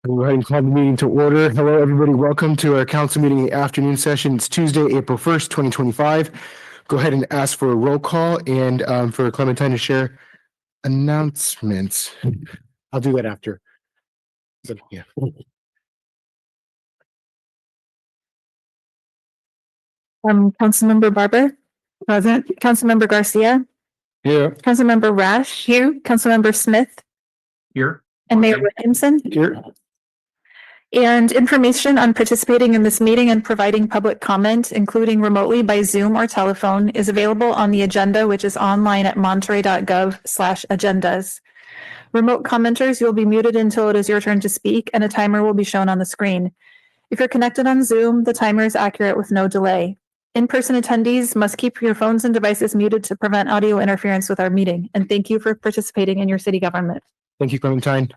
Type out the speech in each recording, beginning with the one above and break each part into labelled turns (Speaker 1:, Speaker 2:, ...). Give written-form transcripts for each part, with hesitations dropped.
Speaker 1: I'll go ahead and call the meeting to order. Hello, everybody. Welcome to our council meeting in the afternoon session. It's Tuesday, April 1st, 2025. Go ahead and ask for a roll call and for Clementine to share announcements. I'll do that after. Yeah.
Speaker 2: Councilmember Barber. Present. Councilmember Garcia.
Speaker 1: Here.
Speaker 2: Councilmember Rash. Here. Councilmember Smith.
Speaker 3: Here.
Speaker 2: And Mayor Williamson.
Speaker 1: Here.
Speaker 2: And information on participating in this meeting and providing public comment, including remotely by Zoom or telephone, is available on the agenda, which is online at monterey.gov/agendas. Remote commenters, you'll be muted until it is your turn to speak, and a timer will be shown on the screen. If you're connected on Zoom, the timer is accurate with no delay. In-person attendees must keep your phones and devices muted to prevent audio interference with our meeting. And thank you for participating in your city government.
Speaker 1: Thank you, Clementine.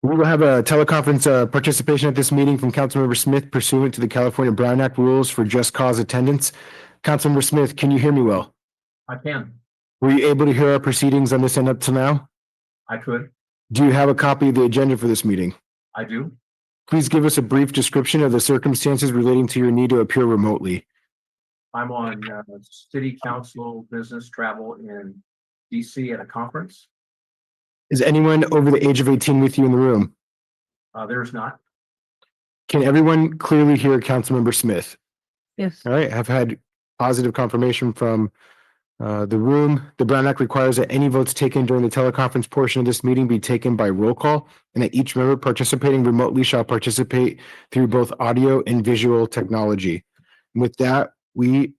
Speaker 1: We will have a teleconference participation at this meeting from Councilmember Smith pursuant to the California Brown Act rules for just cause attendance. Councilmember Smith, can you hear me well?
Speaker 3: I can.
Speaker 1: Were you able to hear our proceedings on this end up to now?
Speaker 3: I could.
Speaker 1: Do you have a copy of the agenda for this meeting?
Speaker 3: I do.
Speaker 1: Please give us a brief description of the circumstances relating to your need to appear remotely.
Speaker 3: I'm on city council business travel in DC at a conference.
Speaker 1: Is anyone over the age of 18 with you in the room?
Speaker 3: There's not.
Speaker 1: Can everyone clearly hear Councilmember Smith?
Speaker 2: Yes.
Speaker 1: All right, I've had positive confirmation from the room. The Brown Act requires that any votes taken during the teleconference portion of this meeting be taken by roll call, and that each member participating remotely shall participate through both audio and visual technology. And with that, we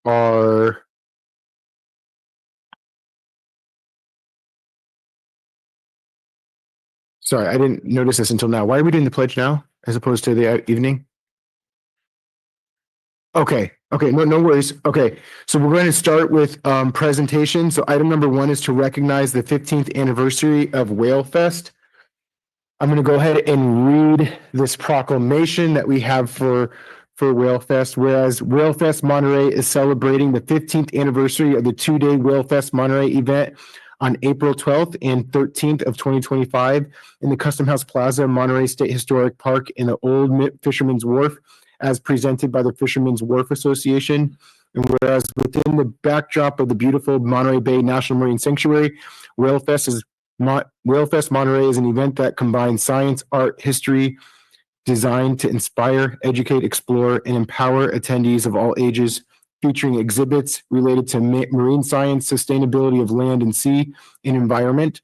Speaker 1: are sorry, I didn't notice this until now. Why are we doing the pledge now as opposed to the evening? Okay, no worries. Okay, so we're going to start with presentation. So item number 1 is to recognize the 15th anniversary of Whale Fest. I'm going to go ahead and read this proclamation that we have for Whale Fest. Whereas Whale Fest Monterey is celebrating the 15th anniversary of the 2-day Whale Fest Monterey event on April 12th and 13th of 2025 in the Custom House Plaza, Monterey State Historic Park in the Old Fisherman's Wharf, as presented by the Fisherman's Wharf Association. And whereas within the backdrop of the beautiful Monterey Bay National Marine Sanctuary, Whale Fest Monterey is an event that combines science, art, history, designed to inspire, educate, explore, and empower attendees of all ages, featuring exhibits related to marine science, sustainability of land and sea, and environment.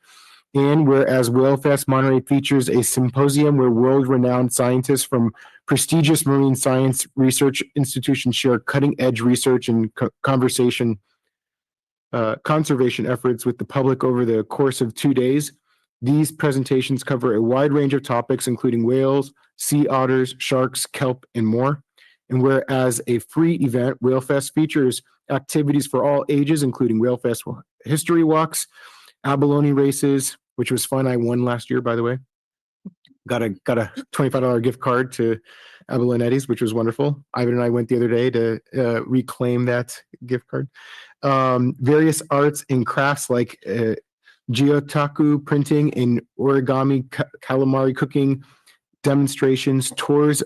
Speaker 1: And whereas Whale Fest Monterey features a symposium where world-renowned scientists from prestigious marine science research institutions share cutting-edge research and conservation efforts with the public over the course of 2 days. These presentations cover a wide range of topics, including whales, sea otters, sharks, kelp, and more. And whereas a free event, Whale Fest features activities for all ages, including Whale Fest history walks, abalone races, which was fun. I won last year, by the way. Got a $25 gift card to Abalonetti's, which was wonderful. Ivan and I went the other day to reclaim that gift card. Various arts and crafts like geotaku printing and origami, calamari cooking demonstrations, tours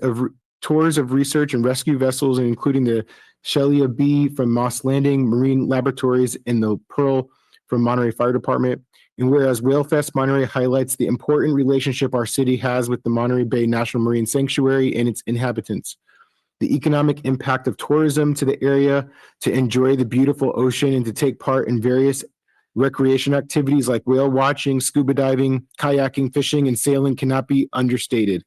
Speaker 1: of research and rescue vessels, and including the Shelia B from Moss Landing Marine Laboratories and the Pearl from Monterey Fire Department. And whereas Whale Fest Monterey highlights the important relationship our city has with the Monterey Bay National Marine Sanctuary and its inhabitants, the economic impact of tourism to the area, to enjoy the beautiful ocean and to take part in various recreation activities like whale watching, scuba diving, kayaking, fishing, and sailing cannot be understated.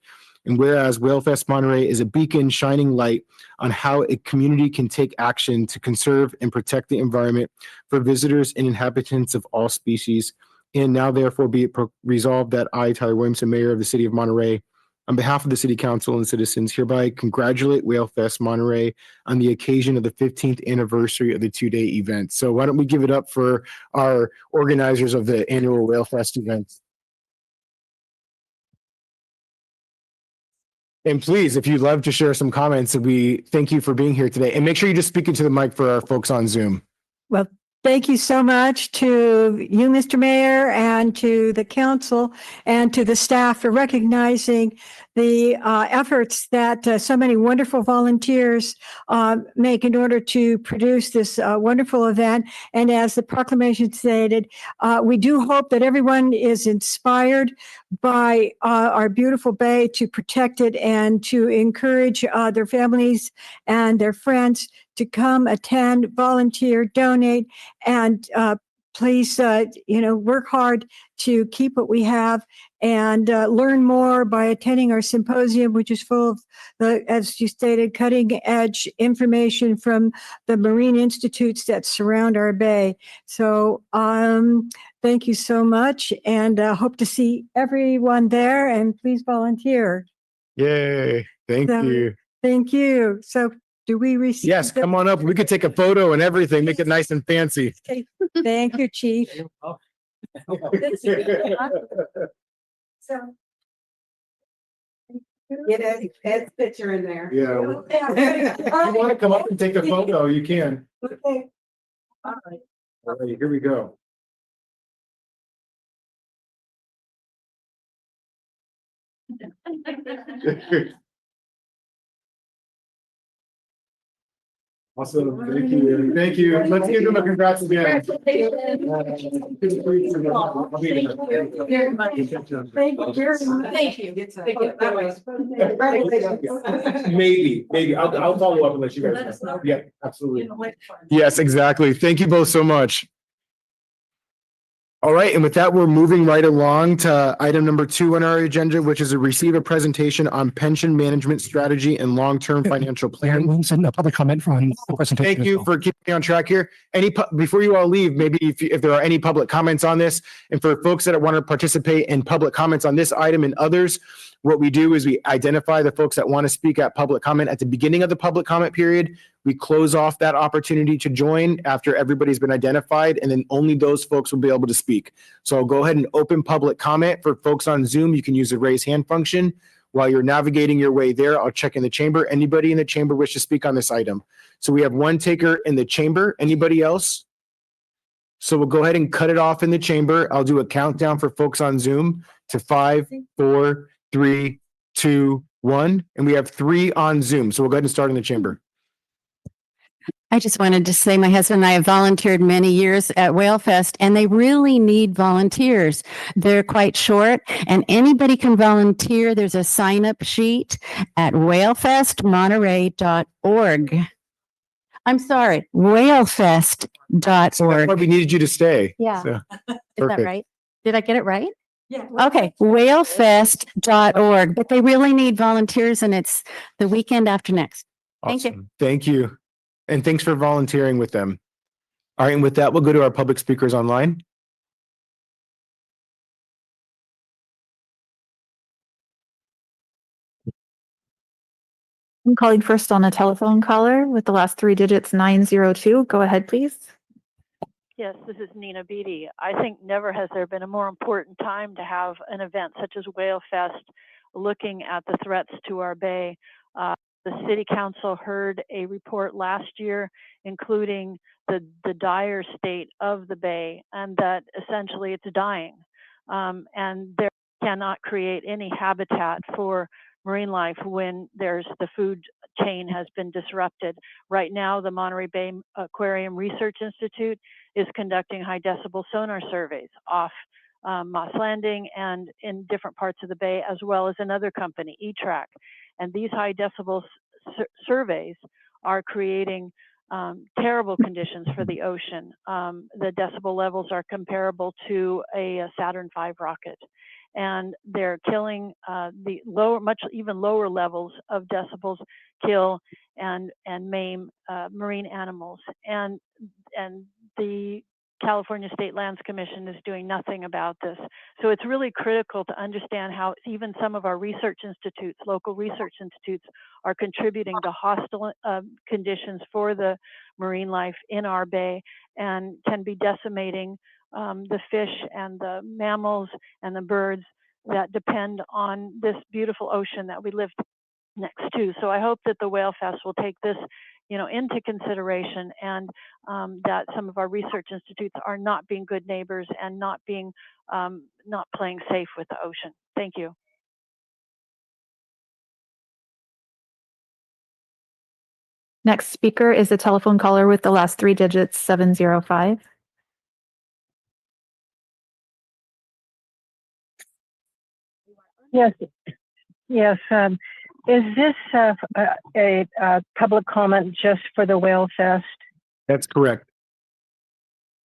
Speaker 1: And whereas Whale Fest Monterey is a beacon shining light on how a community can take action to conserve and protect the environment for visitors and inhabitants of all species. And now therefore be it resolved that I, Tyler Williamson, Mayor of the City of Monterey, on behalf of the City Council and citizens, hereby congratulate Whale Fest Monterey on the occasion of the 15th anniversary of the 2-day event. So why don't we give it up for our organizers of the annual Whale Fest event. And please, if you'd love to share some comments, we thank you for being here today. And make sure you just speak into the mic for our folks on Zoom.
Speaker 2: Well,
Speaker 4: Thank you so much to you, Mr. Mayor, and to the council and to the staff for recognizing the efforts that so many wonderful volunteers make in order to produce this wonderful event. And as the proclamation stated, we do hope that everyone is inspired by our beautiful bay to protect it and to encourage their families and their friends to come attend, volunteer, donate, and please, work hard to keep what we have and learn more by attending our symposium, which is full of as you stated, cutting edge information from the marine institutes that surround our bay. So thank you so much, and hope to see everyone there, and please volunteer.
Speaker 1: Yay. Thank
Speaker 4: So,
Speaker 1: you.
Speaker 4: Thank you. So do we receive?
Speaker 1: Yes, come on up. We could take a photo and everything, make it nice and fancy.
Speaker 4: Thank you, Chief. So.
Speaker 5: Get Ed's picture in there.
Speaker 1: Yeah. If you want to come up and take a photo, you can.
Speaker 4: Okay.
Speaker 1: All right, here we go. Awesome. Thank you. Thank you. Let's give them a congrats again.
Speaker 4: Thank you very much. Thank you.
Speaker 1: Maybe. I'll follow up and let you guys know. Yeah, absolutely. Yes, exactly. Thank you both so much. All right, and with that, we're moving right along to item number 2 on our agenda, which is to receive a presentation on pension management strategy and long-term financial plan.
Speaker 6: We'll send a public comment on the presentation.
Speaker 1: Thank
Speaker 6: as
Speaker 1: you
Speaker 6: well.
Speaker 1: for keeping me on track here. Before you all leave, maybe if there are any public comments on this, and for folks that want to participate in public comments on this item and others, what we do is we identify the folks that want to speak at public comment at the beginning of the public comment period. We close off that opportunity to join after everybody's been identified, and then only those folks will be able to speak. So I'll go ahead and open public comment for folks on Zoom. You can use the raise hand function. While you're navigating your way there, I'll check in the chamber. Anybody in the chamber wish to speak on this item? So we have one taker in the chamber. Anybody else? So we'll go ahead and cut it off in the chamber. I'll do a countdown for folks on Zoom to 5, 4, 3, 2, 1. And we have 3 on Zoom. So we'll go ahead and start in the chamber.
Speaker 7: I just wanted to say my husband and I have volunteered many years at Whale Fest, and they really need volunteers. They're quite short, and anybody can volunteer. There's a sign-up sheet at whalefestmonterey.org. I'm sorry, whalefest.org.
Speaker 1: So that's why we needed you to stay.
Speaker 7: Yeah.
Speaker 1: So,
Speaker 7: Is that
Speaker 1: perfect.
Speaker 7: right? Did I get it right?
Speaker 4: Yeah.
Speaker 7: Okay, whalefest.org, but they really need volunteers, and it's the weekend after next. Thank you.
Speaker 1: Awesome. Thank you. And thanks for volunteering with them. All right, and with that, we'll go to our public speakers online.
Speaker 2: I'm calling first on a telephone caller with the last 3 digits 902. Go ahead, please.
Speaker 8: Yes, this is Nina Beatty. I think never has there been a more important time to have an event such as Whale Fest looking at the threats to our bay. The City Council heard a report last year, including the dire state of the bay, and that essentially it's dying. And there cannot create any habitat for marine life when there's the food chain has been disrupted. Right now, the Monterey Bay Aquarium Research Institute is conducting high decibel sonar surveys off Moss Landing and in different parts of the bay, as well as another company, E-Track. And these high decibel surveys are creating terrible conditions for the ocean. The decibel levels are comparable to a Saturn V rocket. And they're killing the lower, even lower levels of decibels kill and maim marine animals. And the California State Lands Commission is doing nothing about this. So it's really critical to understand how even some of our research institutes, local research institutes, are contributing to hostile conditions for the marine life in our bay and can be decimating the fish and the mammals and the birds that depend on this beautiful ocean that we live next too. So I hope that the Whale Fest will take this, into consideration, and that some of our research institutes are not being good neighbors and not playing safe with the ocean. Thank you.
Speaker 2: Next speaker is a telephone caller with the last three digits, 705.
Speaker 9: Yes, yes. Is this a public comment just for the Whale Fest?
Speaker 1: That's correct.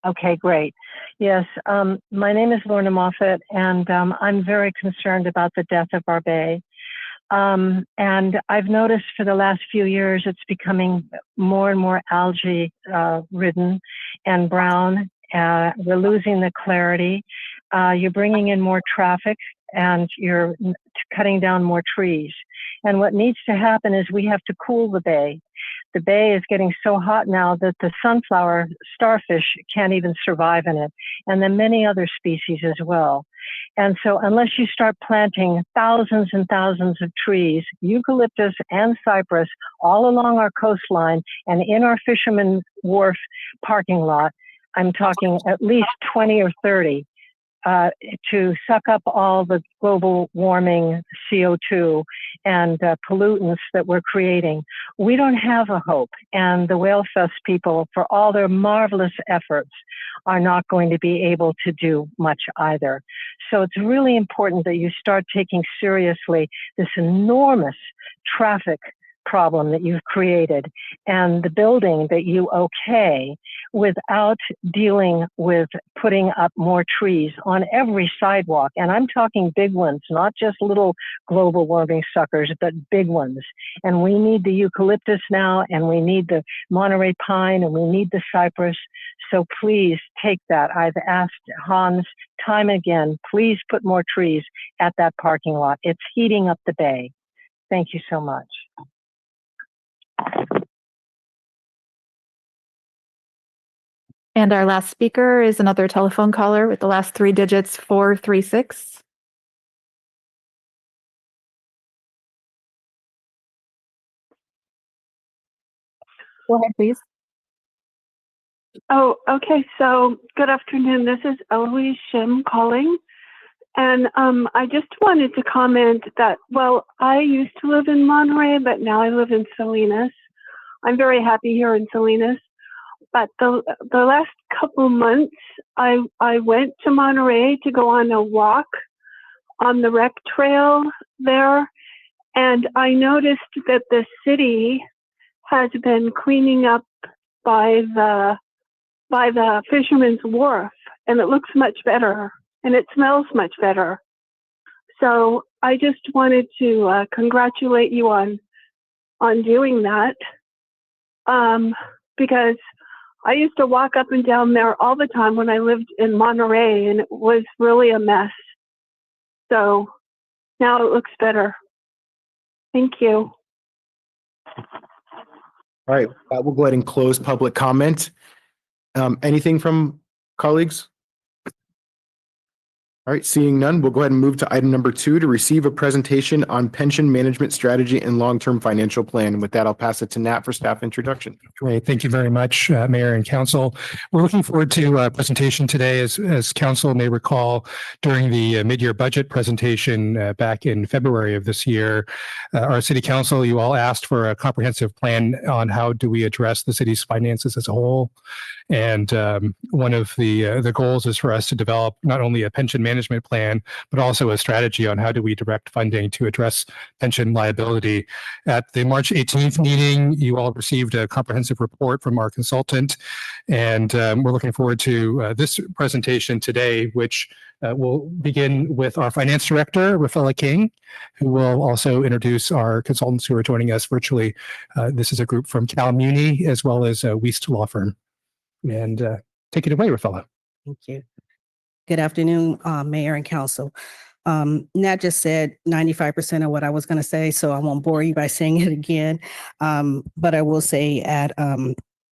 Speaker 9: Okay, great. Yes, my name is Lorna Moffett, and I'm very concerned about the death of our bay. And I've noticed for the last few years, it's becoming more and more algae ridden and brown. We're losing the clarity. You're bringing in more traffic, and you're cutting down more trees. And what needs to happen is we have to cool the bay. The bay is getting so hot now that the sunflower starfish can't even survive in it, and then many other species as well. And so unless you start planting thousands and thousands of trees, eucalyptus and cypress, all along our coastline and in our Fisherman's Wharf parking lot, I'm talking at least 20 or 30, to suck up all the global warming CO2 and pollutants that we're creating, we don't have a hope. And the Whale Fest people, for all their marvelous efforts, are not going to be able to do much either. So it's really important that you start taking seriously this enormous traffic problem that you've created and the building that you okay without dealing with putting up more trees on every sidewalk. And I'm talking big ones, not just little global warming suckers, but big ones. And we need the eucalyptus now, and we need the Monterey pine, and we need the cypress. So please take that. I've asked Hans time again, please put more trees at that parking lot. It's heating up the bay. Thank you so much.
Speaker 2: And our last speaker is another telephone caller with the last three digits, 436. Go ahead, please.
Speaker 10: Oh, okay. So good afternoon. This is Eloise Shim calling. And I just wanted to comment that, well, I used to live in Monterey, but now I live in Salinas. I'm very happy here in Salinas. But the last couple months, I went to Monterey to go on a walk on the rec trail there. And I noticed that the city has been cleaning up by the Fisherman's Wharf, and it looks much better, and it smells much better. So I just wanted to congratulate you on doing that, because I used to walk up and down there all the time when I lived in Monterey, and it was really a mess. So now it looks better. Thank you.
Speaker 1: All right, we'll go ahead and close public comment. Anything from colleagues? All right, seeing none, we'll go ahead and move to item number 2 to receive a presentation on pension management strategy and long-term financial plan. With that, I'll pass it to Nat for staff introduction.
Speaker 6: Great. Thank you very much, Mayor and Council. We're looking forward to a presentation today. As Council may recall, during the mid-year budget presentation back in February of this year, our City Council, you all asked for a comprehensive plan on how do we address the city's finances as a whole. And one of the goals is for us to develop not only a pension management plan, but also a strategy on how do we direct funding to address pension liability. At the March 18th meeting, you all received a comprehensive report from our consultant, and we're looking forward to this presentation today, which will begin with our finance director, Rafaela King, who will also introduce our consultants who are joining us virtually. This is a group from Cal Muni as well as Wiest Law Firm. And take it away, Rafaela.
Speaker 11: Thank you. Good afternoon, Mayor and Council. Nat just said 95% of what I was going to say, so I won't bore you by saying it again. But I will say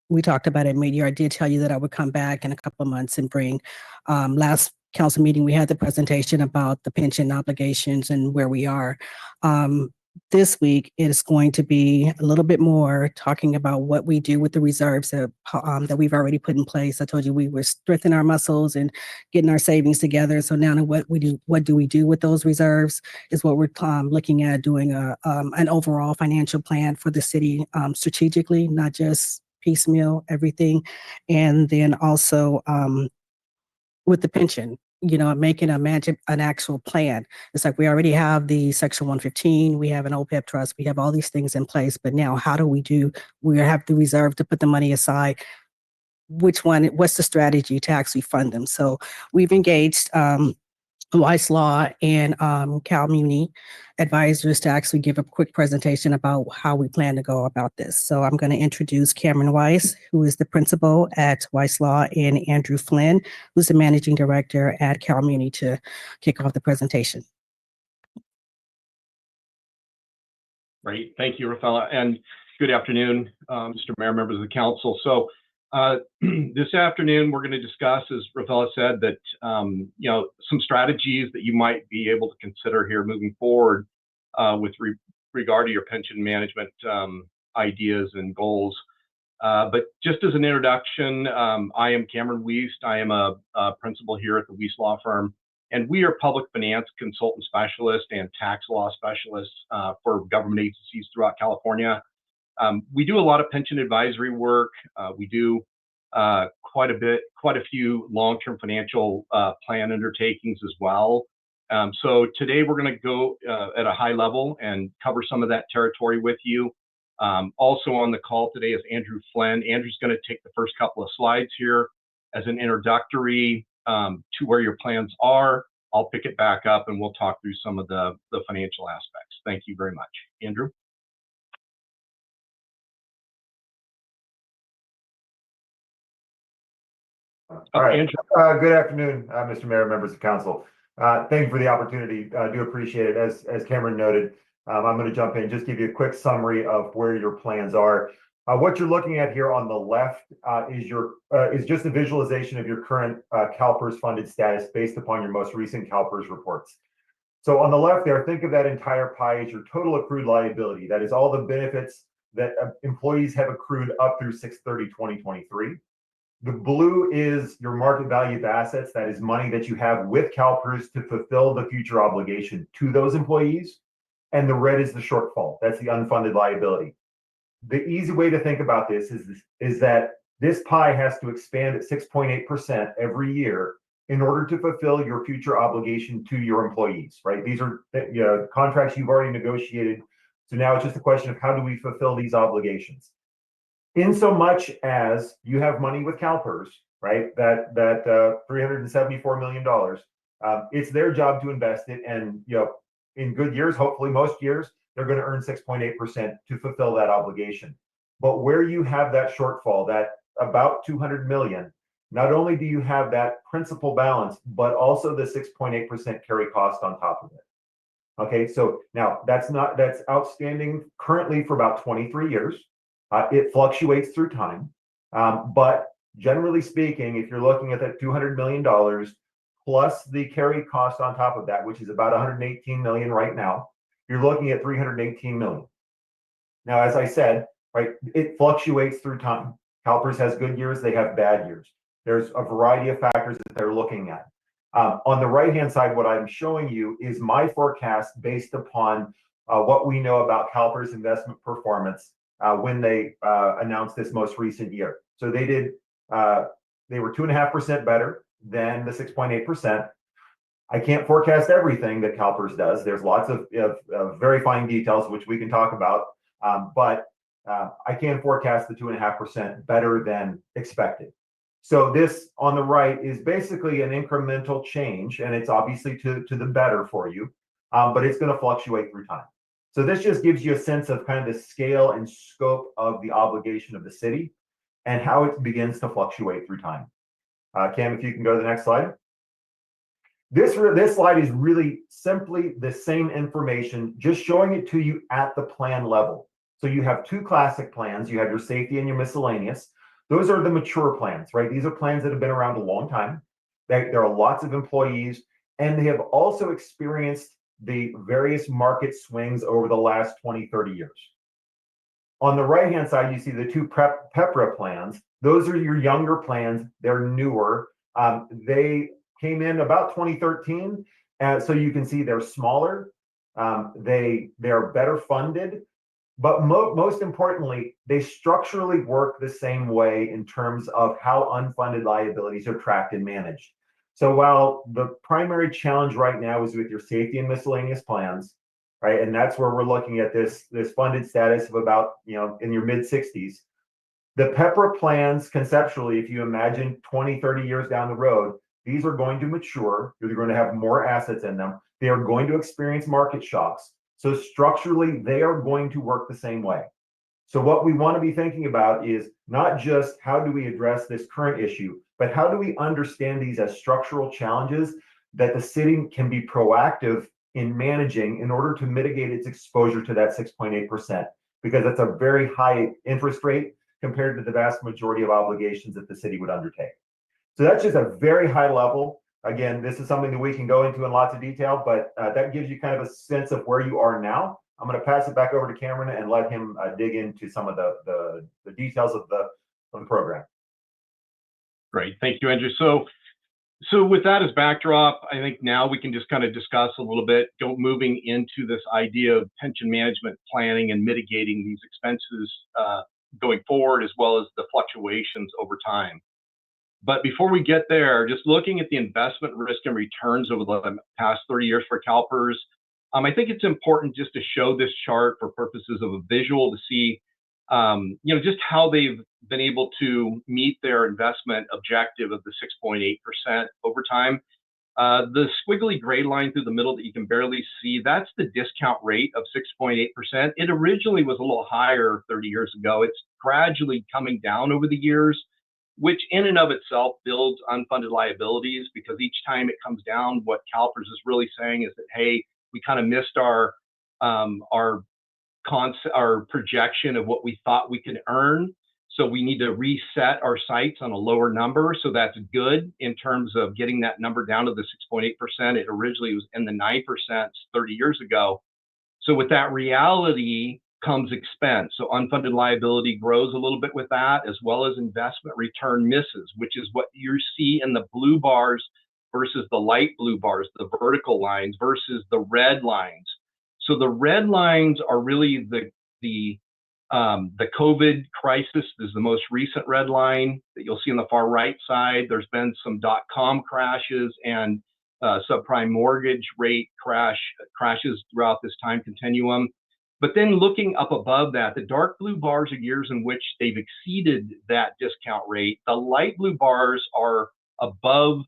Speaker 11: we talked about it mid-year. I did tell you that I would come back in a couple of months and bring, last council meeting, we had the presentation about the pension obligations and where we are. this week, it is going to be a little bit more talking about what we do with the reserves that we've already put in place. I told you we were strengthening our muscles and getting our savings together. So now what do we do with those reserves is what we're looking at doing an overall financial plan for the city strategically, not just piecemeal everything. And then also with the pension, making an actual plan. It's like we already have the Section 115, we have an OPEB trust, we have all these things in place, but now how do we have the reserve to put the money aside? What's the strategy to actually fund them? So we've engaged Weiss Law and Cal Muni advisors to actually give a quick presentation about how we plan to go about this. So I'm going to introduce Cameron Weiss, who is the principal at Weiss Law, and Andrew Flynn, who's the managing director at Cal Muni, to kick off the presentation.
Speaker 12: Great. Thank you, Rafaela. And good afternoon, Mr. Mayor, members of the council. So this afternoon, we're going to discuss, as Rafaela said, that some strategies that you might be able to consider here moving forward with regard to your pension management ideas and goals. But just as an introduction, I am Cameron Weiss. I am a principal here at the Weiss Law Firm, and we are public finance consultant specialists and tax law specialists for government agencies throughout California. We do a lot of pension advisory work. We do quite a few long-term financial plan undertakings as well. So today we're going to go at a high level and cover some of that territory with you. Also on the call today is Andrew Flynn. Andrew's going to take the first couple of slides here as an introductory to where your plans are. I'll pick it back up and we'll talk through some of the financial aspects. Thank you very much. Andrew?
Speaker 13: All right. Good afternoon, Mr. Mayor, members of council. Thank you for the opportunity. I do appreciate it. As Cameron noted, I'm going to jump in, just give you a quick summary of where your plans are. What you're looking at here on the left is just a visualization of your current CalPERS funded status based upon your most recent CalPERS reports. So on the left there, think of that entire pie as your total accrued liability. That is all the benefits that employees have accrued up through 6/30/2023. The blue is your market value of assets. That is money that you have with CalPERS to fulfill the future obligation to those employees. And the red is the shortfall. That's the unfunded liability. The easy way to think about this is that this pie has to expand at 6.8% every year in order to fulfill your future obligation to your employees, right? These are contracts you've already negotiated. So now it's just a question of how do we fulfill these obligations? In so much as you have money with CalPERS, right? That $374 million, it's their job to invest it, and in good years, hopefully most years, they're going to earn 6.8% to fulfill that obligation. But where you have that shortfall, that about 200 million, not only do you have that principal balance, but also the 6.8% carry cost on top of it. Okay, so now that's outstanding currently for about 23 years. It fluctuates through time, but generally speaking, if you're looking at that $200 million plus the carry cost on top of that, which is about 118 million right now, you're looking at 318 million. Now, as I said, right, it fluctuates through time. CalPERS has good years, they have bad years. There's a variety of factors that they're looking at. On the right-hand side, what I'm showing you is my forecast based upon what we know about CalPERS investment performance when they announced this most recent year. So they were 2.5% better than the 6.8%. I can't forecast everything that CalPERS does. There's lots of very fine details, which we can talk about, but I can forecast the 2.5% better than expected. So this on the right is basically an incremental change, and it's obviously to the better for you, but it's going to fluctuate through time. So this just gives you a sense of kind of the scale and scope of the obligation of the city and how it begins to fluctuate through time. Cam, if you can go to the next slide. This slide is really simply the same information, just showing it to you at the plan level. So you have two classic plans. You have your safety and your miscellaneous. Those are the mature plans, right? These are plans that have been around a long time. There are lots of employees, and they have also experienced the various market swings over the last 20, 30 years. On the right-hand side, you see the two PEPRA plans. Those are your younger plans. They're newer. They came in about 2013. So you can see they're smaller. They're better funded. But most importantly, they structurally work the same way in terms of how unfunded liabilities are tracked and managed. So while the primary challenge right now is with your safety and miscellaneous plans, right, and that's where we're looking at this funded status of about, in your mid-60s, the PEPRA plans conceptually, if you imagine 20, 30 years down the road, these are going to mature. They're going to have more assets in them. They are going to experience market shocks. So structurally, they are going to work the same way. So what we want to be thinking about is not just how do we address this current issue, but how do we understand these as structural challenges that the city can be proactive in managing in order to mitigate its exposure to that 6.8%, because that's a very high interest rate compared to the vast majority of obligations that the city would undertake. So that's just a very high level. Again, this is something that we can go into in lots of detail, but that gives you kind of a sense of where you are now. I'm going to pass it back over to Cameron and let him dig into some of the details of the program.
Speaker 12: Great, thank you, Andrew. So with that as backdrop, I think now we can just kind of discuss a little bit, moving into this idea of pension management planning and mitigating these expenses going forward, as well as the fluctuations over time. But before we get there, just looking at the investment risk and returns over the past 30 years for CalPERS, I think it's important just to show this chart for purposes of a visual to see, just how they've been able to meet their investment objective of the 6.8% over time. The squiggly gray line through the middle that you can barely see, that's the discount rate of 6.8%. It originally was a little higher 30 years ago. It's gradually coming down over the years, which in and of itself builds unfunded liabilities, because each time it comes down, what CalPERS is really saying is that, hey, we kind of missed our projection of what we thought we could earn. So we need to reset our sights on a lower number. So that's good in terms of getting that number down to the 6.8%. It originally was in the 9% 30 years ago. So with that reality comes expense. So unfunded liability grows a little bit with that, as well as investment return misses, which is what you see in the blue bars versus the light blue bars, the vertical lines versus the red lines. So the red lines are really the COVID crisis is the most recent red line that you'll see on the far right side. There's been some .com crashes and subprime mortgage rate crashes throughout this time continuum. But then looking up above that, the dark blue bars are years in which they've exceeded that discount rate. The light blue bars are above,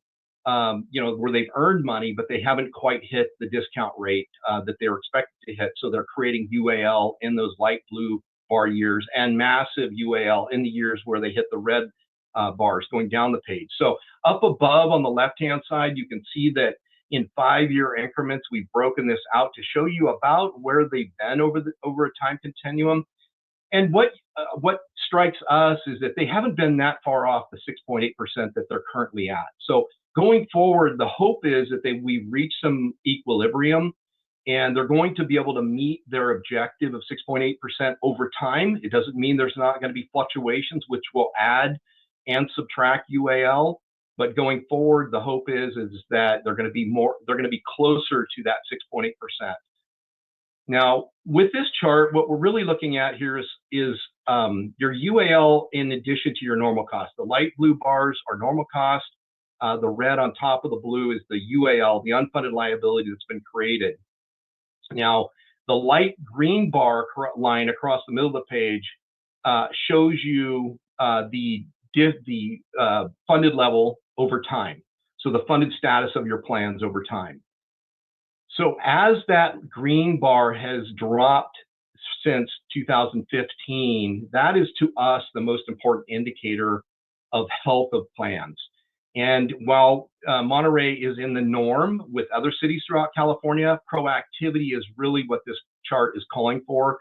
Speaker 12: where they've earned money, but they haven't quite hit the discount rate that they were expected to hit. So they're creating UAL in those light blue bar years and massive UAL in the years where they hit the red bars going down the page. So up above on the left-hand side, you can see that in 5-year increments, we've broken this out to show you about where they've been over a time continuum. And what strikes us is that they haven't been that far off the 6.8% that they're currently at. So going forward, the hope is that we've reached some equilibrium, and they're going to be able to meet their objective of 6.8% over time. It doesn't mean there's not going to be fluctuations, which will add and subtract UAL. But going forward, the hope is that they're going to be closer to that 6.8%. Now, with this chart, what we're really looking at here is your UAL in addition to your normal cost. The light blue bars are normal cost. The red on top of the blue is the UAL, the unfunded liability that's been created. Now, the light green bar line across the middle of the page shows you the funded level over time. So the funded status of your plans over time. So as that green bar has dropped since 2015, that is to us the most important indicator of health of plans. And while Monterey is in the norm with other cities throughout California, proactivity is really what this chart is calling for,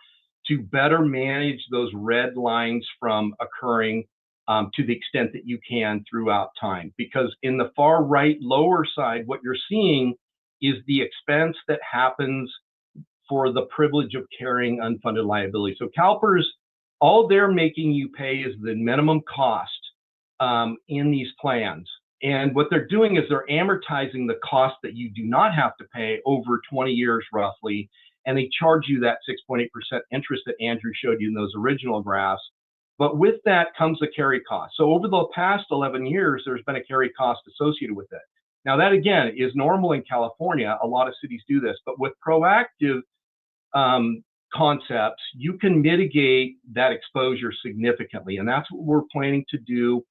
Speaker 12: to better manage those red lines from occurring to the extent that you can throughout time. Because in the far right lower side, what you're seeing is the expense that happens for the privilege of carrying unfunded liability. So CalPERS, all they're making you pay is the minimum cost in these plans. And what they're doing is they're amortizing the cost that you do not have to pay over 20 years roughly, and they charge you that 6.8% interest that Andrew showed you in those original graphs. But with that comes a carry cost. So over the past 11 years, there's been a carry cost associated with it. Now that again is normal in California. A lot of cities do this, but with proactive concepts, you can mitigate that exposure significantly. And that's what we're planning to do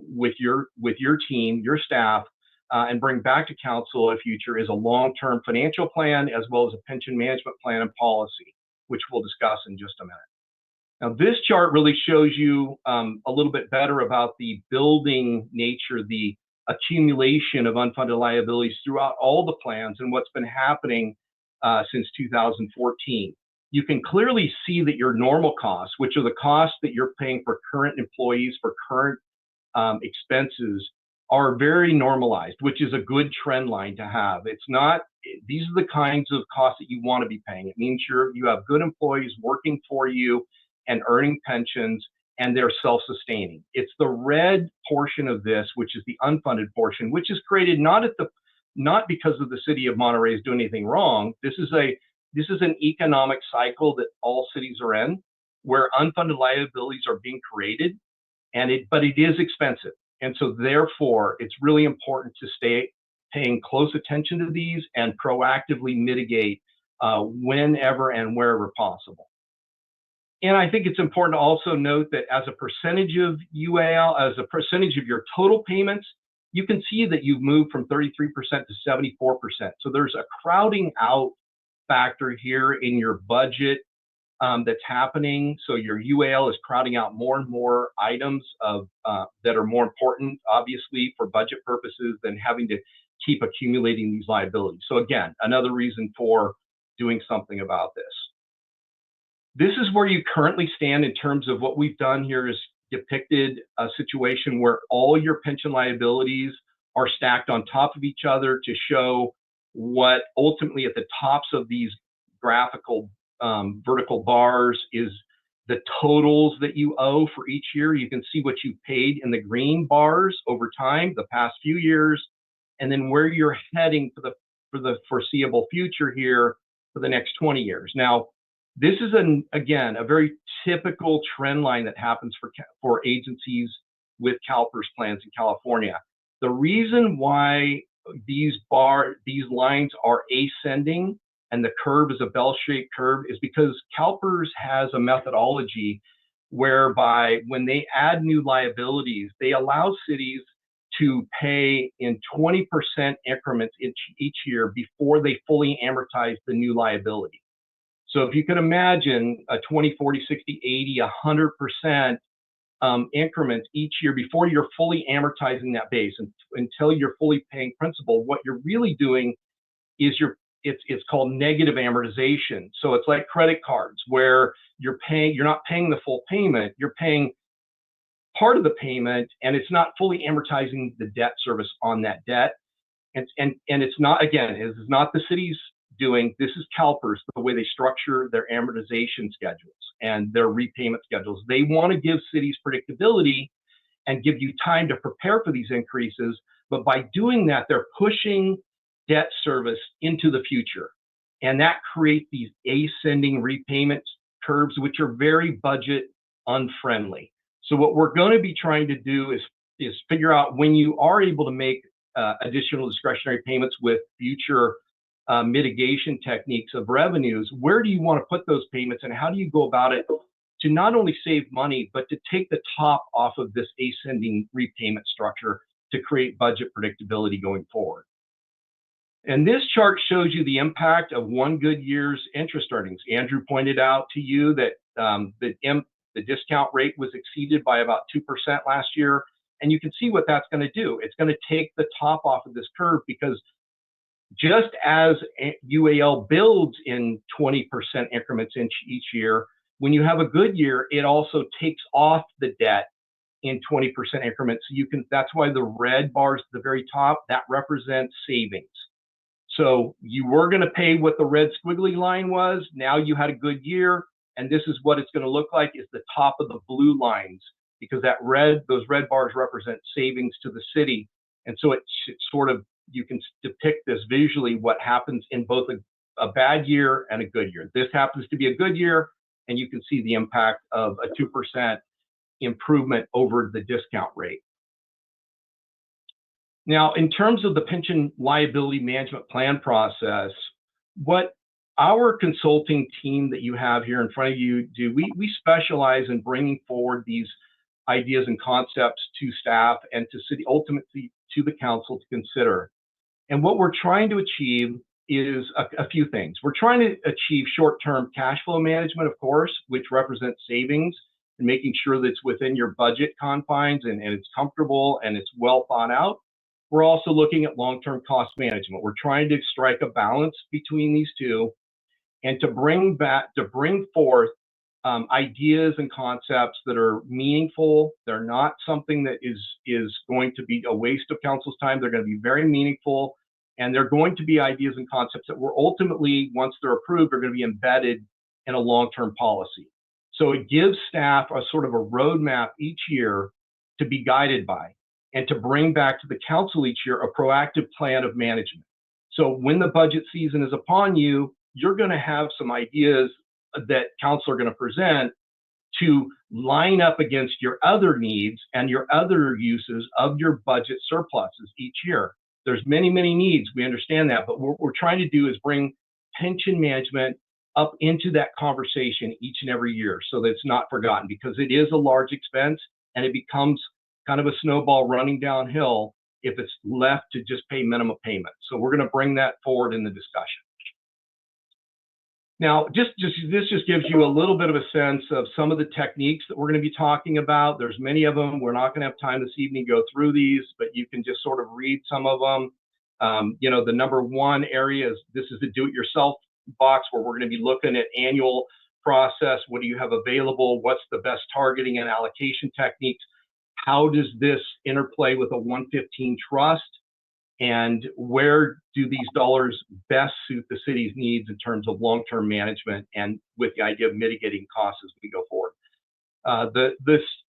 Speaker 12: with your team, your staff, and bring back to council in future is a long-term financial plan as well as a pension management plan and policy, which we'll discuss in just a minute. Now, this chart really shows you a little bit better about the building nature, the accumulation of unfunded liabilities throughout all the plans and what's been happening since 2014. You can clearly see that your normal costs, which are the costs that you're paying for current employees, for current expenses, are very normalized, which is a good trend line to have. It's not, these are the kinds of costs that you want to be paying. It means you have good employees working for you and earning pensions, and they're self-sustaining. It's the red portion of this, which is the unfunded portion, which is created not because of the city of Monterey is doing anything wrong. This is an economic cycle that all cities are in, where unfunded liabilities are being created, but it is expensive. And so therefore, it's really important to stay paying close attention to these and proactively mitigate whenever and wherever possible. And I think it's important to also note that as a percentage of UAL, as a percentage of your total payments, you can see that you've moved from 33% to 74%. So there's a crowding out factor here in your budget that's happening. So your UAL is crowding out more and more items that are more important, obviously, for budget purposes than having to keep accumulating these liabilities. So again, another reason for doing something about this. This is where you currently stand in terms of what we've done here is depicted a situation where all your pension liabilities are stacked on top of each other to show what ultimately at the tops of these graphical vertical bars is the totals that you owe for each year. You can see what you paid in the green bars over time, the past few years, and then where you're heading for the foreseeable future here for the next 20 years. Now, this is, again, a very typical trend line that happens for agencies with CalPERS plans in California. The reason why these lines are ascending and the curve is a bell-shaped curve is because CalPERS has a methodology whereby when they add new liabilities, they allow cities to pay in 20% increments each year before they fully amortize the new liability. So if you can imagine a 20, 40, 60, 80, 100% increments each year before you're fully amortizing that base until you're fully paying principal, what you're really doing is it's called negative amortization. So it's like credit cards where you're not paying the full payment, you're paying part of the payment, and it's not fully amortizing the debt service on that debt. And it's not, again, it is not the city's doing, this is CalPERS, the way they structure their amortization schedules and their repayment schedules. They want to give cities predictability and give you time to prepare for these increases, but by doing that, they're pushing debt service into the future. And that creates these ascending repayment curves, which are very budget unfriendly. So what we're going to be trying to do is figure out when you are able to make additional discretionary payments with future mitigation techniques of revenues, where do you want to put those payments and how do you go about it to not only save money, but to take the top off of this ascending repayment structure to create budget predictability going forward. And this chart shows you the impact of one good year's interest earnings. Andrew pointed out to you that the discount rate was exceeded by about 2% last year. And you can see what that's going to do. It's going to take the top off of this curve because just as UAL builds in 20% increments each year, when you have a good year, it also takes off the debt in 20% increments. So that's why the red bars at the very top, that represents savings. So you were going to pay what the red squiggly line was. Now you had a good year, and this is what it's going to look like is the top of the blue lines, because those red bars represent savings to the city. And so it sort of, you can depict this visually, what happens in both a bad year and a good year. This happens to be a good year, and you can see the impact of a 2% improvement over the discount rate. Now, in terms of the pension liability management plan process, what our consulting team that you have here in front of you do, we specialize in bringing forward these ideas and concepts to staff and to city, ultimately to the council to consider. And what we're trying to achieve is a few things. We're trying to achieve short-term cash flow management, of course, which represents savings and making sure that it's within your budget confines and it's comfortable and it's well thought out. We're also looking at long-term cost management. We're trying to strike a balance between these two and to bring forth ideas and concepts that are meaningful. They're not something that is going to be a waste of council's time. They're going to be very meaningful, and they're going to be ideas and concepts that will ultimately, once they're approved, are going to be embedded in a long-term policy. So it gives staff a sort of a roadmap each year to be guided by, and to bring back to the council each year a proactive plan of management. So when the budget season is upon you, you're going to have some ideas that council are going to present to line up against your other needs and your other uses of your budget surpluses each year. There's many, many needs. We understand that, but what we're trying to do is bring pension management up into that conversation each and every year so that it's not forgotten, because it is a large expense and it becomes kind of a snowball running downhill if it's left to just pay minimum payment. So we're going to bring that forward in the discussion. Now, this just gives you a little bit of a sense of some of the techniques that we're going to be talking about. There's many of them. We're not going to have time this evening to go through these, but you can just sort of read some of them. The number one area is this is the do-it-yourself box, where we're going to be looking at annual process. What do you have available? What's the best targeting and allocation techniques? How does this interplay with a 115 trust? And where do these dollars best suit the city's needs in terms of long-term management and with the idea of mitigating costs as we go forward?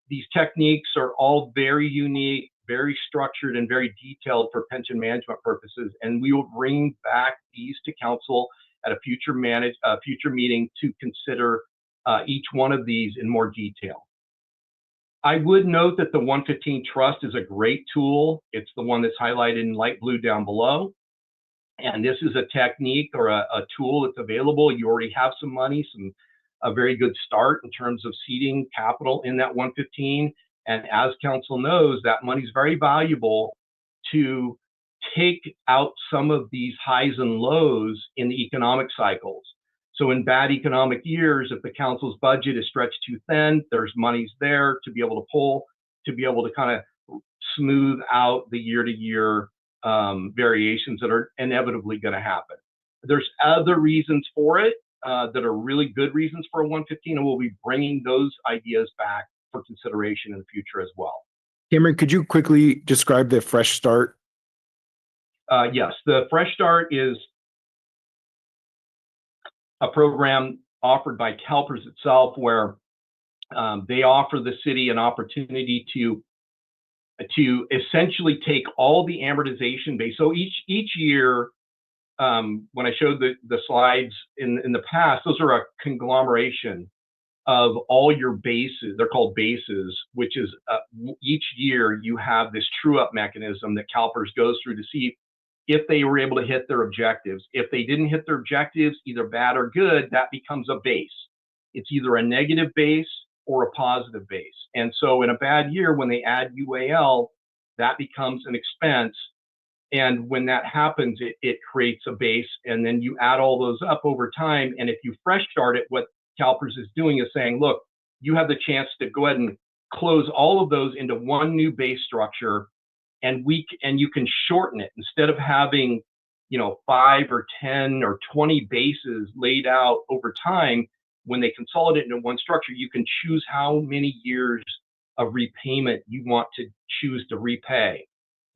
Speaker 12: These techniques are all very unique, very structured, and very detailed for pension management purposes. And we will bring back these to council at a future meeting to consider each one of these in more detail. I would note that the 115 Trust is a great tool. It's the one that's highlighted in light blue down below. And this is a technique or a tool that's available. You already have some money, a very good start in terms of seeding capital in that 115. And as council knows, that money is very valuable to take out some of these highs and lows in the economic cycles. So in bad economic years, if the council's budget is stretched too thin, there's monies there to be able to pull, to be able to kind of smooth out the year-to-year variations that are inevitably going to happen. There's other reasons for it that are really good reasons for a 115, and we'll be bringing those ideas back for consideration in the future as well.
Speaker 1: Cameron, could you quickly describe the Fresh Start?
Speaker 12: Yes, the Fresh Start is a program offered by CalPERS itself, where they offer the city an opportunity to essentially take all the amortization base. So each year, when I showed the slides in the past, those are a conglomeration of all your bases. They're called bases, which is each year you have this true-up mechanism that CalPERS goes through to see if they were able to hit their objectives. If they didn't hit their objectives, either bad or good, that becomes a base. It's either a negative base or a positive base. And so in a bad year, when they add UAL, that becomes an expense. And when that happens, it creates a base, and then you add all those up over time. And if you fresh start it, what CalPERS is doing is saying, look, you have the chance to go ahead and close all of those into one new base structure, and you can shorten it. Instead of having 5 or 10 or 20 bases laid out over time, when they consolidate into one structure, you can choose how many years of repayment you want to choose to repay.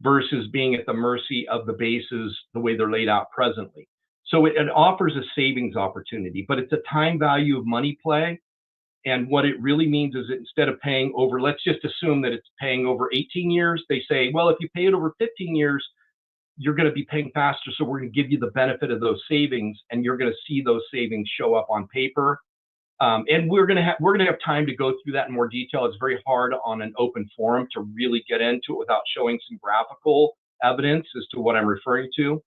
Speaker 12: versus being at the mercy of the bases the way they're laid out presently. So it offers a savings opportunity, but it's a time value of money play. And what it really means is that instead of paying over, let's just assume that it's paying over 18 years. They say, well, if you pay it over 15 years, you're going to be paying faster. So we're going to give you the benefit of those savings, and you're going to see those savings show up on paper. And we're going to have time to go through that in more detail. It's very hard on an open forum to really get into it without showing some graphical evidence as to what I'm referring to.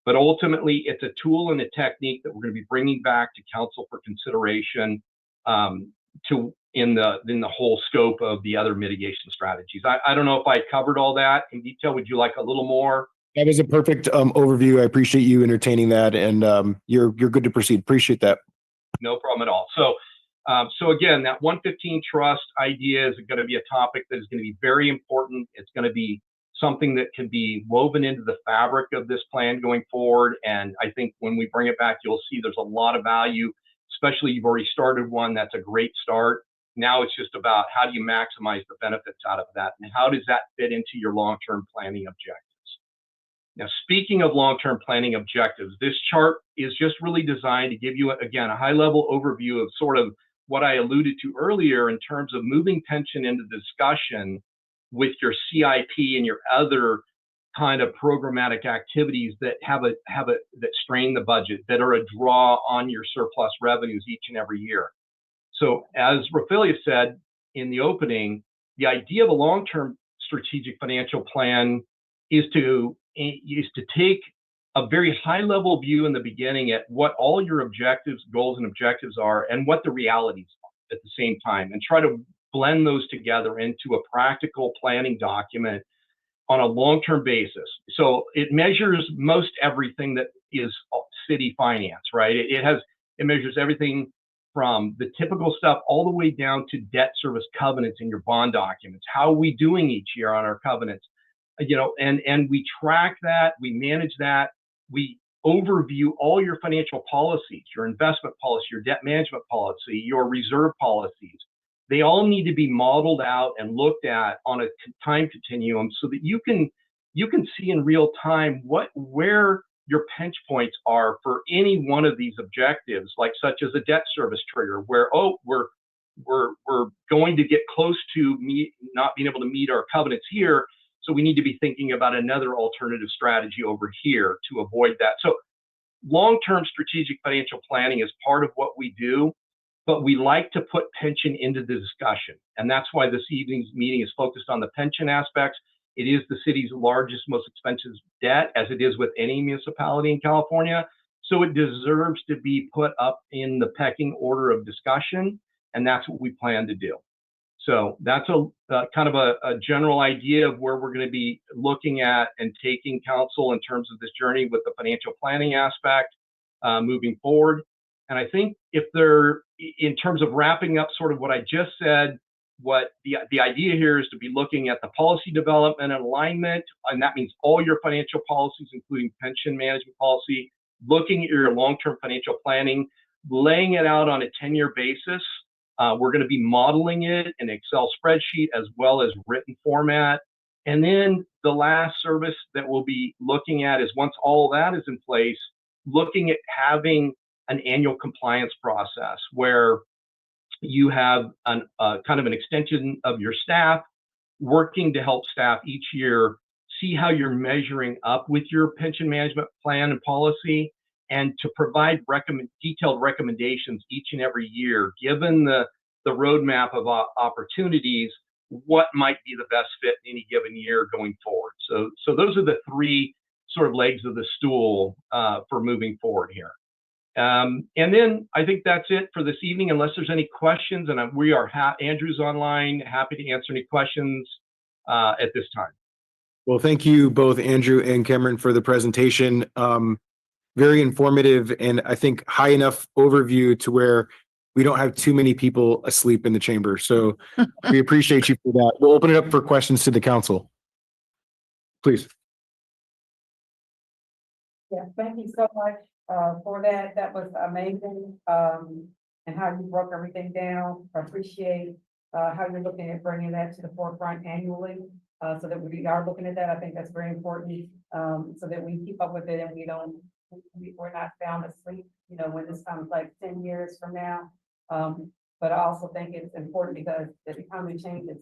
Speaker 12: But ultimately, it's a tool and a technique that we're going to be bringing back to council for consideration in the whole scope of the other mitigation strategies. I don't know if I covered all that in detail. Would you like a little more?
Speaker 1: That was a perfect overview. I appreciate you entertaining that, and you're good to proceed. Appreciate that.
Speaker 12: No problem at all. So again, that 115 trust idea is going to be a topic that is going to be very important. It's going to be something that can be woven into the fabric of this plan going forward. And I think when we bring it back, you'll see there's a lot of value, especially you've already started one. That's a great start. Now it's just about how do you maximize the benefits out of that, and how does that fit into your long-term planning objectives? Now, speaking of long-term planning objectives, this chart is just really designed to give you, again, a high-level overview of sort of what I alluded to earlier in terms of moving pension into the discussion with your CIP and your other kind of programmatic activities that that strain the budget, that are a draw on your surplus revenues each and every year. So as Raphaelia said in the opening, the idea of a long-term strategic financial plan is to take a very high-level view in the beginning at what all your objectives, goals, and objectives are, and what the realities are at the same time, and try to blend those together into a practical planning document on a long-term basis. So it measures most everything that is city finance, right? It measures everything from the typical stuff all the way down to debt service covenants in your bond documents. How are we doing each year on our covenants? And we track that, we manage that, we overview all your financial policies, your investment policy, your debt management policy, your reserve policies. They all need to be modeled out and looked at on a time continuum so that you can see in real time where your pinch points are for any one of these objectives, like such as a debt service trigger, where we're going to get close to not being able to meet our covenants here. So we need to be thinking about another alternative strategy over here to avoid that. So long-term strategic financial planning is part of what we do, but we like to put pension into the discussion. And that's why this evening's meeting is focused on the pension aspects. It is the city's largest, most expensive debt, as it is with any municipality in California. So it deserves to be put up in the pecking order of discussion, and that's what we plan to do. So that's a kind of a general idea of where we're going to be looking at and taking council in terms of this journey with the financial planning aspect moving forward. And I think in terms of wrapping up sort of what I just said, what the idea here is to be looking at the policy development and alignment, and that means all your financial policies, including pension management policy, looking at your long-term financial planning, laying it out on a 10-year basis. We're going to be modeling it in an Excel spreadsheet as well as written format. And then the last service that we'll be looking at is, once all that is in place, looking at having an annual compliance process where you have kind of an extension of your staff working to help staff each year see how you're measuring up with your pension management plan and policy, and to provide detailed recommendations each and every year, given the roadmap of opportunities, what might be the best fit in any given year going forward. So those are the three sort of legs of the stool for moving forward here. And then I think that's it for this evening, unless there's any questions. And Andrew's online, happy to answer any questions at this time.
Speaker 1: Well, thank you both, Andrew and Cameron, for the presentation. Very informative, and I think high enough overview to where we don't have too many people asleep in the chamber. So we appreciate you for that. We'll open it up for questions to the council. Please.
Speaker 5: Yeah, thank you so much for that. That was amazing. And how you broke everything down. I appreciate how you're looking at bringing that to the forefront annually. so that we are looking at that. I think that's very important, so that we keep up with it and we're not found asleep, when this comes like 10 years from now. But I also think it's important because the economy changes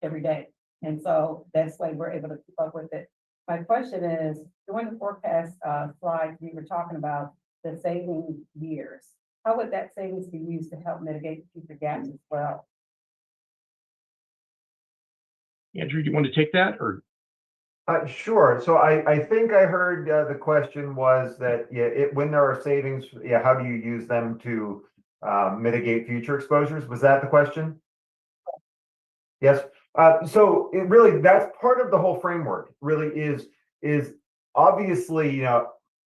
Speaker 5: every day. And so that's why we're able to keep up with it. My question is, during the forecast slide, we were talking about the saving years. How would that savings be used to help mitigate future gaps as well?
Speaker 12: Andrew, do you want to take that or?
Speaker 13: Sure. So I think I heard the question was that, when there are savings, how do you use them to mitigate future exposures? Was that the question? Yes. So it really, that's part of the whole framework, really is obviously,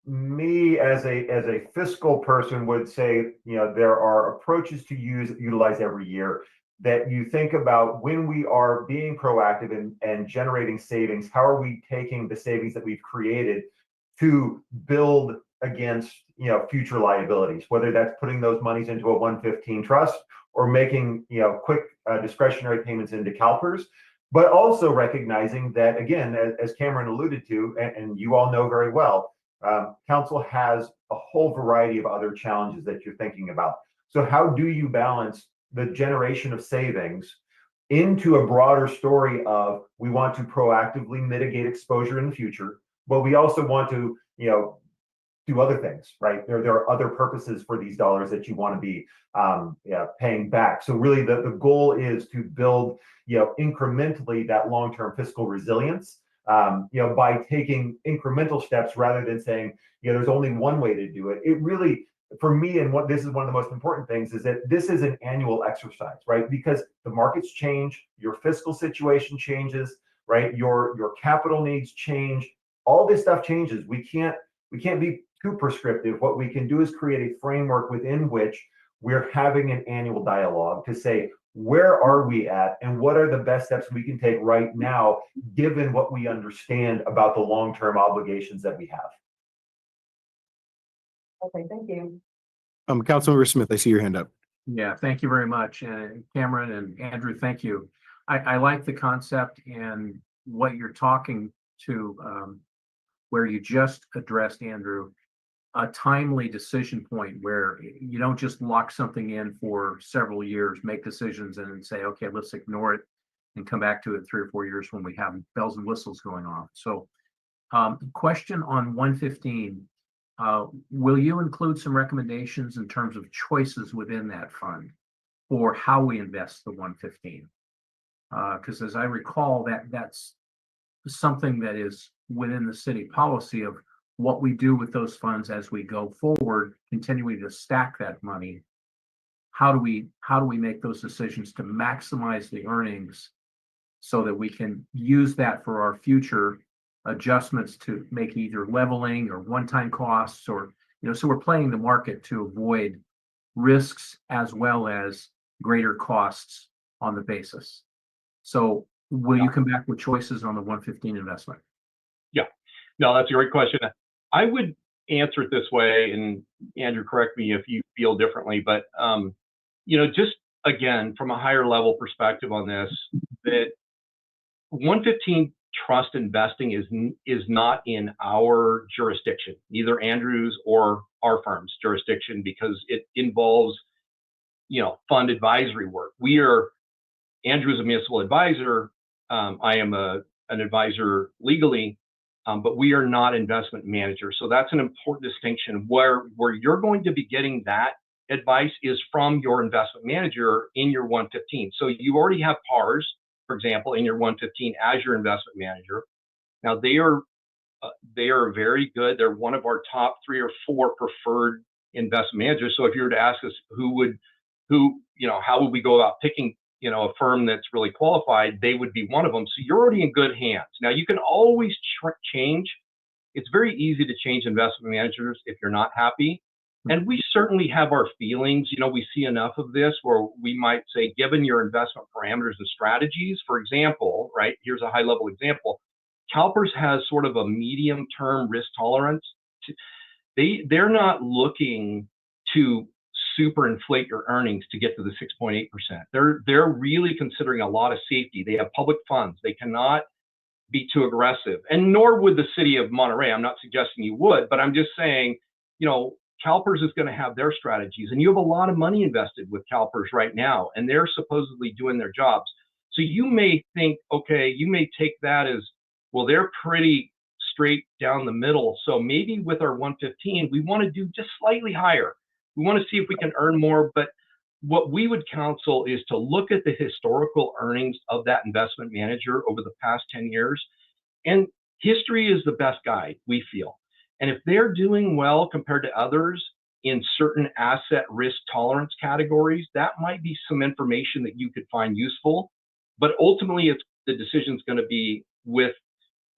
Speaker 13: me as a fiscal person would say, there are approaches to utilize every year that you think about when we are being proactive and generating savings. How are we taking the savings that we've created to build against, future liabilities, whether that's putting those monies into a 115 trust or making, quick discretionary payments into CalPERS, but also recognizing that, again, as Cameron alluded to, and you all know very well, council has a whole variety of other challenges that you're thinking about. So how do you balance the generation of savings into a broader story of, we want to proactively mitigate exposure in the future, but we also want to, do other things, right? There are other purposes for these dollars that you want to be paying back. So really the goal is to build, incrementally that long-term fiscal resilience, by taking incremental steps rather than saying, there's only one way to do it. It really, for me, and this is one of the most important things, is that this is an annual exercise, right? Because the markets change, your fiscal situation changes, right? Your capital needs change. All this stuff changes. We can't be too prescriptive. What we can do is create a framework within which we're having an annual dialogue to say, where are we at and what are the best steps we can take right now, given what we understand about the long-term obligations that we have.
Speaker 5: Okay, thank you.
Speaker 1: Councilmember Smith, I see your hand up.
Speaker 3: Yeah, thank you very much. And Cameron and Andrew, thank you. I like the concept and what you're talking to, where you just addressed, Andrew, a timely decision point where you don't just lock something in for several years, make decisions and then say, okay, let's ignore it and come back to it 3 or 4 years when we have bells and whistles going off. So question on 115, will you include some recommendations in terms of choices within that fund for how we invest the 115? Because as I recall, that's something that is within the city policy of what we do with those funds as we go forward, continuing to stack that money. How do we make those decisions to maximize the earnings so that we can use that for our future adjustments to make either leveling or one-time costs, or, so we're playing the market to avoid risks as well as greater costs on the basis. So will you come back with choices on the 115 investment?
Speaker 12: Yeah, no, that's a great question. I would answer it this way, and Andrew, correct me if you feel differently, but just again, from a higher level perspective on this, that 115 trust investing is not in our jurisdiction, neither Andrew's or our firm's jurisdiction, because it involves, fund advisory work. Andrew's a municipal advisor. I am an advisor legally. But we are not investment managers. So that's an important distinction. Where you're going to be getting that advice is from your investment manager in your 115. So you already have PARS, for example, in your 115 as your investment manager. Now they are very good. They're one of our top 3 or 4 preferred investment managers. So if you were to ask us how would we go about picking a firm that's really qualified, they would be one of them. So you're already in good hands. Now you can always change. It's very easy to change investment managers if you're not happy. And we certainly have our feelings. We see enough of this where we might say, given your investment parameters and strategies, for example, right, here's a high level example. CalPERS has sort of a medium term risk tolerance. They're not looking to superinflate your earnings to get to the 6.8%. They're really considering a lot of safety. They have public funds. They cannot be too aggressive. And nor would the city of Monterey. I'm not suggesting you would, but I'm just saying, CalPERS is going to have their strategies, and you have a lot of money invested with CalPERS right now, and they're supposedly doing their jobs. So you may think, okay, you may take that as, well, they're pretty straight down the middle. So maybe with our 115, we want to do just slightly higher. We want to see if we can earn more. But what we would counsel is to look at the historical earnings of that investment manager over the past 10 years. And history is the best guide, we feel. And if they're doing well compared to others in certain asset risk tolerance categories, that might be some information that you could find useful. But ultimately, the decision is going to be with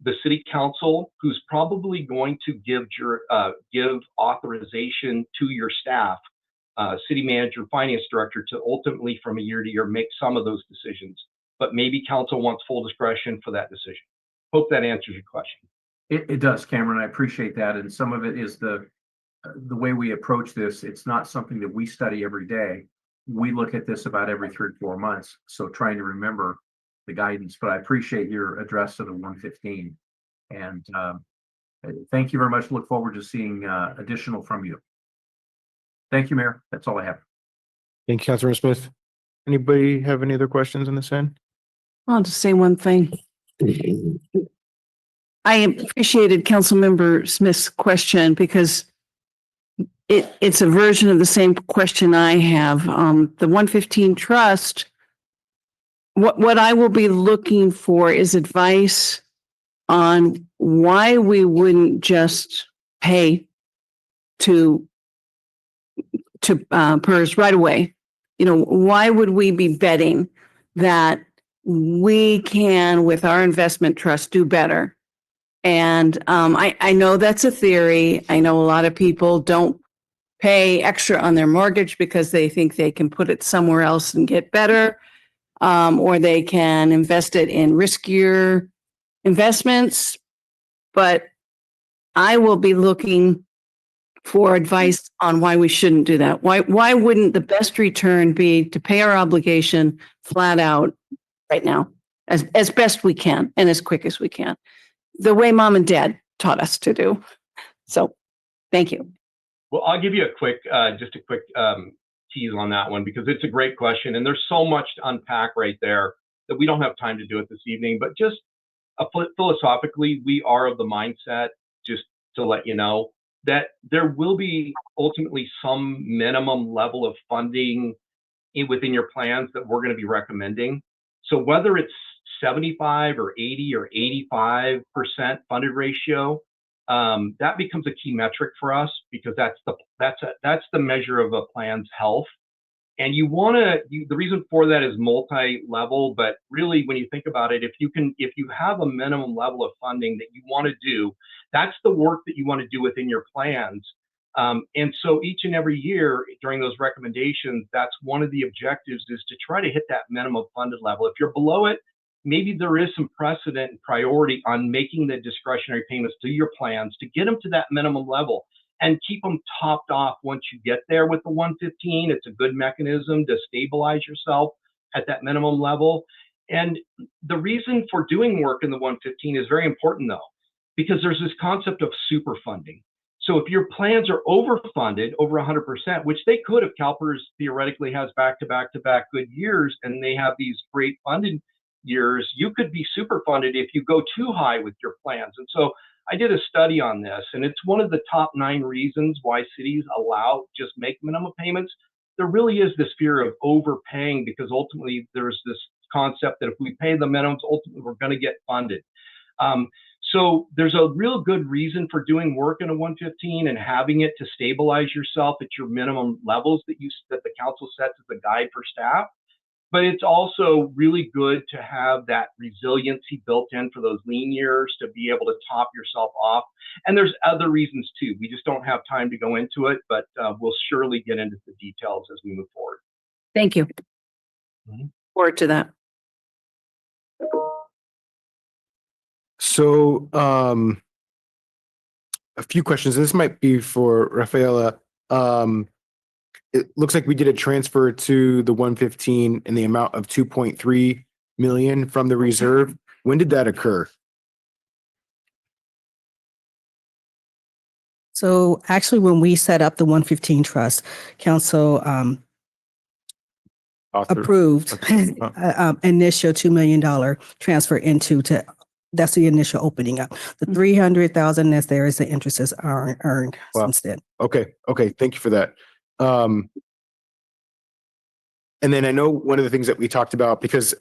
Speaker 12: the city council, who's probably going to give authorization to your staff, city manager, finance director, to ultimately from a year to year make some of those decisions. But maybe council wants full discretion for that decision. Hope that answers your question.
Speaker 3: It does, Cameron. I appreciate that. And some of it is the way we approach this. It's not something that we study every day. We look at this about every 3 or 4 months. So trying to remember the guidance, but I appreciate your address to the 115. And thank you very much. Look forward to seeing additional from you. Thank you, Mayor. That's all I have.
Speaker 1: Thank you, Councilor Smith. Anybody have any other questions on this end?
Speaker 14: I'll just say one thing. I appreciated Councilmember Smith's question because it's a version of the same question I have. The 115 trust, what I will be looking for is advice on why we wouldn't just pay to PERS right away. Why would we be betting that we can, with our investment trust, do better? And I know that's a theory. I know a lot of people don't pay extra on their mortgage because they think they can put it somewhere else and get better, or they can invest it in riskier investments. But I will be looking for advice on why we shouldn't do that. Why wouldn't the best return be to pay our obligation flat out right now, as best we can and as quick as we can, the way mom and dad taught us to do. So thank you.
Speaker 12: Well, I'll give you a quick tease on that one, because it's a great question. And there's so much to unpack right there that we don't have time to do it this evening. But just philosophically, we are of the mindset, just to let you know, that there will be ultimately some minimum level of funding within your plans that we're going to be recommending. So whether it's 75 or 80 or 85% funded ratio, that becomes a key metric for us, because that's the measure of a plan's health. And the reason for that is multi-level, but really when you think about it, if you have a minimum level of funding that you want to do, that's the work that you want to do within your plans. And so each and every year during those recommendations, that's one of the objectives, is to try to hit that minimum funded level. If you're below it, maybe there is some precedent and priority on making the discretionary payments to your plans to get them to that minimum level and keep them topped off once you get there with the 115. It's a good mechanism to stabilize yourself at that minimum level. And the reason for doing work in the 115 is very important, though, because there's this concept of super funding. So if your plans are overfunded over 100%, which they could if CalPERS theoretically has back-to-back-to-back good years and they have these great funded years, you could be super funded if you go too high with your plans. And so I did a study on this, and it's one of the top 9 reasons why cities just make minimum payments. There really is this fear of overpaying, because ultimately there's this concept that if we pay the minimums, ultimately we're going to get funded. So there's a real good reason for doing work in a 115 and having it to stabilize yourself at your minimum levels that the council sets as a guide for staff. But it's also really good to have that resiliency built in for those lean years to be able to top yourself off. And there's other reasons too. We just don't have time to go into it, but we'll surely get into the details as we move forward.
Speaker 14: Thank you. Forward to that.
Speaker 1: So a few questions. This might be for Rafaela. It looks like we did a transfer to the 115 in the amount of 2.3 million from the reserve. When did that occur?
Speaker 11: So actually, when we set up the 115 trust, council approved initial $2 million transfer that's the initial opening up. The 300,000 that's there is the interest is earned
Speaker 1: Wow.
Speaker 11: since then.
Speaker 1: Okay. Thank you for that. And then I know one of the things that we talked about, because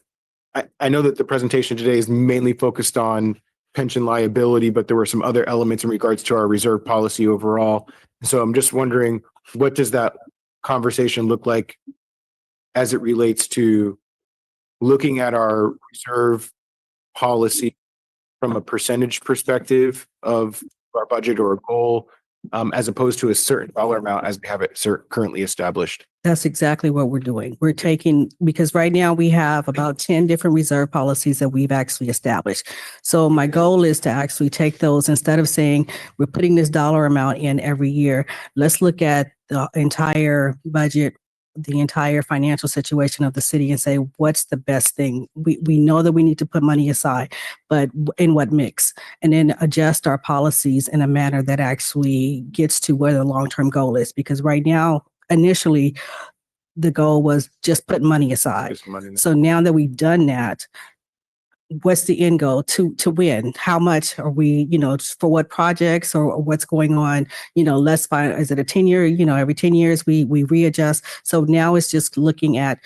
Speaker 1: I know that the presentation today is mainly focused on pension liability, but there were some other elements in regards to our reserve policy overall. So I'm just wondering, what does that conversation look like as it relates to looking at our reserve policy from a percentage perspective of our budget or a goal, as opposed to a certain dollar amount as we have it currently established?
Speaker 11: That's exactly what we're doing. We're taking, because right now we have about 10 different reserve policies that we've actually established. So my goal is to actually take those, instead of saying we're putting this dollar amount in every year, let's look at the entire budget, the entire financial situation of the city, and say, what's the best thing? We know that we need to put money aside, but in what mix? And then adjust our policies in a manner that actually gets to where the long-term goal is. Because right now, initially, the goal was just put money aside. So now that we've done that, what's the end goal to win? How much are we, for what projects or what's going on? Let's find, is it a 10-year, every 10 years we readjust. So now it's just looking at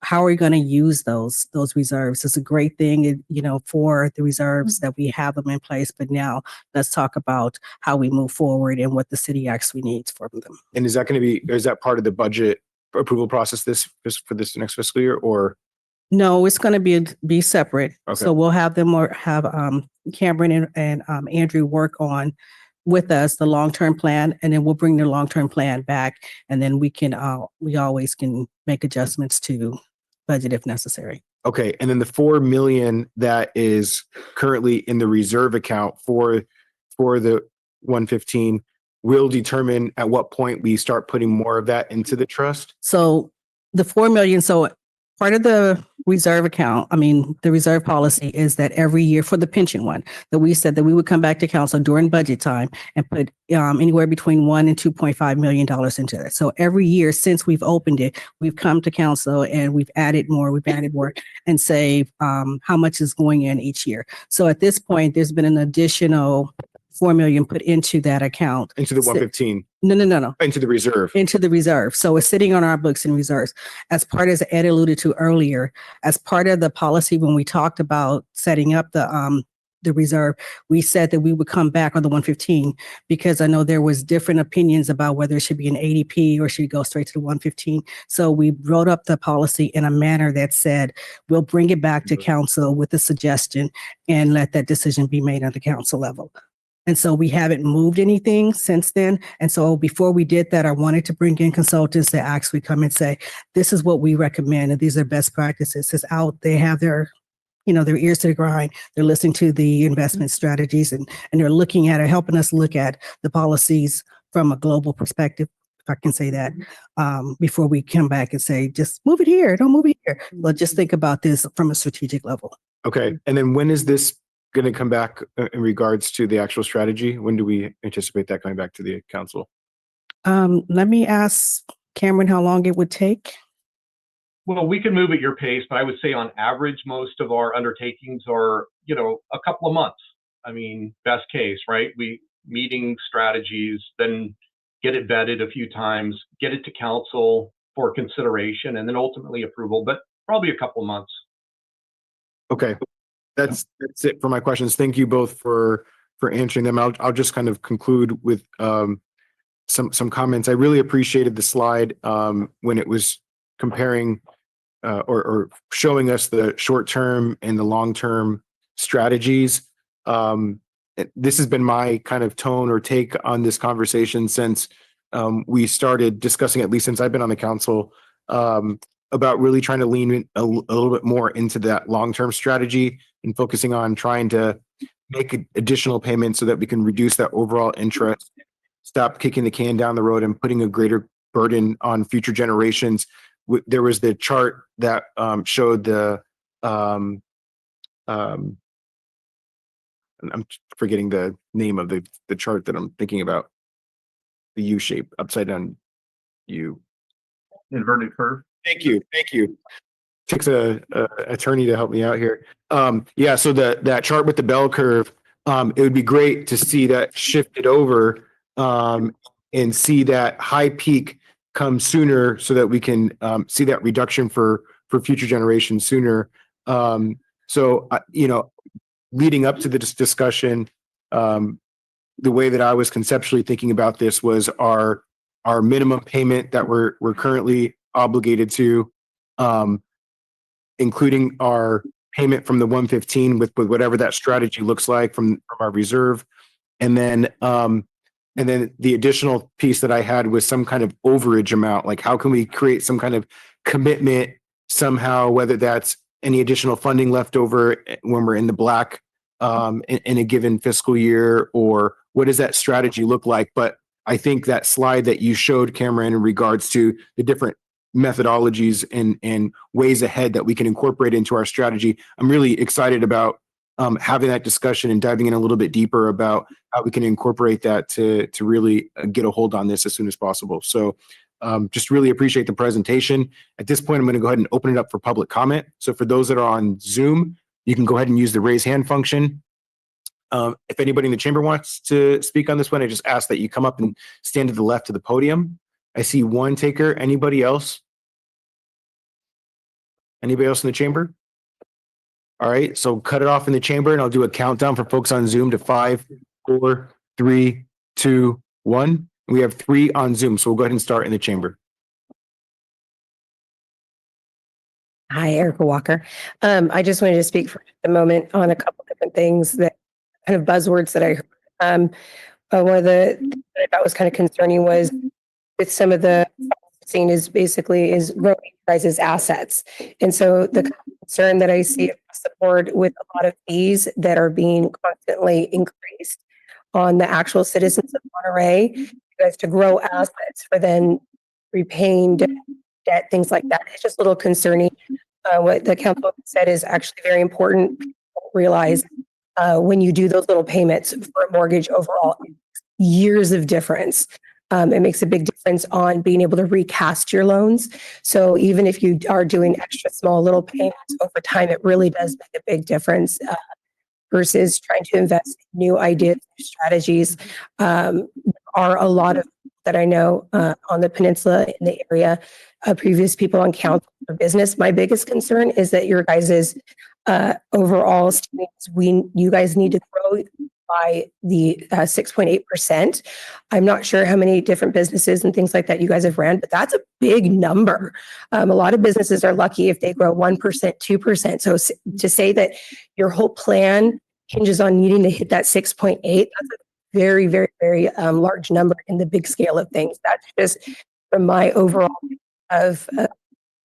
Speaker 11: how are we going to use those reserves. It's a great thing, for the reserves that we have them in place. But now let's talk about how we move forward and what the city actually needs from them.
Speaker 1: And is that part of the budget approval process for this next fiscal year, or?
Speaker 11: No, it's going to be separate.
Speaker 1: Okay.
Speaker 11: So we'll have them have Cameron and Andrew work on with us the long-term plan, and then we'll bring the long-term plan back, and then we always can make adjustments to budget if necessary.
Speaker 1: Okay, and then the 4 million that is currently in the reserve account for the 115 will determine at what point we start putting more of that into the trust.
Speaker 11: So the 4 million, so part of the reserve account, the reserve policy is that every year for the pension one, that we said that we would come back to council during budget time and put anywhere between $1 and $2.5 million into it. So every year since we've opened it, we've come to council and we've added more and say how much is going in each year. So at this point, there's been an additional 4 million put into that account.
Speaker 1: Into the 115?
Speaker 11: No.
Speaker 1: Into the reserve.
Speaker 11: Into the reserve. So it's sitting on our books in reserves. As part, as Ed alluded to earlier, as part of the policy, when we talked about setting up the reserve, we said that we would come back on the 115 because I know there was different opinions about whether it should be an ADP or should go straight to the 115. So we wrote up the policy in a manner that said, we'll bring it back to council with a suggestion and let that decision be made at the council level. And so we haven't moved anything since then. And so before we did that, I wanted to bring in consultants that actually come and say, this is what we recommend. And these are best practices. It's out. They have their ears to the grind. They're listening to the investment strategies and they're looking at it, helping us look at the policies from a global perspective, if I can say that, before we come back and say, just move it here. Don't move it here. But just think about this from a strategic level.
Speaker 1: Okay. And then when is this going to come back in regards to the actual strategy? When do we anticipate that coming back to the council?
Speaker 11: Let me ask Cameron how long it would take.
Speaker 12: Well, we can move at your pace, but I would say on average, most of our undertakings are, a couple of months. Best case, right? We meeting strategies, then get it vetted a few times, get it to council for consideration, and then ultimately approval, but probably a couple of months.
Speaker 1: Okay. That's it for my questions. Thank you both for answering them. I'll just kind of conclude with some comments. I really appreciated the slide when it was comparing or showing us the short-term and the long-term strategies. This has been my kind of tone or take on this conversation since we started discussing, at least since I've been on the council, about really trying to lean in a little bit more into that long-term strategy and focusing on trying to make additional payments so that we can reduce that overall interest, stop kicking the can down the road and putting a greater burden on future generations. There was the chart that showed I'm forgetting the name of the chart that I'm thinking about. the U shape, upside down U.
Speaker 3: Inverted curve.
Speaker 1: Thank you. Thank you. Takes a attorney to help me out here. Yeah, so that chart with the bell curve, it would be great to see that shifted over, and see that high peak come sooner so that we can, see that reduction for future generations sooner. So, you know, leading up to this discussion, the way that I was conceptually thinking about this was our minimum payment that we're currently obligated to, including our payment from the 115 with whatever that strategy looks like from our reserve. And then the additional piece that I had was some kind of overage amount. Like, how can we create some kind of commitment somehow, whether that's any additional funding left over when we're in the black in a given fiscal year, or what does that strategy look like? But I think that slide that you showed, Cameron, in regards to the different methodologies and ways ahead that we can incorporate into our strategy, I'm really excited about having that discussion and diving in a little bit deeper about how we can incorporate that to really get a hold on this as soon as possible. So just really appreciate the presentation. At this point, I'm going to go ahead and open it up for public comment. So for those that are on Zoom, you can go ahead and use the raise hand function. If anybody in the chamber wants to speak on this one, I just ask that you come up and stand to the left of the podium. I see one taker. Anybody else? Anybody else in the chamber? All right, so cut it off in the chamber and I'll do a countdown for folks on Zoom to 5, 4, 3, 2, 1. We have 3 on Zoom, so we'll go ahead and start in the chamber.
Speaker 15: Hi, Erica Walker. I just wanted to speak for a moment on a couple different things that kind of buzzwords that I heard. One of the things that I thought was kind of concerning was with some of the seen is basically growing guys' assets. And so the concern that I see across the board with a lot of fees that are being constantly increased on the actual citizens of Monterey, guys to grow assets for then repaying debt, things like that. It's just a little concerning. What the council said is actually very important. People don't realize when you do those little payments for a mortgage overall, years of difference. It makes a big difference on being able to recast your loans. So even if you are doing extra small little payments over time, it really does make a big difference versus trying to invest in new ideas, new strategies. There are a lot of that I know on the peninsula in the area, previous people on council for business. My biggest concern is that your guys's overall you guys need to grow by the 6.8%. I'm not sure how many different businesses and things like that you guys have ran, but that's a big number. A lot of businesses are lucky if they grow 1%, 2%. So to say that your whole plan hinges on needing to hit that 6.8, that's a very, very, very large number in the big scale of things. That's just from my overall of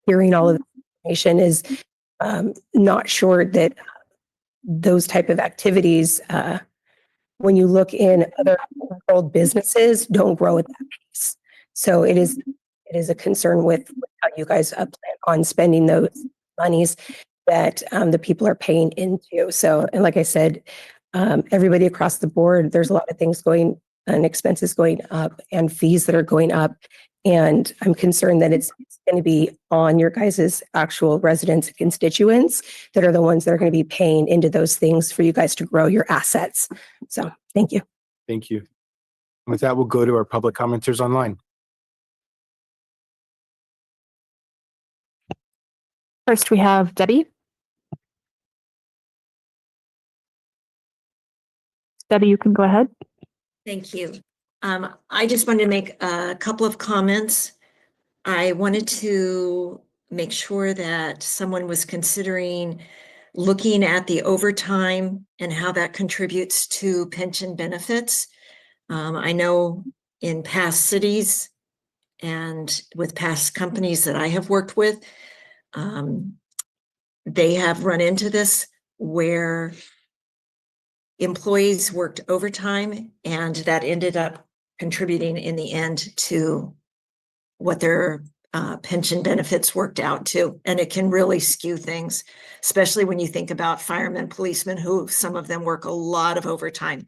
Speaker 15: hearing all of the information is not sure that those type of activities, when you look in other world businesses, don't grow at that pace. So it is a concern with how you guys plan on spending those monies that the people are paying into. So, and like I said, everybody across the board, there's a lot of things going and expenses going up and fees that are going up. And I'm concerned that it's going to be on your guys' actual residents and constituents that are the ones that are going to be paying into those things for you guys to grow your assets. So thank you.
Speaker 1: Thank you. With that, we'll go to our public commenters online.
Speaker 2: First, we have Debbie. Debbie, you can go ahead.
Speaker 16: Thank you. I just wanted to make a couple of comments. I wanted to make sure that someone was considering looking at the overtime and how that contributes to pension benefits. I know in past cities and with past companies that I have worked with, they have run into this where employees worked overtime and that ended up contributing in the end to what their pension benefits worked out to. And it can really skew things, especially when you think about firemen, policemen, who some of them work a lot of overtime.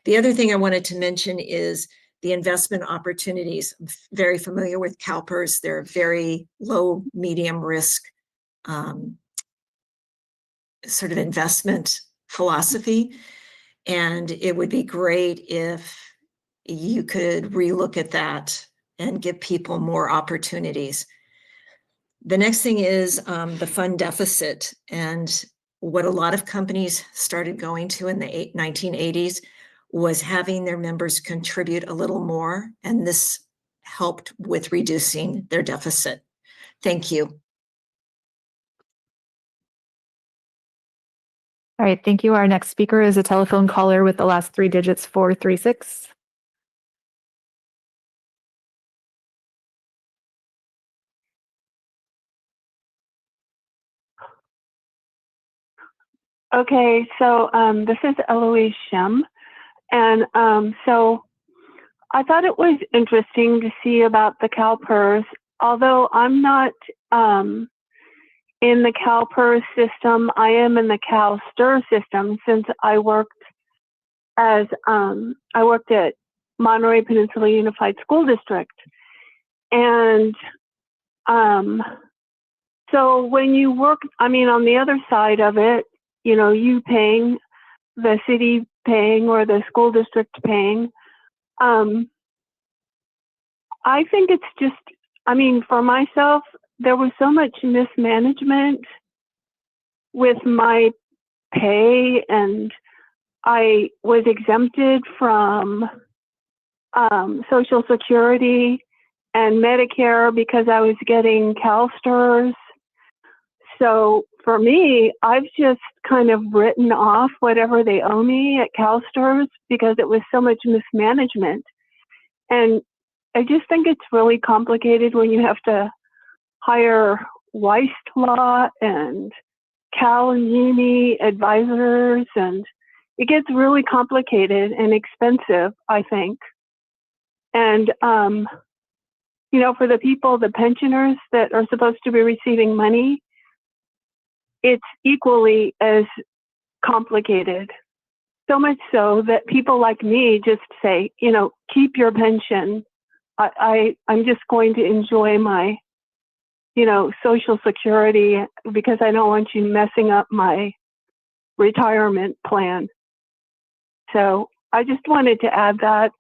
Speaker 16: The other thing I wanted to mention is the investment opportunities. I'm very familiar with CalPERS. They're very low, medium risk sort of investment philosophy. And it would be great if you could relook at that and give people more opportunities. The next thing is the fund deficit. And what a lot of companies started going to in the 1980s was having their members contribute a little more. And this helped with reducing their deficit. Thank you.
Speaker 2: All right, thank you. Our next speaker is a telephone caller with the last three digits 436.
Speaker 10: Okay, so this is Eloise Shem, and so I thought it was interesting to see about the CalPERS. Although I'm not in the CalPERS system, I am in the CalSTR system since I worked at Monterey Peninsula Unified School District, and so when you work, I mean, on the other side of it, you know, you paying, the city paying, or the school district paying. I think it's just, I mean, for myself, there was so much mismanagement with my pay, and I was exempted from Social Security and Medicare because I was getting CalSTRS. So for me, I've just kind of written off whatever they owe me at CalSTRS because it was so much mismanagement. And I just think it's really complicated when you have to hire Weist Law and Cal and Uni advisors, and it gets really complicated and expensive, I think. And, you know, for the people, the pensioners that are supposed to be receiving money, it's equally as complicated. So much so that people like me just say, you know, keep your pension. I'm just going to enjoy my, you know, Social Security because I don't want you messing up my retirement plan. So I just wanted to add that.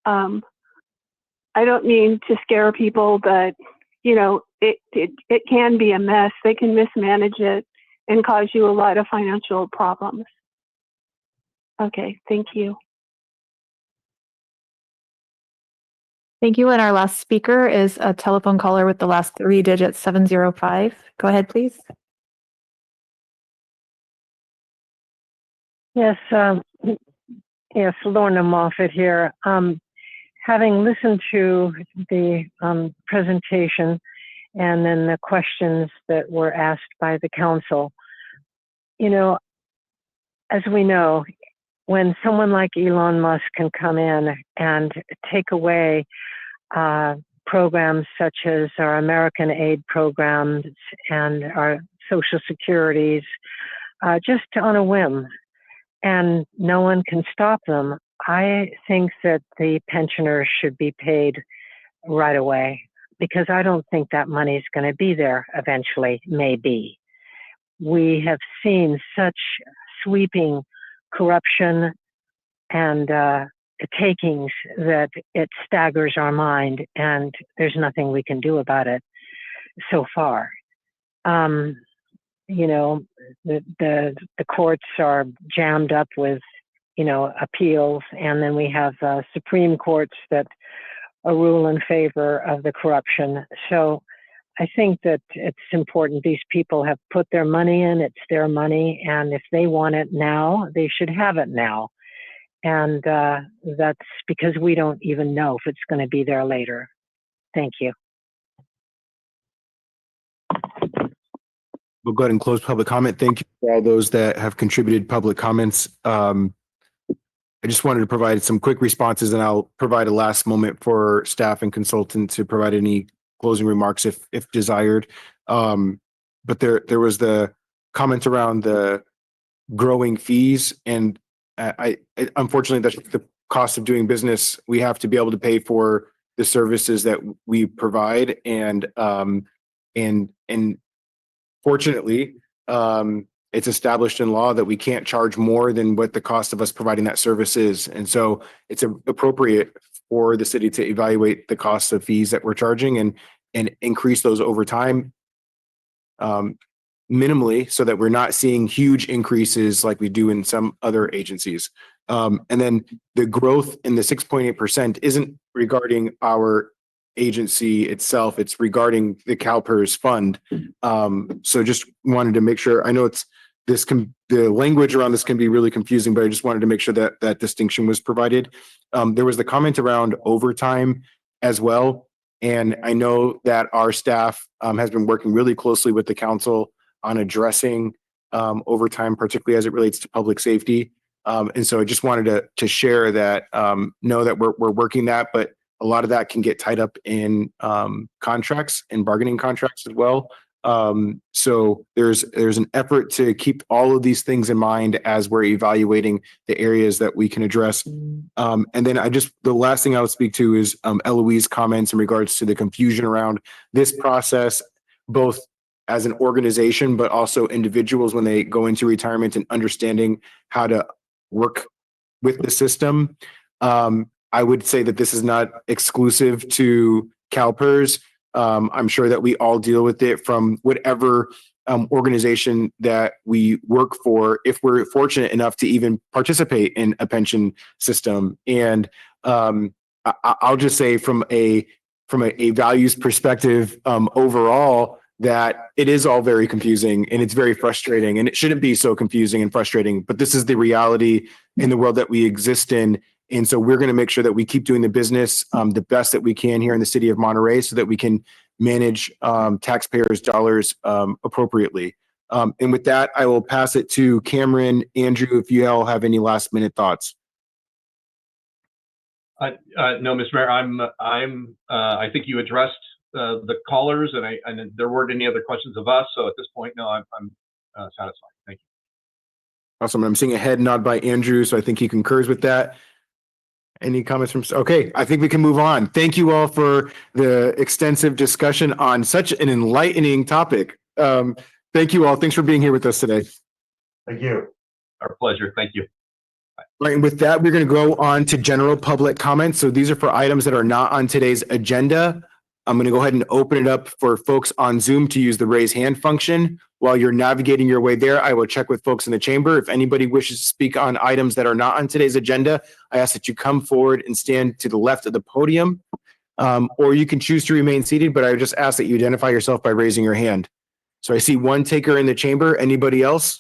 Speaker 10: I don't mean to scare people, but you know, it can be a mess. They can mismanage it and cause you a lot of financial problems. Okay, thank you.
Speaker 2: Thank you. And our last speaker is a telephone caller with the last three digits 705. Go ahead, please.
Speaker 9: Yes, yes, Lorna Moffett here. Having listened to the presentation and then the questions that were asked by the council, you know, as we know, when someone like Elon Musk can come in and take away programs such as our American aid programs and our Social Securities just on a whim, and no one can stop them, I think that the pensioners should be paid right away, because I don't think that money is going to be there eventually, maybe. We have seen such sweeping corruption and takings that it staggers our mind, and there's nothing we can do about it so far. You know, the courts are jammed up with, you know, appeals, and then we have Supreme Courts that rule in favor of the corruption. So I think that it's important. These people have put their money in, it's their money, and if they want it now, they should have it now. And that's because we don't even know if it's going to be there later. Thank you.
Speaker 1: We'll go ahead and close public comment. Thank you for all those that have contributed public comments. I just wanted to provide some quick responses, and I'll provide a last moment for staff and consultant to provide any closing remarks if desired. But there was the comment around the growing fees, and I unfortunately that's the cost of doing business. We have to be able to pay for the services that we provide. And fortunately, it's established in law that we can't charge more than what the cost of us providing that service is. And so it's appropriate for the city to evaluate the cost of fees that we're charging and increase those over time, minimally, so that we're not seeing huge increases like we do in some other agencies. And then the growth in the 6.8% isn't regarding our agency itself, it's regarding the CalPERS fund. So just wanted to make sure, I know the language around this can be really confusing, but I just wanted to make sure that that distinction was provided. There was the comment around overtime as well. And I know that our staff has been working really closely with the council on addressing overtime, particularly as it relates to public safety. And so I just wanted to share that, know that we're working that, but a lot of that can get tied up in contracts and bargaining contracts as well. So there's an effort to keep all of these things in mind as we're evaluating the areas that we can address. And then the last thing I would speak to is Eloise's comments in regards to the confusion around this process, both as an organization, but also individuals when they go into retirement and understanding how to work with the system. I would say that this is not exclusive to CalPERS. I'm sure that we all deal with it from whatever organization that we work for, if we're fortunate enough to even participate in a pension system. And I'll just say from a values perspective, overall, that it is all very confusing and it's very frustrating, and it shouldn't be so confusing and frustrating, but this is the reality in the world that we exist in. And so we're going to make sure that we keep doing the business the best that we can here in the city of Monterey so that we can manage taxpayers' dollars appropriately. And with that, I will pass it to Cameron, Andrew, if you all have any last minute thoughts.
Speaker 12: No, Mr. Mayor, I think you addressed the callers, and there weren't any other questions of us. So at this point, no, I'm satisfied. Thank you.
Speaker 1: Awesome. I'm seeing a head nod by Andrew, so I think he concurs with that. Any comments from? Okay, I think we can move on. Thank you all for the extensive discussion on such an enlightening topic. Thank you all. Thanks for being here with us today.
Speaker 13: Thank you.
Speaker 12: Our pleasure. Thank you.
Speaker 1: Right, and with that, we're going to go on to general public comments. So these are for items that are not on today's agenda. I'm going to go ahead and open it up for folks on Zoom to use the raise hand function. While you're navigating your way there, I will check with folks in the chamber. If anybody wishes to speak on items that are not on today's agenda, I ask that you come forward and stand to the left of the podium, or you can choose to remain seated, but I would just ask that you identify yourself by raising your hand. So I see one taker in the chamber. Anybody else?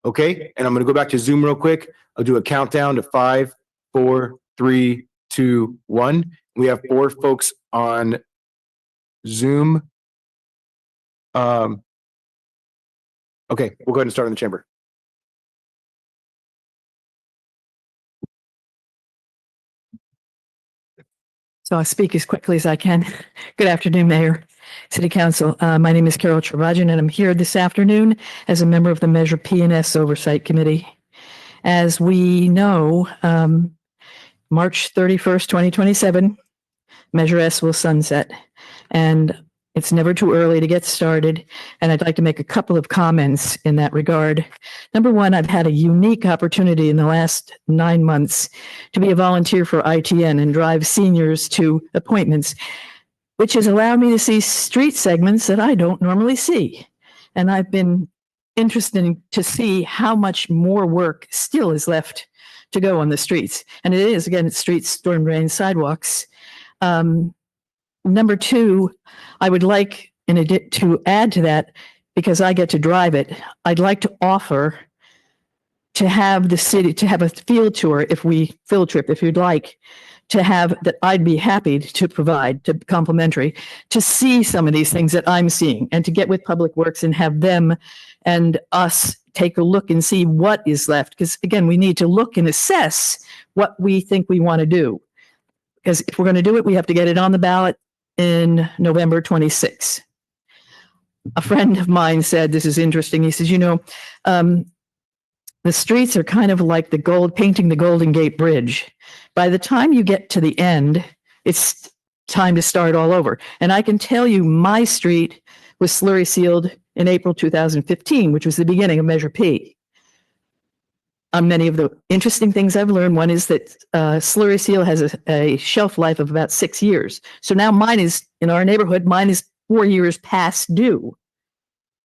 Speaker 1: Okay, and I'm going to go back to Zoom real quick. I'll do a countdown to 5, 4, 3, 2, 1. We have 4 folks on Zoom. Okay, we'll go ahead and start in the chamber.
Speaker 17: So I'll speak as quickly as I can. Good afternoon, Mayor, City Council. My name is Carol Travagin, and I'm here this afternoon as a member of the Measure P&S Oversight Committee. As we know, March 31st, 2027, Measure S will sunset, and it's never too early to get started. And I'd like to make a couple of comments in that regard. Number one, I've had a unique opportunity in the last 9 months to be a volunteer for ITN and drive seniors to appointments, which has allowed me to see street segments that I don't normally see. And I've been interested to see how much more work still is left to go on the streets. And it is, again, it's streets, storm drains, sidewalks. Number two, I would like to add to that, because I get to drive it, I'd like to offer to have the city, to have a field tour, field trip, if you'd like, to have that I'd be happy to provide, to complimentary, to see some of these things that I'm seeing, and to get with Public Works and have them and us take a look and see what is left. Because again, we need to look and assess what we think we want to do. Because if we're going to do it, we have to get it on the ballot in November 26. A friend of mine said, this is interesting. He says, the streets are kind of like painting the Golden Gate Bridge. By the time you get to the end, it's time to start all over. And I can tell you my street was slurry sealed in April 2015, which was the beginning of Measure P. On many of the interesting things I've learned, one is that slurry seal has a shelf life of about 6 years. So now mine is, in our neighborhood, mine is 4 years past due.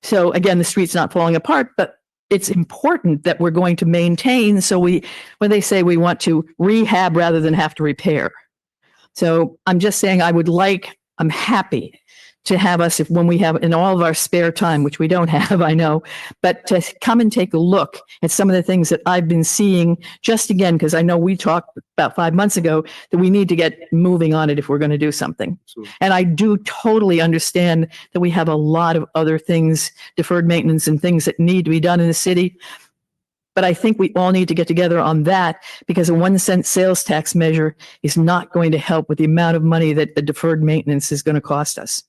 Speaker 17: So again, the street's not falling apart, but it's important that we're going to maintain. So when they say we want to rehab rather than have to repair. So I'm just saying I'm happy to have us, when we have in all of our spare time, which we don't have, I know, but to come and take a look at some of the things that I've been seeing just again, because I know we talked about 5 months ago that we need to get moving on it if we're going to do something.
Speaker 1: Absolutely.
Speaker 17: And I do totally understand that we have a lot of other things, deferred maintenance and things that need to be done in the city. But I think we all need to get together on that, because a 1 cent sales tax measure is not going to help with the amount of money that the deferred maintenance is going to cost us.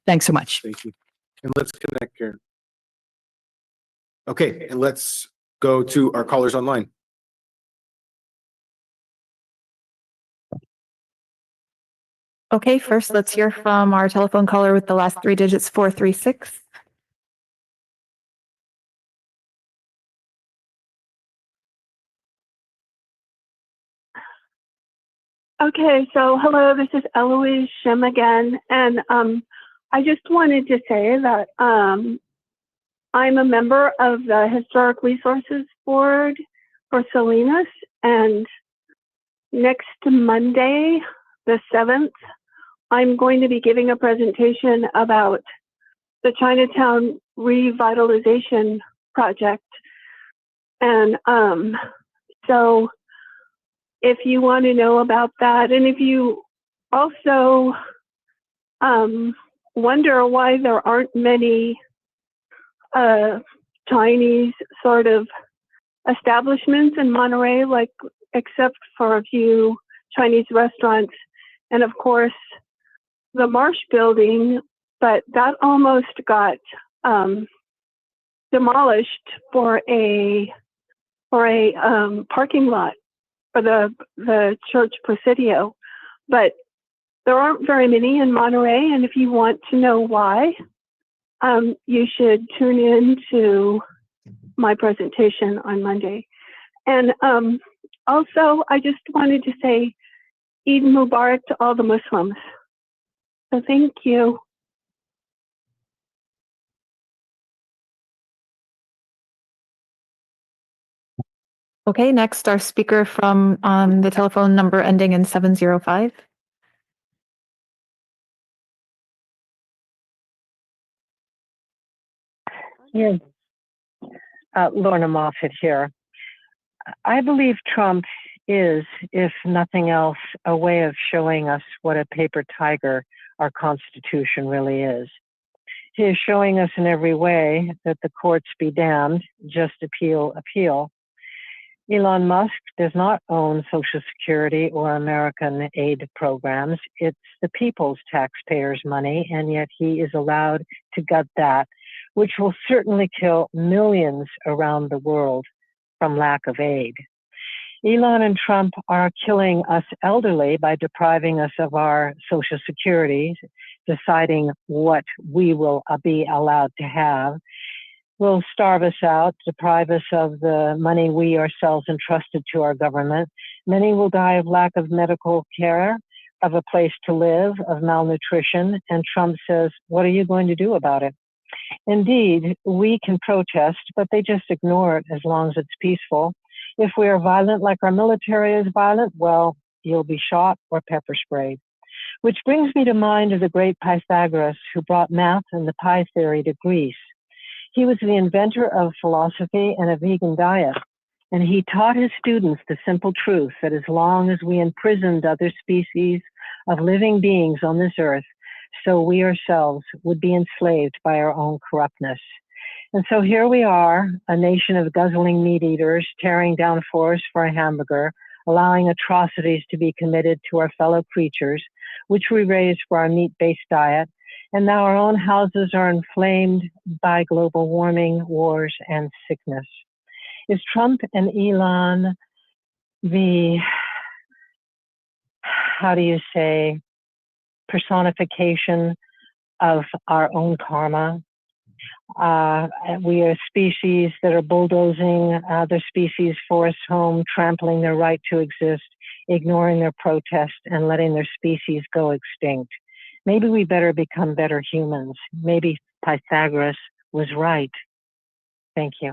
Speaker 17: Thanks so much.
Speaker 1: Thank you. And let's connect, Karen. Okay, and let's go to our callers online.
Speaker 2: Okay, first let's hear from our telephone caller with the last 3 digits, 436.
Speaker 10: Okay, so hello, this is Eloise Shim again, and I just wanted to say that I'm a member of the Historic Resources Board for Salinas, and next Monday, the 7th, I'm going to be giving a presentation about the Chinatown Revitalization Project, and so if you want to know about that, and if you also wonder why there aren't many Chinese sort of establishments in Monterey, like except for a few Chinese restaurants, and of course the Marsh Building, but that almost got demolished for a parking lot for the Church Presidio, but there aren't very many in Monterey, and if you want to know why, you should tune in to my presentation on Monday. And also, I just wanted to say Eid Mubarak to all the Muslims. So thank you.
Speaker 2: Okay, next our speaker from the telephone number ending in 705.
Speaker 9: Yes, Lorna Moffett here. I believe Trump is, if nothing else, a way of showing us what a paper tiger our Constitution really is. He is showing us in every way that the courts be damned, just appeal, appeal. Elon Musk does not own Social Security or American aid programs. It's the people's taxpayers' money, and yet he is allowed to gut that, which will certainly kill millions around the world from lack of aid. Elon and Trump are killing us elderly by depriving us of our Social Security, deciding what we will be allowed to have, will starve us out, deprive us of the money we ourselves entrusted to our government. Many will die of lack of medical care, of a place to live, of malnutrition, and Trump says, what are you going to do about it? Indeed, we can protest, but they just ignore it as long as it's peaceful. If we are violent like our military is violent, well, you'll be shot or pepper sprayed. Which brings me to mind of the great Pythagoras, who brought math and the pie theory to Greece. He was the inventor of philosophy and a vegan diet, and he taught his students the simple truth that as long as we imprisoned other species of living beings on this earth, so we ourselves would be enslaved by our own corruptness. And so here we are, a nation of guzzling meat eaters, tearing down forests for a hamburger, allowing atrocities to be committed to our fellow creatures, which we raised for our meat-based diet. And now our own houses are inflamed by global warming, wars, and sickness. Is Trump and Elon the, how do you say, personification of our own karma? We are a species that are bulldozing other species' forest home, trampling their right to exist, ignoring their protest, and letting their species go extinct. Maybe we better become better humans. Maybe Pythagoras was right. Thank you.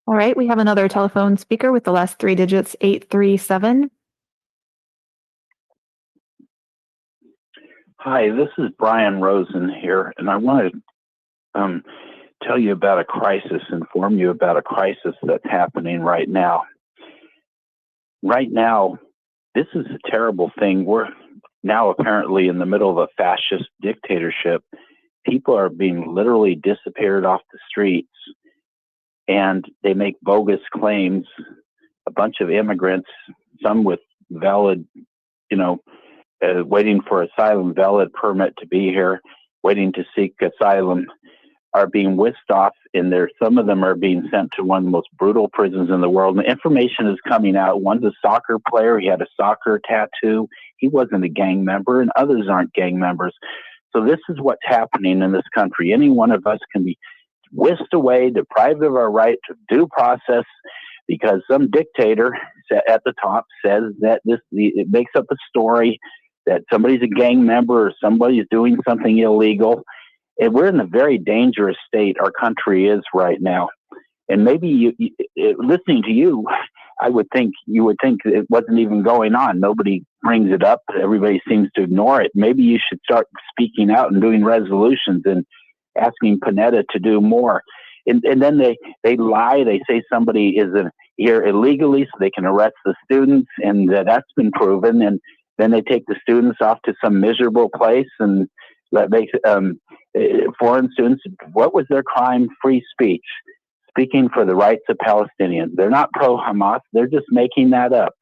Speaker 2: All right, we have another telephone speaker with the last three digits, 837.
Speaker 18: Hi, this is Brian Rosen here, and I want to tell you about a crisis, inform you about a crisis that's happening right now. Right now, this is a terrible thing. We're now apparently in the middle of a fascist dictatorship. People are being literally disappeared off the streets, and they make bogus claims. A bunch of immigrants, some with valid, waiting for asylum, valid permit to be here, waiting to seek asylum, are being whisked off, and some of them are being sent to one of the most brutal prisons in the world. And the information is coming out. One's a soccer player. He had a soccer tattoo. He wasn't a gang member, and others aren't gang members. So this is what's happening in this country. Any one of us can be whisked away, deprived of our right to due process, because some dictator at the top says that it makes up a story that somebody's a gang member or somebody's doing something illegal. And we're in a very dangerous state our country is right now. And maybe listening to you, you would think it wasn't even going on. Nobody brings it up. Everybody seems to ignore it. Maybe you should start speaking out and doing resolutions and asking Panetta to do more. And then they lie. They say somebody is here illegally so they can arrest the students, and that's been proven. And then they take the students off to some miserable place and that makes foreign students. What was their crime? Free speech, speaking for the rights of Palestinians. They're not pro-Hamas. They're just making that up.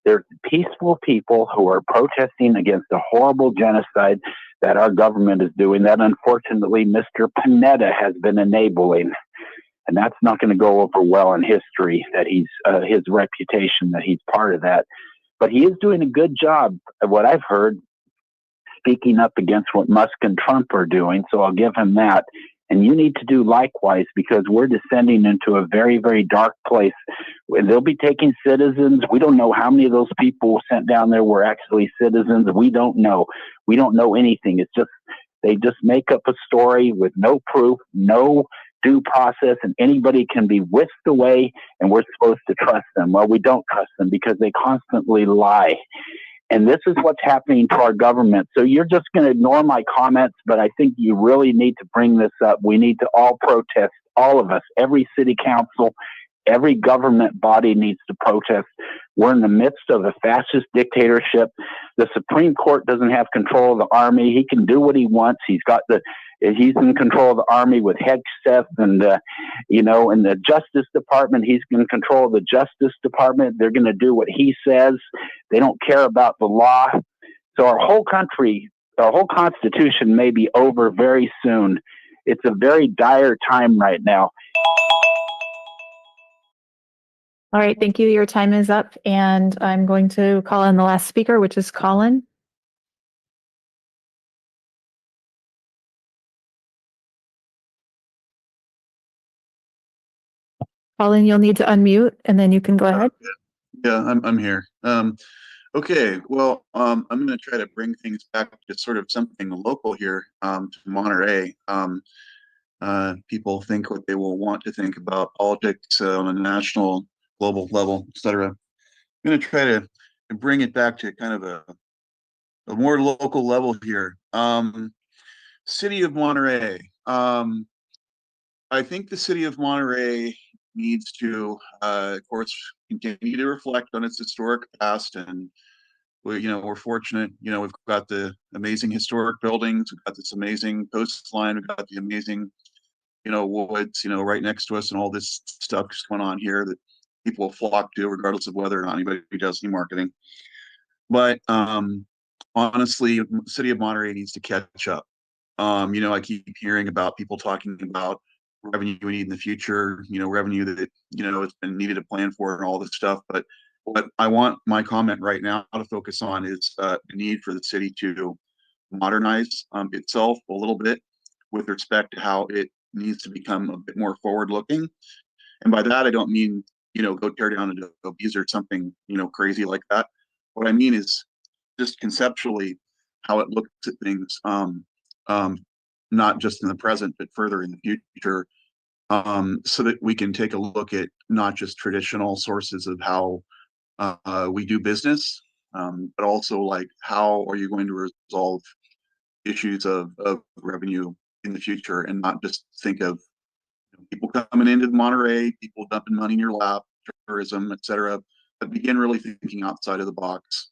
Speaker 18: They're peaceful people who are protesting against a horrible genocide that our government is doing, that unfortunately Mr. Panetta has been enabling. And that's not going to go over well in history, that he's his reputation, that he's part of that. But he is doing a good job of what I've heard, speaking up against what Musk and Trump are doing. So I'll give him that. And you need to do likewise, because we're descending into a very, very dark place. They'll be taking citizens. We don't know how many of those people sent down there were actually citizens. We don't know. We don't know anything. It's just, they just make up a story with no proof, no due process, and anybody can be whisked away, and we're supposed to trust them. Well, we don't trust them because they constantly lie. And this is what's happening to our government. So you're just going to ignore my comments, but I think you really need to bring this up. We need to all protest, all of us, every city council, every government body needs to protest. We're in the midst of a fascist dictatorship. The Supreme Court doesn't have control of the army. He can do what he wants. He's in control of the army with Hegseth and the Justice Department. He's in control of the Justice Department. They're going to do what he says. They don't care about the law. So our whole country, our whole Constitution may be over very soon. It's a very dire time right now.
Speaker 2: All right, thank you. Your time is up, and I'm going to call in the last speaker, which is Colin. Colin, you'll need to unmute, and then you can go ahead.
Speaker 19: Yeah, I'm here. Okay, well, I'm going to try to bring things back to sort of something local here to Monterey. People think what they will want to think about politics on a national, global level, etc. I'm going to try to bring it back to kind of a more local level here. City of Monterey. I think the city of Monterey needs to, of course, continue to reflect on its historic past. And we're fortunate. We've got the amazing historic buildings. We've got this amazing coastline. We've got the amazing, woods, right next to us, and all this stuff just going on here that people will flock to, regardless of whether or not anybody does any marketing. But honestly, the city of Monterey needs to catch up. I keep hearing about people talking about revenue we need in the future, revenue that, it's been needed to plan for and all this stuff. But what I want my comment right now to focus on is the need for the city to modernize itself a little bit with respect to how it needs to become a bit more forward looking. And by that, I don't mean, go tear down Adobe's or something, crazy like that. What I mean is just conceptually how it looks at things, not just in the present, but further in the future, so that we can take a look at not just traditional sources of how we do business, but also like how are you going to resolve issues of revenue in the future, and not just think of people coming into Monterey, people dumping money in your lap, tourism, et cetera, but begin really thinking outside of the box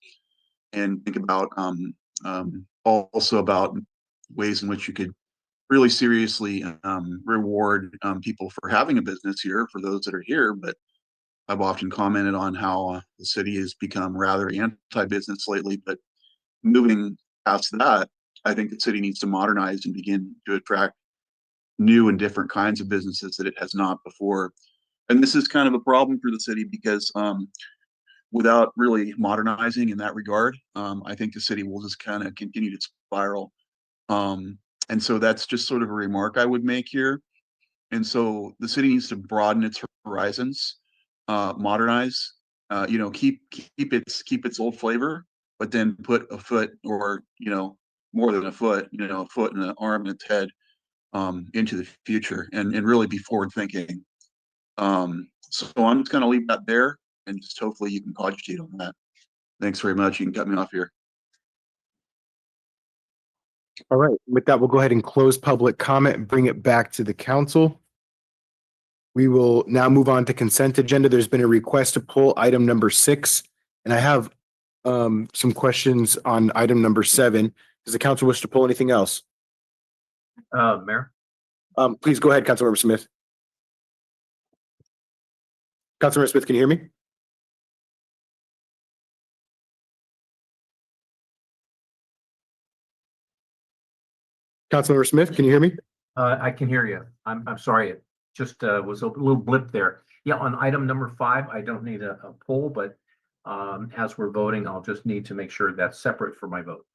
Speaker 19: and think about also about ways in which you could really seriously reward people for having a business here, for those that are here. But I've often commented on how the city has become rather anti-business lately, but moving past that, I think the city needs to modernize and begin to attract new and different kinds of businesses that it has not before. And this is kind of a problem for the city because without really modernizing in that regard, I think the city will just kind of continue to spiral. And so that's just sort of a remark I would make here. And so the city needs to broaden its horizons, modernize, keep its old flavor, but then put a foot or, more than a foot, a foot and an arm and its head into the future and really be forward thinking. So I'm just going to leave that there and just hopefully you can cogitate on that. Thanks very much. You can cut me off here.
Speaker 1: All right. With that, we'll go ahead and close public comment and bring it back to the council. We will now move on to consent agenda. There's been a request to pull item number 6, and I have some questions on item number 7. Does the council wish to pull anything else?
Speaker 3: Mayor?
Speaker 1: Please go ahead, Councilmember Smith. Councilmember Smith, can you hear me? Councilmember Smith, can you hear me?
Speaker 3: I can hear you. I'm sorry. It just was a little blip there. Yeah, on item number 5, I don't need a poll, but as we're voting, I'll just need to make sure that's separate for my vote.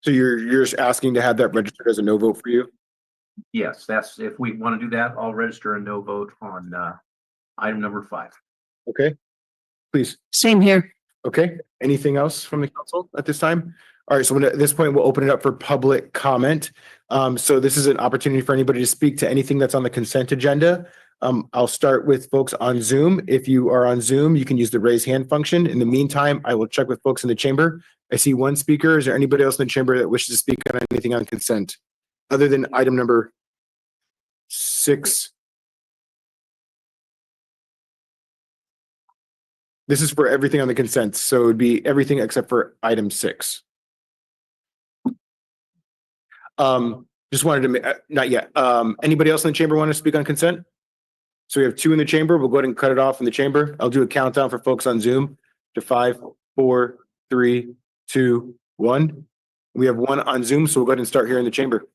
Speaker 1: So you're just asking to have that registered as a no vote for you?
Speaker 3: Yes, that's if we want to do that, I'll register a no vote on item number 5.
Speaker 1: Okay, please.
Speaker 14: Same here.
Speaker 1: Okay, anything else from the council at this time? All right, so at this point, we'll open it up for public comment. So this is an opportunity for anybody to speak to anything that's on the consent agenda. I'll start with folks on Zoom. If you are on Zoom, you can use the raise hand function. In the meantime, I will check with folks in the chamber. I see one speaker. Is there anybody else in the chamber that wishes to speak on anything on consent other than item number 6? This is for everything on the consent, so it would be everything except for item 6. Just wanted to, not yet. Anybody else in the chamber want to speak on consent? So we have 2 in the chamber. We'll go ahead and cut it off in the chamber. I'll do a countdown for folks on Zoom to 5, 4, 3, 2, 1. We have 1 on Zoom, so we'll go ahead and start here in the chamber.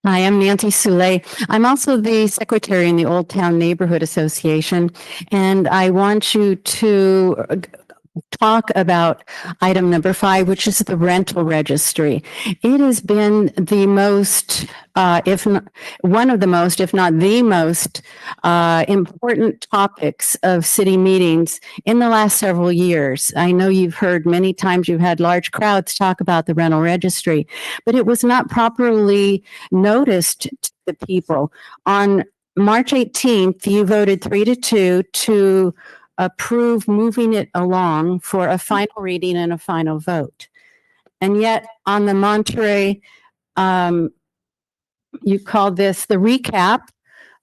Speaker 7: Hi, I'm Nancy Soule. I'm also the secretary in the Old Town Neighborhood Association, and I want you to talk about item number 5, which is the rental registry. It has been the most, if not one of the most, if not the most important topics of city meetings in the last several years. I know you've heard many times, you've had large crowds talk about the rental registry, but it was not properly noticed to the people. On March 18th, you voted 3-2 to approve moving it along for a final reading and a final vote. And yet on the Monterey, you called this the recap.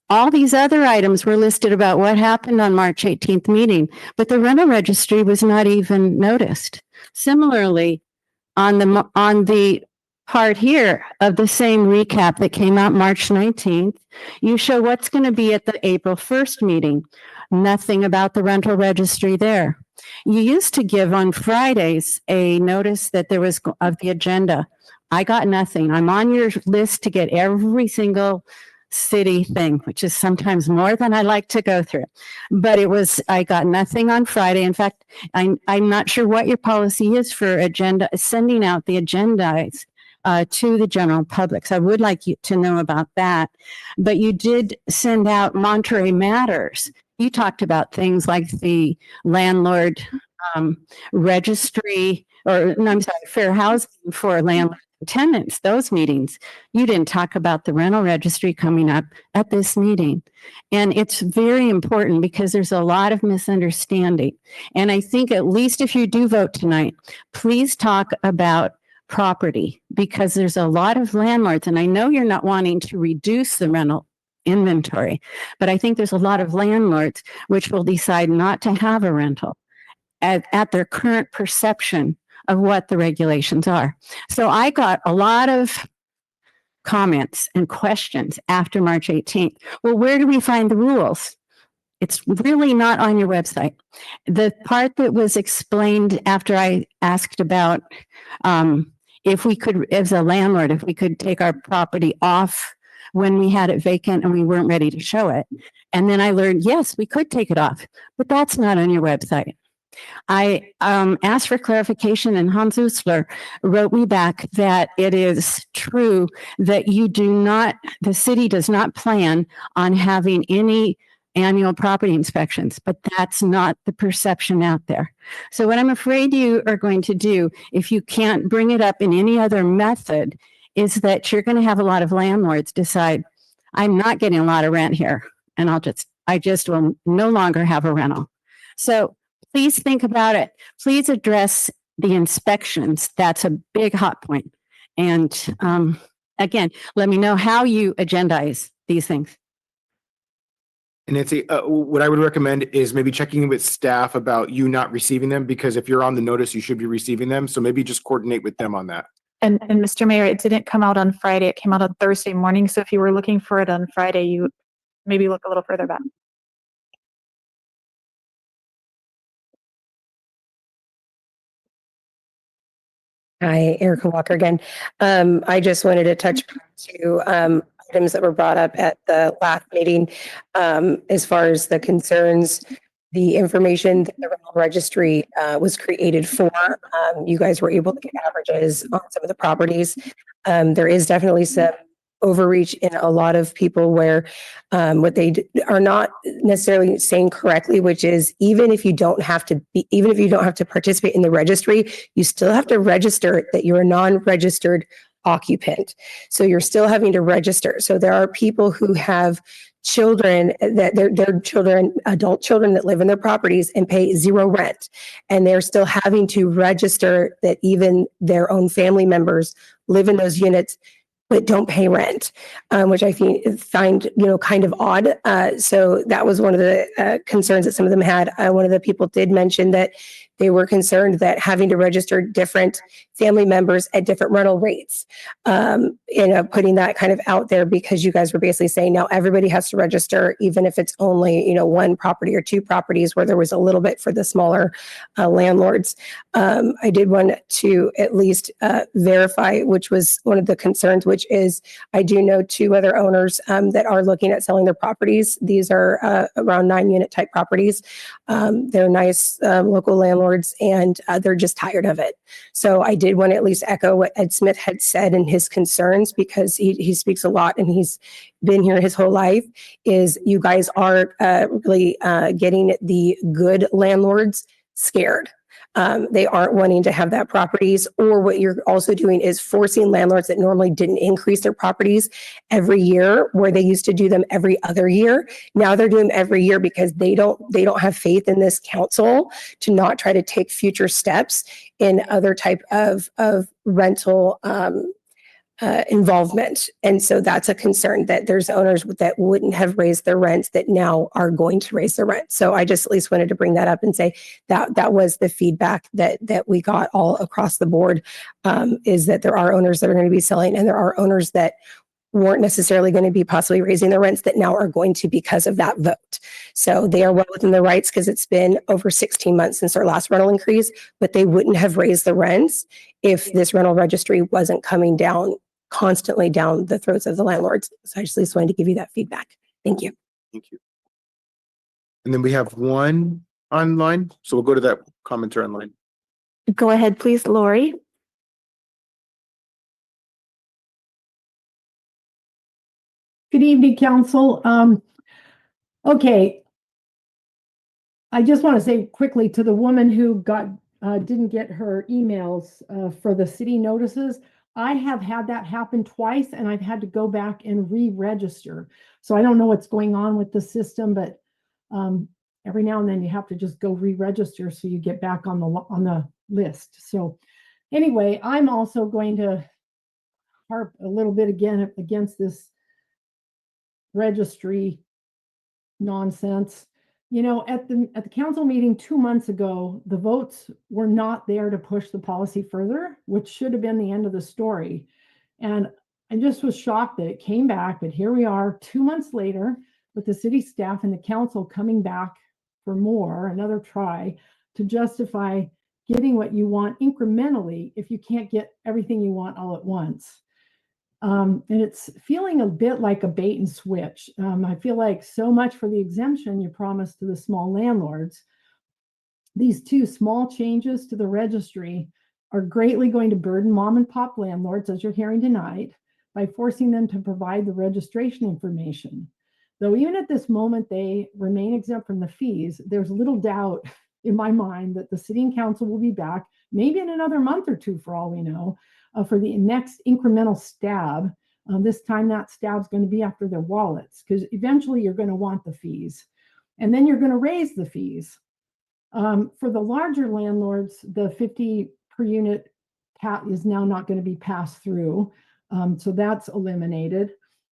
Speaker 7: All these other items were listed about what happened on March 18th meeting, but the rental registry was not even noticed. Similarly, on the part here of the same recap that came out March 19th, you show what's going to be at the April 1st meeting. Nothing about the rental registry there. You used to give on Fridays a notice that there was of the agenda. I got nothing. I'm on your list to get every single city thing, which is sometimes more than I like to go through. But I got nothing on Friday. In fact, I'm not sure what your policy is for sending out the agendas to the general public. So I would like you to know about that. But you did send out Monterey Matters. You talked about things like the landlord registry, or no, I'm sorry, fair housing for landlord tenants, those meetings. You didn't talk about the rental registry coming up at this meeting. And it's very important because there's a lot of misunderstanding. And I think at least if you do vote tonight, please talk about property, because there's a lot of landlords, and I know you're not wanting to reduce the rental inventory, but I think there's a lot of landlords which will decide not to have a rental at their current perception of what the regulations are. So I got a lot of comments and questions after March 18th. Well, where do we find the rules? It's really not on your website. The part that was explained after I asked about if we could, as a landlord, if we could take our property off when we had it vacant and we weren't ready to show it. And then I learned, yes, we could take it off, but that's not on your website. I asked for clarification, and Hans Usler wrote me back that it is true that the city does not plan on having any annual property inspections, but that's not the perception out there. So what I'm afraid you are going to do, if you can't bring it up in any other method, is that you're going to have a lot of landlords decide, I'm not getting a lot of rent here, and I just will no longer have a rental. So please think about it. Please address the inspections. That's a big hot point. And again, let me know how you agendize these things.
Speaker 1: And Nancy, what I would recommend is maybe checking with staff about you not receiving them, because if you're on the notice, you should be receiving them. So maybe just coordinate with them on that.
Speaker 2: And Mr. Mayor, it didn't come out on Friday. It came out on Thursday morning. So if you were looking for it on Friday, you maybe look a little further back.
Speaker 15: Hi, Erica Walker again. I just wanted to touch to items that were brought up at the last meeting. As far as the concerns, the information that the rental registry was created for, you guys were able to get averages on some of the properties. There is definitely some overreach in a lot of people where what they are not necessarily saying correctly, which is even if you don't have to participate in the registry, you still have to register that you're a non-registered occupant. So you're still having to register. So there are people who have children that their children, adult children that live in their properties and pay zero rent. And they're still having to register that even their own family members live in those units but don't pay rent, which I find kind of odd. So that was one of the concerns that some of them had. One of the people did mention that they were concerned that having to register different family members at different rental rates, putting that kind of out there, because you guys were basically saying now everybody has to register, even if it's only, one property or two properties, where there was a little bit for the smaller landlords. I did want to at least verify, which was one of the concerns, which is I do know two other owners that are looking at selling their properties. These are around 9-unit type properties. They're nice local landlords, and they're just tired of it. So I did want to at least echo what Ed Smith had said and his concerns, because he speaks a lot and he's been here his whole life, is you guys are really getting the good landlords scared. They aren't wanting to have that properties, or what you're also doing is forcing landlords that normally didn't increase their properties every year, where they used to do them every other year. Now they're doing them every year because they don't have faith in this council to not try to take future steps in other type of rental involvement. And so that's a concern that there's owners that wouldn't have raised their rents that now are going to raise their rent. So I just at least wanted to bring that up and say that that was the feedback that we got all across the board, is that there are owners that are going to be selling, and there are owners that weren't necessarily going to be possibly raising their rents that now are going to because of that vote. So they are well within their rights because it's been over 16 months since our last rental increase, but they wouldn't have raised the rents if this rental registry wasn't coming down constantly down the throats of the landlords. So I just at least wanted to give you that feedback. Thank you.
Speaker 1: Thank you. And then we have one online. So we'll go to that commenter online.
Speaker 2: Go ahead, please, Lori.
Speaker 20: Good evening, council. Okay. I just want to say quickly to the woman who didn't get her emails for the city notices. I have had that happen twice, and I've had to go back and re-register. So I don't know what's going on with the system, but every now and then you have to just go re-register so you get back on the list. So anyway, I'm also going to harp a little bit again against this registry nonsense. You know, at the council meeting 2 months ago, the votes were not there to push the policy further, which should have been the end of the story. And I just was shocked that it came back, but here we are 2 months later with the city staff and the council coming back for more, another try to justify getting what you want incrementally if you can't get everything you want all at once. And it's feeling a bit like a bait and switch. I feel like so much for the exemption you promised to the small landlords. These two small changes to the registry are greatly going to burden mom and pop landlords, as you're hearing tonight, by forcing them to provide the registration information. Though even at this moment they remain exempt from the fees, there's little doubt in my mind that the city and council will be back, maybe in another month or two for all we know, for the next incremental stab. This time that stab's going to be after their wallets, because eventually you're going to want the fees. And then you're going to raise the fees. For the larger landlords, the 50 per unit cap is now not going to be passed through. So that's eliminated.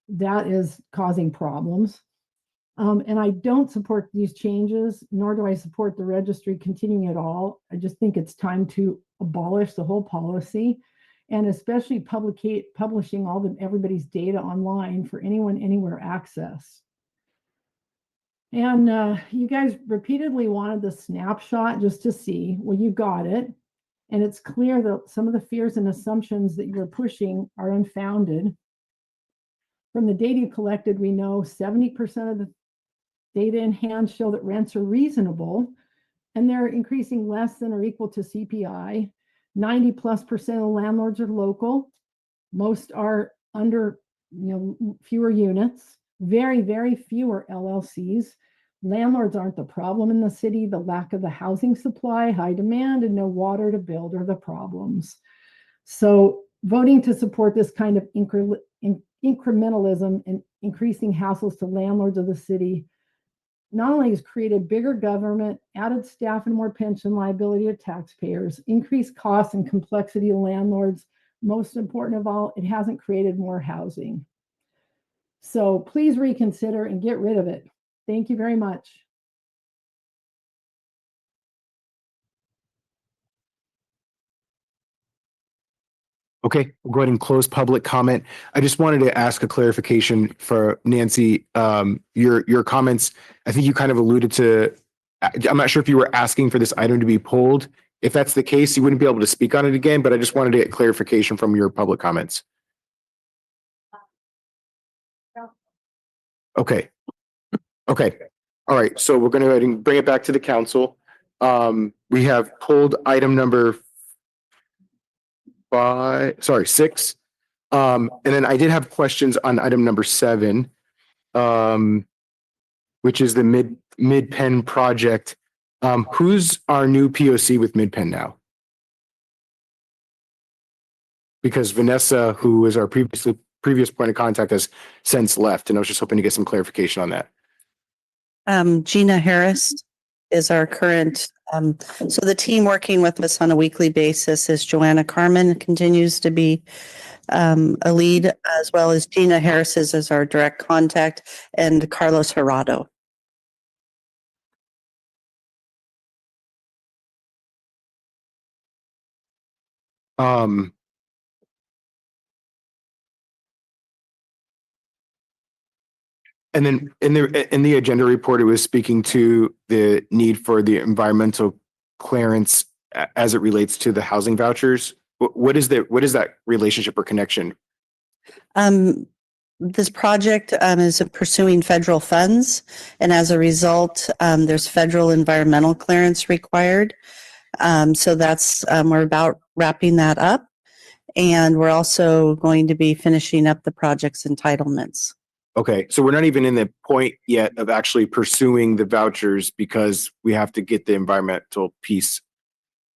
Speaker 20: That is causing problems. And I don't support these changes, nor do I support the registry continuing at all. I just think it's time to abolish the whole policy, and especially publishing everybody's data online for anyone, anywhere access. And you guys repeatedly wanted the snapshot just to see. Well, you got it. And it's clear that some of the fears and assumptions that you're pushing are unfounded. From the data you collected, we know 70% of the data in hand show that rents are reasonable, and they're increasing less than or equal to CPI. 90+% of landlords are local. Most are under, fewer units. Very, very few are LLCs. Landlords aren't the problem in the city. The lack of the housing supply, high demand, and no water to build are the problems. So voting to support this kind of incrementalism and increasing hassles to landlords of the city not only has created bigger government, added staff and more pension liability to taxpayers, increased costs and complexity to landlords, most important of all, it hasn't created more housing. So please reconsider and get rid of it. Thank you very much.
Speaker 1: Okay, we'll go ahead and close public comment. I just wanted to ask a clarification for Nancy. Your comments, I think you kind of alluded to, I'm not sure if you were asking for this item to be pulled. If that's the case, you wouldn't be able to speak on it again, but I just wanted to get clarification from your public comments. Okay. Okay. All right. So we're going to go ahead and bring it back to the council. We have pulled item number 6. And then I did have questions on item number 7, which is the Mid-Penn project. Who's our new POC with Mid-Penn now? Because Vanessa, who is our previous point of contact, has since left, and I was just hoping to get some clarification on that.
Speaker 21: Gina Harris.
Speaker 11: is our current, so the team working with us on a weekly basis is Joanna Carmen continues to be a lead, as well as Gina Harris is as our direct contact, and Carlos Gerardo.
Speaker 1: Um, and then in the agenda report, it was speaking to the need for the environmental clearance as it relates to the housing vouchers. What is that relationship or connection?
Speaker 11: This project is pursuing federal funds, and as a result, there's federal environmental clearance required. So that's we're about wrapping that up, and we're also going to be finishing up the project's entitlements.
Speaker 1: Okay, so we're not even in the point yet of actually pursuing the vouchers because we have to get the environmental piece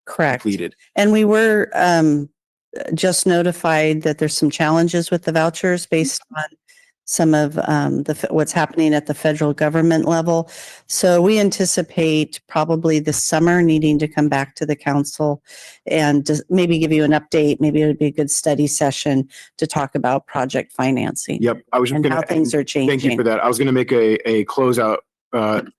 Speaker 1: completed.
Speaker 11: And we were just notified that there's some challenges with the vouchers based on some of what's happening at the federal government level. So we anticipate probably this summer needing to come back to the council and just maybe give you an update. Maybe it would be a good study session to talk about project financing.
Speaker 1: Yep, I was just
Speaker 11: and
Speaker 1: gonna,
Speaker 11: how things are changing.
Speaker 1: Thank you for that. I was going to make a closeout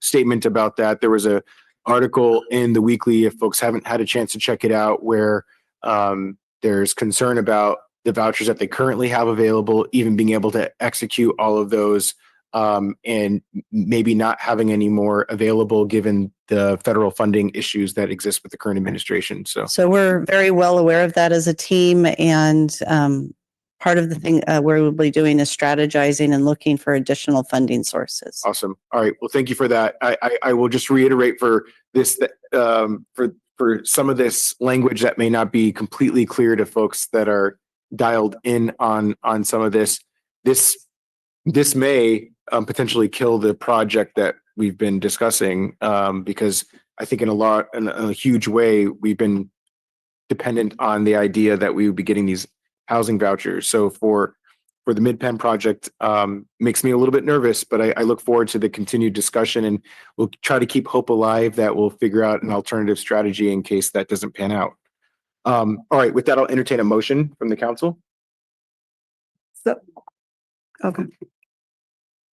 Speaker 1: statement about that. There was a article in the weekly, if folks haven't had a chance to check it out, where there's concern about the vouchers that they currently have available, even being able to execute all of those, and maybe not having any more available given the federal funding issues that exist with the current administration.
Speaker 11: So we're very well aware of that as a team, and part of the thing we'll be doing is strategizing and looking for additional funding sources.
Speaker 1: Awesome. All right. Well, thank you for that. I will just reiterate for this that for some of this language that may not be completely clear to folks that are dialed in on some of this. This may potentially kill the project that we've been discussing because I think in a huge way we've been dependent on the idea that we would be getting these housing vouchers. So for the Mid-Penn project makes me a little bit nervous, but I look forward to the continued discussion, and we'll try to keep hope alive that we'll figure out an alternative strategy in case that doesn't pan out. All right, with that, I'll entertain a motion from the council.
Speaker 11: Okay.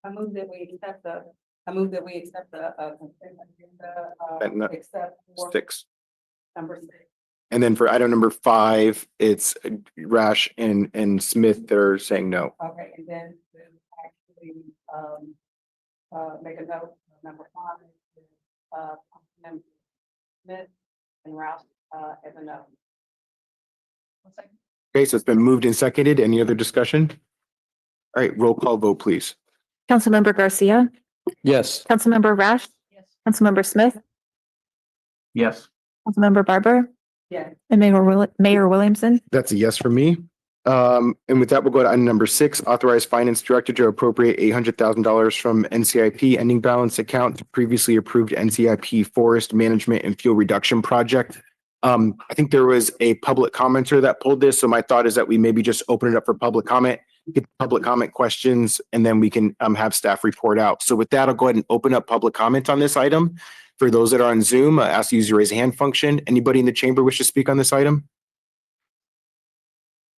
Speaker 5: I move that we accept the consent agenda, except for
Speaker 1: 6.
Speaker 5: number 6.
Speaker 1: And then for item number 5, it's Rash and Smith that are saying no.
Speaker 5: Okay, and then to actually make a note, number 5, Councilmember Smith and Rouse as a no.
Speaker 1: Okay, so it's been moved and seconded. Any other discussion? All right, roll call vote, please.
Speaker 2: Councilmember Garcia,
Speaker 1: Yes.
Speaker 2: Councilmember Rash, Councilmember Smith,
Speaker 3: Yes.
Speaker 2: Councilmember Barber,
Speaker 5: Yeah.
Speaker 2: and Mayor Williamson.
Speaker 1: That's a yes for me. And with that, we'll go to item number 6, authorize finance director to appropriate $800,000 from NCIP ending balance account to previously approved NCIP forest management and fuel reduction project. I think there was a public commenter that pulled this. So my thought is that we maybe just open it up for public comment, get public comment questions, and then we can have staff report out. So with that, I'll go ahead and open up public comment on this item. For those that are on Zoom, ask you to use the raise hand function. Anybody in the chamber wish to speak on this item?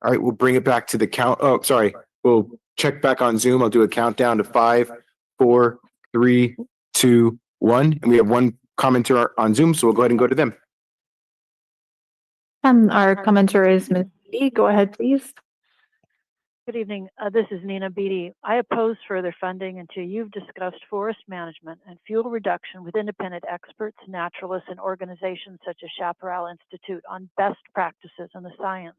Speaker 1: All right, we'll bring it back to the count. Oh, sorry. We'll check back on Zoom. I'll do a countdown to 5, 4, 3, 2, 1. And we have one commenter on Zoom, so we'll go ahead and go to them.
Speaker 2: Our commenter is Ms. Beatty. Go ahead, please.
Speaker 8: Good evening. This is Nina Beatty. I oppose further funding until you've discussed forest management and fuel reduction with independent experts, naturalists, and organizations such as Chaparral Institute on best practices and the science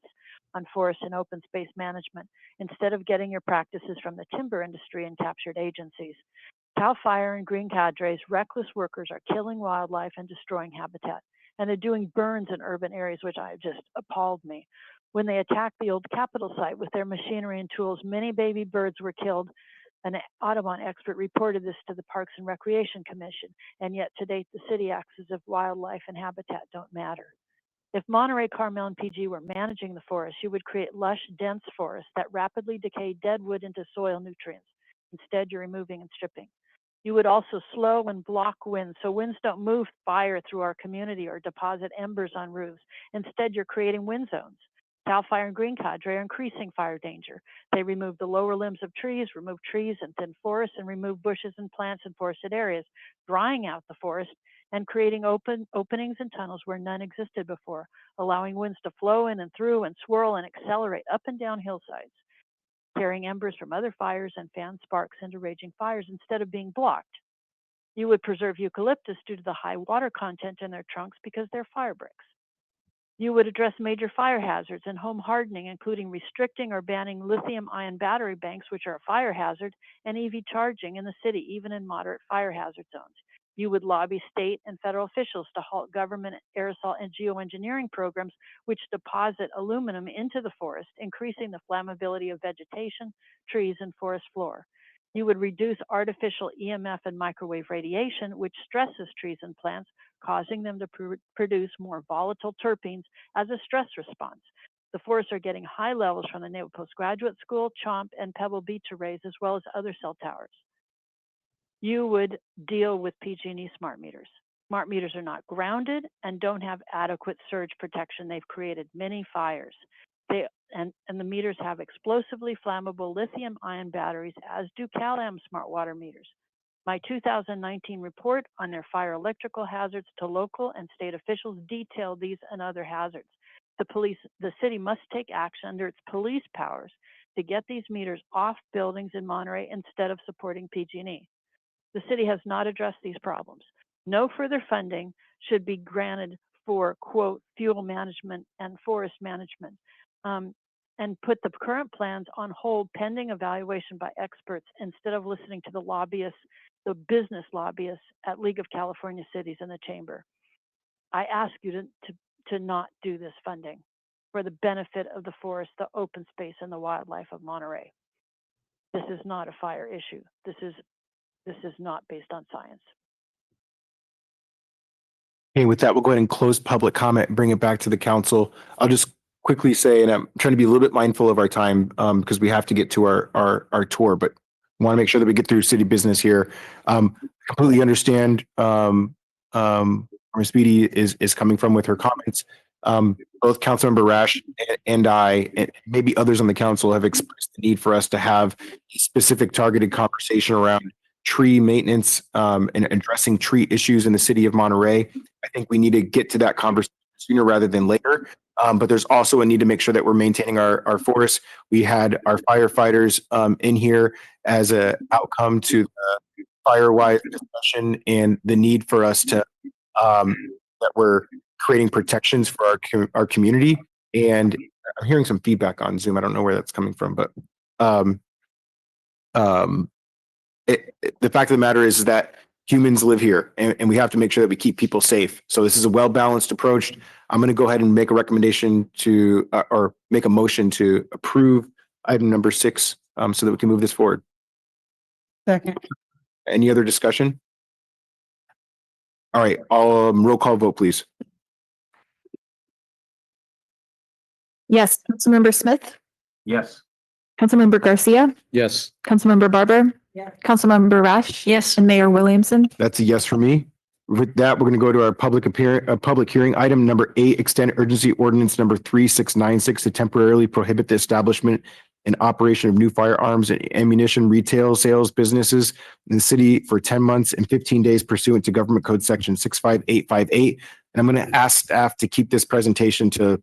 Speaker 8: on forest and open space management, instead of getting your practices from the timber industry and captured agencies. CAL FIRE and green cadres, reckless workers are killing wildlife and destroying habitat, and they're doing burns in urban areas, which just appalled me. When they attacked the old Capitol site with their machinery and tools, many baby birds were killed. An Audubon expert reported this to the Parks and Recreation Commission, and yet to date the city acts as if wildlife and habitat don't matter. If Monterey, Carmel, and PG were managing the forest, you would create lush, dense forests that rapidly decay dead wood into soil nutrients. Instead, you're removing and stripping. You would also slow and block winds so winds don't move fire through our community or deposit embers on roofs. Instead, you're creating wind zones. Cal Fire and Green Cadre are increasing fire danger. They remove the lower limbs of trees, remove trees and thin forests, and remove bushes and plants in forested areas, drying out the forest and creating openings and tunnels where none existed before, allowing winds to flow in and through and swirl and accelerate up and down hillsides, carrying embers from other fires and fan sparks into raging fires instead of being blocked. You would preserve eucalyptus due to the high water content in their trunks because they're fire bricks. You would address major fire hazards and home hardening, including restricting or banning lithium-ion battery banks, which are a fire hazard, and EV charging in the city, even in moderate fire hazard zones. You would lobby state and federal officials to halt government aerosol and geoengineering programs which deposit aluminum into the forest, increasing the flammability of vegetation, trees, and forest floor. You would reduce artificial EMF and microwave radiation, which stresses trees and plants, causing them to produce more volatile terpenes as a stress response. The forests are getting high levels from the Naval Postgraduate School, Chomp, and Pebble Beach arrays, as well as other cell towers. You would deal with PG&E smart meters. Smart meters are not grounded and don't have adequate surge protection. They've created many fires. And the meters have explosively flammable lithium-ion batteries, as do CalAm smart water meters. My 2019 report on their fire electrical hazards to local and state officials detailed these and other hazards. The city must take action under its police powers to get these meters off buildings in Monterey instead of supporting PG&E. The city has not addressed these problems. No further funding should be granted for, quote, fuel management and forest management, and put the current plans on hold pending evaluation by experts instead of listening to the lobbyists, the business lobbyists at League of California Cities and the Chamber. I ask you to not do this funding for the benefit of the forest, the open space, and the wildlife of Monterey. This is not a fire issue. This is not based on science.
Speaker 1: Okay, with that, we'll go ahead and close public comment and bring it back to the council. I'll just quickly say, and I'm trying to be a little bit mindful of our time because we have to get to our tour, but want to make sure that we get through city business here. Completely understand Ms. Beatty is coming from with her comments. Both Councilmember Rash and I, and maybe others on the council, have expressed the need for us to have a specific targeted conversation around tree maintenance and addressing tree issues in the city of Monterey. I think we need to get to that conversation sooner rather than later. But there's also a need to make sure that we're maintaining our forests. We had our firefighters in here as an outcome to the fire-wise discussion and the need for us to that we're creating protections for our community. And I'm hearing some feedback on Zoom. I don't know where that's coming from, but the fact of the matter is that humans live here and we have to make sure that we keep people safe. So this is a well-balanced approach. I'm going to go ahead and make a recommendation to, or make a motion to approve item number 6 so that we can move this forward.
Speaker 11: Second.
Speaker 1: Any other discussion? All right, I'll roll call vote, please.
Speaker 2: Yes. Councilmember Smith,
Speaker 3: Yes.
Speaker 2: Councilmember Garcia,
Speaker 21: Yes.
Speaker 2: Councilmember Barber,
Speaker 5: Yes.
Speaker 2: Councilmember Rash.
Speaker 14: Yes.
Speaker 2: And Mayor Williamson.
Speaker 1: That's a yes for me. With that, we're going to go to our public hearing. Item number 8, extend urgency ordinance number 3696 to temporarily prohibit the establishment and operation of new firearms and ammunition retail sales businesses in the city for 10 months and 15 days pursuant to Government Code Section 65858. And I'm going to ask staff to keep this presentation to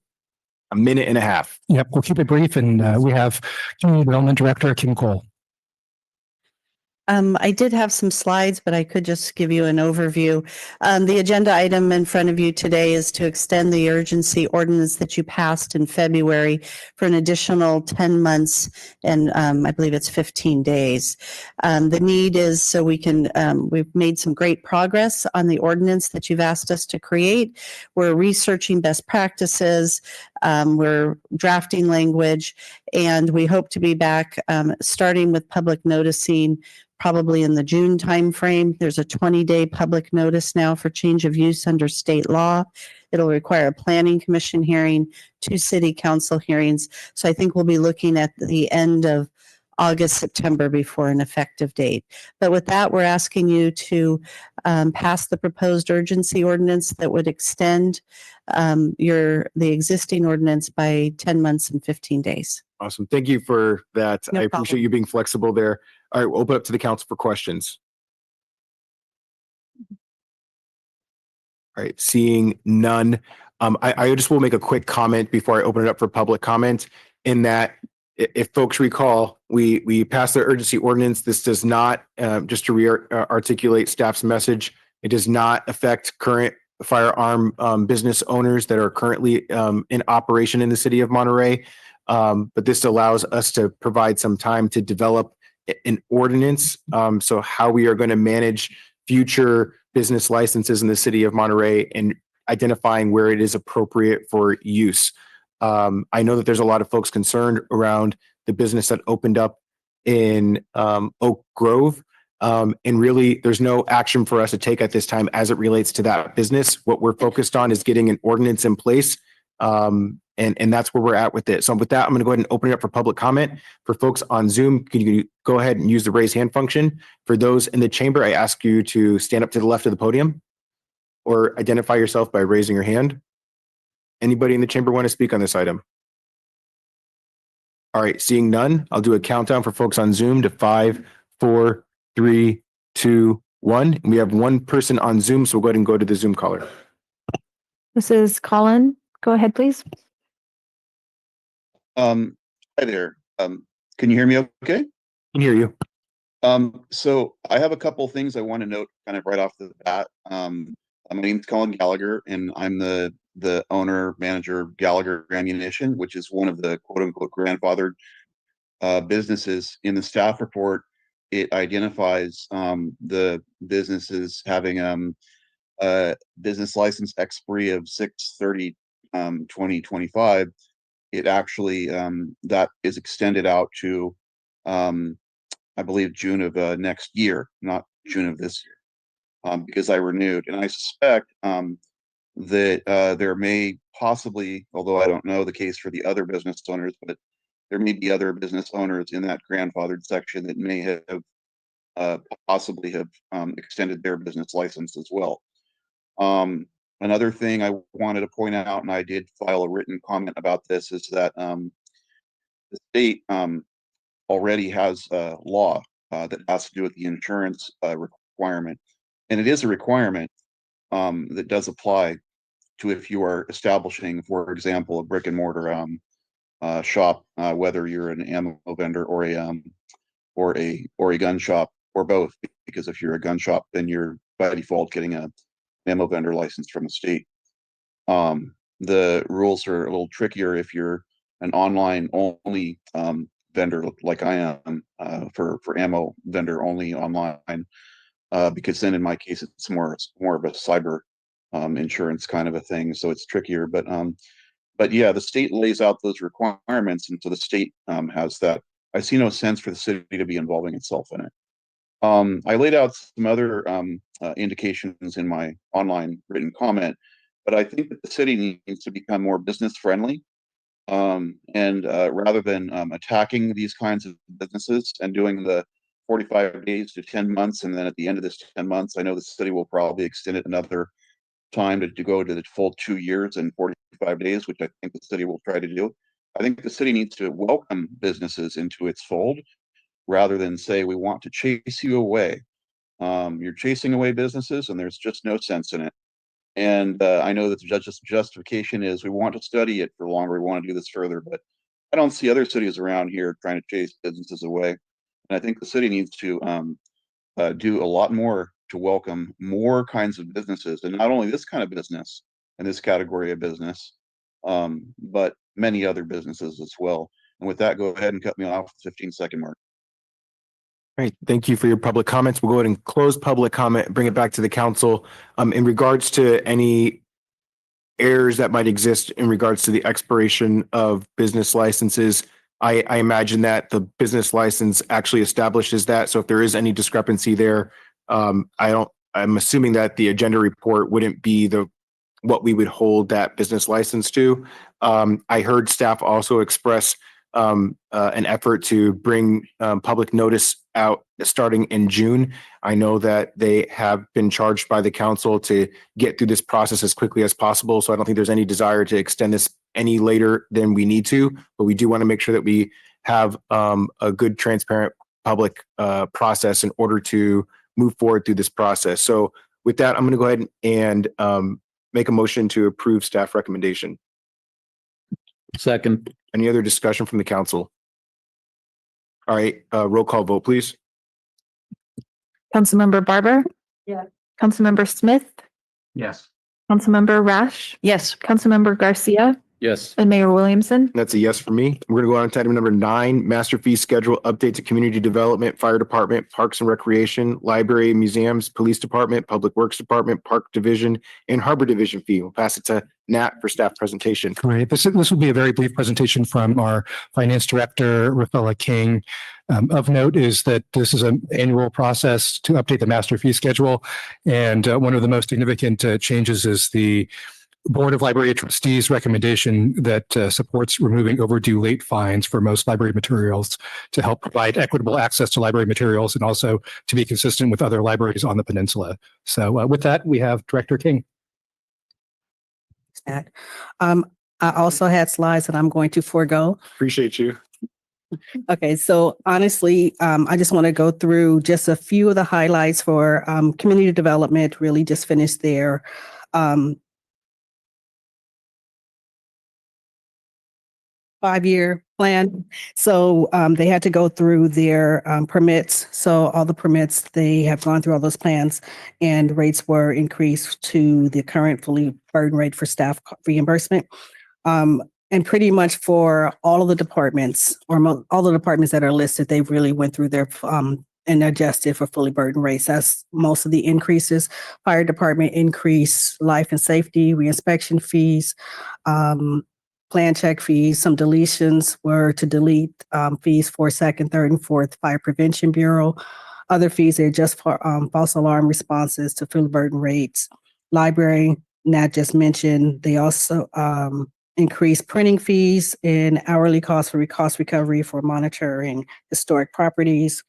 Speaker 1: a minute and a half.
Speaker 6: Yep, we'll keep it brief, and we have Community Development Director Kim Cole.
Speaker 11: I did have some slides, but I could just give you an overview. The agenda item in front of you today is to extend the urgency ordinance that you passed in February for an additional 10 months and I believe it's 15 days. The need is so we can, we've made some great progress on the ordinance that you've asked us to create. We're researching best practices. We're drafting language, and we hope to be back starting with public noticing probably in the June timeframe. There's a 20-day public notice now for change of use under state law. It'll require a planning commission hearing, 2 city council hearings. So I think we'll be looking at the end of
Speaker 7: August, September before an effective date. But with that, we're asking you to pass the proposed urgency ordinance that would extend the existing ordinance by 10 months and 15 days.
Speaker 1: Awesome. Thank you for that.
Speaker 7: No
Speaker 1: I appreciate
Speaker 7: problem.
Speaker 1: you being flexible there. All right, we'll open up to the council for questions. All right, seeing none. I just will make a quick comment before I open it up for public comment in that if folks recall, we passed the urgency ordinance. This does not, just to articulate staff's message, it does not affect current firearm business owners that are currently in operation in the city of Monterey. But this allows us to provide some time to develop an ordinance. So how we are going to manage future business licenses in the city of Monterey and identifying where it is appropriate for use. I know that there's a lot of folks concerned around the business that opened up in Oak Grove. And really, there's no action for us to take at this time as it relates to that business. What we're focused on is getting an ordinance in place. And that's where we're at with it. So with that, I'm going to go ahead and open it up for public comment. For folks on Zoom, can you go ahead and use the raise hand function? For those in the chamber, I ask you to stand up to the left of the podium or identify yourself by raising your hand. Anybody in the chamber want to speak on this item? All right, seeing none, I'll do a countdown for folks on Zoom to 5, 4, 3, 2, 1. We have one person on Zoom, so we'll go ahead and go to the Zoom caller.
Speaker 2: This is Colin. Go ahead, please.
Speaker 19: Hi there. Can you hear me okay?
Speaker 1: Can hear you.
Speaker 19: So I have a couple of things I want to note kind of right off the bat. My name is Colin Gallagher, and I'm the owner, manager of Gallagher Ammunition, which is one of the quote unquote grandfathered businesses. In the staff report, it identifies the businesses having business license expiry of 6/30/2025. It actually that is extended out to I believe June of next year, not June of this year, because I renewed. And I suspect that there may possibly, although I don't know the case for the other business owners, but there may be other business owners in that grandfathered section that may have possibly have extended their business license as well. Another thing I wanted to point out, and I did file a written comment about this, is that the state already has a law that has to do with the insurance requirement. And it is a requirement that does apply to if you are establishing, for example, a brick and mortar shop, whether you're an ammo vendor or a gun shop or both. Because if you're a gun shop, then you're by default getting a ammo vendor license from the state. The rules are a little trickier if you're an online only vendor like I am for ammo vendor only online, because then in my case it's more of a cyber insurance kind of a thing, so it's trickier. But yeah, the state lays out those requirements, and so the state has that. I see no sense for the city to be involving itself in it. I laid out some other indications in my online written comment, but I think that the city needs to become more business friendly. And rather than attacking these kinds of businesses and doing the 45 days to 10 months, and then at the end of this 10 months, I know the city will probably extend it another time to go to the full 2 years and 45 days, which I think the city will try to do. I think the city needs to welcome businesses into its fold rather than say, we want to chase you away. You're chasing away businesses, and there's just no sense in it. And I know that the justification is we want to study it for longer. We want to do this further, but I don't see other cities around here trying to chase businesses away. And I think the city needs to do a lot more to welcome more kinds of businesses, and not only this kind of business and this category of business, but many other businesses as well. And with that, go ahead and cut me off the 15-second mark.
Speaker 1: All right, thank you for your public comments. We'll go ahead and close public comment and bring it back to the council. In regards to any errors that might exist in regards to the expiration of business licenses, I imagine that the business license actually establishes that. So if there is any discrepancy there, I'm assuming that the agenda report wouldn't be what we would hold that business license to. I heard staff also express an effort to bring public notice out starting in June. I know that they have been charged by the council to get through this process as quickly as possible. So I don't think there's any desire to extend this any later than we need to, but we do want to make sure that we have a good, transparent public process in order to move forward through this process. So with that, I'm going to go ahead and make a motion to approve staff recommendation.
Speaker 21: Second.
Speaker 1: Any other discussion from the council? All right, roll call vote, please.
Speaker 2: Councilmember Barber,
Speaker 5: Yeah.
Speaker 2: Councilmember Smith,
Speaker 3: Yes.
Speaker 2: Councilmember Rash,
Speaker 14: Yes.
Speaker 2: Councilmember Garcia,
Speaker 21: Yes.
Speaker 2: and Mayor Williamson.
Speaker 1: That's a yes for me. We're going to go on to item number 9, master fee schedule update to community development, fire department, parks and recreation, library, museums, police department, public works department, park division, and harbor division fee. We'll pass it to Nat for staff presentation.
Speaker 6: Great. This will be a very brief presentation from our finance director, Rafaela King. Of note is that this is an annual process to update the master fee schedule. And one of the most significant changes is the Board of Library Trustees recommendation that supports removing overdue late fines for most library materials to help provide equitable access to library materials and also to be consistent with other libraries on the peninsula. So with that, we have Director King.
Speaker 11: I also had slides that I'm going to forego.
Speaker 1: Appreciate you.
Speaker 11: Okay, so honestly, I just want to go through just a few of the highlights for community development, really just finished their 5-year plan. So they had to go through their permits. So all the permits, they have gone through all those plans and rates were increased to the current fully burden rate for staff reimbursement. And pretty much for all of the departments or all the departments that are listed, they really went through their and adjusted for fully burdened rates. That's most of the increases. Fire department increase, life and safety, reinspection fees, plan check fees. Some deletions were to delete fees for second, third, and fourth Fire Prevention Bureau. Other fees, they adjust for false alarm responses to fully burdened rates. Library, Nat just mentioned, they also increased printing fees and hourly costs for cost recovery for monitoring historic properties.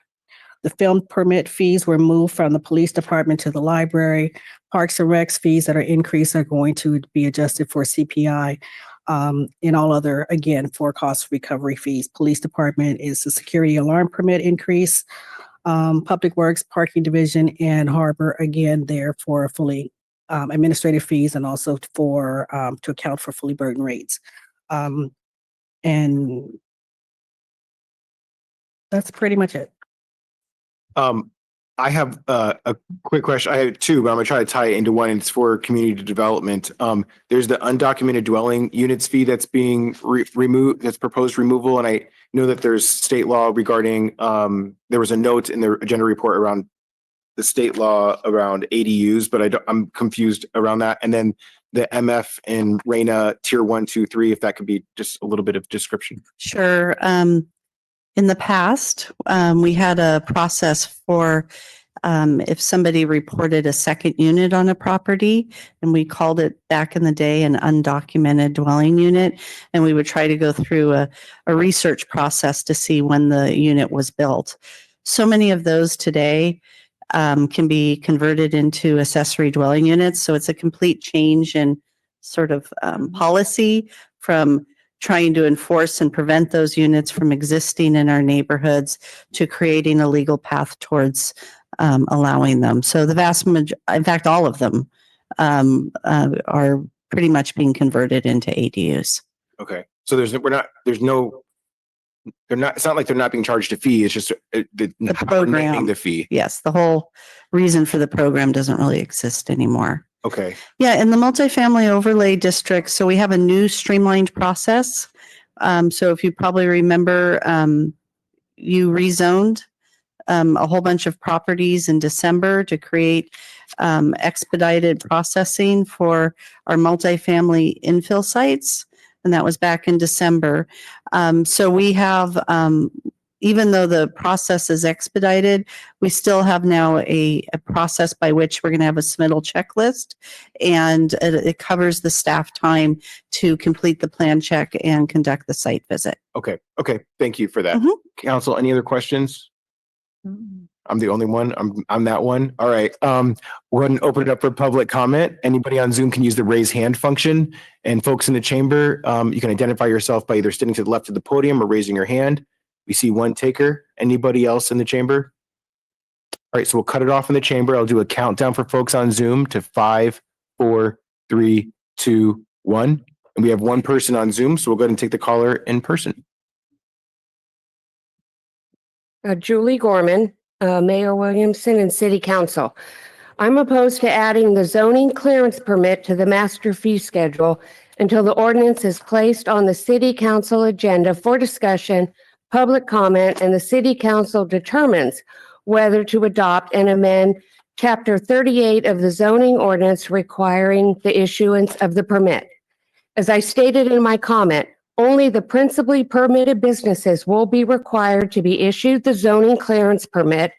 Speaker 11: The film permit fees were moved from the police department to the library. Parks and Recs fees that are increased are going to be adjusted for CPI. And all other, again, for cost recovery fees. Police department is the security alarm permit increase. Public Works, Parking Division, and Harbor, again, there for fully administrative fees and also for to account for fully burdened rates. And that's pretty much it.
Speaker 1: I have a quick question. I have two, but I'm gonna try to tie it into one. And it's for community development. There's the undocumented dwelling units fee that's being removed, that's proposed removal. And I know that there's state law regarding, there was a note in the agenda report around the state law around ADUs, but I'm confused around that. And then the MF and RENA tier 1, 2, 3, if that could be just a little bit of description.
Speaker 7: Sure. In the past, we had a process for if somebody reported a second unit on a property, and we called it back in the day an undocumented dwelling unit, and we would try to go through a research process to see when the unit was built. So many of those today can be converted into accessory dwelling units. So it's a complete change in sort of policy from trying to enforce and prevent those units from existing in our neighborhoods to creating a legal path towards allowing them. So the vast majority, in fact, all of them are pretty much being converted into ADUs.
Speaker 1: Okay. So it's not like they're not being charged a fee. It's just the
Speaker 7: program,
Speaker 1: the fee.
Speaker 7: Yes. The whole reason for the program doesn't really exist anymore.
Speaker 1: Okay.
Speaker 7: Yeah, in the multifamily overlay district, so we have a new streamlined process. So if you probably remember, you rezoned a whole bunch of properties in December to create expedited processing for our multifamily infill sites. And that was back in December. So we have even though the process is expedited, we still have now a process by which we're going to have a submittal checklist, and it covers the staff time to complete the plan check and conduct the site visit.
Speaker 1: Okay. Okay. Thank you for that.
Speaker 7: Mhm.
Speaker 1: Council, any other questions? I'm the only one. I'm that one. All right. We're going to open it up for public comment. Anybody on Zoom can use the raise hand function. And folks in the chamber, you can identify yourself by either standing to the left of the podium or raising your hand. We see one taker. Anybody else in the chamber? All right. So we'll cut it off in the chamber. I'll do a countdown for folks on Zoom to 5, 4, 3, 2, 1. And we have one person on Zoom. So we'll go ahead and take the caller in person.
Speaker 21: Julie Gorman, Mayor Williamson, and City Council. I'm opposed to adding the zoning clearance permit to the master fee schedule until the ordinance is placed on the City Council agenda for discussion, public comment, and the City Council determines whether to adopt and amend Chapter 38 of the zoning ordinance requiring the issuance of the permit. As I stated in my comment, only the principally permitted businesses will be required to be issued the zoning clearance permit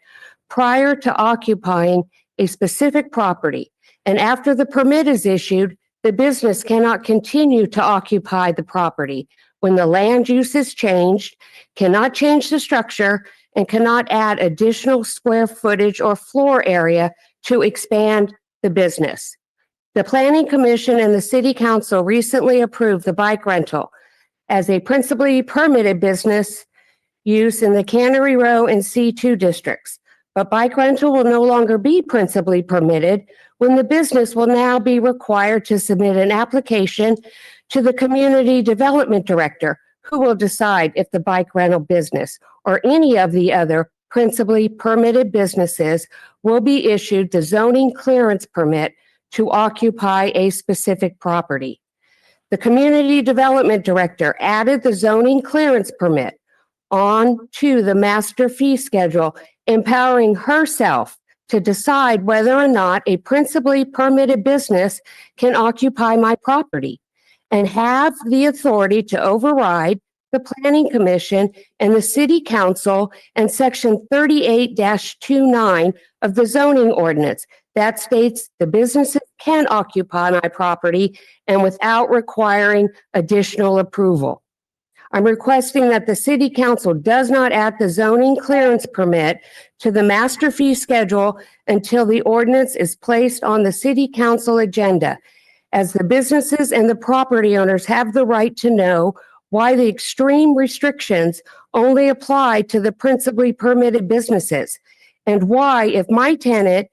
Speaker 21: prior to occupying a specific property. And after the permit is issued, the business cannot continue to occupy the property when the land use is changed, cannot change the structure, and cannot add additional square footage or floor area to expand the business. The Planning Commission and the City Council recently approved the bike rental as a principally permitted business use in the Cannery Row and C2 districts. But bike rental will no longer be principally permitted when the business will now be required to submit an application to the Community Development Director, who will decide if the bike rental business or any of the other principally permitted businesses will be issued the zoning clearance permit to occupy a specific property. The Community Development Director added the zoning clearance permit on to the master fee schedule, empowering herself to decide whether or not a principally permitted business can occupy my property and have the authority to override the Planning Commission and the City Council and Section 38-29 of the zoning ordinance that states the businesses can occupy my property and without requiring additional approval. I'm requesting that the City Council does not add the zoning clearance permit to the master fee schedule until the ordinance is placed on the City Council agenda, as the businesses and the property owners have the right to know why the extreme restrictions only apply to the principally permitted businesses, and why, if my tenant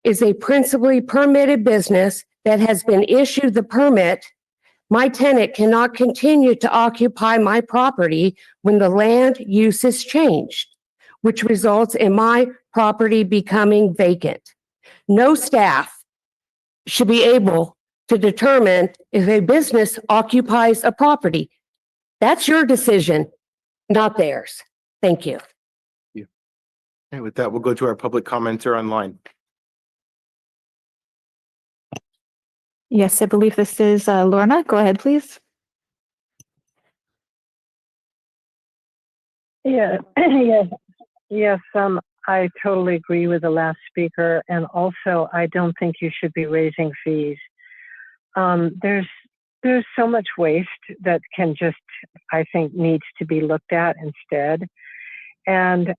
Speaker 21: is a principally permitted business that has been issued the permit, my tenant cannot continue to occupy my property when the land use is changed, which results in my property becoming vacant. No staff should be able to determine if a business occupies a property. That's your decision, not theirs. Thank you.
Speaker 1: And with that, we'll go to our public commenter online.
Speaker 2: Yes, I believe this is Lorna. Go ahead, please.
Speaker 9: Yeah, yes, I totally agree with the last speaker, and also I don't think you should be raising fees. There's so much waste that can just, I think, needs to be looked at instead. And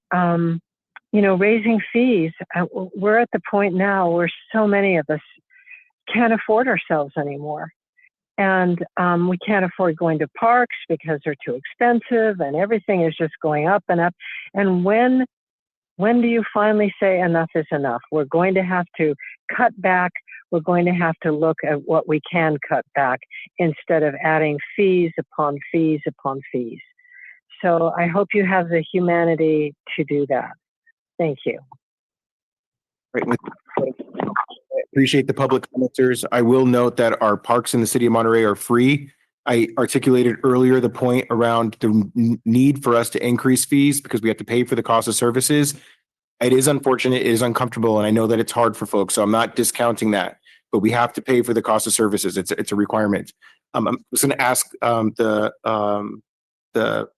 Speaker 9: raising fees, we're at the point now where so many of us can't afford ourselves anymore. And we can't afford going to parks because they're too expensive and everything is just going up and up. And when do you finally say enough is enough? We're going to have to cut back. We're going to have to look at what we can cut back instead of adding fees upon fees upon fees. So I hope you have the humanity to do that. Thank you.
Speaker 1: Right. Appreciate the public commenters. I will note that our parks in the city of Monterey are free. I articulated earlier the point around the need for us to increase fees because we have to pay for the cost of services. It is unfortunate, it is uncomfortable, and I know that it's hard for folks, so I'm not discounting that, but we have to pay for the cost of services. It's a requirement. I'm just going to ask the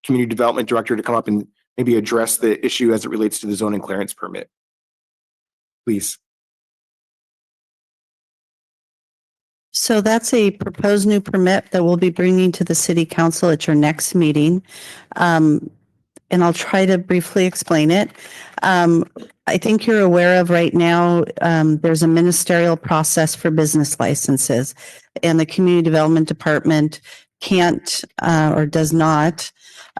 Speaker 1: community development director to come up and maybe address the issue as it relates to the zoning clearance permit. Please.
Speaker 7: So that's a proposed new permit that we'll be bringing to the city council at your next meeting. And I'll try to briefly explain it. I think you're aware of right now, there's a ministerial process for business licenses, and the community development department can't or does not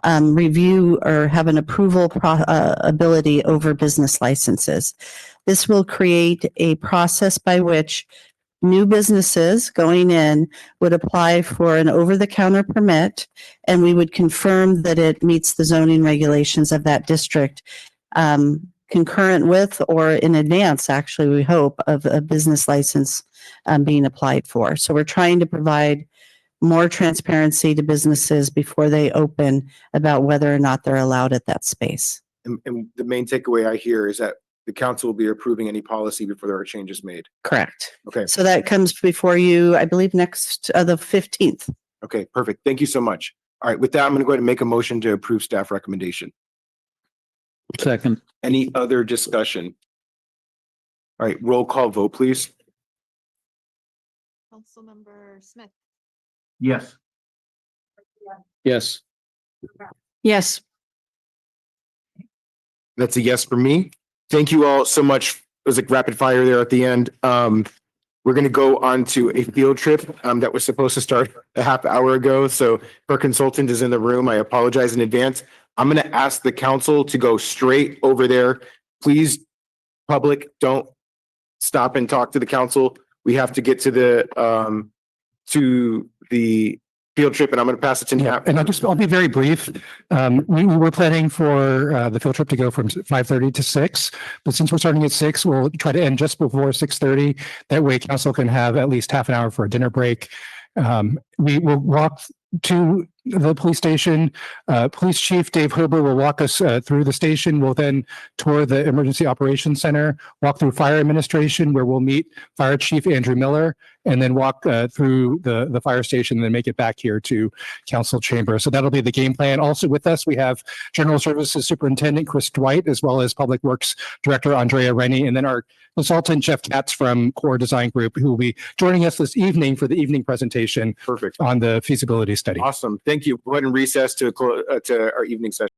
Speaker 7: review or have an approval ability over business licenses. This will create a process by which new businesses going in would apply for an over-the-counter permit, and we would confirm that it meets the zoning regulations of that district, concurrent with or in advance, actually, we hope, of a business license being applied for. So we're trying to provide more transparency to businesses before they open about whether or not they're allowed at that space.
Speaker 1: And the main takeaway I hear is that the council will be approving any policy before there are changes made.
Speaker 7: Correct.
Speaker 1: Okay.
Speaker 7: So that comes before you, I believe, next, the 15th.
Speaker 1: Okay, perfect. Thank you so much. All right, with that, I'm going to go ahead and make a motion to approve staff recommendation.
Speaker 4: Second.
Speaker 1: Any other discussion? All right, roll call vote, please.
Speaker 2: Councilmember Smith.
Speaker 3: Yes.
Speaker 4: Yes.
Speaker 7: Yes.
Speaker 1: That's a yes for me. Thank you all so much. It was like rapid fire there at the end. We're going to go on to a field trip that was supposed to start a half hour ago. So if our consultant is in the room, I apologize in advance. I'm going to ask the council to go straight over there. Please, public, don't stop and talk to the council. We have to get to the field trip, and I'm going to pass it to Nat.
Speaker 6: And I'll be very brief. We were planning for the field trip to go from 5:30 to 6, but since we're starting at 6, we'll try to end just before 6:30. That way council can have at least half an hour for a dinner break. We will walk to the police station. Police Chief Dave Huber will walk us through the station. We'll then tour the Emergency Operations Center, walk through Fire Administration, where we'll meet Fire Chief Andrew Miller, and then walk through the fire station and then make it back here to Council Chamber. So that'll be the game plan. Also with us, we have General Services Superintendent Chris Dwight, as well as Public Works Director Andrea Rennie, and then our consultant Jeff Katz from Core Design Group, who will be joining us this evening for the evening presentation.
Speaker 1: Perfect.
Speaker 6: On the feasibility study.
Speaker 1: Awesome. Thank you. Go ahead and recess to our evening session.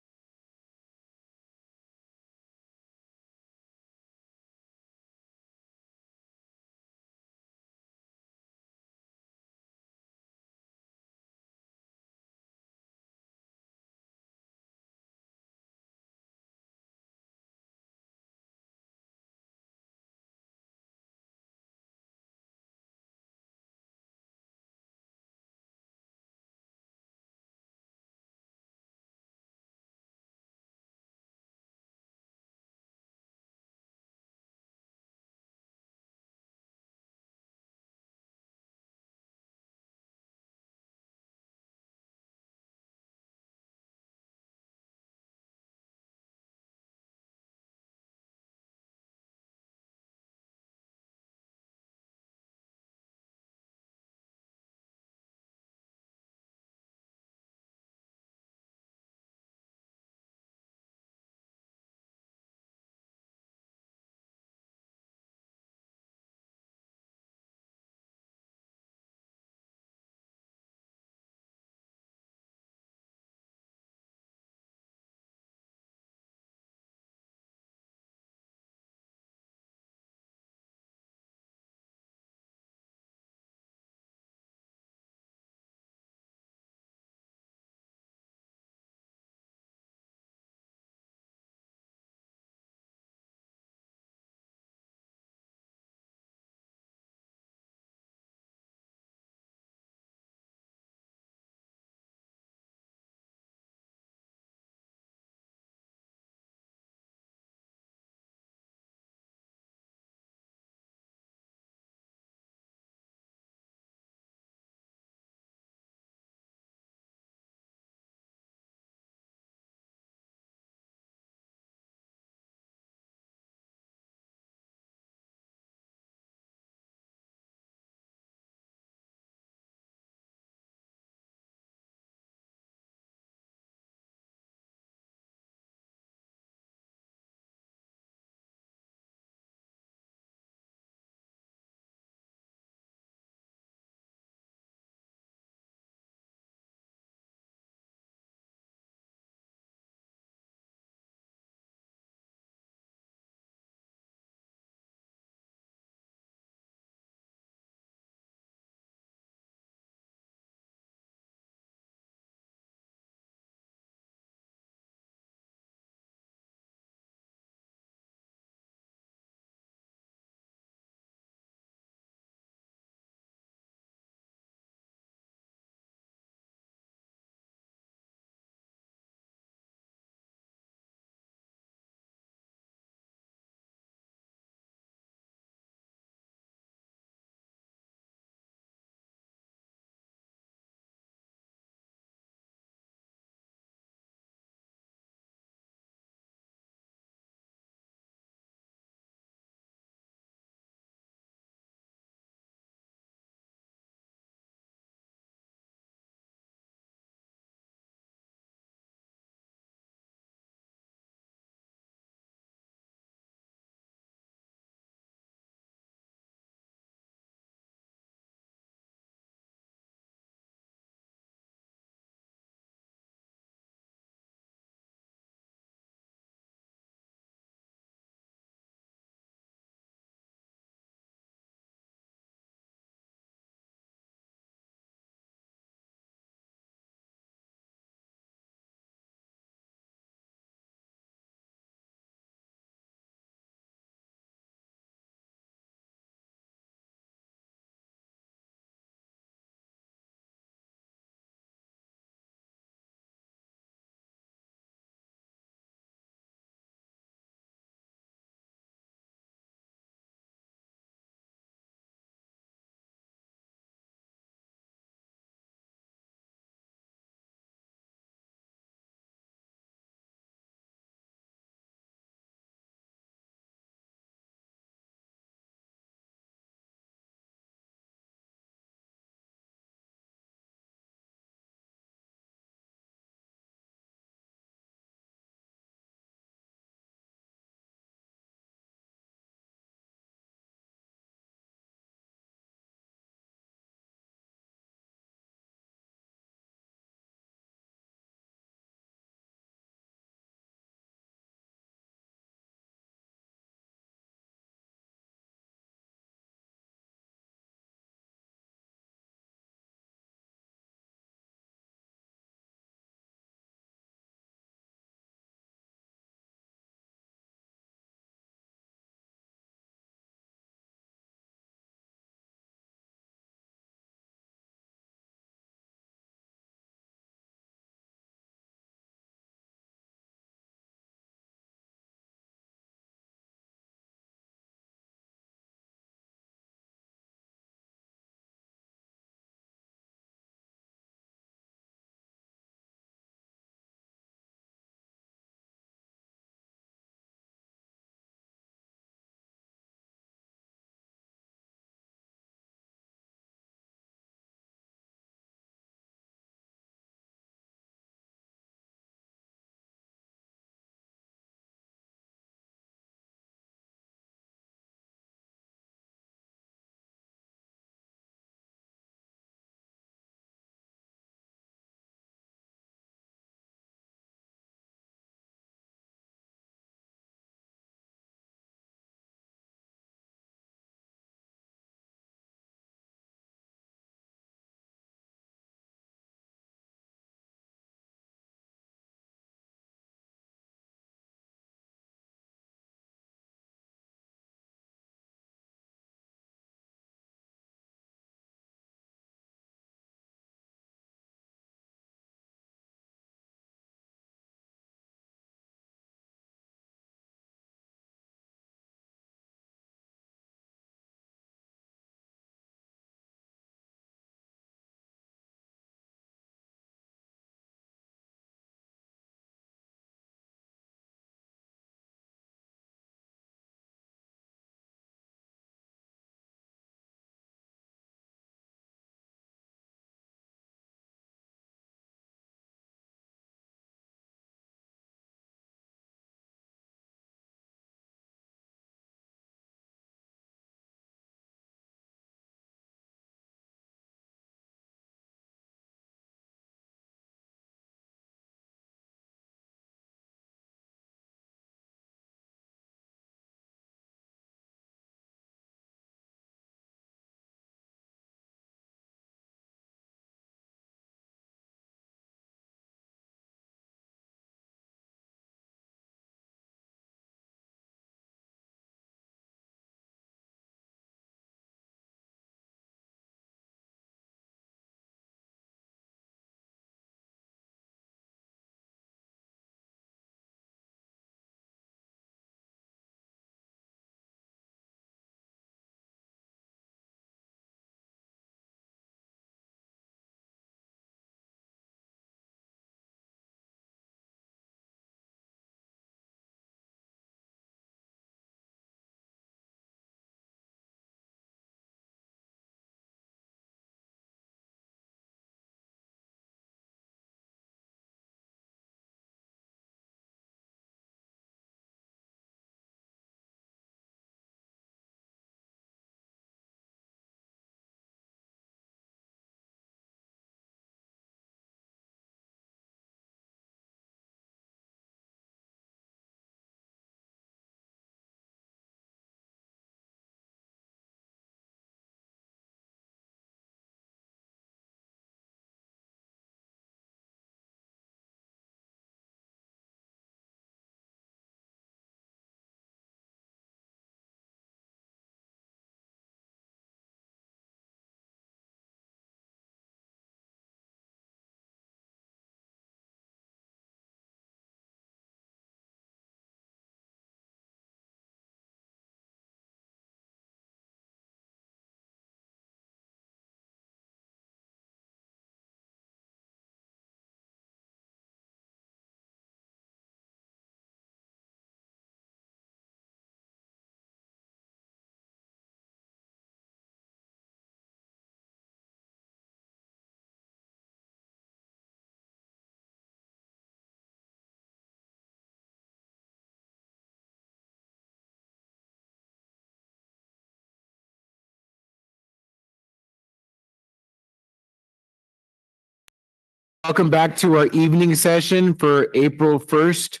Speaker 1: Welcome back to our evening session for April 1st,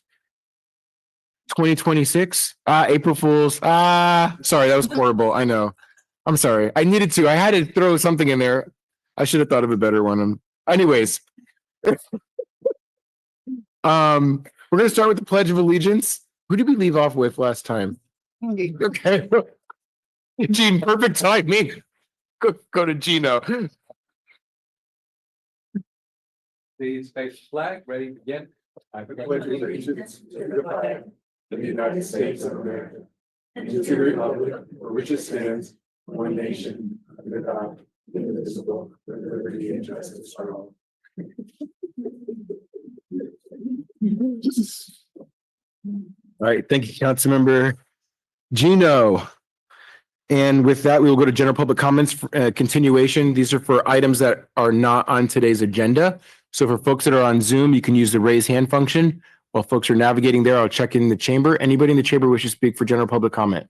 Speaker 1: 2026. April Fools. Sorry, that was horrible. I know. I'm sorry. I needed to. I had to throw something in there. I should have thought of a better one. Anyways, we're gonna start with the Pledge of Allegiance. Who did we leave off with last time? Okay. Gene, perfect timing. Go to Gino.
Speaker 16: Please face the flag, ready to begin. I pledge allegiance to the flag of the United States of America and to the republic for which it stands, one nation, under God, indivisible, with liberty and justice for all.
Speaker 1: All right, thank you, Councilmember Gino. And with that, we will go to general public comments for continuation. These are for items that are not on today's agenda. So for folks that are on Zoom, you can use the raise hand function. While folks are navigating there, I'll check in the chamber. Anybody in the chamber wish to speak for general public comment?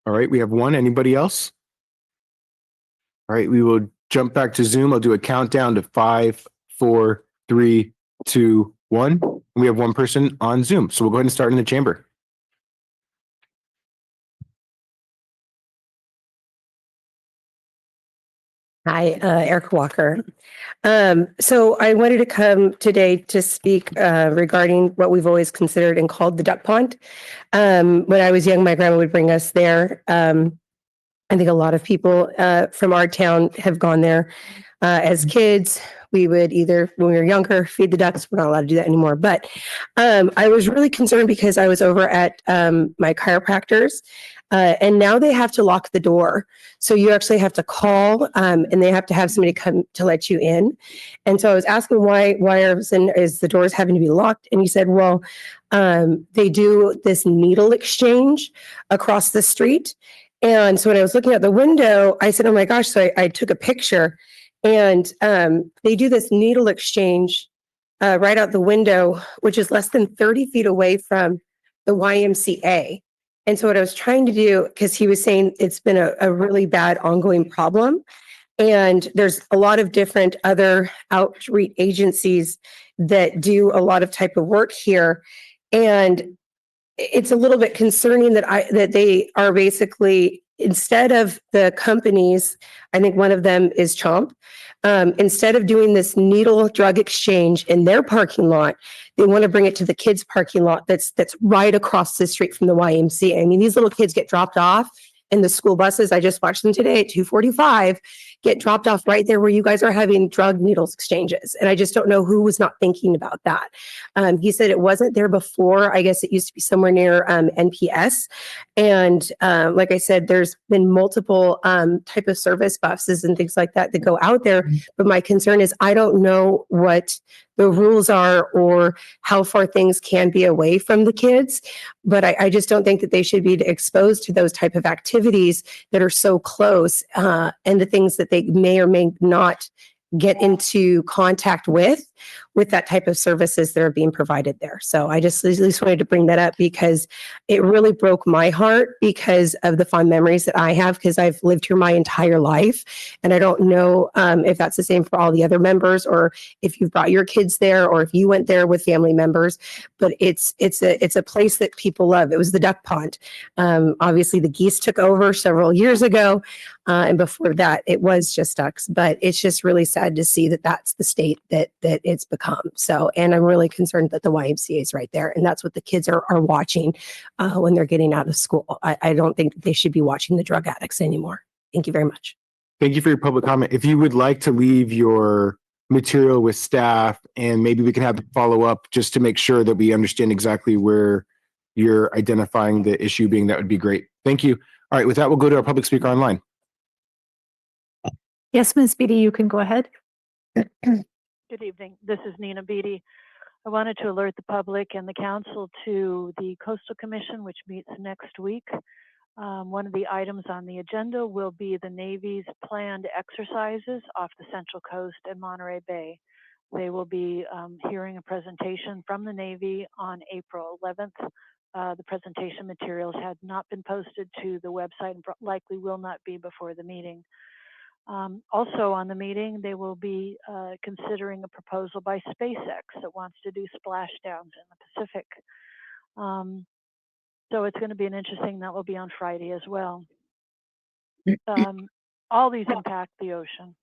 Speaker 1: All right, we have one. Anybody else? All right, we will jump back to Zoom. I'll do a countdown to 5, 4, 3, 2, 1. We have one person on Zoom. So we'll go ahead and start in the chamber.
Speaker 15: Hi, Erica Walker. So I wanted to come today to speak regarding what we've always considered and called the duck pond. When I was young, my grandma would bring us there. I think a lot of people from our town have gone there. As kids, we would either, when we were younger, feed the ducks. We're not allowed to do that anymore. But I was really concerned because I was over at my chiropractor's, and now they have to lock the door. So you actually have to call, and they have to have somebody come to let you in. And so I was asking why is the doors having to be locked? And he said, well, they do this needle exchange across the street. And so when I was looking out the window, I said, oh my gosh. So I took a picture, and they do this needle exchange right out the window, which is less than 30 feet away from the YMCA. And so what I was trying to do, because he was saying it's been a really bad ongoing problem. And there's a lot of different other outreach agencies that do a lot of type of work here. And it's a little bit concerning that they are basically, instead of the companies, I think one of them is Chomp, instead of doing this needle drug exchange in their parking lot, they want to bring it to the kids' parking lot that's right across the street from the YMCA. I mean, these little kids get dropped off in the school buses. I just watched them today at 2:45 get dropped off right there where you guys are having drug needles exchanges. And I just don't know who was not thinking about that. He said it wasn't there before. I guess it used to be somewhere near NPS. And like I said, there's been multiple type of service buses and things like that go out there. But my concern is I don't know what the rules are or how far things can be away from the kids. But I just don't think that they should be exposed to those type of activities that are so close and the things that they may or may not get into contact with that type of services that are being provided there. So I just at least wanted to bring that up because it really broke my heart because of the fond memories that I have, because I've lived here my entire life. And I don't know if that's the same for all the other members or if you've brought your kids there or if you went there with family members, but it's a place that people love. It was the duck pond. Obviously the geese took over several years ago. And before that, it was just ducks, but it's just really sad to see that that's the state that it's become. So, and I'm really concerned that the YMCA is right there. And that's what the kids are watching when they're getting out of school. I don't think they should be watching the drug addicts anymore. Thank you very much.
Speaker 1: Thank you for your public comment. If you would like to leave your material with staff and maybe we can have a follow up just to make sure that we understand exactly where you're identifying the issue being, that would be great. Thank you. All right, with that, we'll go to our public speaker online.
Speaker 2: Yes, Ms. Beatty, you can go ahead.
Speaker 8: Good evening. This is Nina Beatty. I wanted to alert the public and the council to the Coastal Commission, which meets next week. One of the items on the agenda will be the Navy's planned exercises off the Central Coast and Monterey Bay. They will be hearing a presentation from the Navy on April 11th. The presentation materials had not been posted to the website and likely will not be before the meeting. Also on the meeting, they will be considering a proposal by SpaceX that wants to do splashdowns in the Pacific. So it's going to be an interesting, that will be on Friday as well. All these impact the ocean.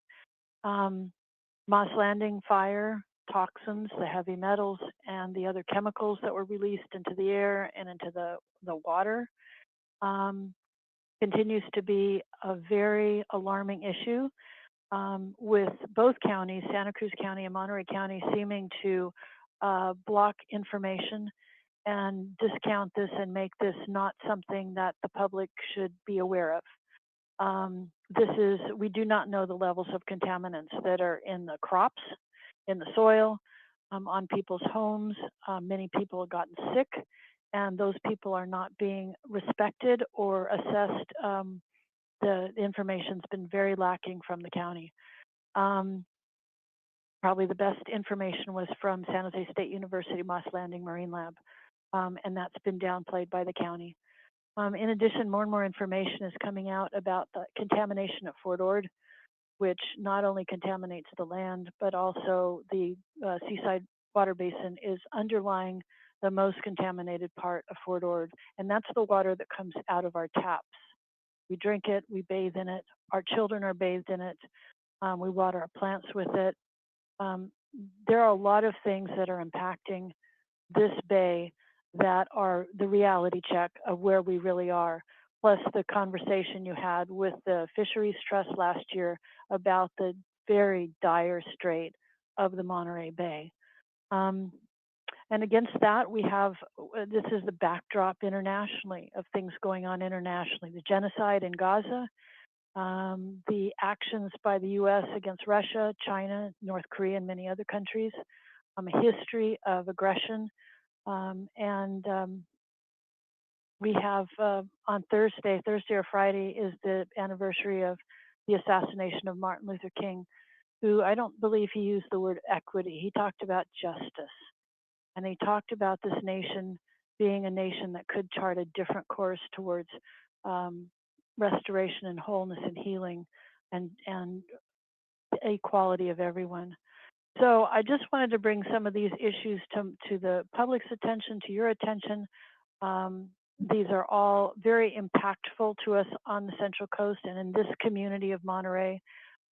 Speaker 8: Moss Landing fire, toxins, the heavy metals, and the other chemicals that were released into the air and into the water continues to be a very alarming issue, with both counties, Santa Cruz County and Monterey County, seeming to block information and discount this and make this not something that the public should be aware of. We do not know the levels of contaminants that are in the crops, in the soil, on people's homes. Many people have gotten sick, and those people are not being respected or assessed. The information's been very lacking from the county. Probably the best information was from San Jose State University Moss Landing Marine Lab, and that's been downplayed by the county. In addition, more and more information is coming out about the contamination at Fort Ord, which not only contaminates the land, but also the seaside water basin is underlying the most contaminated part of Fort Ord, and that's the water that comes out of our taps. We drink it, we bathe in it, our children are bathed in it, we water our plants with it. There are a lot of things that are impacting this bay that are the reality check of where we really are, plus the conversation you had with the Fisheries Trust last year about the very dire strait of the Monterey Bay. And against that, we have, this is the backdrop internationally of things going on internationally, the genocide in Gaza, the actions by the US against Russia, China, North Korea, and many other countries, a history of aggression. We have on Thursday or Friday is the anniversary of the assassination of Martin Luther King, who I don't believe he used the word equity. He talked about justice. And he talked about this nation being a nation that could chart a different course towards restoration and wholeness and healing and equality of everyone. So I just wanted to bring some of these issues to the public's attention, to your attention. These are all very impactful to us on the Central Coast and in this community of Monterey.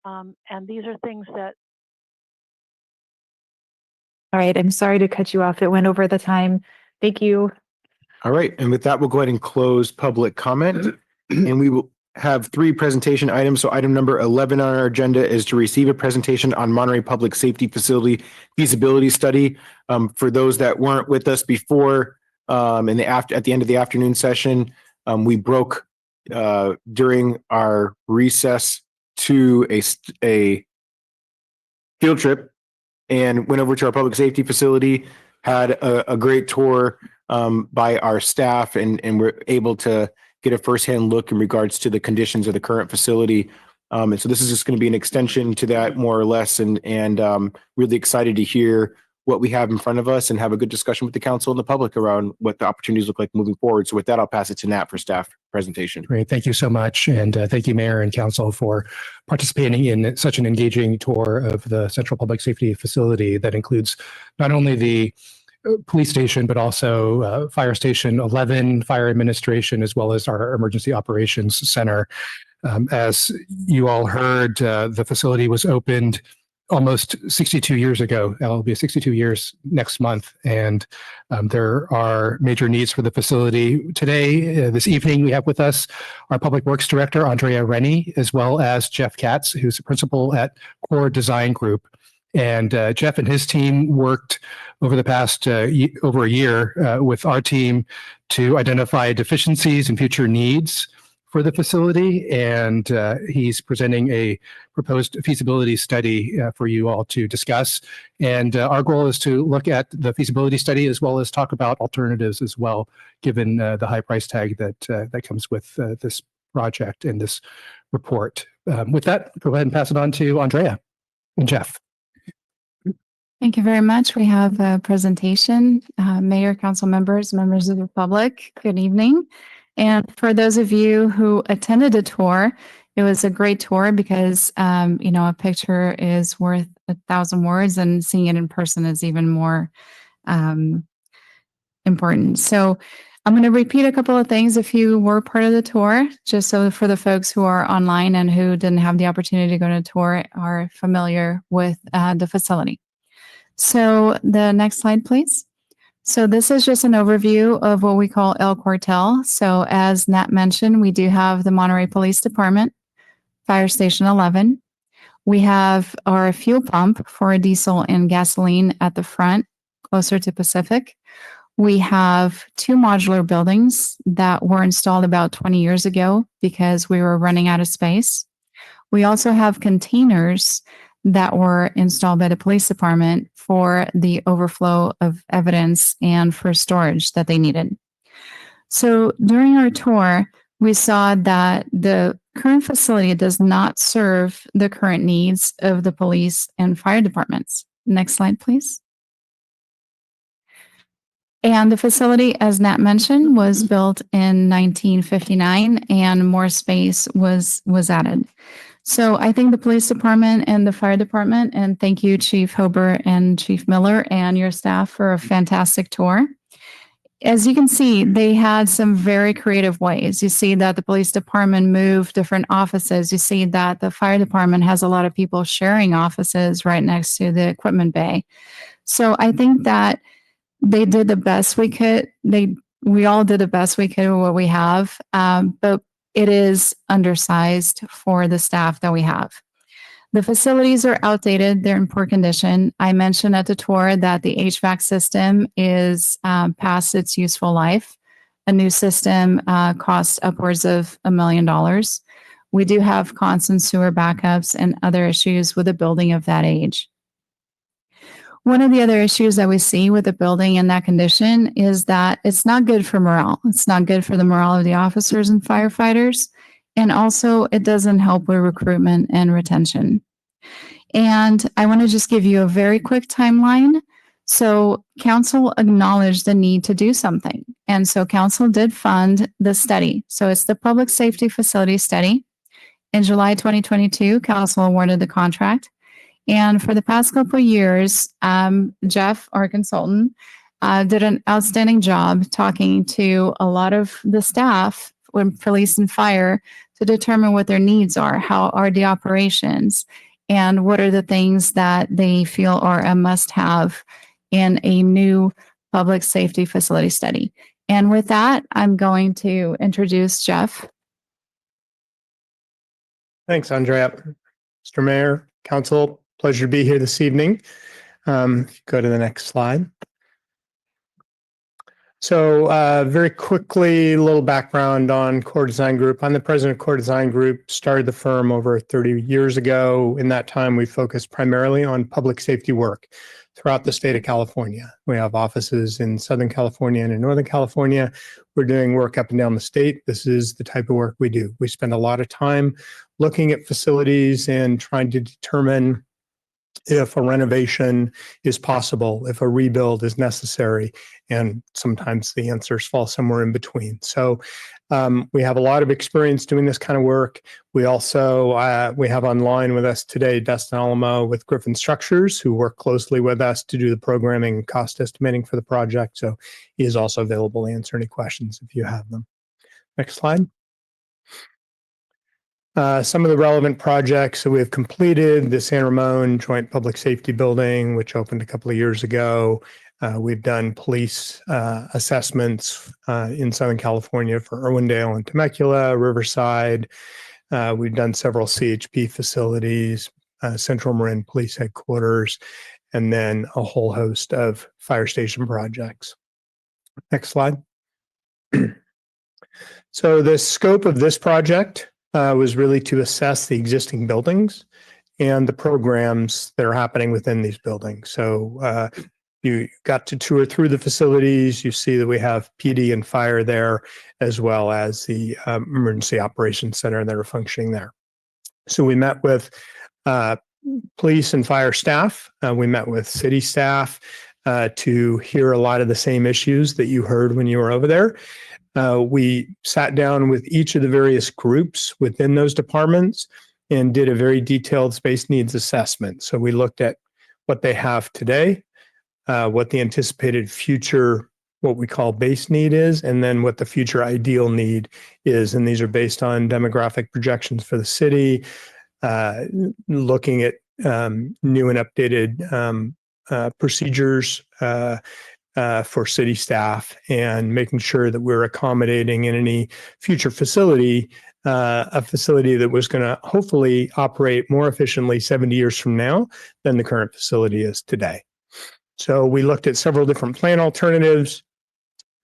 Speaker 8: And these are things that.
Speaker 2: All right, I'm sorry to cut you off. It went over the time. Thank you.
Speaker 1: All right, and with that, we'll go ahead and close public comment. And we will have 3 presentation items. So item number 11 on our agenda is to receive a presentation on Monterey Public Safety Facility feasibility study. For those that weren't with us before, at the end of the afternoon session, we broke during our recess to a field trip and went over to our public safety facility, had a great tour by our staff, and we're able to get a firsthand look in regards to the conditions of the current facility. And so this is just going to be an extension to that, more or less, and really excited to hear what we have in front of us and have a good discussion with the council and the public around what the opportunities look like moving forward. So with that, I'll pass it to Nat for staff presentation.
Speaker 6: Great. Thank you so much. And thank you, Mayor and Council, for participating in such an engaging tour of the Central Public Safety Facility that includes not only the police station, but also Fire Station 11, Fire Administration, as well as our Emergency Operations Center. As you all heard, the facility was opened almost 62 years ago. It'll be 62 years next month. And there are major needs for the facility. Today, this evening, we have with us our Public Works Director, Andrea Rennie, as well as Jeff Katz, who's a principal at Core Design Group. And Jeff and his team worked over the past over a year with our team to identify deficiencies and future needs for the facility, and he's presenting a proposed feasibility study for you all to discuss. And our goal is to look at the feasibility study as well as talk about alternatives as well, given the high price tag that comes with this project and this report. With that, go ahead and pass it on to Andrea and Jeff.
Speaker 13: Thank you very much. We have a presentation. Mayor, council members, members of the public, good evening. And for those of you who attended a tour, It was a great tour because, a picture is worth 1,000 words, and seeing it in person is even more um, important. So I'm going to repeat a couple of things if you were part of the tour, just so for the folks who are online and who didn't have the opportunity to go to a tour are familiar with the facility. So the next slide, please. So this is just an overview of what we call El Cuartel. So as Nat mentioned, we do have the Monterey Police Department, Fire Station 11. We have our fuel pump for diesel and gasoline at the front, closer to Pacific. We have 2 modular buildings that were installed about 20 years ago because we were running out of space. We also have containers that were installed by the police department for the overflow of evidence and for storage that they needed. So during our tour, we saw that the current facility does not serve the current needs of the police and fire departments. Next slide, please. And the facility, as Nat mentioned, was built in 1959 and more space was added. So I think the police department and the fire department, and thank you, Chief Hober and Chief Miller and your staff for a fantastic tour. As you can see, they had some very creative ways. You see that the police department moved different offices. You see that the fire department has a lot of people sharing offices right next to the equipment bay. So I think that they did the best we could. We all did the best we could with what we have, but it is undersized for the staff that we have. The facilities are outdated. They're in poor condition. I mentioned at the tour that the HVAC system is past its useful life. A new system costs upwards of $1 million. We do have constant sewer backups and other issues with a building of that age. One of the other issues that we see with the building in that condition is that it's not good for morale. It's not good for the morale of the officers and firefighters. And also, it doesn't help with recruitment and retention. And I want to just give you a very quick timeline. So council acknowledged the need to do something. And so council did fund the study. So it's the Public Safety Facility Study. In July 2022, council awarded the contract. And for the past couple of years, Jeff, our consultant, did an outstanding job talking to a lot of the staff when police and fire to determine what their needs are, how are the operations, and what are the things that they feel are a must-have in a new public safety facility study. And with that, I'm going to introduce Jeff.
Speaker 6: Thanks, Andrea. Mr. Mayor, Council, pleasure to be here this evening. Go to the next slide. So very quickly, a little background on Core Design Group. I'm the president of Core Design Group, started the firm over 30 years ago. In that time, we focused primarily on public safety work throughout the state of California. We have offices in Southern California and in Northern California. We're doing work up and down the state. This is the type of work we do. We spend a lot of time looking at facilities and trying to determine if a renovation is possible, if a rebuild is necessary, and sometimes the answers fall somewhere in between. So we have a lot of experience doing this kind of work. We also, we have online with us today, Dustin Alamo with Griffin Structures, who work closely with us to do the programming and cost estimating for the project. So he is also available to answer any questions if you have them. Next slide. Some of the relevant projects that we have completed, the San Ramon Joint Public Safety Building, which opened a couple of years ago. We've done police assessments in Southern California for Irwindale and Temecula, Riverside. We've done several CHP facilities, Central Marin Police Headquarters, and then a whole host of fire station projects. Next slide. So the scope of this project was really to assess the existing buildings and the programs that are happening within these buildings. So you got to tour through the facilities. You see that we have PD and fire there, as well as the emergency operations center that are functioning there. So we met with police and fire staff. We met with city staff to hear a lot of the same issues that you heard when you were over there. We sat down with each of the various groups within those departments and did a very detailed space needs assessment. So we looked at what they have today, what the anticipated future, what we call base need is, and then what the future ideal need is. And these are based on demographic projections for the city, looking at new and updated procedures for city staff, and making sure that we're accommodating in any future facility, a facility that was going to hopefully operate more efficiently 70 years from now than the current facility is today. So we looked at several different plan alternatives.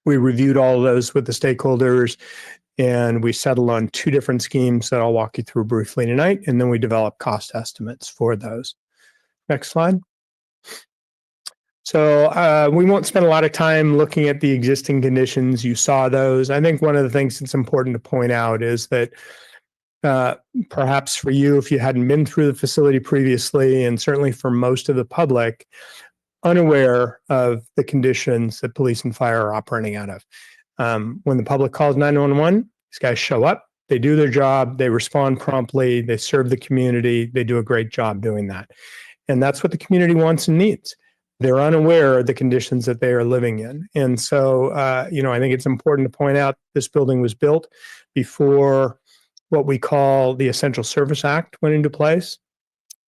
Speaker 6: We reviewed all of those with the stakeholders, and we settled on 2 different schemes that I'll walk you through briefly tonight, and then we developed cost estimates for those. Next slide. So we won't spend a lot of time looking at the existing conditions. You saw those. I think one of the things that's important to point out is that perhaps for you, if you hadn't been through the facility previously, and certainly for most of the public, unaware of the conditions that police and fire are operating out of. When the public calls 911, these guys show up, they do their job, they respond promptly, they serve the community, they do a great job doing that. And that's what the community wants and needs. They're unaware of the conditions that they are living in. And so, I think it's important to point out this building was built before what we call the Essential Service Act went into place.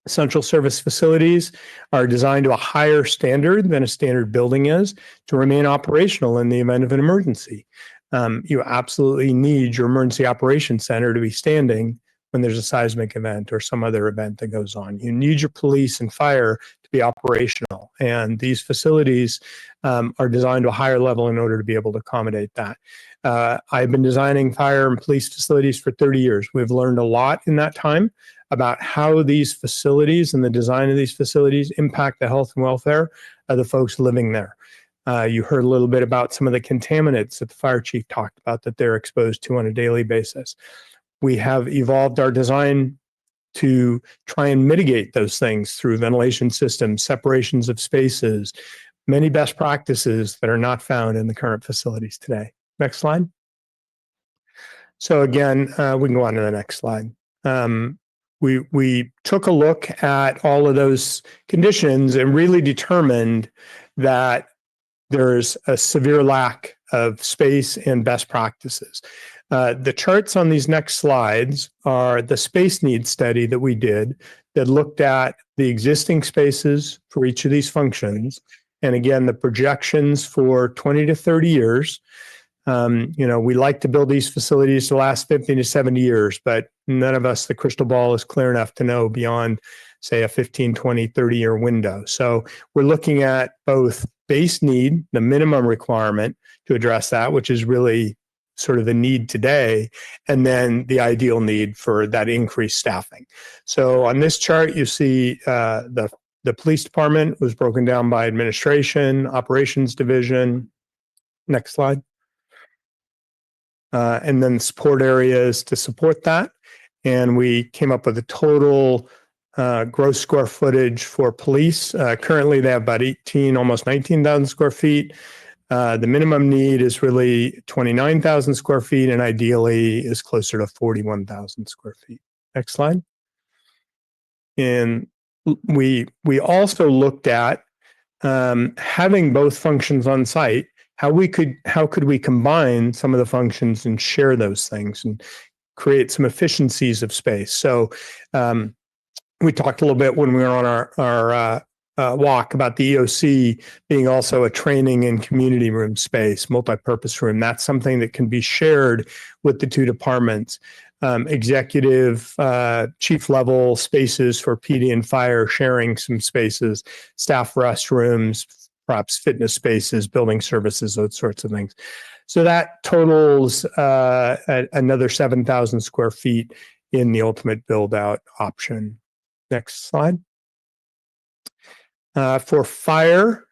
Speaker 6: Essential service facilities are designed to a higher standard than a standard building is to remain operational in the event of an emergency. You absolutely need your emergency operations center to be standing when there's a seismic event or some other event that goes on. You need your police and fire to be operational. And these facilities are designed to a higher level in order to be able to accommodate that. I've been designing fire and police facilities for 30 years. We've learned a lot in that time about how these facilities and the design of these facilities impact the health and welfare of the folks living there. You heard a little bit about some of the contaminants that the fire chief talked about that they're exposed to on a daily basis. We have evolved our design to try and mitigate those things through ventilation systems, separations of spaces, many best practices that are not found in the current facilities today. Next slide. So again, we can go on to the next slide. We took a look at all of those conditions and really determined that there's a severe lack of space and best practices. The charts on these next slides are the space needs study that we did that looked at the existing spaces for each of these functions. And again, the projections for 20 to 30 years. We like to build these facilities to last 50 to 70 years, but none of us, the crystal ball is clear enough to know beyond, say, a 15, 20, 30-year window. So we're looking at both base need, the minimum requirement to address that, which is really sort of the need today, and then the ideal need for that increased staffing. So on this chart, you see the police department was broken down by administration, operations division. Next slide. And then support areas to support that. And we came up with a total gross square footage for police. Currently, they have about 18, almost 19,000 square feet. The minimum need is really 29,000 square feet, and ideally is closer to 41,000 square feet. Next slide. And we also looked at having both functions on site. How could we combine some of the functions and share those things and create some efficiencies of space? So we talked a little bit when we were on our walk about the EOC being also a training and community room space, multi-purpose room. That's something that can be shared with the 2 departments. Executive, chief level spaces for PD and fire, sharing some spaces, staff restrooms, perhaps fitness spaces, building services, those sorts of things. So that totals another 7,000 square feet in the ultimate build out option. Next slide. For fire,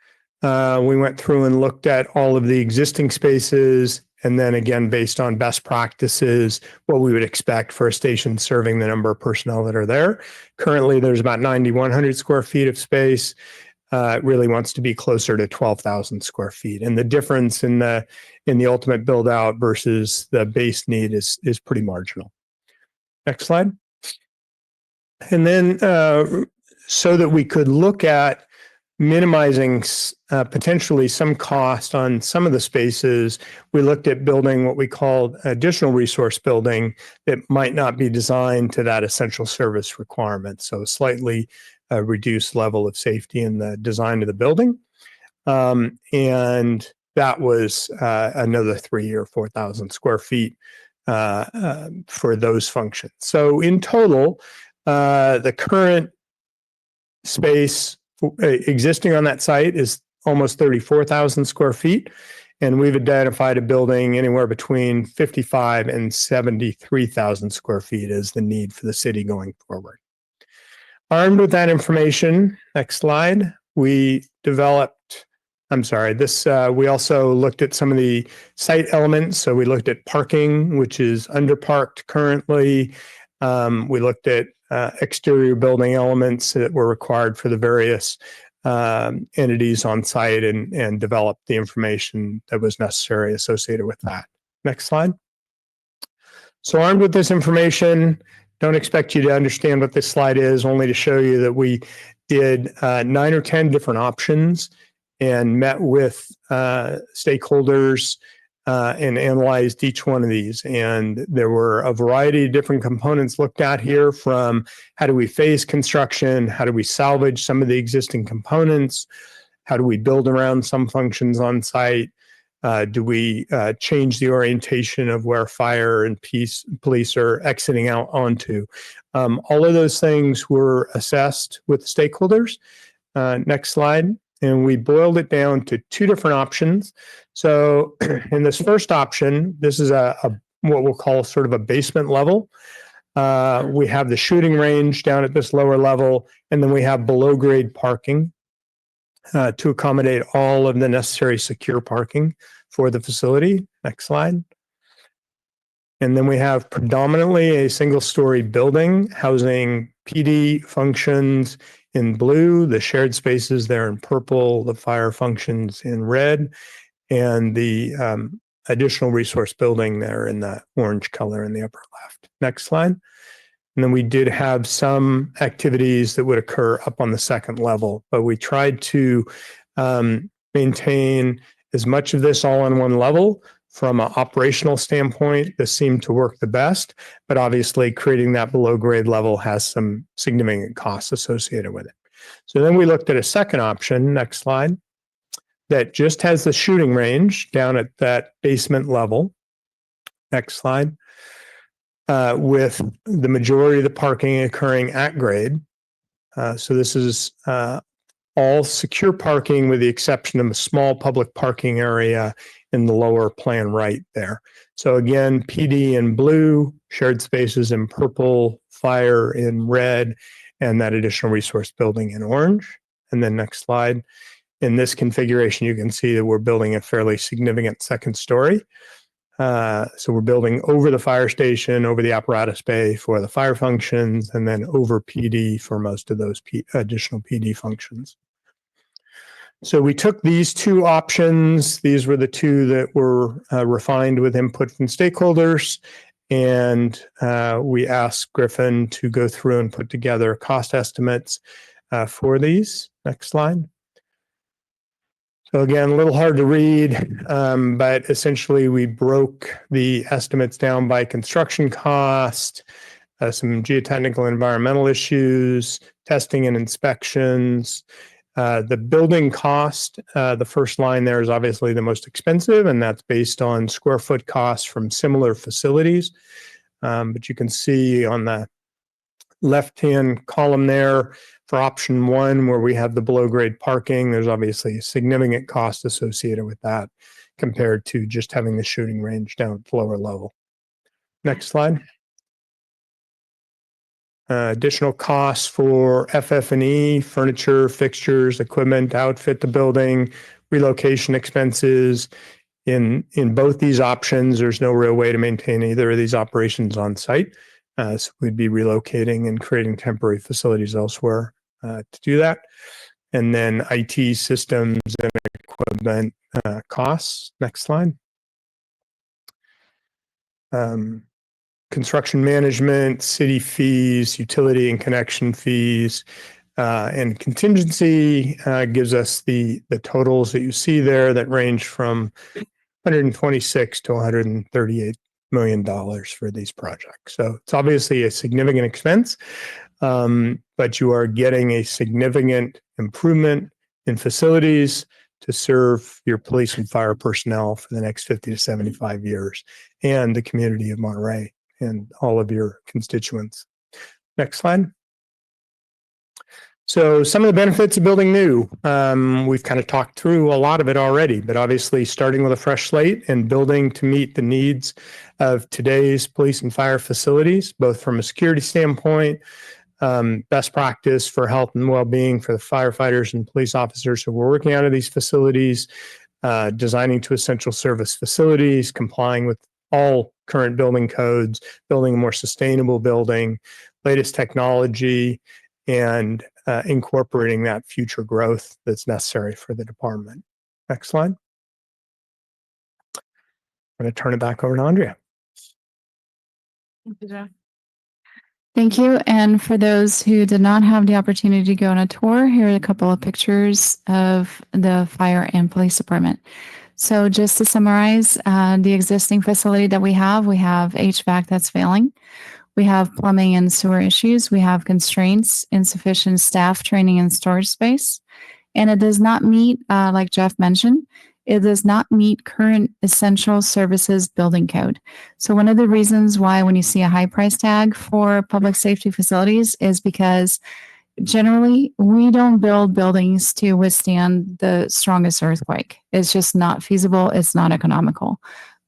Speaker 6: we went through and looked at all of the existing spaces, and then again, based on best practices, what we would expect for a station serving the number of personnel that are there. Currently, there's about 9,100 square feet of space. really wants to be closer to 12,000 square feet. And the difference in the ultimate build out versus the base need is pretty marginal. Next slide. And then so that we could look at minimizing potentially some cost on some of the spaces, we looked at building what we called additional resource building that might not be designed to that essential service requirement. So slightly reduced level of safety in the design of the building. And that was another 3 or 4,000 square feet for those functions. So in total, the current space existing on that site is almost 34,000 square feet. And we've identified a building anywhere between 55 and 73,000 square feet as the need for the city going forward. Armed with that information, next slide, we developed, we also looked at some of the site elements. So we looked at parking, which is underparked currently. We looked at exterior building elements that were required for the various entities on site and developed the information that was necessary associated with that. Next slide. So armed with this information, don't expect you to understand what this slide is, only to show you that we did 9 or 10 different options and met with stakeholders and analyzed each one of these. And there were a variety of different components looked at here, from how do we phase construction, how do we salvage some of the existing components, how do we build around some functions on site, do we change the orientation of where fire and police are exiting out onto. All of those things were assessed with stakeholders. Next slide. And we boiled it down to 2 different options. So in this first option, this is a what we'll call sort of a basement level. We have the shooting range down at this lower level, and then we have below grade parking to accommodate all of the necessary secure parking for the facility. Next slide. And then we have predominantly a single-story building housing PD functions in blue, the shared spaces there in purple, the fire functions in red, and the additional resource building there in the orange color in the upper left. Next slide. And then we did have some activities that would occur up on the second level, but we tried to maintain as much of this all on one level. From an operational standpoint, this seemed to work the best, but obviously creating that below grade level has some significant costs associated with it. So then we looked at a second option, next slide, that just has the shooting range down at that basement level. Next slide. With the majority of the parking occurring at grade. So this is all secure parking with the exception of a small public parking area in the lower plan right there. So again, PD in blue, shared spaces in purple, fire in red, and that additional resource building in orange. And then next slide. In this configuration, you can see that we're building a fairly significant second story. So we're building over the fire station, over the apparatus bay for the fire functions, and then over PD for most of those additional PD functions. So we took these 2 options. These were the 2 that were refined with input from stakeholders. And we asked Griffin to go through and put together cost estimates for these. Next slide. So again, a little hard to read, but essentially we broke the estimates down by construction cost, some geotechnical environmental issues, testing and inspections. The building cost, the first line there is obviously the most expensive, and that's based on square foot costs from similar facilities. But you can see on the left-hand column there for option 1, where we have the below grade parking, there's obviously a significant cost associated with that compared to just having the shooting range down at the lower level. Next slide. Additional costs for FF&E, furniture, fixtures, equipment to outfit the building, relocation expenses. In both these options, there's no real way to maintain either of these operations on site. So we'd be relocating and creating temporary facilities elsewhere to do that. and then IT systems and equipment costs. Next slide. Construction management, city fees, utility and connection fees, and contingency gives us the totals that you see there that range from 126 to 138 million dollars for these projects. So it's obviously a significant expense, but you are getting a significant improvement in facilities to serve your police and fire personnel for the next 50 to 75 years and the community of Monterey and all of your constituents. Next slide. So some of the benefits of building new, we've kind of talked through a lot of it already, but obviously starting with a fresh slate and building to meet the needs of today's police and fire facilities, both from a security standpoint, best practice for health and well-being for the firefighters and police officers who are working out of these facilities, designing to essential service facilities, complying with all current building codes, building a more sustainable building, latest technology, and incorporating that future growth that's necessary for the department. Next slide. I'm going to turn it back over to Andrea.
Speaker 13: Thank you, Jeff. Thank you. And for those who did not have the opportunity to go on a tour, here are a couple of pictures of the fire and police department. So just to summarize, the existing facility that we have HVAC that's failing. We have plumbing and sewer issues. We have constraints, insufficient staff, training, and storage space. And it does not meet, like Jeff mentioned, it does not meet current essential services building code. So one of the reasons why when you see a high price tag for public safety facilities is because generally we don't build buildings to withstand the strongest earthquake. It's just not feasible. It's not economical.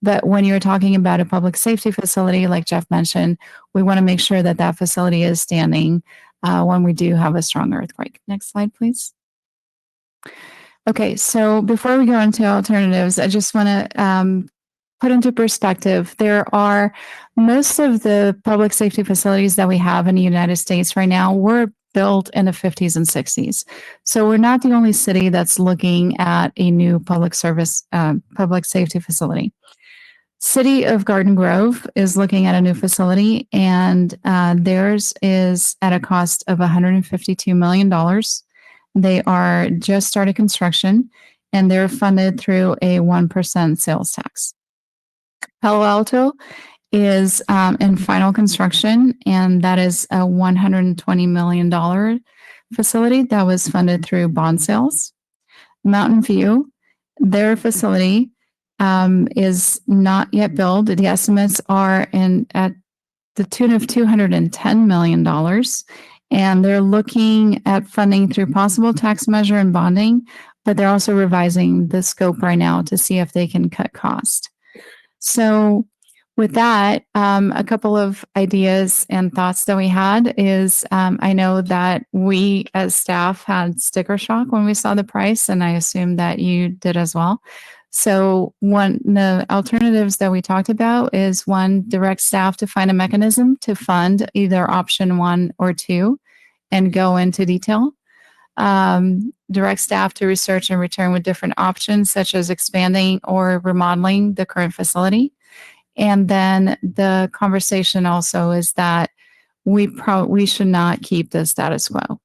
Speaker 13: But when you're talking about a public safety facility, like Jeff mentioned, we want to make sure that that facility is standing when we do have a strong earthquake. Next slide, please. Okay, so before we go into alternatives, I just want to put into perspective, there are most of the public safety facilities that we have in the United States right now were built in the 50s and 60s. So we're not the only city that's looking at a new public safety facility. City of Garden Grove is looking at a new facility, and theirs is at a cost of $152 million. They are just started construction, and they're funded through a 1% sales tax. Palo Alto is in final construction, and that is a $120 million facility that was funded through bond sales. Mountain View, their facility is not yet built. The estimates are at the tune of $210 million. And they're looking at funding through possible tax measure and bonding, but they're also revising the scope right now to see if they can cut cost. So with that, a couple of ideas and thoughts that we had is I know that we as staff had sticker shock when we saw the price, and I assume that you did as well. So the alternatives that we talked about is one, direct staff to find a mechanism to fund either option 1 or 2 and go into detail. Direct staff to research and return with different options such as expanding or remodeling the current facility. And then the conversation also is that we should not keep the status quo.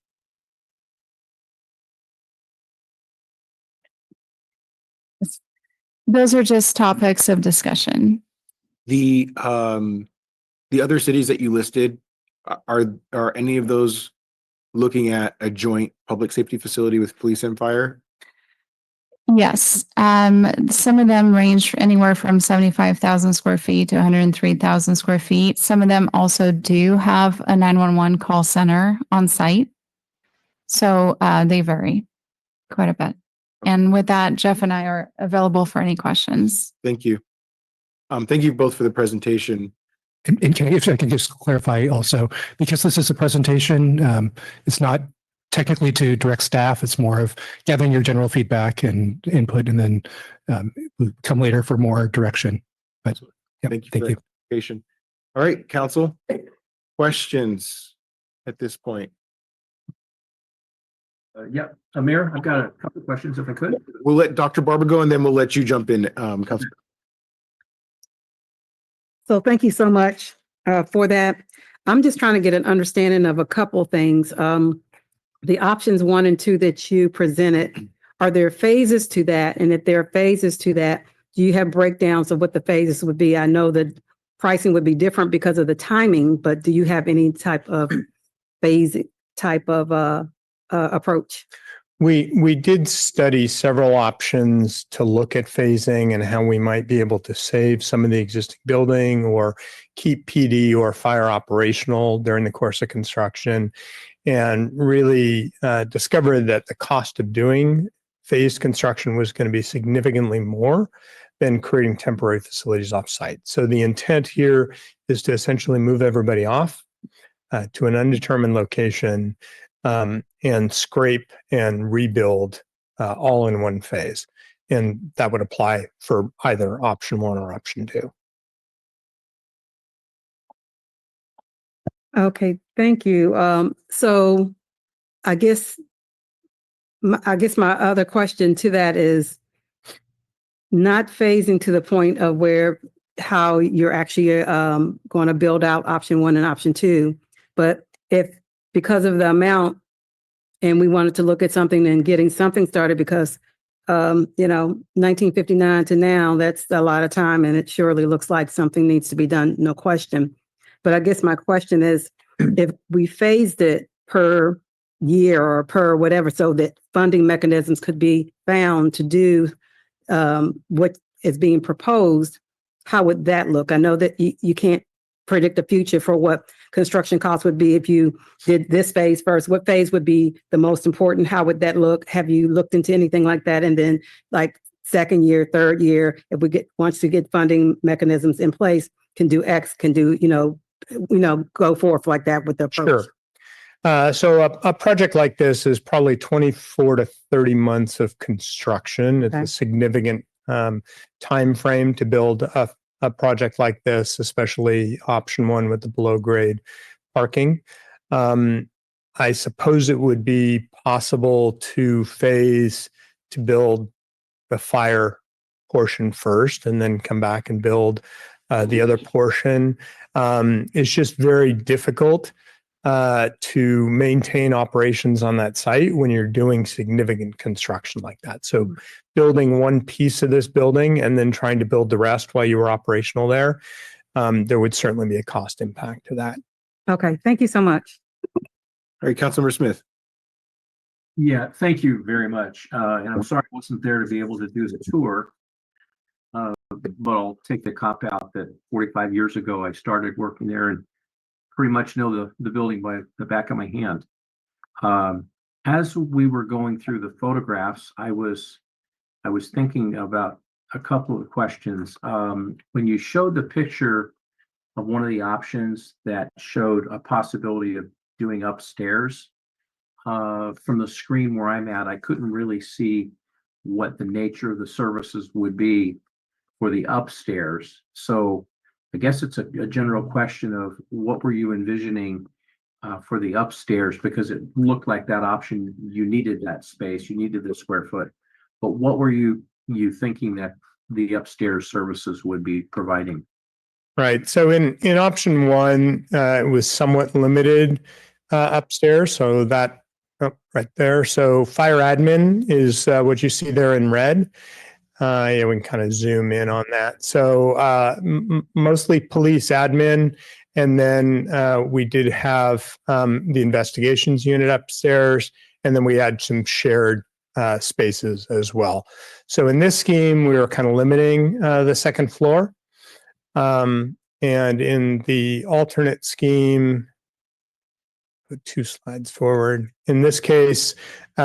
Speaker 13: Those are just topics of discussion.
Speaker 1: The other cities that you listed, are any of those looking at a joint public safety facility with police and fire?
Speaker 13: Yes. Some of them range anywhere from 75,000 square feet to 103,000 square feet. Some of them also do have a 911 call center on site. So they vary quite a bit. And with that, Jeff and I are available for any questions.
Speaker 1: Thank you. Thank you both for the presentation.
Speaker 6: And if I can just clarify also, because this is a presentation, it's not technically to direct staff. It's more of gathering your general feedback and input, and then we'll come later for more direction. But yeah,
Speaker 1: thank you for the clarification. All right, council, questions at this point?
Speaker 3: Yep, Mayor, I've got a couple of questions if I could.
Speaker 1: We'll let Dr. Barber go and then we'll let you jump in, Council.
Speaker 12: So thank you so much for that. I'm just trying to get an understanding of a couple things. The options 1 and 2 that you presented, are there phases to that? And if there are phases to that, do you have breakdowns of what the phases would be? I know that pricing would be different because of the timing, but do you have any type of phase type of approach?
Speaker 6: We did study several options to look at phasing and how we might be able to save some of the existing building or keep PD or fire operational during the course of construction, and really discovered that the cost of doing phased construction was going to be significantly more than creating temporary facilities offsite. So the intent here is to essentially move everybody off to an undetermined location and scrape and rebuild all in one phase. And that would apply for either option 1 or option 2.
Speaker 12: Okay, thank you. So I guess my other question to that is not phasing to the point of how you're actually going to build out option 1 and option 2, but if because of the amount and we wanted to look at something and getting something started because 1959 to now, that's a lot of time and it surely looks like something needs to be done, no question. But I guess my question is, if we phased it per year or per whatever, so that funding mechanisms could be found to do what is being proposed, how would that look? I know that you can't predict the future for what construction costs would be if you did this phase first. What phase would be the most important? How would that look? Have you looked into anything like that? And then like second year, third year, if once we get funding mechanisms in place, can do X, can do, go forth like that with the approach.
Speaker 6: Sure. So a project like this is probably 24 to 30 months of construction. It's a significant time frame to build a project like this, especially option 1 with the below grade parking. I suppose it would be possible to phase to build the fire portion first and then come back and build the other portion. It's just very difficult to maintain operations on that site when you're doing significant construction like that. So building one piece of this building and then trying to build the rest while you were operational there, there would certainly be a cost impact to that.
Speaker 12: Okay, thank you so much.
Speaker 1: All right, Councilmember Smith.
Speaker 3: Yeah, thank you very much. And I'm sorry I wasn't there to be able to do the tour. But I'll take the cop out that 45 years ago, I started working there and pretty much know the building by the back of my hand. As we were going through the photographs, I was thinking about a couple of questions. When you showed the picture of one of the options that showed a possibility of doing upstairs, from the screen where I'm at, I couldn't really see what the nature of the services would be for the upstairs. So I guess it's a general question of what were you envisioning for the upstairs, because it looked like that option, you needed that space, you needed the square foot. But what were you thinking that the upstairs services would be providing?
Speaker 6: Right. So in option 1, it was somewhat limited upstairs. So that right there. So fire admin is what you see there in red. Yeah, we can kind of zoom in on that. So mostly police admin. And then we did have the investigations unit upstairs. And then we had some shared spaces as well. So in this scheme, we were kind of limiting the second floor. And in the alternate scheme, put 2 slides forward. In this case,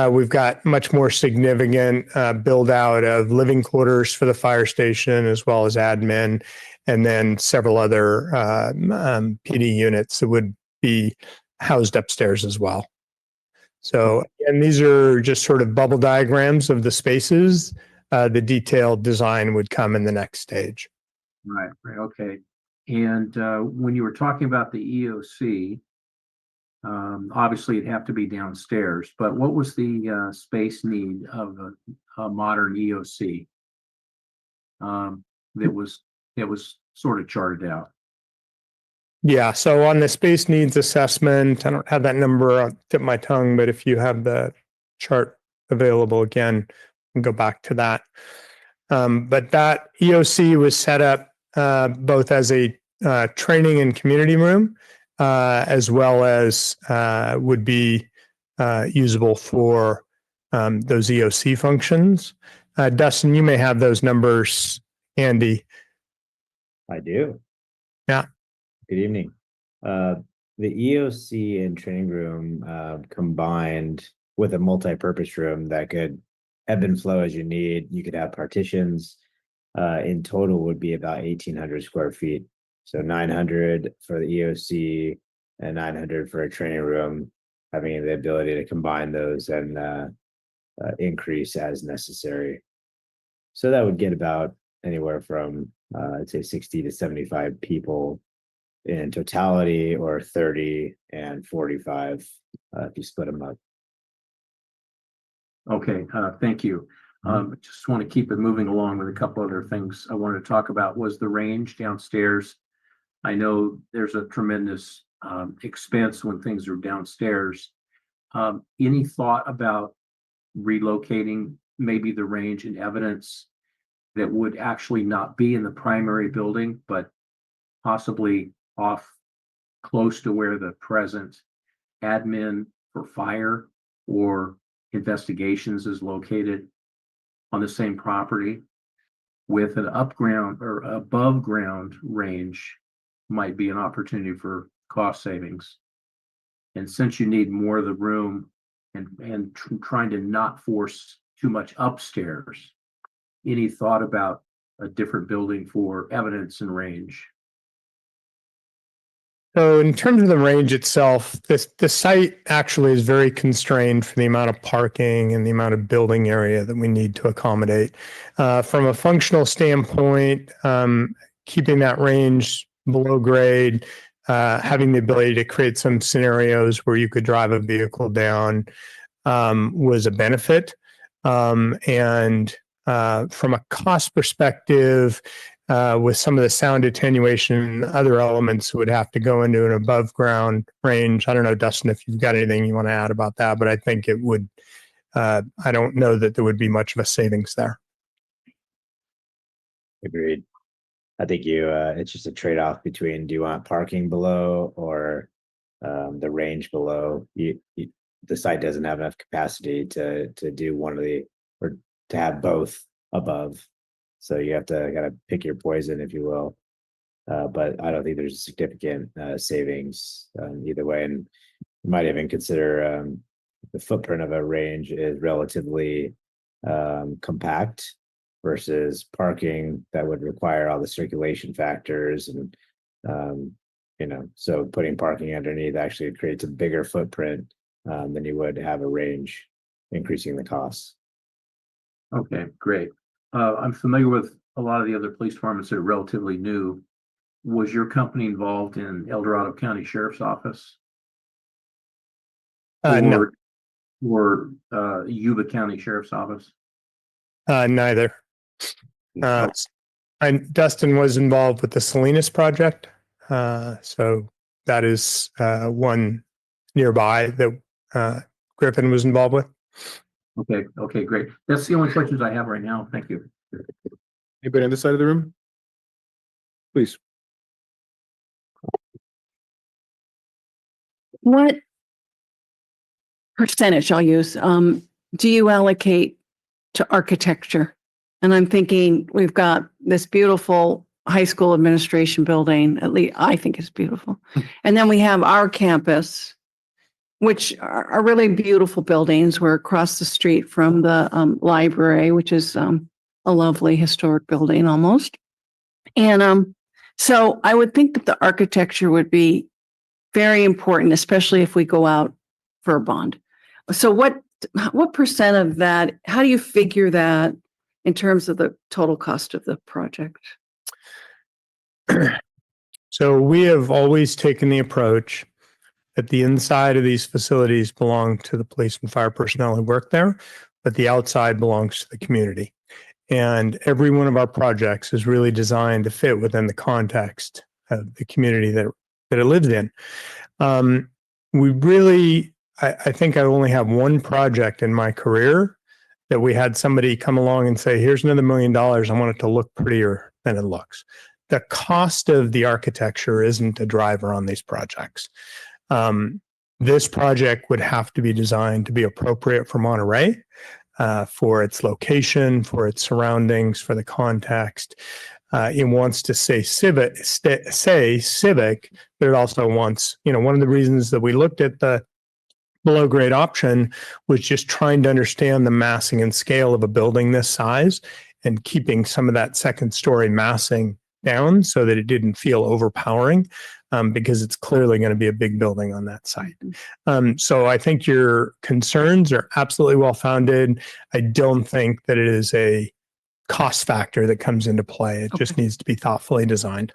Speaker 6: we've got much more significant build out of living quarters for the fire station, as well as admin, and then several other PD units that would be housed upstairs as well. So, and these are just sort of bubble diagrams of the spaces. The detailed design would come in the next stage.
Speaker 3: Right, okay. And when you were talking about the EOC, Obviously, it'd have to be downstairs, but what was the space need of a modern EOC? That was sort of charted out.
Speaker 17: Yeah, so on the space needs assessment, I don't have that number on the tip of my tongue, but if you have the chart available again, we can go back to that. But that EOC was set up both as a training and community room, as well as would be usable for those EOC functions. Dustin, you may have those numbers handy.
Speaker 22: I do.
Speaker 17: Yeah.
Speaker 22: Good evening. The EOC and training room combined with a multi-purpose room that could ebb and flow as you need. You could have partitions. In total would be about 1,800 square feet. So 900 for the EOC and 900 for a training room, having the ability to combine those and increase as necessary. So that would get about anywhere from I'd say 60 to 75 people in totality, or 30 and 45 if you split them up.
Speaker 3: Okay, thank you. Just want to keep it moving along with a couple other things I wanted to talk about. Was the range downstairs? I know there's a tremendous expense when things are downstairs. Any thought about relocating maybe the range and evidence that would actually not be in the primary building, but possibly off close to where the present admin for fire or investigations is located, on the same property, with an upground or above ground range might be an opportunity for cost savings. And since you need more of the room and trying to not force too much upstairs, any thought about a different building for evidence and range?
Speaker 17: So in terms of the range itself, the site actually is very constrained for the amount of parking and the amount of building area that we need to accommodate. From a functional standpoint, keeping that range below grade, having the ability to create some scenarios where you could drive a vehicle down was a benefit. And from a cost perspective, with some of the sound attenuation and other elements would have to go into an above ground range. I don't know, Dustin, if you've got anything you want to add about that, but I think it would, I don't know that there would be much of a savings there.
Speaker 22: Agreed. I think it's just a trade-off between, do you want parking below or the range below? The site doesn't have enough capacity to do one of the, or to have both above. So you have to kind of pick your poison, if you will. But I don't think there's a significant savings either way. And you might even consider the footprint of a range is relatively compact versus parking that would require all the circulation factors. And, so putting parking underneath actually creates a bigger footprint than you would have a range, increasing the costs.
Speaker 3: Okay, great. I'm familiar with a lot of the other police departments that are relatively new. Was your company involved in El Dorado County Sheriff's Office?
Speaker 17: No.
Speaker 3: Or Yuba County Sheriff's Office?
Speaker 17: Neither. Dustin was involved with the Salinas project. So that is one nearby that Griffin was involved with.
Speaker 3: Okay, great. That's the only questions I have right now. Thank you.
Speaker 1: Anybody on this side of the room? Please.
Speaker 14: What percentage, I'll use, do you allocate to architecture? And I'm thinking we've got this beautiful high school administration building, at least I think it's beautiful. And then we have our campus, which are really beautiful buildings. We're across the street from the library, which is a lovely historic building almost. And so I would think that the architecture would be very important, especially if we go out for a bond. So what percent of that, how do you figure that in terms of the total cost of the project?
Speaker 17: So we have always taken the approach that the inside of these facilities belong to the police and fire personnel who work there, but the outside belongs to the community. And every one of our projects is really designed to fit within the context of the community that it lives in. We really, I think I only have one project in my career that we had somebody come along and say, here's another $1 million. I want it to look prettier than it looks. The cost of the architecture isn't a driver on these projects. This project would have to be designed to be appropriate for Monterey, for its location, for its surroundings, for the context. It wants to say civic, but it also wants, one of the reasons that we looked at the below grade option was just trying to understand the massing and scale of a building this size and keeping some of that second story massing down so that it didn't feel overpowering, because it's clearly going to be a big building on that site. So I think your concerns are absolutely well founded. I don't think that it is a cost factor that comes into play. It just needs to be thoughtfully designed.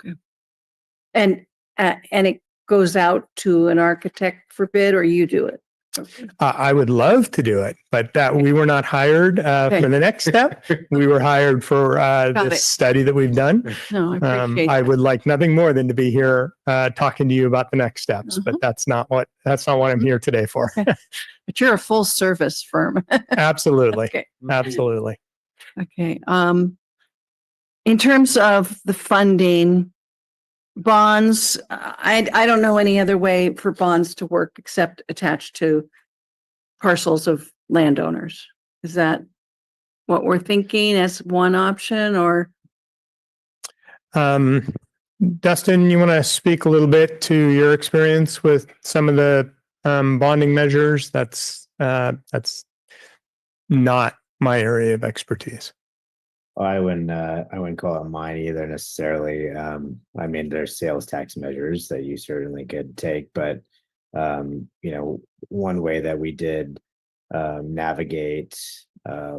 Speaker 14: And it goes out to an architect for bid, or you do it?
Speaker 17: I would love to do it, but we were not hired for the next step. We were hired for this study that we've done.
Speaker 14: No, I appreciate
Speaker 17: I
Speaker 14: that.
Speaker 17: would like nothing more than to be here talking to you about the next steps, but that's not what I'm here today for.
Speaker 14: But you're a full service firm.
Speaker 17: Absolutely.
Speaker 14: Okay.
Speaker 17: Absolutely.
Speaker 14: Okay. In terms of the funding, bonds, I don't know any other way for bonds to work except attached to parcels of landowners. Is that what we're thinking as one option, or?
Speaker 17: Dustin, you want to speak a little bit to your experience with some of the bonding measures? That's not my area of expertise.
Speaker 22: I wouldn't call it mine either necessarily. I mean, there's sales tax measures that you certainly could take, but one way that we did navigate a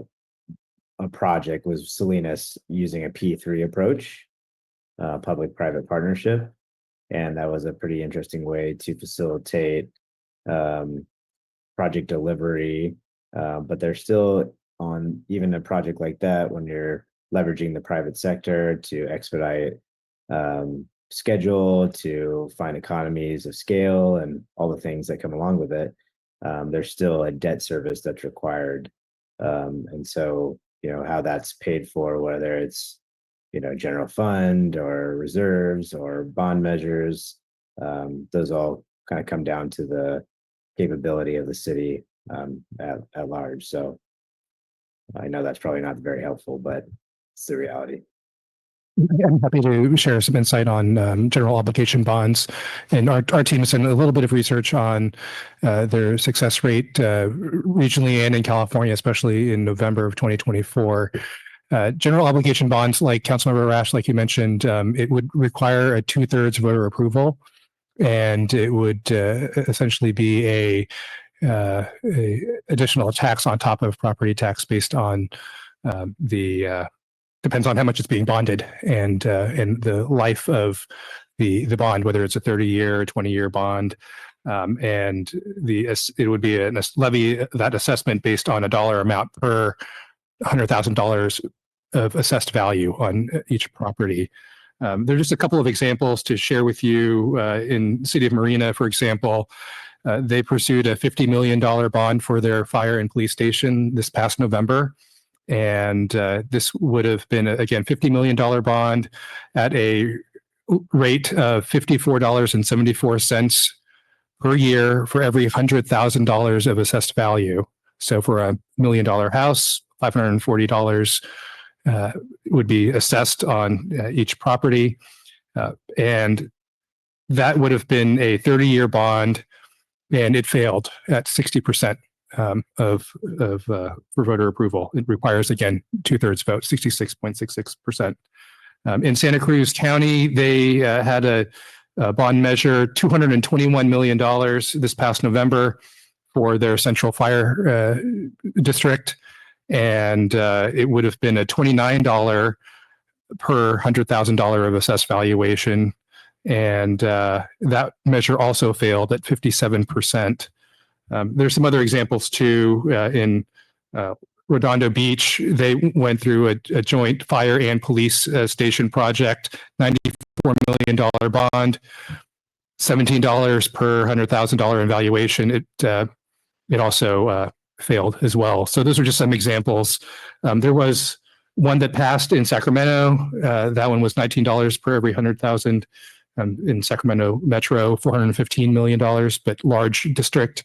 Speaker 22: project was Salinas using a P3 approach, public-private partnership, and that was a pretty interesting way to facilitate project delivery. But there's still, on even a project like that, when you're leveraging the private sector to expedite schedule, to find economies of scale and all the things that come along with it, there's still a debt service that's required. And so, how that's paid for, whether it's, general fund or reserves or bond measures, those all kind of come down to the capability of the city at large. So I know that's probably not very helpful, but it's the reality.
Speaker 6: I'm happy to share some insight on general obligation bonds. And our team has done a little bit of research on their success rate regionally and in California, especially in November of 2024. General obligation bonds, like Councilmember Rash, like you mentioned, it would require a 2/3 voter approval, and it would essentially be a additional tax on top of property tax based on depends on how much it's being bonded and the life of the bond, whether it's a 30-year or 20-year bond. And it would be a levy that assessment based on a dollar amount per $100,000 of assessed value on each property. There's just a couple of examples to share with you. In the city of Marina, for example, they pursued a $50 million bond for their fire and police station this past November. And this would have been, again, $50 million bond at a rate of $54.74 per year for every $100,000 of assessed value. So for a $1 million house, $540 would be assessed on each property. And that would have been a 30-year bond, and it failed at 60%. For voter approval. It requires, again, 2/3 vote, 66.66%. In Santa Cruz County, they had a bond measure, $221 million this past November for their central fire district. And it would have been a $29 per $100,000 of assessed valuation. And that measure also failed at 57%. There's some other examples too. In Redondo Beach, they went through a joint fire and police station project, $94 million bond, $17 per $100,000 in valuation. It also failed as well. So those are just some examples. There was one that passed in Sacramento. That one was $19 per every 100,000 in Sacramento Metro, $415 million, but large district.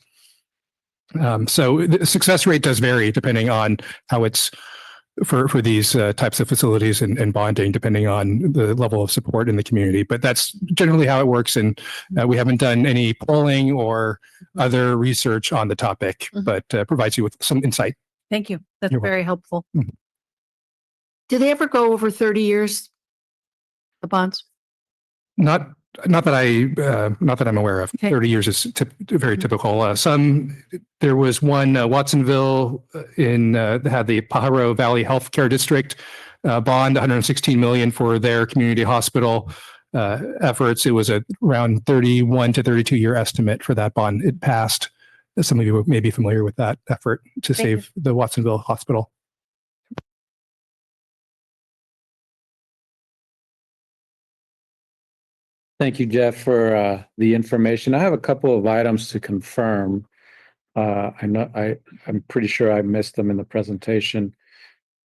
Speaker 6: So the success rate does vary depending on how it's for these types of facilities and bonding, depending on the level of support in the community. But that's generally how it works. And we haven't done any polling or other research on the topic, but provides you with some insight.
Speaker 14: Thank you. That's
Speaker 6: You're
Speaker 14: very helpful.
Speaker 6: Mhm.
Speaker 14: Do they ever go over 30 years? The bonds?
Speaker 6: Not that I'm aware of.
Speaker 14: Okay.
Speaker 6: 30 years is very typical. There was one, Watsonville had the Pajaro Valley Healthcare District bond, $116 million for their community hospital efforts. It was around 31 to 32 year estimate for that bond. It passed. Some of you may be familiar with that effort to save the Watsonville Hospital.
Speaker 4: Thank you, Jeff, for the information. I have a couple of items to confirm. I'm pretty sure I missed them in the presentation.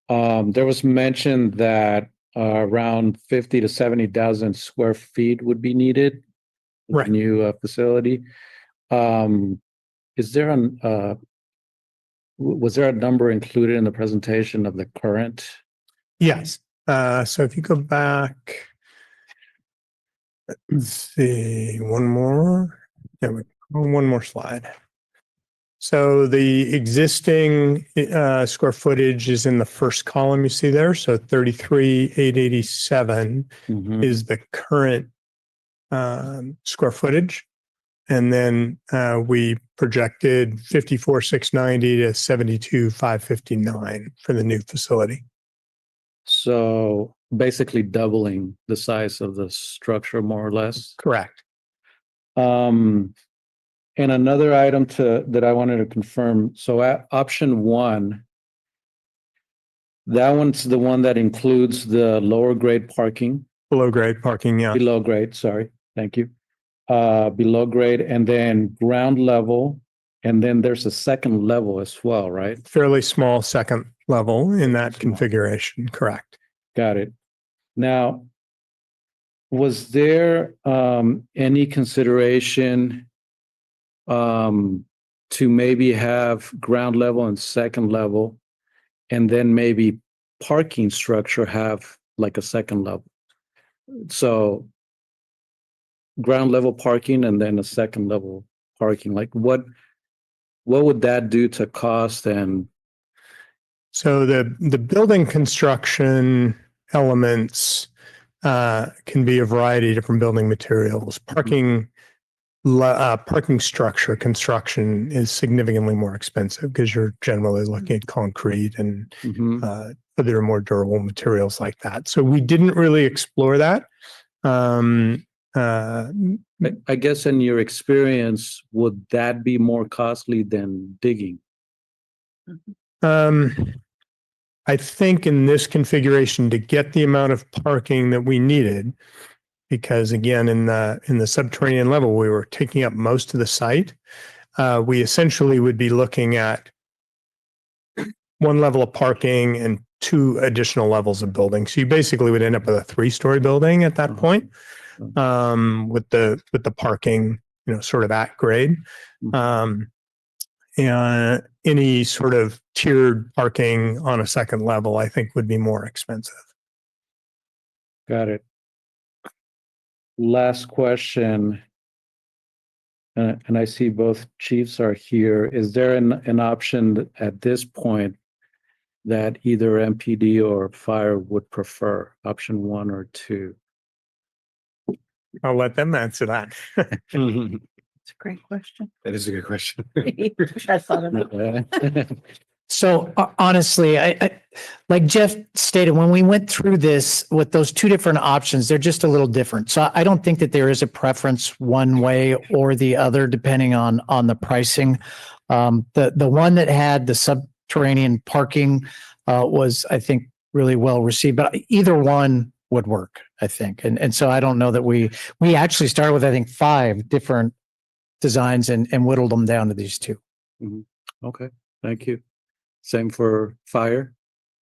Speaker 4: There was mention that around 50 to 70,000 square feet would be needed for the new facility. Was there a number included in the presentation of the current?
Speaker 17: Yes. So if you go back, let's see, one more slide. So the existing square footage is in the first column you see there. So 33,887 is the current square footage. And then we projected 54,690 to 72,559 for the new facility.
Speaker 4: So basically doubling the size of the structure, more or less.
Speaker 17: Correct.
Speaker 4: And another item that I wanted to confirm. So at option one, that one's the one that includes the lower grade parking.
Speaker 17: Below grade parking, yeah.
Speaker 4: Below grade, sorry. Thank you. Below grade and then ground level. And then there's a second level as well, right?
Speaker 17: Fairly small second level in that configuration, correct.
Speaker 4: Got it. Now, was there any consideration to maybe have ground level and second level, and then maybe parking structure have like a second level? So ground level parking and then a second level parking, like what would that do to cost? And
Speaker 17: so the building construction elements can be a variety of different building materials. Parking structure construction is significantly more expensive because you're generally looking at concrete and other more durable materials like that. So we didn't really explore that.
Speaker 4: I guess in your experience, would that be more costly than digging?
Speaker 17: I think in this configuration, to get the amount of parking that we needed, because again, in the subterranean level, we were taking up most of the site. We essentially would be looking at one level of parking and 2 additional levels of building. So you basically would end up with a 3-story building at that point, with the parking, sort of at grade. And any sort of tiered parking on a second level, I think, would be more expensive.
Speaker 4: Got it. Last question, and I see both chiefs are here. Is there an option at this point that either MPD or fire would prefer, option 1 or 2?
Speaker 17: I'll let them answer that.
Speaker 14: It's a great question.
Speaker 1: That is a good question.
Speaker 14: I thought of it.
Speaker 10: So honestly, like Jeff stated, when we went through this with those two different options, they're just a little different. So I don't think that there is a preference one way or the other, depending on the pricing. The one that had the subterranean parking was, I think, really well received, but either one would work, I think. And so I don't know that we actually started with, I think, 5 different designs and whittled them down to these 2.
Speaker 4: Mhm. Okay, thank you. Same for fire?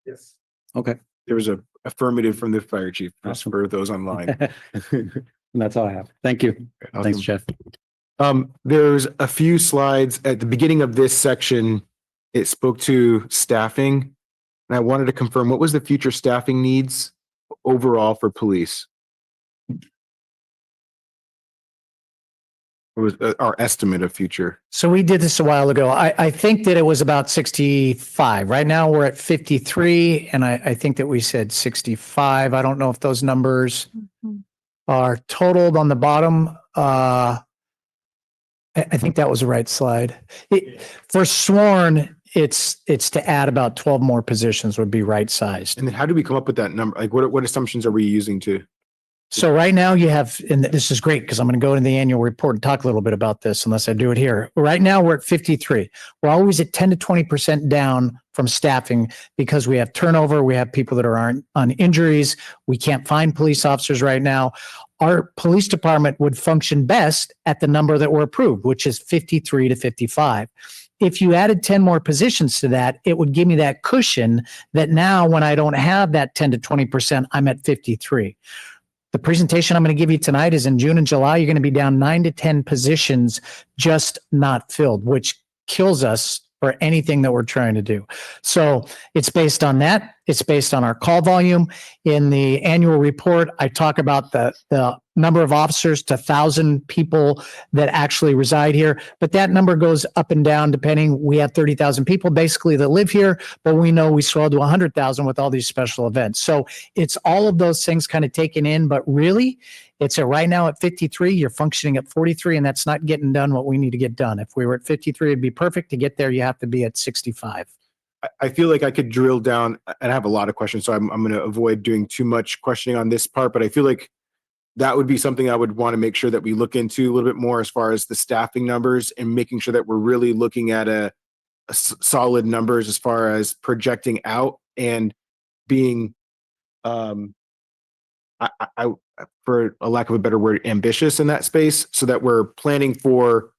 Speaker 1: Yes.
Speaker 4: Okay.
Speaker 1: There was a affirmative from the fire chief, just
Speaker 4: Awesome.
Speaker 1: for those online.
Speaker 4: And that's all I have. Thank you. Thanks,
Speaker 1: Awesome.
Speaker 4: Jeff.
Speaker 1: There's a few slides at the beginning of this section. It spoke to staffing, and I wanted to confirm, what was the future staffing needs overall for police? What was our estimate of future?
Speaker 10: So we did this a while ago. I think that it was about 65. Right now we're at 53, and I think that we said 65. I don't know if those numbers are totaled on the bottom. I think that was the right slide. For sworn, it's to add about 12 more positions would be right sized.
Speaker 1: And then how do we come up with that number? Like what assumptions are we using to?
Speaker 10: So right now you have, and this is great because I'm going to go into the annual report and talk a little bit about this unless I do it here. Right now we're at 53. We're always at 10 to 20% down from staffing because we have turnover. We have people that are on injuries. We can't find police officers right now. Our police department would function best at the number that were approved, which is 53 to 55. If you added 10 more positions to that, it would give me that cushion that now when I don't have that 10 to 20%, I'm at 53. The presentation I'm going to give you tonight is in June and July. You're going to be down 9 to 10 positions just not filled, which kills us for anything that we're trying to do. So it's based on that. It's based on our call volume. In the annual report, I talk about the number of officers to 1,000 people that actually reside here. But that number goes up and down depending. We have 30,000 people basically that live here, but we know we swell to 100,000 with all these special events. So it's all of those things kind of taken in, but really it's right now at 53, you're functioning at 43, and that's not getting done what we need to get done. If we were at 53, it'd be perfect. To get there, you have to be at 65.
Speaker 1: I feel like I could drill down, and I have a lot of questions, so I'm going to avoid doing too much questioning on this part, but I feel like that would be something I would want to make sure that we look into a little bit more as far as the staffing numbers and making sure that we're really looking at a solid numbers as far as projecting out and being, I for a lack of a better word, ambitious in that space, so that we're planning for,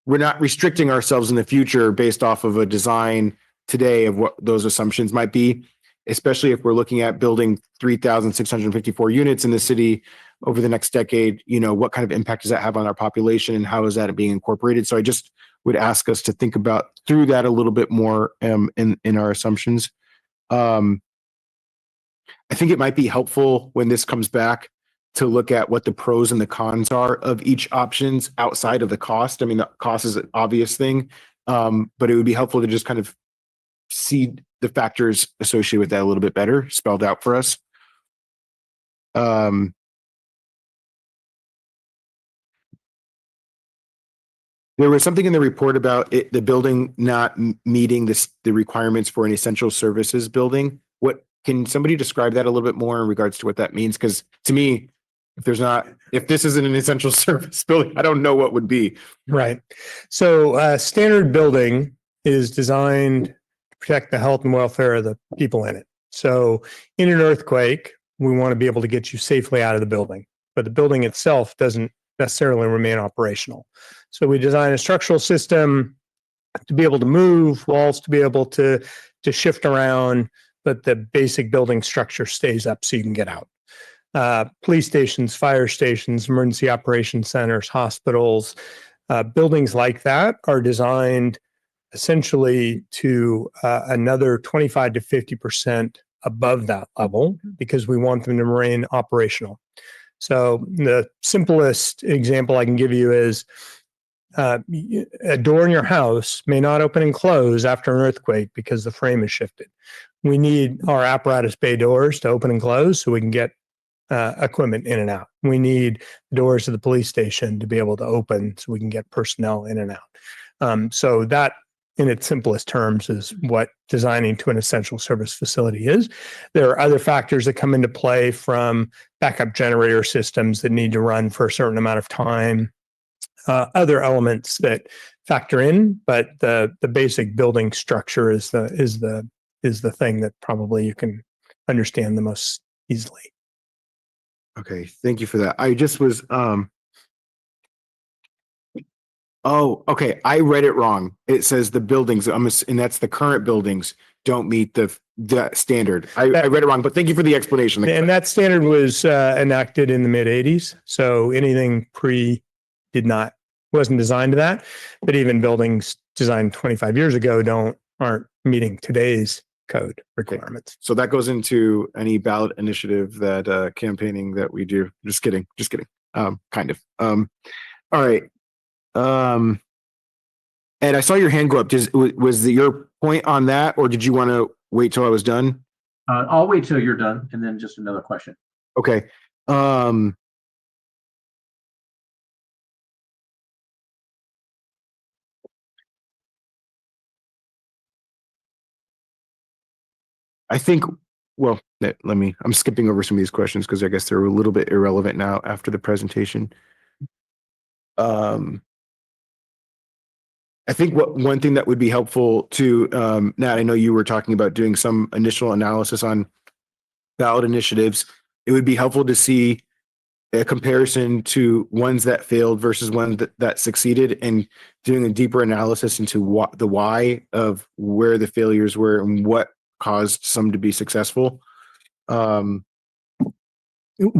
Speaker 1: we're not restricting ourselves in the future based off of a design today of what those assumptions might be, especially if we're looking at building 3,654 units in the city over the next decade. You know, what kind of impact does that have on our population, and how is that being incorporated? So I just would ask us to think about through that a little bit more in our assumptions. I think it might be helpful when this comes back to look at what the pros and the cons are of each options outside of the cost. I mean, the cost is an obvious thing, but it would be helpful to just kind of see the factors associated with that a little bit better spelled out for us. There was something in the report about the building not meeting the requirements for an essential services building. What, can somebody describe that a little bit more in regards to what that means? Because to me, if this isn't an essential service building, I don't know what would be.
Speaker 17: Right. So standard building is designed to protect the health and welfare of the people in it. So in an earthquake, we want to be able to get you safely out of the building, but the building itself doesn't necessarily remain operational. So we design a structural system to be able to move, walls to be able to shift around, but the basic building structure stays up so you can get out. Police stations, fire stations, emergency operations centers, hospitals, buildings like that are designed essentially to another 25 to 50% above that level because we want them to remain operational. So the simplest example I can give you is a door in your house may not open and close after an earthquake because the frame is shifted. We need our apparatus bay doors to open and close so we can get equipment in and out. We need doors to the police station to be able to open so we can get personnel in and out. So that in its simplest terms is what designing to an essential service facility is. There are other factors that come into play, from backup generator systems that need to run for a certain amount of time, other elements that factor in, but the basic building structure is the thing that probably you can understand the most easily.
Speaker 1: Okay, thank you for that. I just was oh, okay. I read it wrong. It says the buildings, and that's the current buildings don't meet the standard. I read it wrong, but thank you for the explanation.
Speaker 17: And that standard was enacted in the mid 80s. So anything wasn't designed to that. But even buildings designed 25 years ago aren't meeting today's code requirements.
Speaker 1: So that goes into any ballot initiative that campaigning that we do. Just kidding. Kind of. All right. Ed, I saw your hand go up. Was your point on that, or did you want to wait till I was done?
Speaker 3: I'll wait till you're done, and then just another question.
Speaker 1: Okay. I think, well, I'm skipping over some of these questions because I guess they're a little bit irrelevant now after the presentation. I think one thing that would be helpful to, Nat, I know you were talking about doing some initial analysis on ballot initiatives. It would be helpful to see a comparison to ones that failed versus ones that succeeded, and doing a deeper analysis into the why of where the failures were and what caused some to be successful.
Speaker 6: We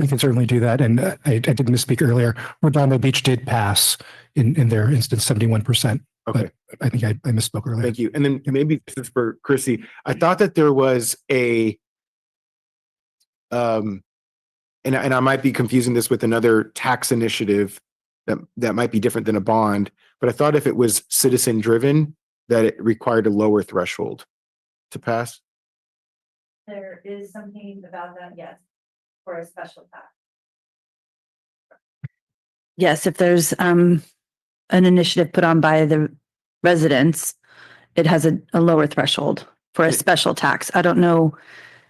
Speaker 6: can certainly do that. And I did misspeak earlier. Redondo Beach did pass in their instance 71%.
Speaker 1: Okay.
Speaker 6: But I think I misspoke earlier.
Speaker 1: Thank you. And then maybe this is for Chrissy. I thought that there was and I might be confusing this with another tax initiative that might be different than a bond, but I thought if it was citizen driven, that it required a lower threshold to pass.
Speaker 2: There is something about that, yes, for a special tax.
Speaker 18: Yes, if there's an initiative put on by the residents, it has a lower threshold for a special tax. I don't know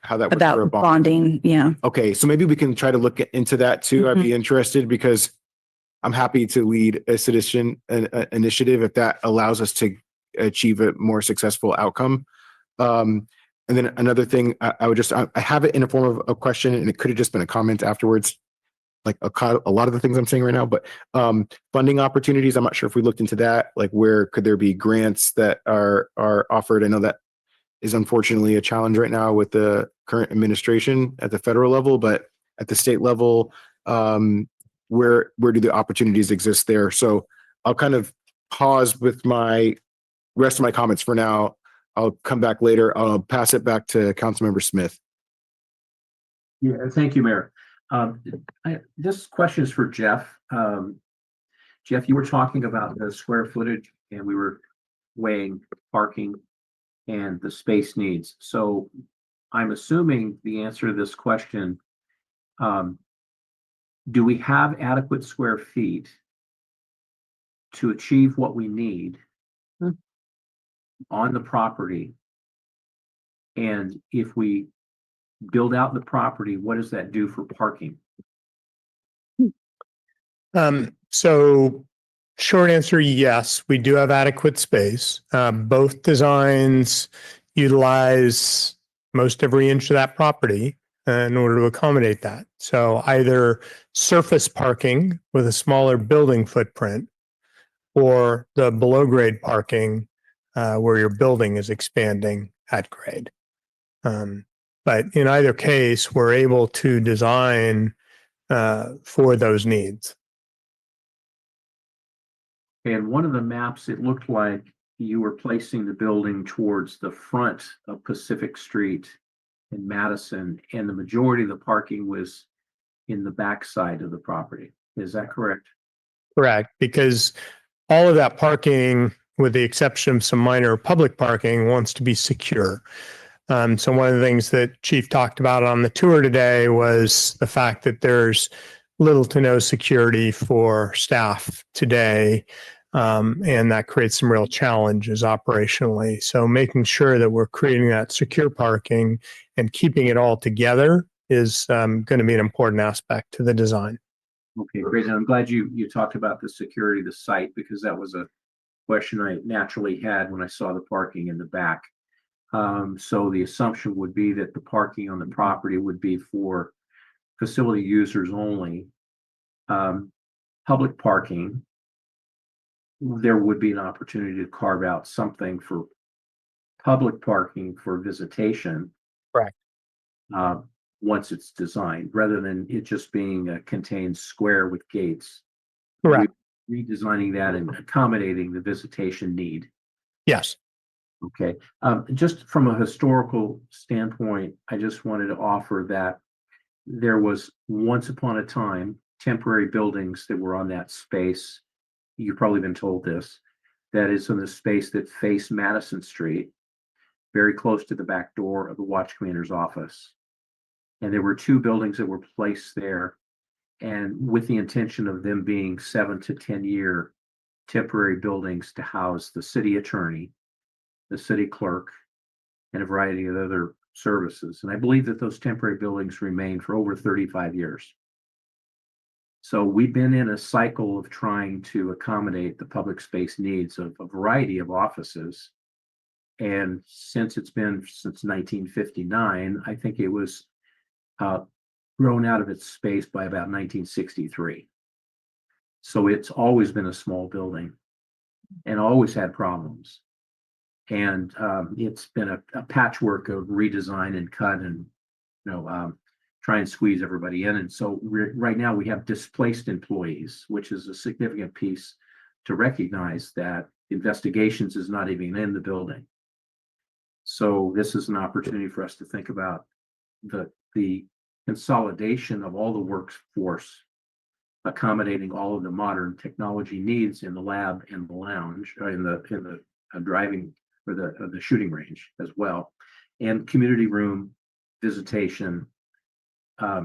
Speaker 1: how that works for a
Speaker 18: about
Speaker 1: bond.
Speaker 18: bonding. Yeah.
Speaker 1: Okay, so maybe we can try to look into that too. I'd be interested because I'm happy to lead a citizen initiative if that allows us to achieve a more successful outcome. And then another thing, I have it in a form of a question, and it could have just been a comment afterwards, like a lot of the things I'm saying right now, but funding opportunities, I'm not sure if we looked into that, like where could there be grants that are offered? I know that is unfortunately a challenge right now with the current administration at the federal level, but at the state level, where do the opportunities exist there? So I'll kind of pause with my rest of my comments for now. I'll come back later. I'll pass it back to Councilmember Smith.
Speaker 3: Yeah, thank you, Mayor. This question is for Jeff. Jeff, you were talking about the square footage, and we were weighing parking and the space needs. So I'm assuming the answer to this question, do we have adequate square feet to achieve what we need on the property? And if we build out the property, what does that do for parking?
Speaker 17: So short answer, yes, we do have adequate space. Both designs utilize most every inch of that property in order to accommodate that. So either surface parking with a smaller building footprint, or the below grade parking where your building is expanding at grade. But in either case, we're able to design for those needs.
Speaker 3: And one of the maps, it looked like you were placing the building towards the front of Pacific Street in Madison, and the majority of the parking was in the backside of the property. Is that correct?
Speaker 17: Correct, because all of that parking, with the exception of some minor public parking, wants to be secure. So one of the things that Chief talked about on the tour today was the fact that there's little to no security for staff today And that creates some real challenges operationally. So making sure that we're creating that secure parking and keeping it all together is going to be an important aspect to the design.
Speaker 3: Okay, great. And I'm glad you talked about the security of the site, because that was a question I naturally had when I saw the parking in the back. So the assumption would be that the parking on the property would be for facility users only. Public parking, there would be an opportunity to carve out something for public parking for visitation.
Speaker 17: Correct.
Speaker 3: Once it's designed, rather than it just being a contained square with gates.
Speaker 17: Correct.
Speaker 3: Redesigning that and accommodating the visitation need.
Speaker 17: Yes.
Speaker 3: Okay. Just from a historical standpoint, I just wanted to offer that there was once upon a time temporary buildings that were on that space. You've probably been told this. That is in the space that faced Madison Street, very close to the back door of the watch commander's office. And there were two buildings that were placed there, and with the intention of them being 7 to 10 year temporary buildings to house the city attorney, the city clerk, and a variety of other services. And I believe that those temporary buildings remain for over 35 years. So we've been in a cycle of trying to accommodate the public space needs of a variety of offices. And since it's been since 1959, I think it was grown out of its space by about 1963. So it's always been a small building and always had problems. And it's been a patchwork of redesign and cut and, try and squeeze everybody in. And so right now we have displaced employees, which is a significant piece to recognize that investigations is not even in the building. So this is an opportunity for us to think about the consolidation of all the workforce, accommodating all of the modern technology needs in the lab and the lounge, in the driving or the shooting range as well, and community room visitation, a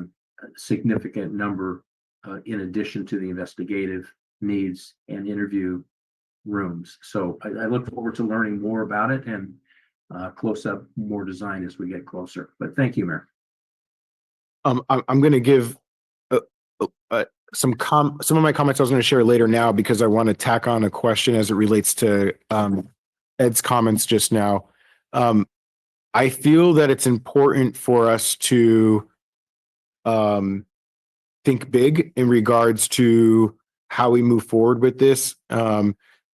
Speaker 3: significant number in addition to the investigative needs and interview rooms. So I look forward to learning more about it and close up more design as we get closer. But thank you, Mayor.
Speaker 1: I'm going to give some of my comments I was going to share later now, because I want to tack on a question as it relates to Ed's comments just now. I feel that it's important for us to think big in regards to how we move forward with this.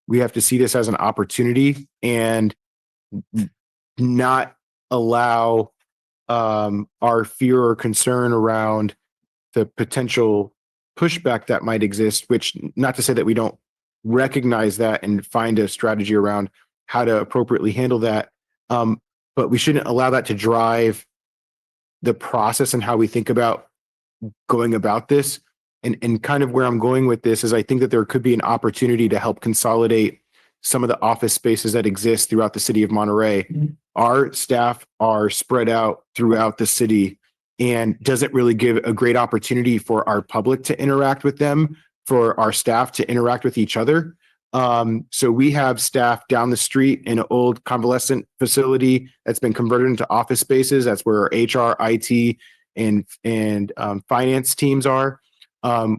Speaker 1: We have to see this as an opportunity and not allow our fear or concern around the potential pushback that might exist, which, not to say that we don't recognize that and find a strategy around how to appropriately handle that. But we shouldn't allow that to drive the process and how we think about going about this. And kind of where I'm going with this is I think that there could be an opportunity to help consolidate some of the office spaces that exist throughout the city of Monterey. Our staff are spread out throughout the city and doesn't really give a great opportunity for our public to interact with them, for our staff to interact with each other. So we have staff down the street in an old convalescent facility that's been converted into office spaces. That's where our HR, IT, and finance teams are.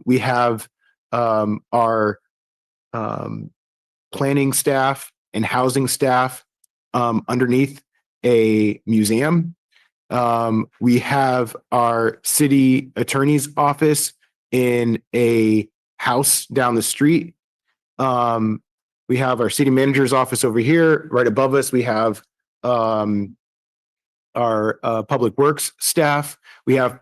Speaker 1: We have our planning staff and housing staff underneath a museum. We have our city attorney's office in a house down the street. We have our city manager's office over here. Right above us, we have our public works staff. We have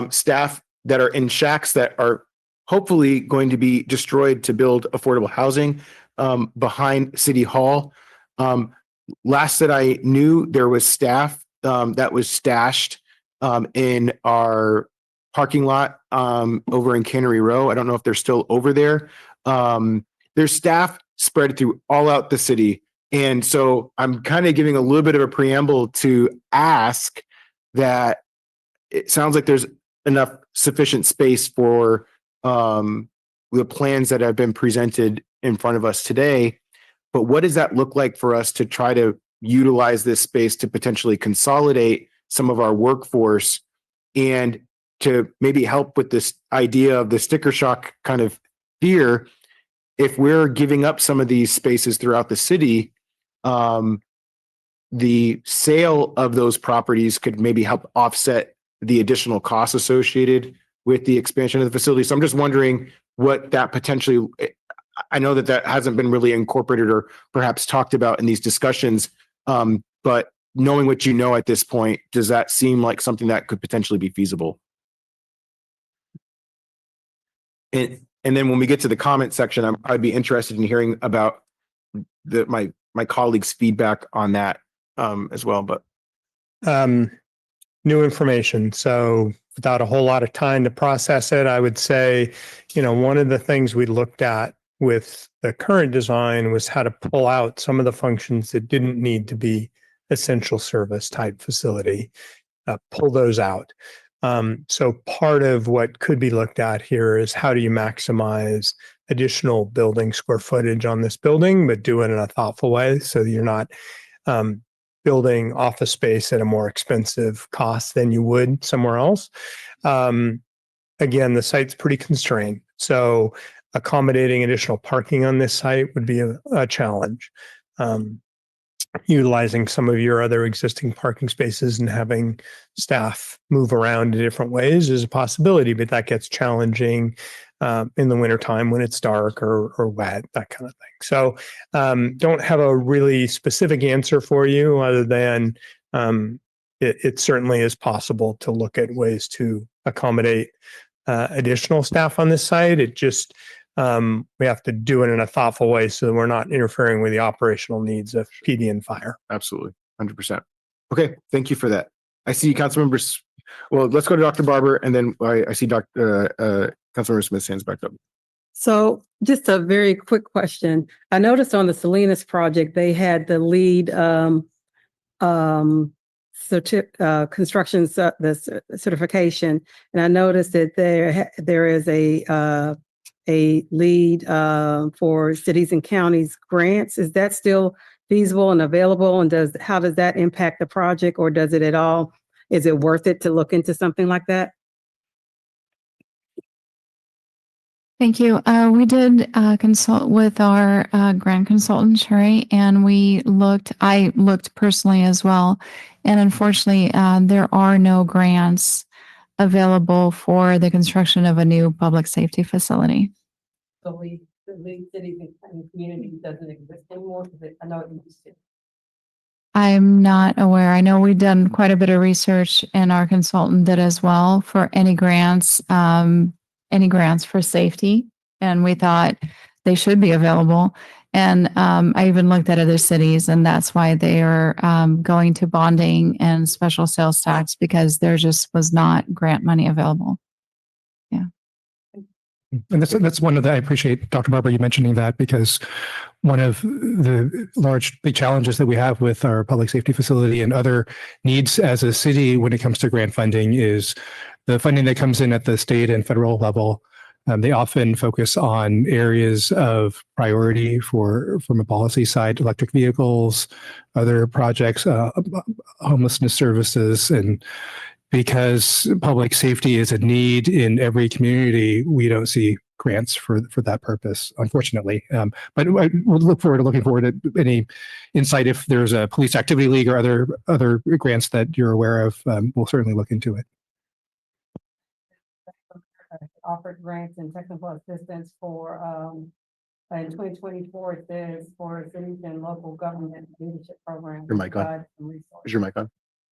Speaker 1: staff that are in shacks that are hopefully going to be destroyed to build affordable housing behind City Hall. Last that I knew, there was staff that was stashed in our parking lot over in Cannery Row. I don't know if they're still over there. There's staff spread through all out the city. And so I'm kind of giving a little bit of a preamble to ask that it sounds like there's enough sufficient space for the plans that have been presented in front of us today. But what does that look like for us to try to utilize this space to potentially consolidate some of our workforce and to maybe help with this idea of the sticker shock kind of fear? If we're giving up some of these spaces throughout the city, the sale of those properties could maybe help offset the additional costs associated with the expansion of the facility. So I'm just wondering what that potentially, I know that that hasn't been really incorporated or perhaps talked about in these discussions, but knowing what you know at this point, does that seem like something that could potentially be feasible? And then when we get to the comment section, I'd be interested in hearing about my colleagues' feedback on that as well. But
Speaker 17: new information. So without a whole lot of time to process it, I would say, one of the things we looked at with the current design was how to pull out some of the functions that didn't need to be essential service type facility, pull those out. So part of what could be looked at here is how do you maximize additional building square footage on this building, but do it in a thoughtful way so that you're not building office space at a more expensive cost than you would somewhere else. Again, the site's pretty constrained, so accommodating additional parking on this site would be a challenge. Utilizing some of your other existing parking spaces and having staff move around in different ways is a possibility, but that gets challenging in the wintertime when it's dark or wet, that kind of thing. So don't have a really specific answer for you other than it certainly is possible to look at ways to accommodate additional staff on this site. It just we have to do it in a thoughtful way so that we're not interfering with the operational needs of PD and fire.
Speaker 1: Absolutely, 100%. Okay, thank you for that. I see council members. Well, let's go to Dr. Barber, and then I see Councilmember Smith's hands back up.
Speaker 12: So just a very quick question. I noticed on the Salinas project, they had the lead construction, the certification. And I noticed that there is a lead for cities and counties grants. Is that still feasible and available? And how does that impact the project, or does it at all? Is it worth it to look into something like that?
Speaker 13: Thank you. We did consult with our grant consultant, Sherry, and I looked personally as well. And unfortunately, there are no grants available for the construction of a new public safety facility.
Speaker 5: So the league cities and communities doesn't exist anymore, because I know it used to.
Speaker 13: I'm not aware. I know we've done quite a bit of research, and our consultant did as well for any grants for safety. And we thought they should be available. And I even looked at other cities, and that's why they are going to bonding and special sales tax, because there just was not grant money available. Yeah.
Speaker 6: And that's one of the, I appreciate Dr. Barber, you mentioning that, because one of the big challenges that we have with our public safety facility and other needs as a city when it comes to grant funding is the funding that comes in at the state and federal level. They often focus on areas of priority from a policy side, electric vehicles, other projects, homelessness services, and because public safety is a need in every community, we don't see grants for that purpose, unfortunately. But we'll looking forward to any insight. If there's a police activity league or other grants that you're aware of, we'll certainly look into it.
Speaker 5: Offered grants and technical assistance for, in 2024, it says for cities and local government leadership programs.
Speaker 1: Your mic on? Is your mic on?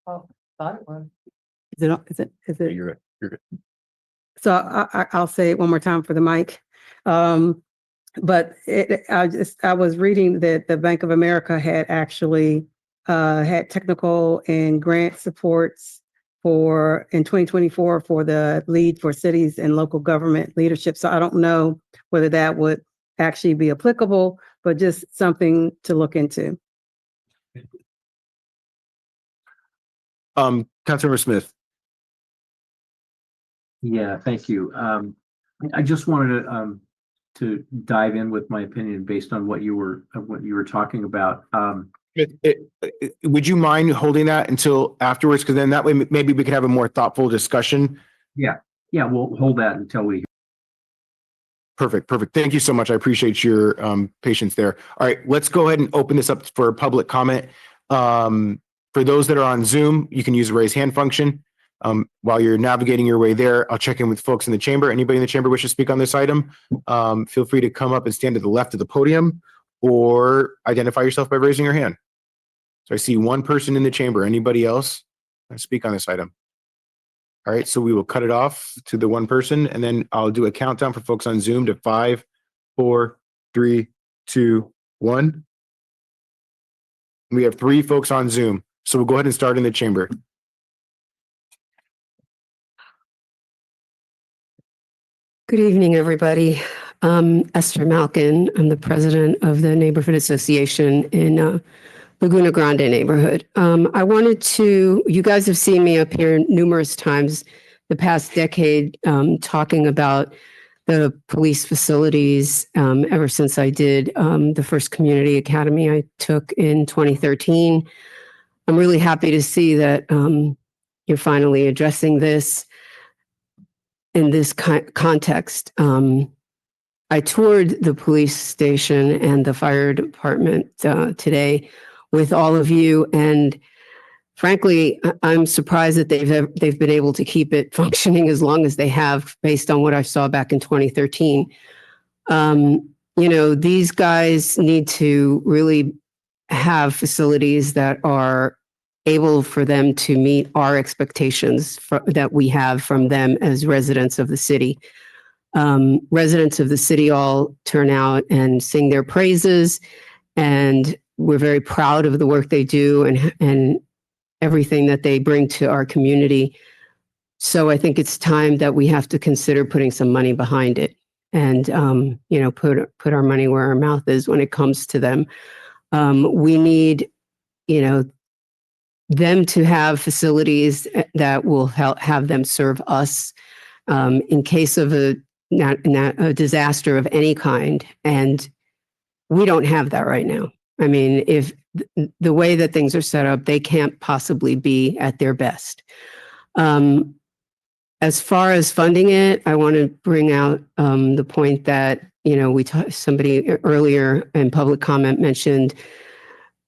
Speaker 5: Oh, thought it was.
Speaker 12: Is it?
Speaker 1: Yeah, you're good.
Speaker 12: So I'll say it one more time for the mic. But I was reading that the Bank of America had actually had technical and grant supports in 2024 for the lead for cities and local government leadership. So I don't know whether that would actually be applicable, but just something to look into.
Speaker 1: Councilmember Smith.
Speaker 3: Yeah, thank you. I just wanted to to dive in with my opinion based on what you were talking about.
Speaker 1: Would you mind holding that until afterwards? Because then that way maybe we could have a more thoughtful discussion.
Speaker 3: Yeah, we'll hold that until we.
Speaker 1: Perfect. Thank you so much. I appreciate your patience there. All right, let's go ahead and open this up for public comment. For those that are on Zoom, you can use the raise hand function. While you're navigating your way there, I'll check in with folks in the chamber. Anybody in the chamber wish to speak on this item, feel free to come up and stand to the left of the podium or identify yourself by raising your hand. So I see one person in the chamber. Anybody else speak on this item? All right, so we will cut it off to the one person, and then I'll do a countdown for folks on Zoom to 5, 4, 3, 2, 1. We have 3 folks on Zoom, so we'll go ahead and start in the chamber.
Speaker 21: Good evening, everybody. Esther Malkin. I'm the president of the Neighborhood Association in Laguna Grande neighborhood. You guys have seen me up here numerous times the past decade talking about the police facilities ever since I did the first community academy I took in 2013. I'm really happy to see that you're finally addressing this in this context. I toured the police station and the fire department today with all of you, and frankly, I'm surprised that they've been able to keep it functioning as long as they have, based on what I saw back in 2013. These guys need to really have facilities that are able for them to meet our expectations that we have from them as residents of the city. Residents of the city all turn out and sing their praises, and we're very proud of the work they do and everything that they bring to our community. So I think it's time that we have to consider putting some money behind it and, put our money where our mouth is when it comes to them. We need, them to have facilities that will have them serve us in case of a disaster of any kind. And we don't have that right now. I mean, if the way that things are set up, they can't possibly be at their best. As far as funding it, I want to bring out the point that, somebody earlier in public comment mentioned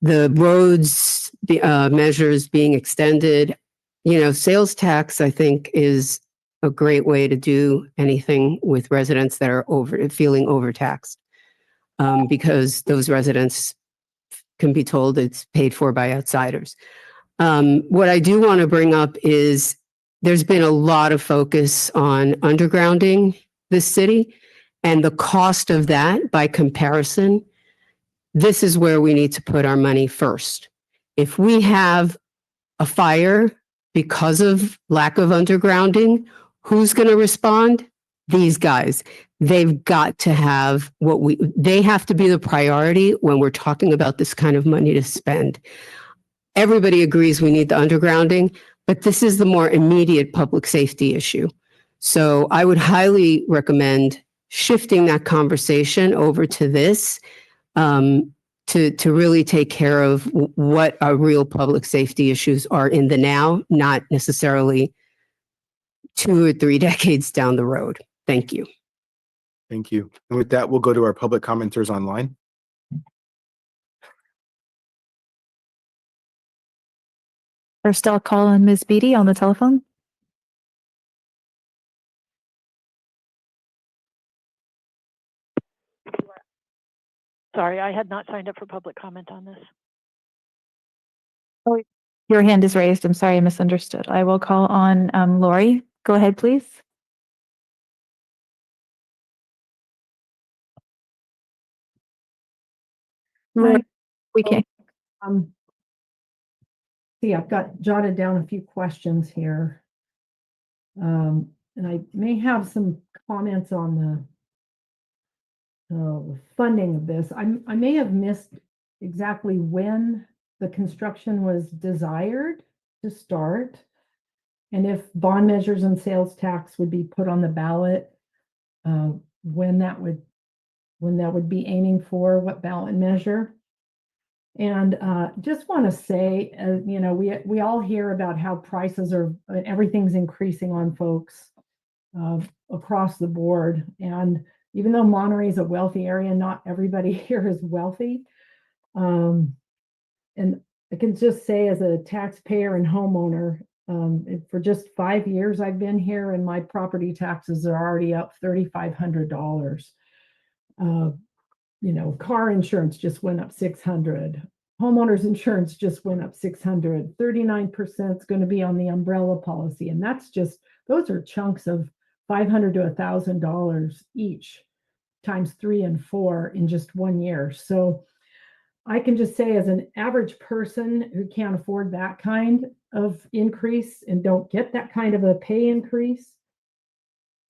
Speaker 21: the roads measures being extended. Sales tax, I think, is a great way to do anything with residents that are feeling overtaxed, because those residents can be told it's paid for by outsiders. What I do want to bring up is there's been a lot of focus on undergrounding this city and the cost of that by comparison. This is where we need to put our money first. If we have a fire because of lack of undergrounding, who's going to respond? These guys. They've got to have they have to be the priority when we're talking about this kind of money to spend. Everybody agrees we need the undergrounding, but this is the more immediate public safety issue. So I would highly recommend shifting that conversation over to this, to really take care of what our real public safety issues are in the now, not necessarily 2 or 3 decades down the road. Thank you.
Speaker 1: Thank you. And with that, we'll go to our public commenters online.
Speaker 2: First, I'll call on Ms. Beatty on the telephone.
Speaker 8: Sorry, I had not signed up for public comment on this.
Speaker 2: Oh, your hand is raised. I'm sorry, I misunderstood. I will call on Lori. Go ahead, please.
Speaker 19: Hi.
Speaker 2: We can't.
Speaker 19: See, I've got jotted down a few questions here. And I may have some comments on the funding of this. I may have missed exactly when the construction was desired to start, and if bond measures and sales tax would be put on the ballot, when that would when that would be aiming for, what ballot measure. And just want to say, we all hear about how prices are, everything's increasing on folks across the board. And even though Monterey is a wealthy area, not everybody here is wealthy. And I can just say, as a taxpayer and homeowner, for just 5 years I've been here, and my property taxes are already up $3,500. Car insurance just went up 600. Homeowners insurance just went up 600. 39% is going to be on the umbrella policy. And those are chunks of $500 to $1,000 each, times 3 and 4 in just 1 year. So I can just say, as an average person who can't afford that kind of increase and don't get that kind of a pay increase,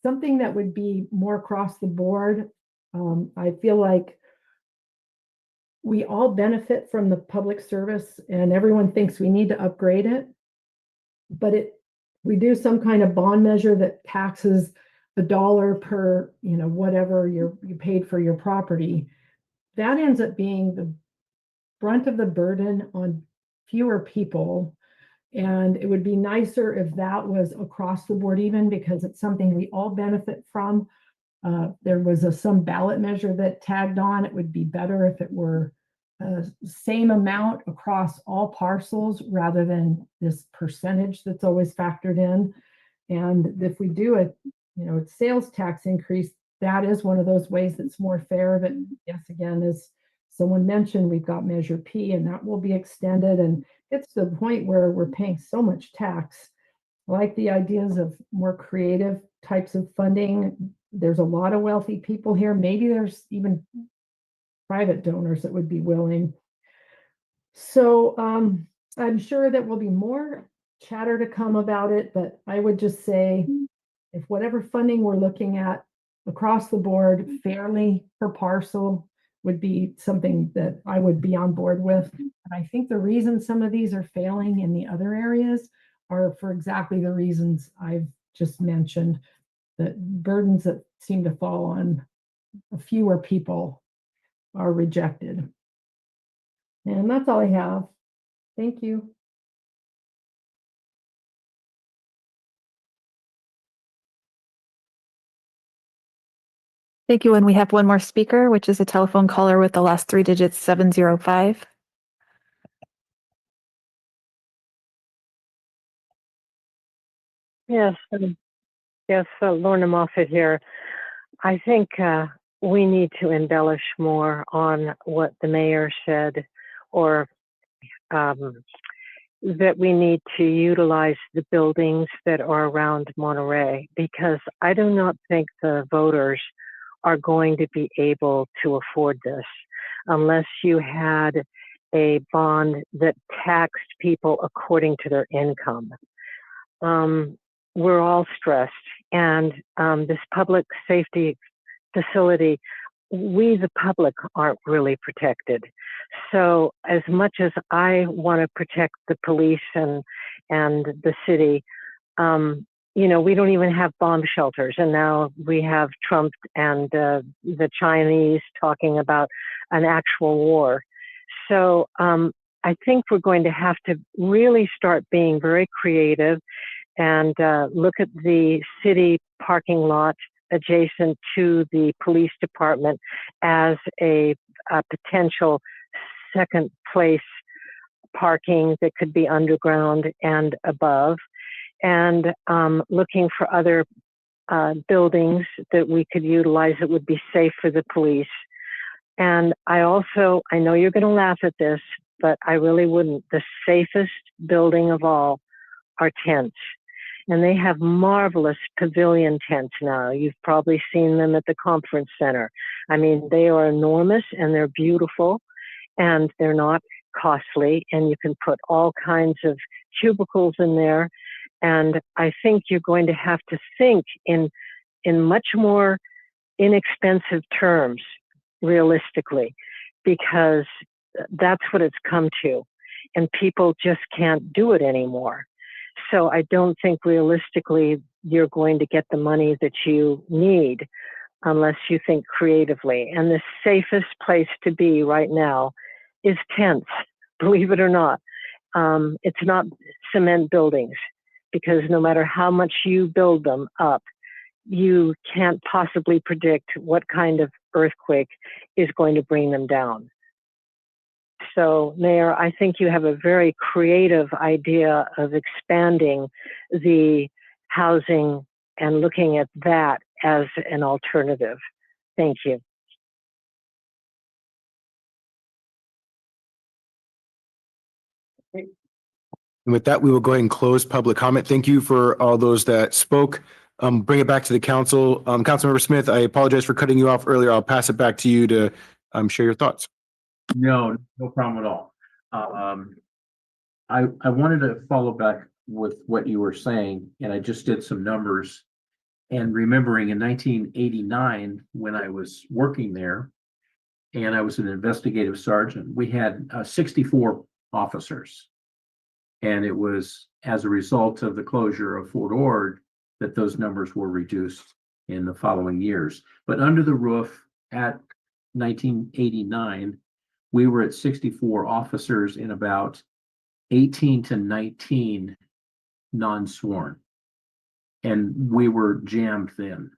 Speaker 19: something that would be more across the board. I feel like we all benefit from the public service, and everyone thinks we need to upgrade it. But we do some kind of bond measure that taxes $1 per, whatever you paid for your property. That ends up being the brunt of the burden on fewer people. And it would be nicer if that was across the board, even, because it's something we all benefit from. There was some ballot measure that tagged on. It would be better if it were same amount across all parcels rather than this percentage that's always factored in. And if we do a sales tax increase, that is one of those ways that's more fair. But yes, again, as someone mentioned, we've got Measure P, and that will be extended. And it's to the point where we're paying so much tax. I like the ideas of more creative types of funding. There's a lot of wealthy people here. Maybe there's even private donors that would be willing. So I'm sure that will be more chatter to come about it, but I would just say, if whatever funding we're looking at across the board, fairly per parcel, would be something that I would be on board with. And I think the reason some of these are failing in the other areas are for exactly the reasons I've just mentioned, the burdens that seem to fall on fewer people are rejected. And that's all I have. Thank you.
Speaker 2: Thank you. And we have one more speaker, which is a telephone caller with the last 3 digits, 705.
Speaker 9: Yes, Lorna Moffett here. I think we need to embellish more on what the mayor said, or that we need to utilize the buildings that are around Monterey, because I do not think the voters are going to be able to afford this unless you had a bond that taxed people according to their income. We're all stressed, and this public safety facility, we the public aren't really protected. So as much as I want to protect the police and the city, we don't even have bomb shelters, and now we have Trump and the Chinese talking about an actual war. So I think we're going to have to really start being very creative and look at the city parking lot adjacent to the police department as a potential second place parking that could be underground and above, and looking for other buildings that we could utilize that would be safe for the police. And I know you're going to laugh at this, but I really wouldn't. The safest building of all are tents. And they have marvelous pavilion tents now. You've probably seen them at the conference center. I mean, they are enormous and they're beautiful and they're not costly, and you can put all kinds of cubicles in there. And I think you're going to have to think in much more inexpensive terms, realistically, because that's what it's come to. And people just can't do it anymore. So I don't think realistically you're going to get the money that you need. unless you think creatively. And the safest place to be right now is tents, believe it or not. It's not cement buildings, because no matter how much you build them up, you can't possibly predict what kind of earthquake is going to bring them down. So, Mayor, I think you have a very creative idea of expanding the housing and looking at that as an alternative. Thank you.
Speaker 1: And with that, we will go ahead and close public comment. Thank you for all those that spoke. Bring it back to the council. Councilmember Smith, I apologize for cutting you off earlier. I'll pass it back to you to share your thoughts.
Speaker 3: No problem at all. I wanted to follow back with what you were saying, and I just did some numbers. And remembering in 1989, when I was working there, and I was an investigative sergeant, we had 64 officers. And it was as a result of the closure of Fort Ord that those numbers were reduced in the following years. But under the roof at 1989, we were at 64 officers in about 18 to 19 non-sworn. And we were jammed then.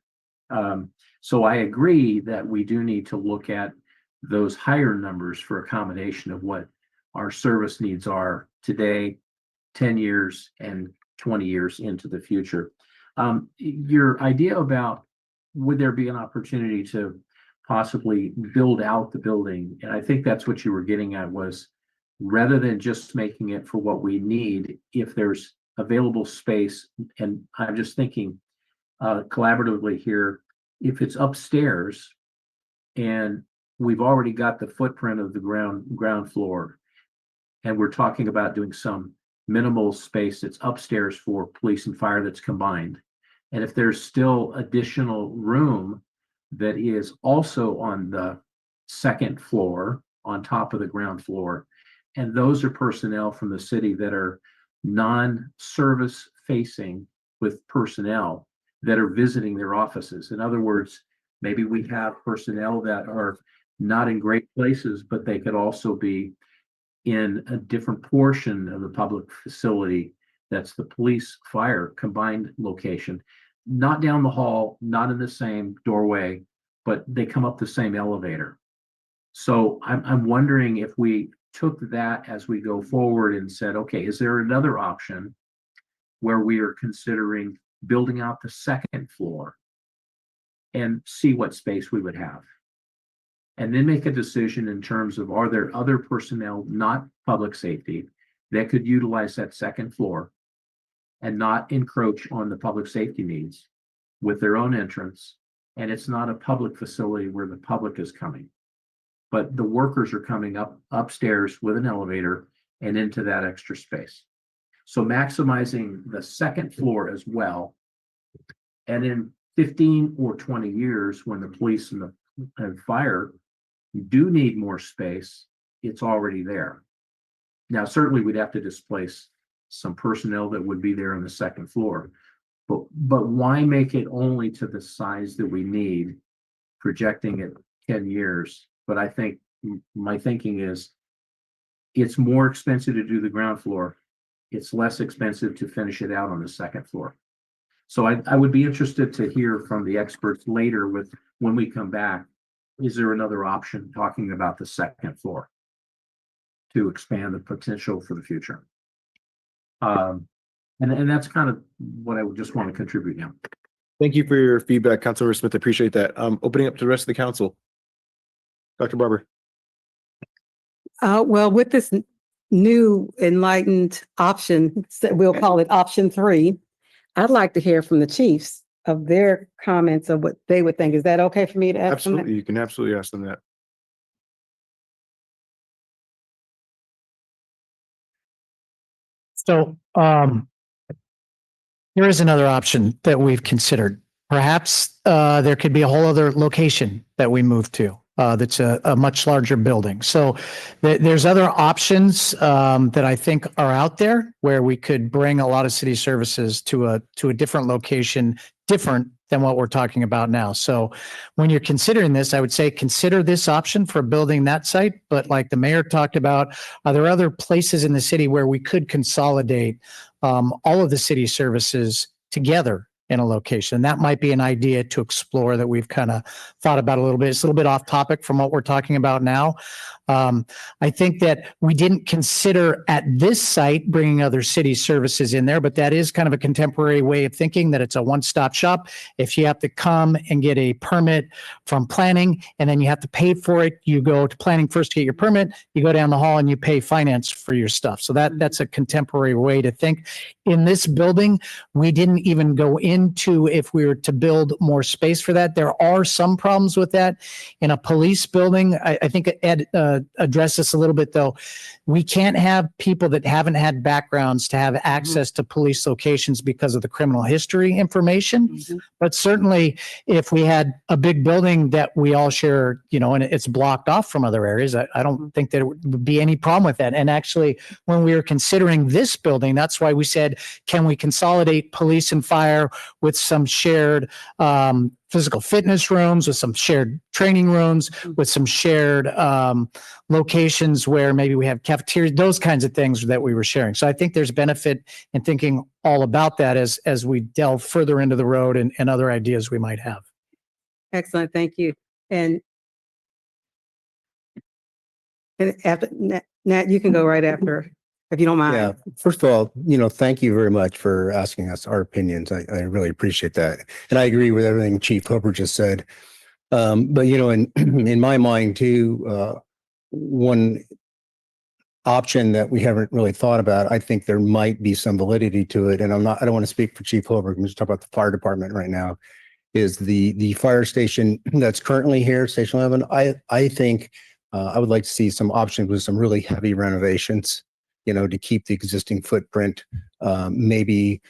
Speaker 3: So I agree that we do need to look at those higher numbers for accommodation of what our service needs are today, 10 years and 20 years into the future. Your idea about would there be an opportunity to possibly build out the building, and I think that's what you were getting at, was rather than just making it for what we need, if there's available space, and I'm just thinking collaboratively here, if it's upstairs and we've already got the footprint of the ground floor, and we're talking about doing some minimal space that's upstairs for police and fire that's combined. And if there's still additional room that is also on the second floor, on top of the ground floor, and those are personnel from the city that are non-service facing with personnel that are visiting their offices. In other words, maybe we have personnel that are not in great places, but they could also be in a different portion of the public facility that's the police fire combined location, not down the hall, not in the same doorway, but they come up the same elevator. So I'm wondering if we took that as we go forward and said, okay, is there another option where we are considering building out the second floor and see what space we would have? And then make a decision in terms of, are there other personnel, not public safety, that could utilize that second floor and not encroach on the public safety needs with their own entrance? And it's not a public facility where the public is coming, but the workers are coming up upstairs with an elevator and into that extra space. So maximizing the second floor as well. And in 15 or 20 years, when the police and the fire do need more space, it's already there. Now, certainly we'd have to displace some personnel that would be there on the second floor, but why make it only to the size that we need, projecting it 10 years? But I think my thinking is it's more expensive to do the ground floor. It's less expensive to finish it out on the second floor. So I would be interested to hear from the experts later when we come back. Is there another option talking about the second floor to expand the potential for the future? And that's kind of what I would just want to contribute now.
Speaker 1: Thank you for your feedback, Councilmember Smith. I appreciate that. Opening up to the rest of the council. Dr. Barber.
Speaker 12: Well, with this new enlightened option, we'll call it option 3, I'd like to hear from the chiefs of their comments of what they would think. Is that okay for me to ask them that?
Speaker 1: Absolutely, you can absolutely ask them that.
Speaker 10: So, there is another option that we've considered. Perhaps there could be a whole other location that we move to that's a much larger building. So there's other options that I think are out there where we could bring a lot of city services to a different location, different than what we're talking about now. So when you're considering this, I would say consider this option for building that site. But like the mayor talked about, are there other places in the city where we could consolidate all of the city services together in a location? That might be an idea to explore that we've kind of thought about a little bit. It's a little bit off topic from what we're talking about now. I think that we didn't consider at this site bringing other city services in there, but that is kind of a contemporary way of thinking, that it's a one-stop shop. If you have to come and get a permit from planning and then you have to pay for it, you go to planning first to get your permit, you go down the hall and you pay finance for your stuff. So that's a contemporary way to think. In this building, we didn't even go into if we were to build more space for that. There are some problems with that. In a police building, I think Ed addressed this a little bit though. We can't have people that haven't had backgrounds to have access to police locations because of the criminal history information. But certainly if we had a big building that we all share, you know, and it's blocked off from other areas, I don't think there would be any problem with that. And actually, when we were considering this building, that's why we said, can we consolidate police and fire with some shared physical fitness rooms, with some shared training rooms, with some shared locations where maybe we have cafeterias, those kinds of things that we were sharing. So I think there's benefit in thinking all about that as we delve further into the road and other ideas we might have.
Speaker 12: Excellent. Thank you. And after Nat, you can go right after, if you don't mind.
Speaker 11: Yeah. First of all, you know, thank you very much for asking us our opinions. I really appreciate that. And I agree with everything Chief Hooper just said. But, you know, in my mind too, one option that we haven't really thought about, I think there might be some validity to it. And I don't want to speak for Chief Hooper. I'm just talking about the fire department right now, is the fire station that's currently here, Station 11. I think I would like to see some options with some really heavy renovations, you know, to keep the existing footprint, maybe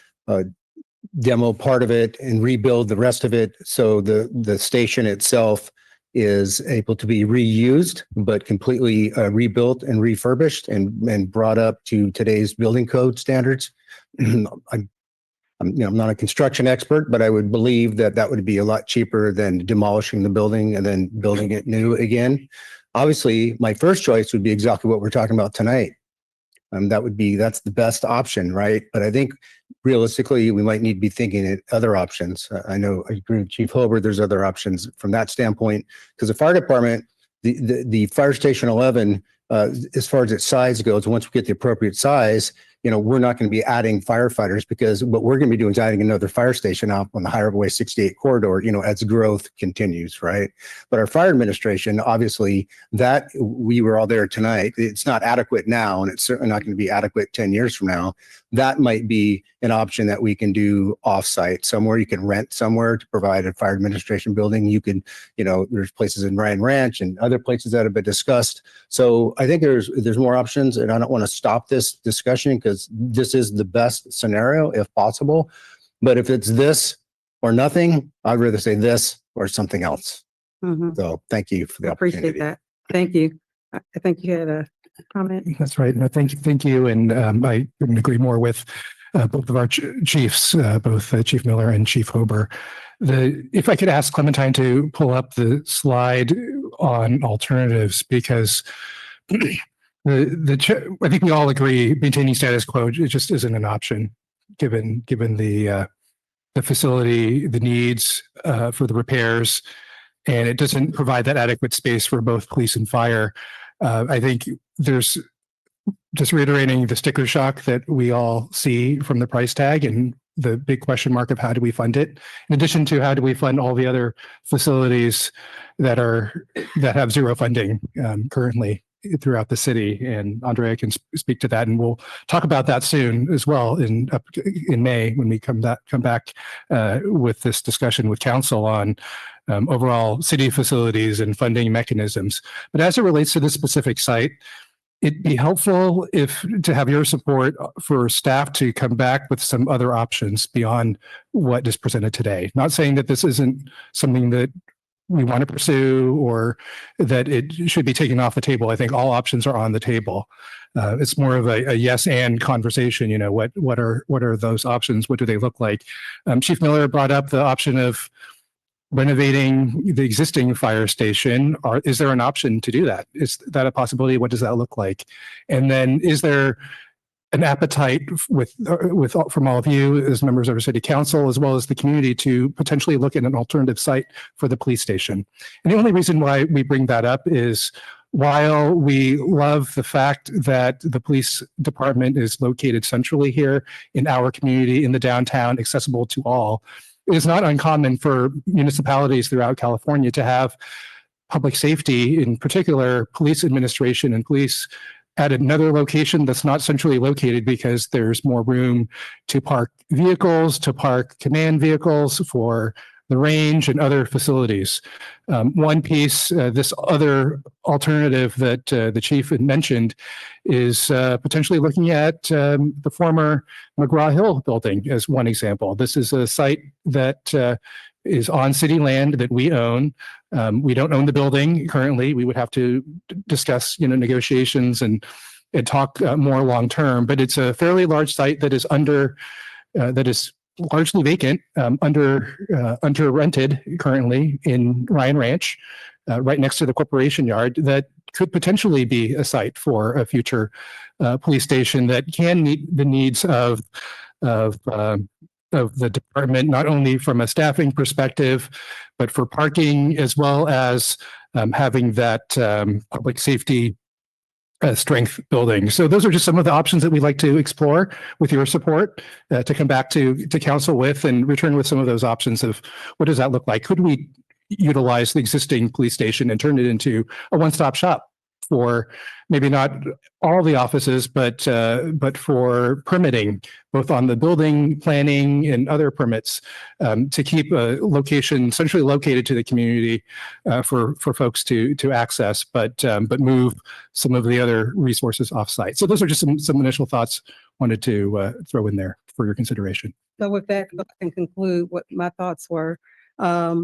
Speaker 11: demo part of it and rebuild the rest of it. So the station itself is able to be reused, but completely rebuilt and refurbished and brought up to today's building code standards. I'm not a construction expert, but I would believe that that would be a lot cheaper than demolishing the building and then building it new again. Obviously, my first choice would be exactly what we're talking about tonight. That's the best option, right? But I think realistically, we might need to be thinking at other options. I know I agree with Chief Holbert. There's other options from that standpoint, because the fire department, the fire station 11, as far as its size goes, once we get the appropriate size, you know, we're not going to be adding firefighters, because what we're going to be doing is adding another fire station out on the Highway 68 corridor, you know, as growth continues, right? But our fire administration, obviously, that we were all there tonight. It's not adequate now, and it's certainly not going to be adequate 10 years from now. That might be an option that we can do offsite somewhere. You can rent somewhere to provide a fire administration building. You can, you know, there's places in Ryan Ranch and other places that have been discussed. So I think there's more options, and I don't want to stop this discussion because this is the best scenario if possible. But if it's this or nothing, I'd rather say this or something else. So thank you for the opportunity.
Speaker 12: Appreciate that. Thank you. I think you had a comment.
Speaker 6: That's right. No, thank you. And I couldn't agree more with both of our chiefs, both Chief Miller and Chief Hober. If I could ask Clementine to pull up the slide on alternatives, because I think we all agree maintaining status quo, it just isn't an option given the facility, the needs for the repairs, and it doesn't provide that adequate space for both police and fire. I think there's just reiterating the sticker shock that we all see from the price tag and the big question mark of how do we fund it, in addition to how do we fund all the other facilities that have zero funding currently throughout the city. And Andrea can speak to that, and we'll talk about that soon as well in May when we come back with this discussion with council on overall city facilities and funding mechanisms. But as it relates to this specific site, it'd be helpful to have your support for staff to come back with some other options beyond what is presented today. Not saying that this isn't something that we want to pursue or that it should be taken off the table. I think all options are on the table. It's more of a yes and conversation. You know, what are those options? What do they look like? Chief Miller brought up the option of renovating the existing fire station. Is there an option to do that? Is that a possibility? What does that look like? And then is there an appetite from all of you as members of our city council, as well as the community, to potentially look at an alternative site for the police station? And the only reason why we bring that up is while we love the fact that the police department is located centrally here in our community, in the downtown, accessible to all, it is not uncommon for municipalities throughout California to have public safety, in particular police administration and police, at another location that's not centrally located because there's more room to park vehicles, to park command vehicles for the range and other facilities. One piece, this other alternative that the chief had mentioned is potentially looking at the former McGraw-Hill building as one example. This is a site that is on city land that we own. We don't own the building currently. We would have to discuss, negotiations and talk more long term. But it's a fairly large site that is that is largely vacant, under rented currently in Ryan Ranch, right next to the corporation yard. That could potentially be a site for a future police station that can meet the needs of the department, not only from a staffing perspective, but for parking, as well as having that public safety strength building. So those are just some of the options that we'd like to explore with your support, to come back to council with and return with some of those options of what does that look like? Could we utilize the existing police station and turn it into a one-stop shop for maybe not all the offices, but for permitting, both on the building planning and other permits, to keep a location centrally located to the community, for folks to access, but move some of the other resources offsite. So those are just some initial thoughts wanted to throw in there for your consideration.
Speaker 12: So with that, I can conclude what my thoughts were. I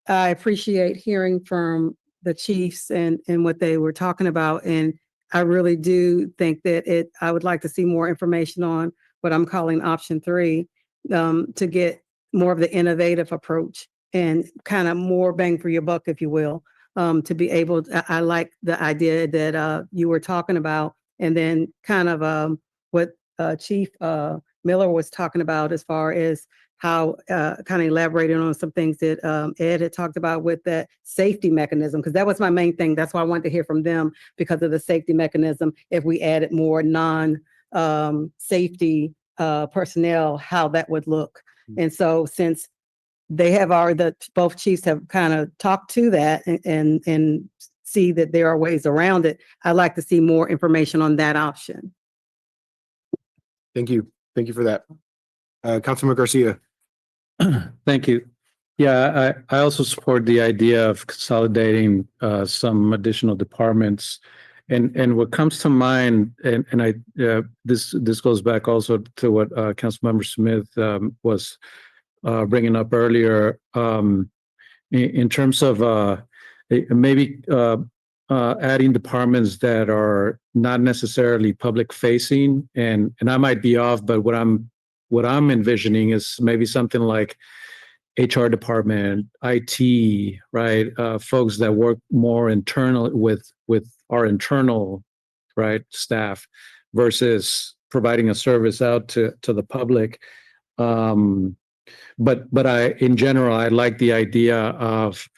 Speaker 12: appreciate hearing from the chiefs and what they were talking about. And I really do think that I would like to see more information on what I'm calling option 3, to get more of the innovative approach and kind of more bang for your buck, if you will, to be able to, I like the idea that you were talking about, and then kind of what Chief Miller was talking about as far as how kind of elaborating on some things that Ed had talked about with that safety mechanism, because that was my main thing. That's why I wanted to hear from them, because of the safety mechanism. If we added more non-safety personnel, how that would look. And so since they have already, both chiefs have kind of talked to that and see that there are ways around it, I'd like to see more information on that option.
Speaker 1: Thank you. Thank you for that. Councilman Garcia.
Speaker 4: Thank you. Yeah, I also support the idea of consolidating some additional departments. And what comes to mind, and I this goes back also to what Councilmember Smith was bringing up earlier, in terms of maybe adding departments that are not necessarily public facing, and I might be off, but what I'm envisioning is maybe something like HR department, IT, right? Folks that work more internal with our internal, right, staff, versus providing a service out to the public. But in general, I like the idea of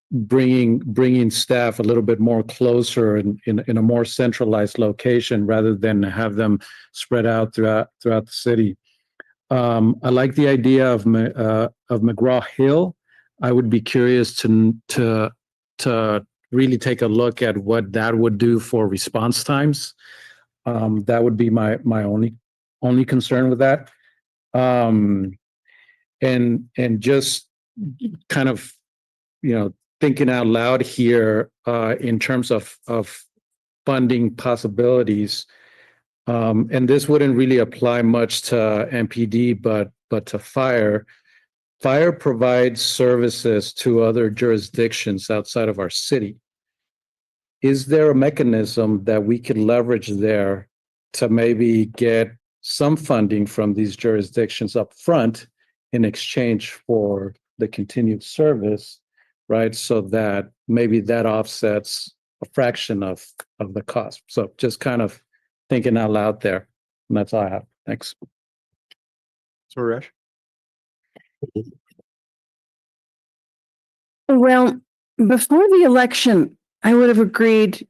Speaker 4: bringing staff a little bit more closer in a more centralized location, rather than have them spread out throughout the city. I like the idea of McGraw-Hill. I would be curious to really take a look at what that would do for response times. That would be my only concern with that. And just kind of, thinking out loud here, in terms of funding possibilities. And this wouldn't really apply much to MPD, but to fire. fire provides services to other jurisdictions outside of our city. Is there a mechanism that we could leverage there to maybe get some funding from these jurisdictions up front in exchange for the continued service, right? So that maybe that offsets a fraction of the cost. So just kind of thinking out loud there. And that's all I have. Thanks.
Speaker 1: Suresh?
Speaker 14: Well, before the election, I would have agreed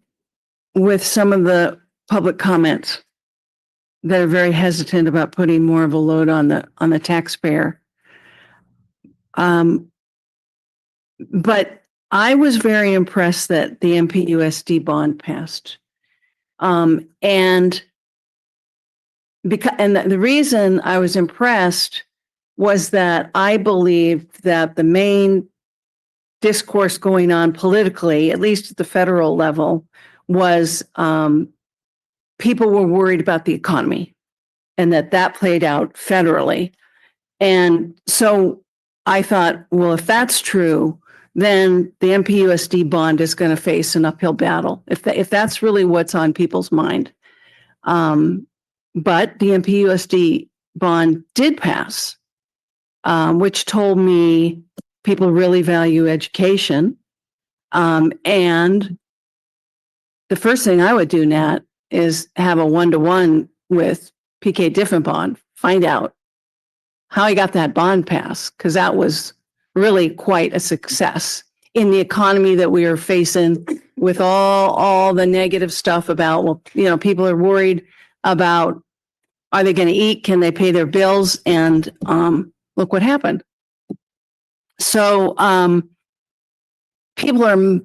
Speaker 14: with some of the public comments that are very hesitant about putting more of a load on the taxpayer. But I was very impressed that the MPUSD bond passed. And the reason I was impressed was that I believed that the main discourse going on politically, at least at the federal level, was people were worried about the economy and that played out federally. And so I thought, well, if that's true, then the MPUSD bond is going to face an uphill battle, if that's really what's on people's mind. But the MPUSD bond did pass, which told me people really value education. And the first thing I would do, Nat, is have a one-to-one with PK Diffenbond, find out how he got that bond passed, because that was really quite a success in the economy that we are facing with all the negative stuff about, well, people are worried about, are they going to eat? Can they pay their bills? And look what happened. So people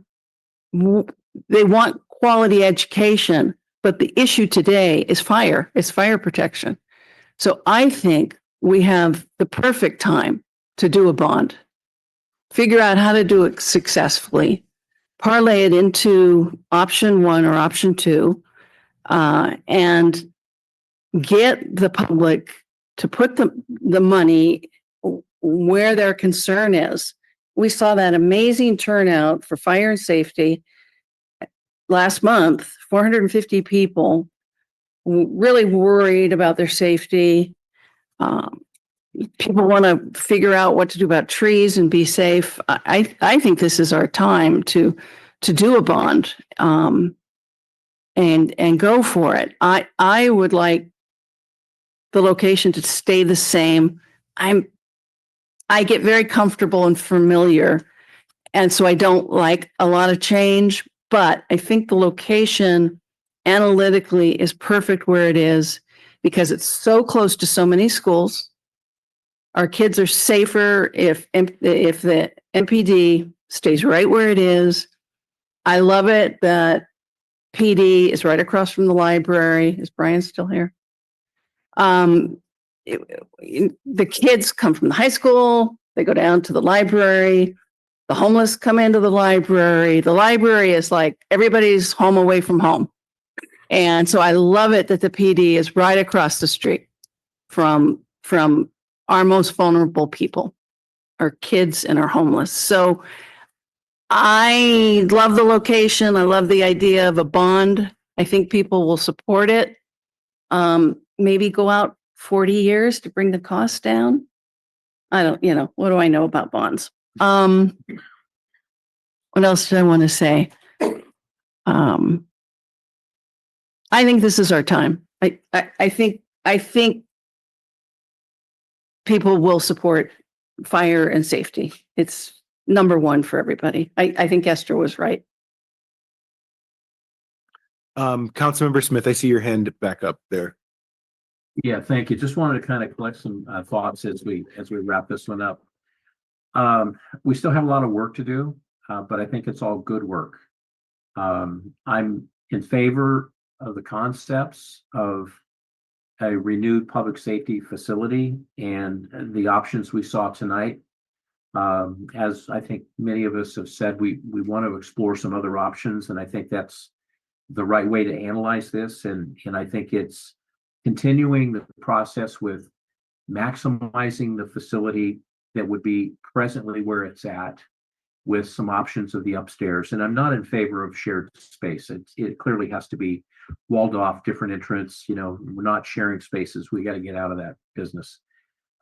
Speaker 14: they want quality education, but the issue today is fire protection. So I think we have the perfect time to do a bond, figure out how to do it successfully, parlay it into option 1 or option 2, and get the public to put the money where their concern is. We saw that amazing turnout for fire and safety last month, 450 people really worried about their safety. People want to figure out what to do about trees and be safe. I think this is our time to do a bond and go for it. I would like the location to stay the same. I get very comfortable and familiar, and so I don't like a lot of change, but I think the location analytically is perfect where it is because it's so close to so many schools. Our kids are safer if the MPD stays right where it is. I love it that PD is right across from the library. Is Brian still here? The kids come from the high school, they go down to the library, the homeless come into the library. The library is like everybody's home away from home. And so I love it that the PD is right across the street from our most vulnerable people, our kids and our homeless. So I love the location. I love the idea of a bond. I think people will support it. Maybe go out 40 years to bring the cost down. I don't, what do I know about bonds? What else do I want to say? I think this is our time. I think people will support fire and safety. It's number one for everybody. I think Esther was right.
Speaker 1: Councilmember Smith, I see your hand back up there.
Speaker 3: Yeah, thank you. Just wanted to kind of collect some thoughts as we wrap this one up. We still have a lot of work to do, but I think it's all good work. I'm in favor of the concepts of a renewed public safety facility and the options we saw tonight. As I think many of us have said, we want to explore some other options, and I think that's the right way to analyze this. And I think it's continuing the process with maximizing the facility that would be presently where it's at with some options of the upstairs. And I'm not in favor of shared space. It clearly has to be walled off, different entrance, we're not sharing spaces. We got to get out of that business.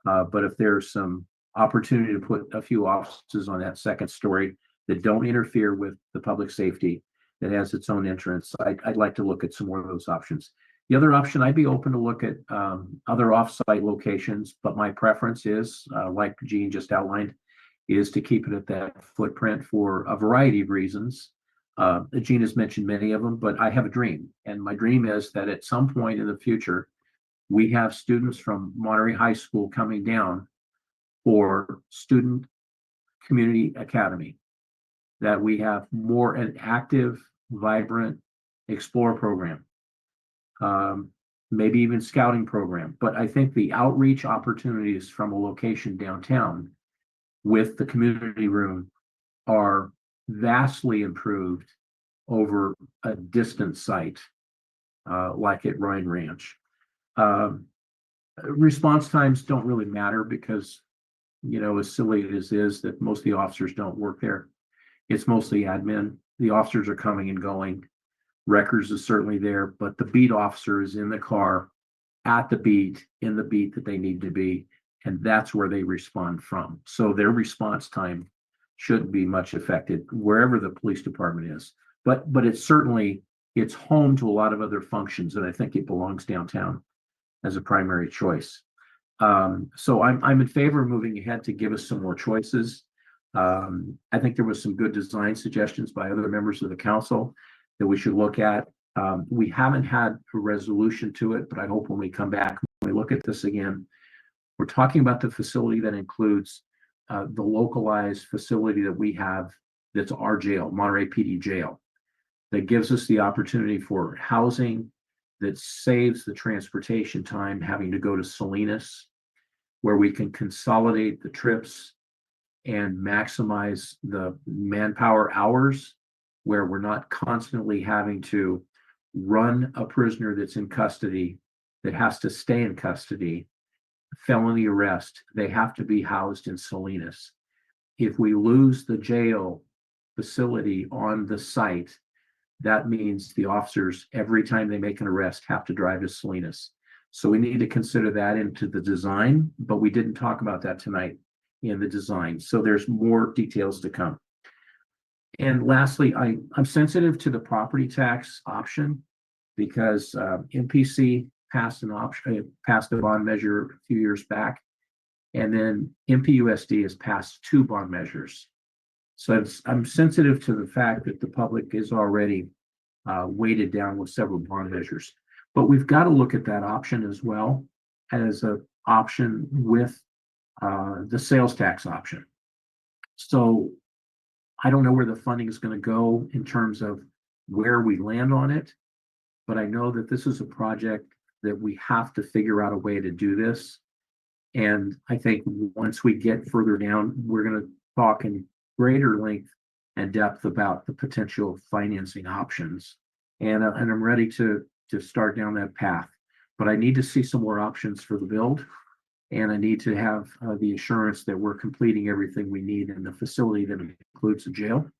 Speaker 3: But if there's some opportunity to put a few offices on that second story that don't interfere with the public safety, that has its own entrance, I'd like to look at some more of those options. The other option, I'd be open to look at other offsite locations, but my preference is, like Gene just outlined, is to keep it at that footprint for a variety of reasons. Gene has mentioned many of them, but I have a dream. And my dream is that at some point in the future, we have students from Monterey High School coming down for Student Community Academy, that we have more an active, vibrant Explore program, maybe even scouting program. But I think the outreach opportunities from a location downtown with the community room are vastly improved over a distant site like at Rhine Ranch. Response times don't really matter because, as silly as it is that most of the officers don't work there. It's mostly admin. The officers are coming and going. Records is certainly there, but the beat officer is in the car at the beat, in the beat that they need to be, and that's where they respond from. So their response time shouldn't be much affected wherever the police department is. But it's home to a lot of other functions, and I think it belongs downtown as a primary choice. So I'm in favor of moving ahead to give us some more choices. I think there was some good design suggestions by other members of the council that we should look at. We haven't had a resolution to it, but I hope when we come back, when we look at this again, we're talking about the facility that includes the localized facility that we have that's our jail, Monterey PD jail, that gives us the opportunity for housing, that saves the transportation time having to go to Salinas, where we can consolidate the trips and maximize the manpower hours, where we're not constantly having to run a prisoner that's in custody, that has to stay in custody, felony arrest. They have to be housed in Salinas. If we lose the jail facility on the site, that means the officers, every time they make an arrest, have to drive to Salinas. So we need to consider that into the design, but we didn't talk about that tonight in the design. So there's more details to come. And lastly, I'm sensitive to the property tax option because MPC passed a bond measure a few years back, and then MPUSD has passed 2 bond measures. So I'm sensitive to the fact that the public is already weighted down with several bond measures. But we've got to look at that option as well as an option with the sales tax option. So I don't know where the funding is going to go in terms of where we land on it, but I know that this is a project that we have to figure out a way to do this. And I think once we get further down, we're going to talk in greater length and depth about the potential financing options. And I'm ready to start down that path. But I need to see some more options for the build. And I need to have the assurance that we're completing everything we need in the facility that includes the jail.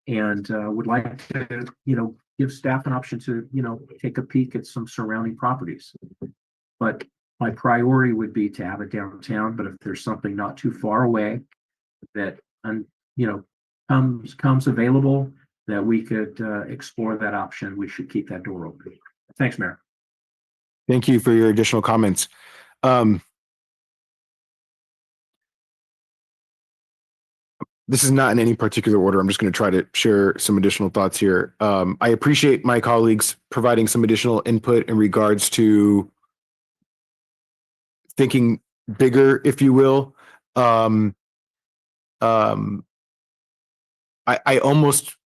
Speaker 3: And would like to, give staff an option to, take a peek at some surrounding properties. But my priority would be to have it downtown. But if there's something not too far away that, comes available, that we could explore that option, we should keep that door open. Thanks, Mayor.
Speaker 1: Thank you for your additional comments. This is not in any particular order. I'm just going to try to share some additional thoughts here. I appreciate my colleagues providing some additional input in regards to thinking bigger, if you will. I almost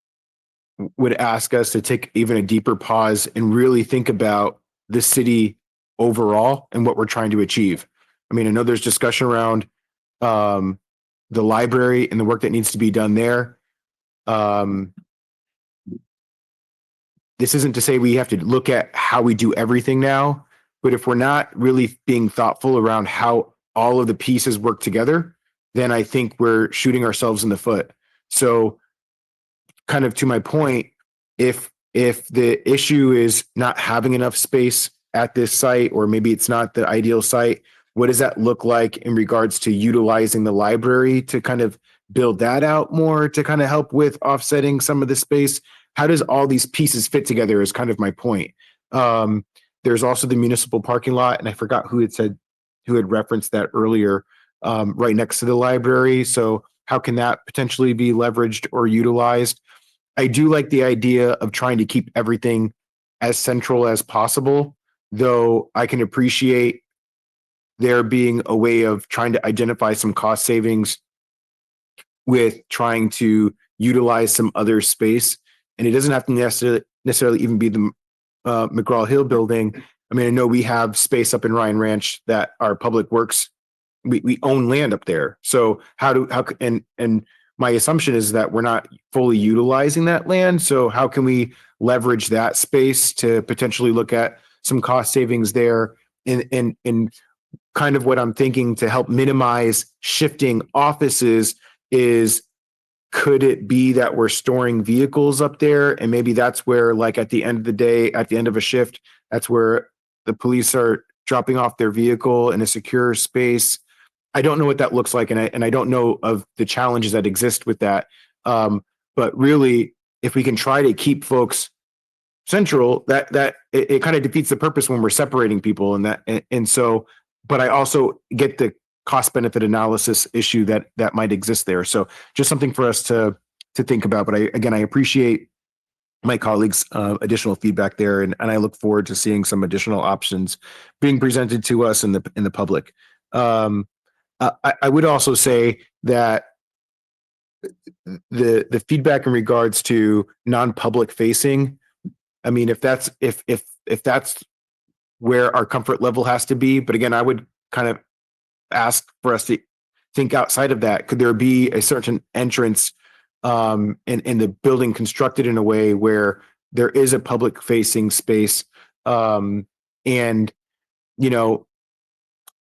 Speaker 1: would ask us to take even a deeper pause and really think about the city overall and what we're trying to achieve. I mean, I know there's discussion around the library and the work that needs to be done there. This isn't to say we have to look at how we do everything now, but if we're not really being thoughtful around how all of the pieces work together, then I think we're shooting ourselves in the foot. So kind of to my point, if the issue is not having enough space at this site, or maybe it's not the ideal site, what does that look like in regards to utilizing the library to kind of build that out more to kind of help with offsetting some of the space? How does all these pieces fit together is kind of my point. There's also the municipal parking lot, and I forgot who had referenced that earlier, right next to the library. So how can that potentially be leveraged or utilized? I do like the idea of trying to keep everything as central as possible, though I can appreciate there being a way of trying to identify some cost savings with trying to utilize some other space. And it doesn't have to necessarily even be the McGraw Hill building. I mean, I know we have space up in Ryan Ranch that our public works, we own land up there. So and my assumption is that we're not fully utilizing that land. So how can we leverage that space to potentially look at some cost savings there? And kind of what I'm thinking to help minimize shifting offices is, could it be that we're storing vehicles up there? And maybe that's where, like, at the end of the day, at the end of a shift, that's where the police are dropping off their vehicle in a secure space. I don't know what that looks like, and I don't know of the challenges that exist with that. But really, if we can try to keep folks central, that it kind of defeats the purpose when we're separating people, and so. But I also get the cost benefit analysis issue that might exist there. So just something for us to think about. But I appreciate my colleagues' additional feedback there, and I look forward to seeing some additional options being presented to us in the public. I would also say that the feedback in regards to non-public facing, I mean, if that's where our comfort level has to be, but again, I would kind of ask for us to think outside of that. Could there be a certain entrance in the building constructed in a way where there is a public facing space, and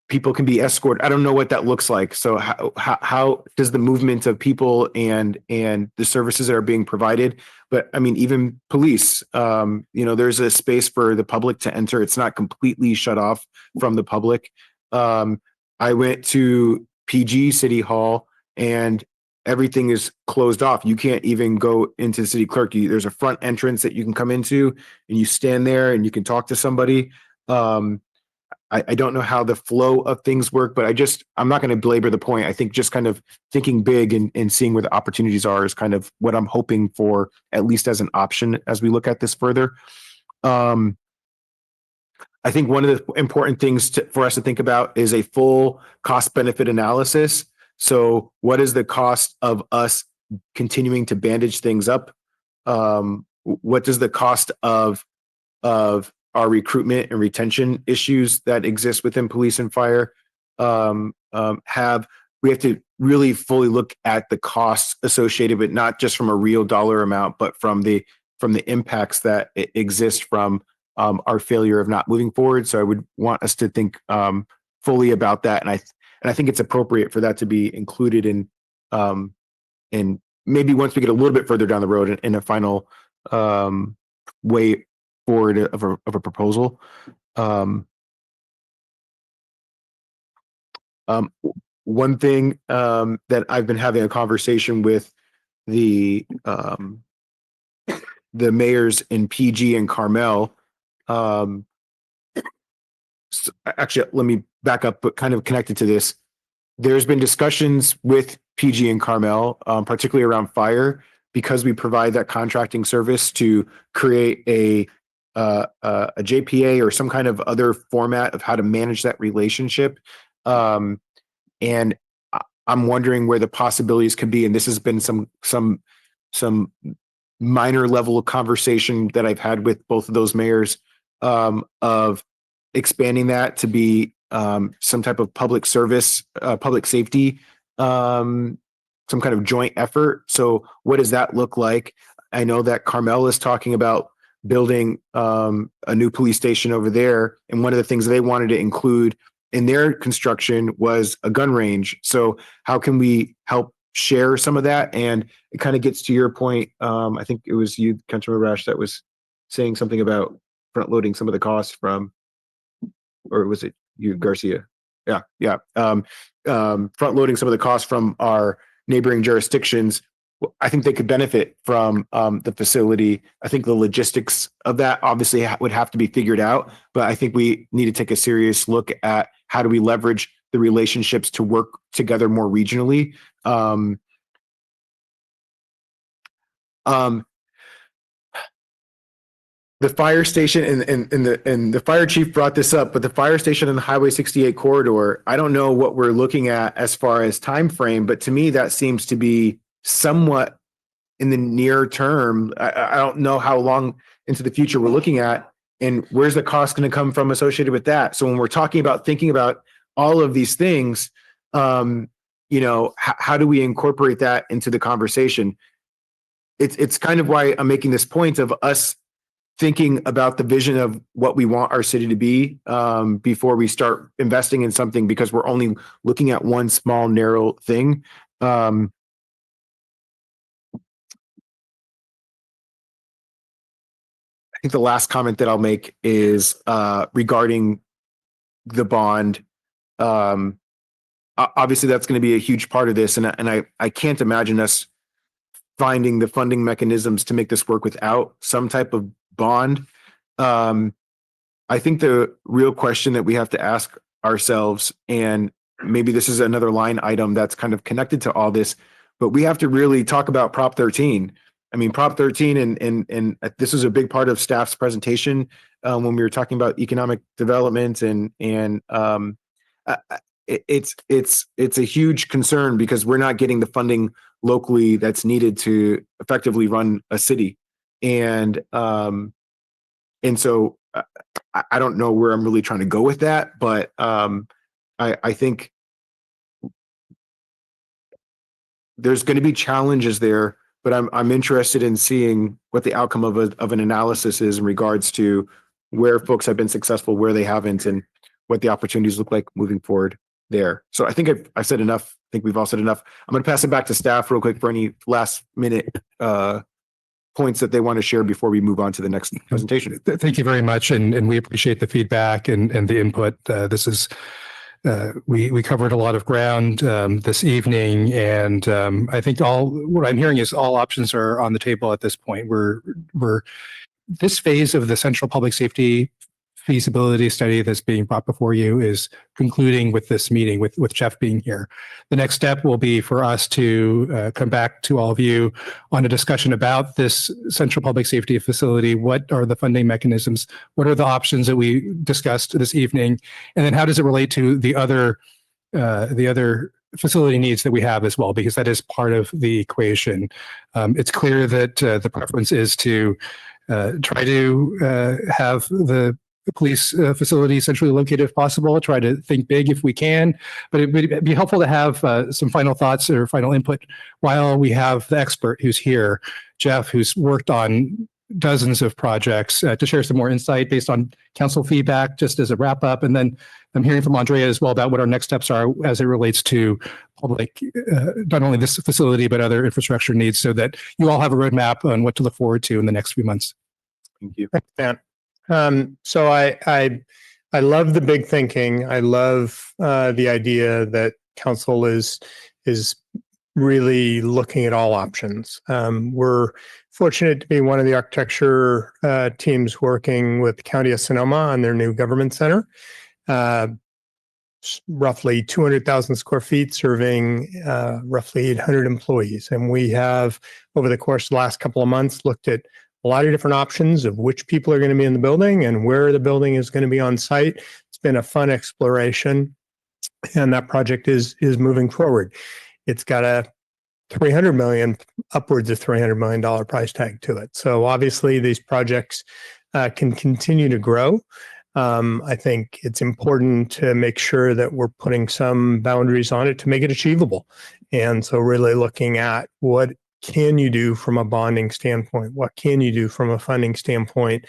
Speaker 1: people can be escorted? I don't know what that looks like. So how does the movement of people and the services that are being provided? But I mean, even police, there's a space for the public to enter. It's not completely shut off from the public. I went to PG City Hall and everything is closed off. You can't even go into the city clerk. There's a front entrance that you can come into and you stand there and you can talk to somebody. I don't know how the flow of things work, but I'm not going to belabor the point. I think just kind of thinking big and seeing where the opportunities are is kind of what I'm hoping for, at least as an option as we look at this further. I think one of the important things for us to think about is a full cost benefit analysis. So what is the cost of us continuing to bandage things up? What does the cost of our recruitment and retention issues that exist within police and fire have? We have to really fully look at the costs associated with, not just from a real dollar amount, but from the impacts that exist from our failure of not moving forward. So I would want us to think fully about that, and I think it's appropriate for that to be included in maybe once we get a little bit further down the road in a final way forward of a proposal. One thing that I've been having a conversation with the mayors in PG and Carmel. Actually, let me back up, but kind of connected to this. There's been discussions with PG and Carmel, particularly around fire, because we provide that contracting service to create a JPA or some kind of other format of how to manage that relationship. And I'm wondering where the possibilities could be. And this has been some minor level of conversation that I've had with both of those mayors, of expanding that to be some type of public service, public safety, some kind of joint effort. So what does that look like? I know that Carmel is talking about building a new police station over there. And one of the things they wanted to include in their construction was a gun range. So how can we help share some of that? And it kind of gets to your point. I think it was you, Councilmember Rash, that was saying something about front loading some of the costs from, or was it you, Garcia? Yeah. Front loading some of the costs from our neighboring jurisdictions. I think they could benefit from the facility. I think the logistics of that obviously would have to be figured out, but I think we need to take a serious look at how do we leverage the relationships to work together more regionally. The fire station and the fire chief brought this up, but the fire station in the Highway 68 corridor, I don't know what we're looking at as far as time frame, but to me that seems to be somewhat in the near term. I don't know how long into the future we're looking at, and where's the cost going to come from associated with that. So when we're talking about thinking about all of these things, how do we incorporate that into the conversation? It's kind of why I'm making this point of us thinking about the vision of what we want our city to be before we start investing in something, because we're only looking at one small narrow thing. I think the last comment that I'll make is regarding the bond. Obviously, that's going to be a huge part of this, and I can't imagine us finding the funding mechanisms to make this work without some type of bond. I think the real question that we have to ask ourselves, and maybe this is another line item that's kind of connected to all this, but we have to really talk about Prop 13. I mean, Prop 13, and this is a big part of staff's presentation when we were talking about economic development, and it's a huge concern because we're not getting the funding locally that's needed to effectively run a city. And so I don't know where I'm really trying to go with that, but I think there's going to be challenges there, but I'm interested in seeing what the outcome of an analysis is in regards to where folks have been successful, where they haven't, and what the opportunities look like moving forward there. So I think I've said enough. I think we've all said enough. I'm going to pass it back to staff real quick for any last minute points that they want to share before we move on to the next presentation.
Speaker 6: Thank you very much, and we appreciate the feedback and the input. This is we covered a lot of ground this evening, and I think what I'm hearing is all options are on the table at this point. We're this phase of the Central Public Safety feasibility study that's being brought before you is concluding with this meeting with Jeff being here. The next step will be for us to come back to all of you on a discussion about this Central Public Safety facility. What are the funding mechanisms? What are the options that we discussed this evening? And then how does it relate to the other facility needs that we have as well, because that is part of the equation. It's clear that the preference is to try to have the police facility centrally located if possible, try to think big if we can, but it would be helpful to have some final thoughts or final input while we have the expert who's here, Jeff, who's worked on dozens of projects, to share some more insight based on council feedback, just as a wrap up. And then I'm hearing from Andrea as well about what our next steps are as it relates to public, not only this facility, but other infrastructure needs, so that you all have a roadmap on what to look forward to in the next few months.
Speaker 1: Thank you.
Speaker 17: Thanks, Dan. So I love the big thinking. I love the idea that council is really looking at all options. We're fortunate to be one of the architecture teams working with the County of Sonoma on their new government center. Roughly 200,000 square feet, serving roughly 800 employees. And we have, over the course of the last couple of months, looked at a lot of different options of which people are going to be in the building and where the building is going to be on site. It's been a fun exploration, and that project is moving forward. It's got a upwards of $300 million price tag to it. So obviously these projects can continue to grow. I think it's important to make sure that we're putting some boundaries on it to make it achievable. And so really looking at what can you do from a bonding standpoint? What can you do from a funding standpoint?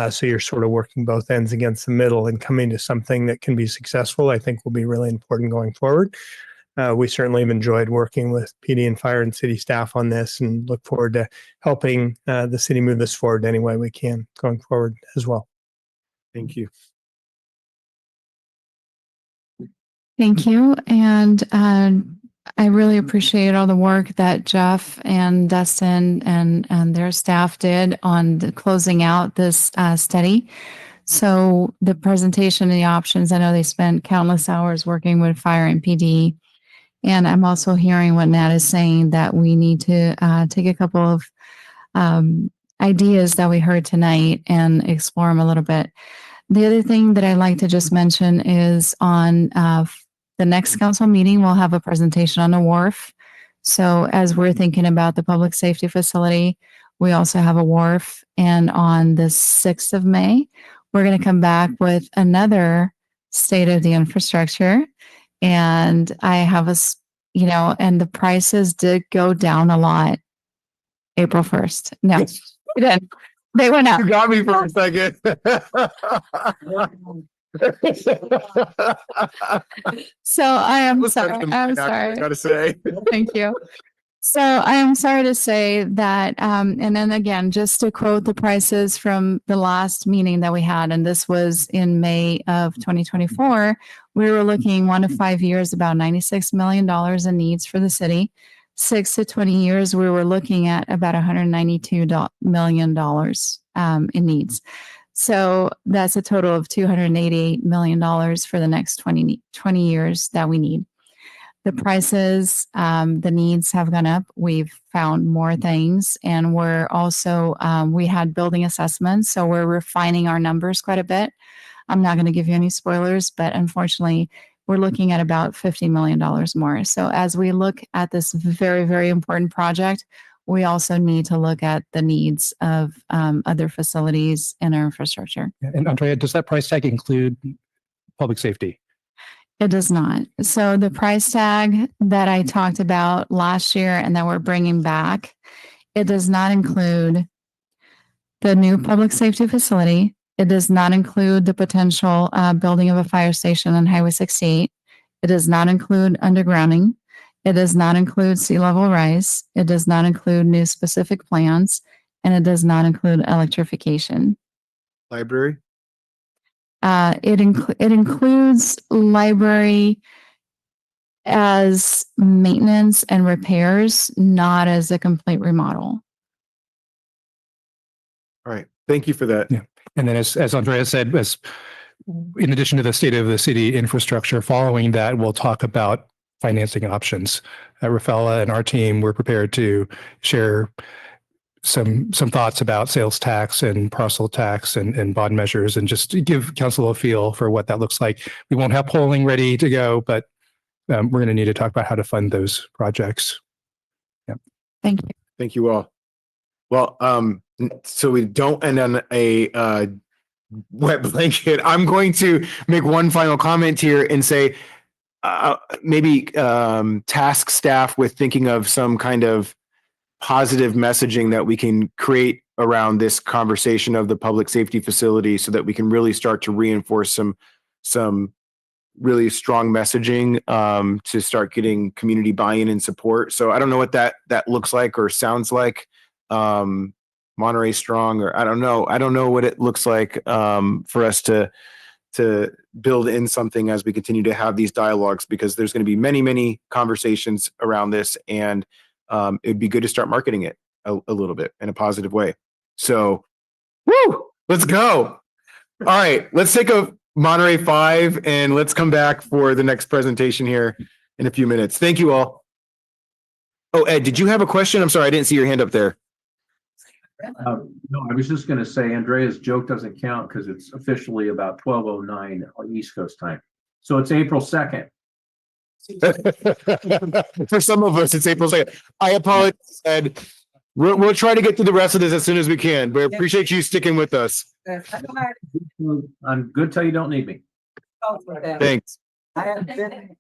Speaker 17: So you're sort of working both ends against the middle and coming to something that can be successful, I think will be really important going forward. We certainly have enjoyed working with PD and fire and city staff on this and look forward to helping the city move this forward any way we can going forward as well.
Speaker 1: Thank you.
Speaker 13: Thank you. And I really appreciate all the work that Jeff and Dustin and their staff did on closing out this study. So the presentation and the options, I know they spent countless hours working with fire and PD. And I'm also hearing what Nat is saying, that we need to take a couple of ideas that we heard tonight and explore them a little bit. The other thing that I'd like to just mention is on the next council meeting, we'll have a presentation on the wharf. So as we're thinking about the public safety facility, we also have a wharf. And on the 6th of May, we're going to come back with another state of the infrastructure. And I have and the prices did go down a lot April 1st. No, they didn't. They went up.
Speaker 1: You got me for a second.
Speaker 13: So I am sorry. I'm
Speaker 1: I
Speaker 13: sorry.
Speaker 1: gotta say.
Speaker 13: Thank you. So I am sorry to say that, and then again, just to quote the prices from the last meeting that we had, and this was in May of 2024, we were looking 1 to 5 years, about $96 million in needs for the city. 6 to 20 years, we were looking at about $192 million in needs. So that's a total of $288 million for the next 20 years that we need. The prices, the needs have gone up. We've found more things, and we're also, we had building assessments, so we're refining our numbers quite a bit. I'm not going to give you any spoilers, but unfortunately, we're looking at about $50 million more. So as we look at this very, very important project, we also need to look at the needs of other facilities in our infrastructure.
Speaker 6: And Andrea, does that price tag include public safety?
Speaker 13: It does not. So the price tag that I talked about last year and that we're bringing back, it does not include the new public safety facility. It does not include the potential building of a fire station on Highway 68. It does not include undergrounding. It does not include sea level rise. It does not include new specific plans, and it does not include electrification.
Speaker 1: Library?
Speaker 13: It includes library as maintenance and repairs, not as a complete remodel.
Speaker 1: All right. Thank you for that.
Speaker 6: Yeah. And then as Andrea said, in addition to the state of the city infrastructure, following that, we'll talk about financing options. Rafaela and our team, we're prepared to share some thoughts about sales tax and parcel tax and bond measures, and just to give council a feel for what that looks like. We won't have polling ready to go, but we're going to need to talk about how to fund those projects. Yeah.
Speaker 13: Thank you.
Speaker 1: Thank you all. Well, so we don't end on a wet blanket. I'm going to make one final comment here and say maybe task staff with thinking of some kind of positive messaging that we can create around this conversation of the public safety facility, so that we can really start to reinforce some really strong messaging to start getting community buy-in and support. So I don't know what that looks like or sounds like. Monterey Strong, or I don't know what it looks like for us to build in something as we continue to have these dialogues, because there's going to be many conversations around this, and it'd be good to start marketing it a little bit in a positive way. So, let's go. All right, let's take a Monterey 5 and let's come back for the next presentation here in a few minutes. Thank you all. Oh, Ed, did you have a question? I'm sorry, I didn't see your hand up there.
Speaker 3: No, I was just going to say Andrea's joke doesn't count because it's officially about 12:09 on East Coast time. So it's April 2nd.
Speaker 1: For some of us, it's April 2nd. I apologize, Ed. We'll try to get through the rest of this as soon as we can, but I appreciate you sticking with us.
Speaker 3: I'm good till you don't need me.
Speaker 1: Thanks.
Speaker 12: I have been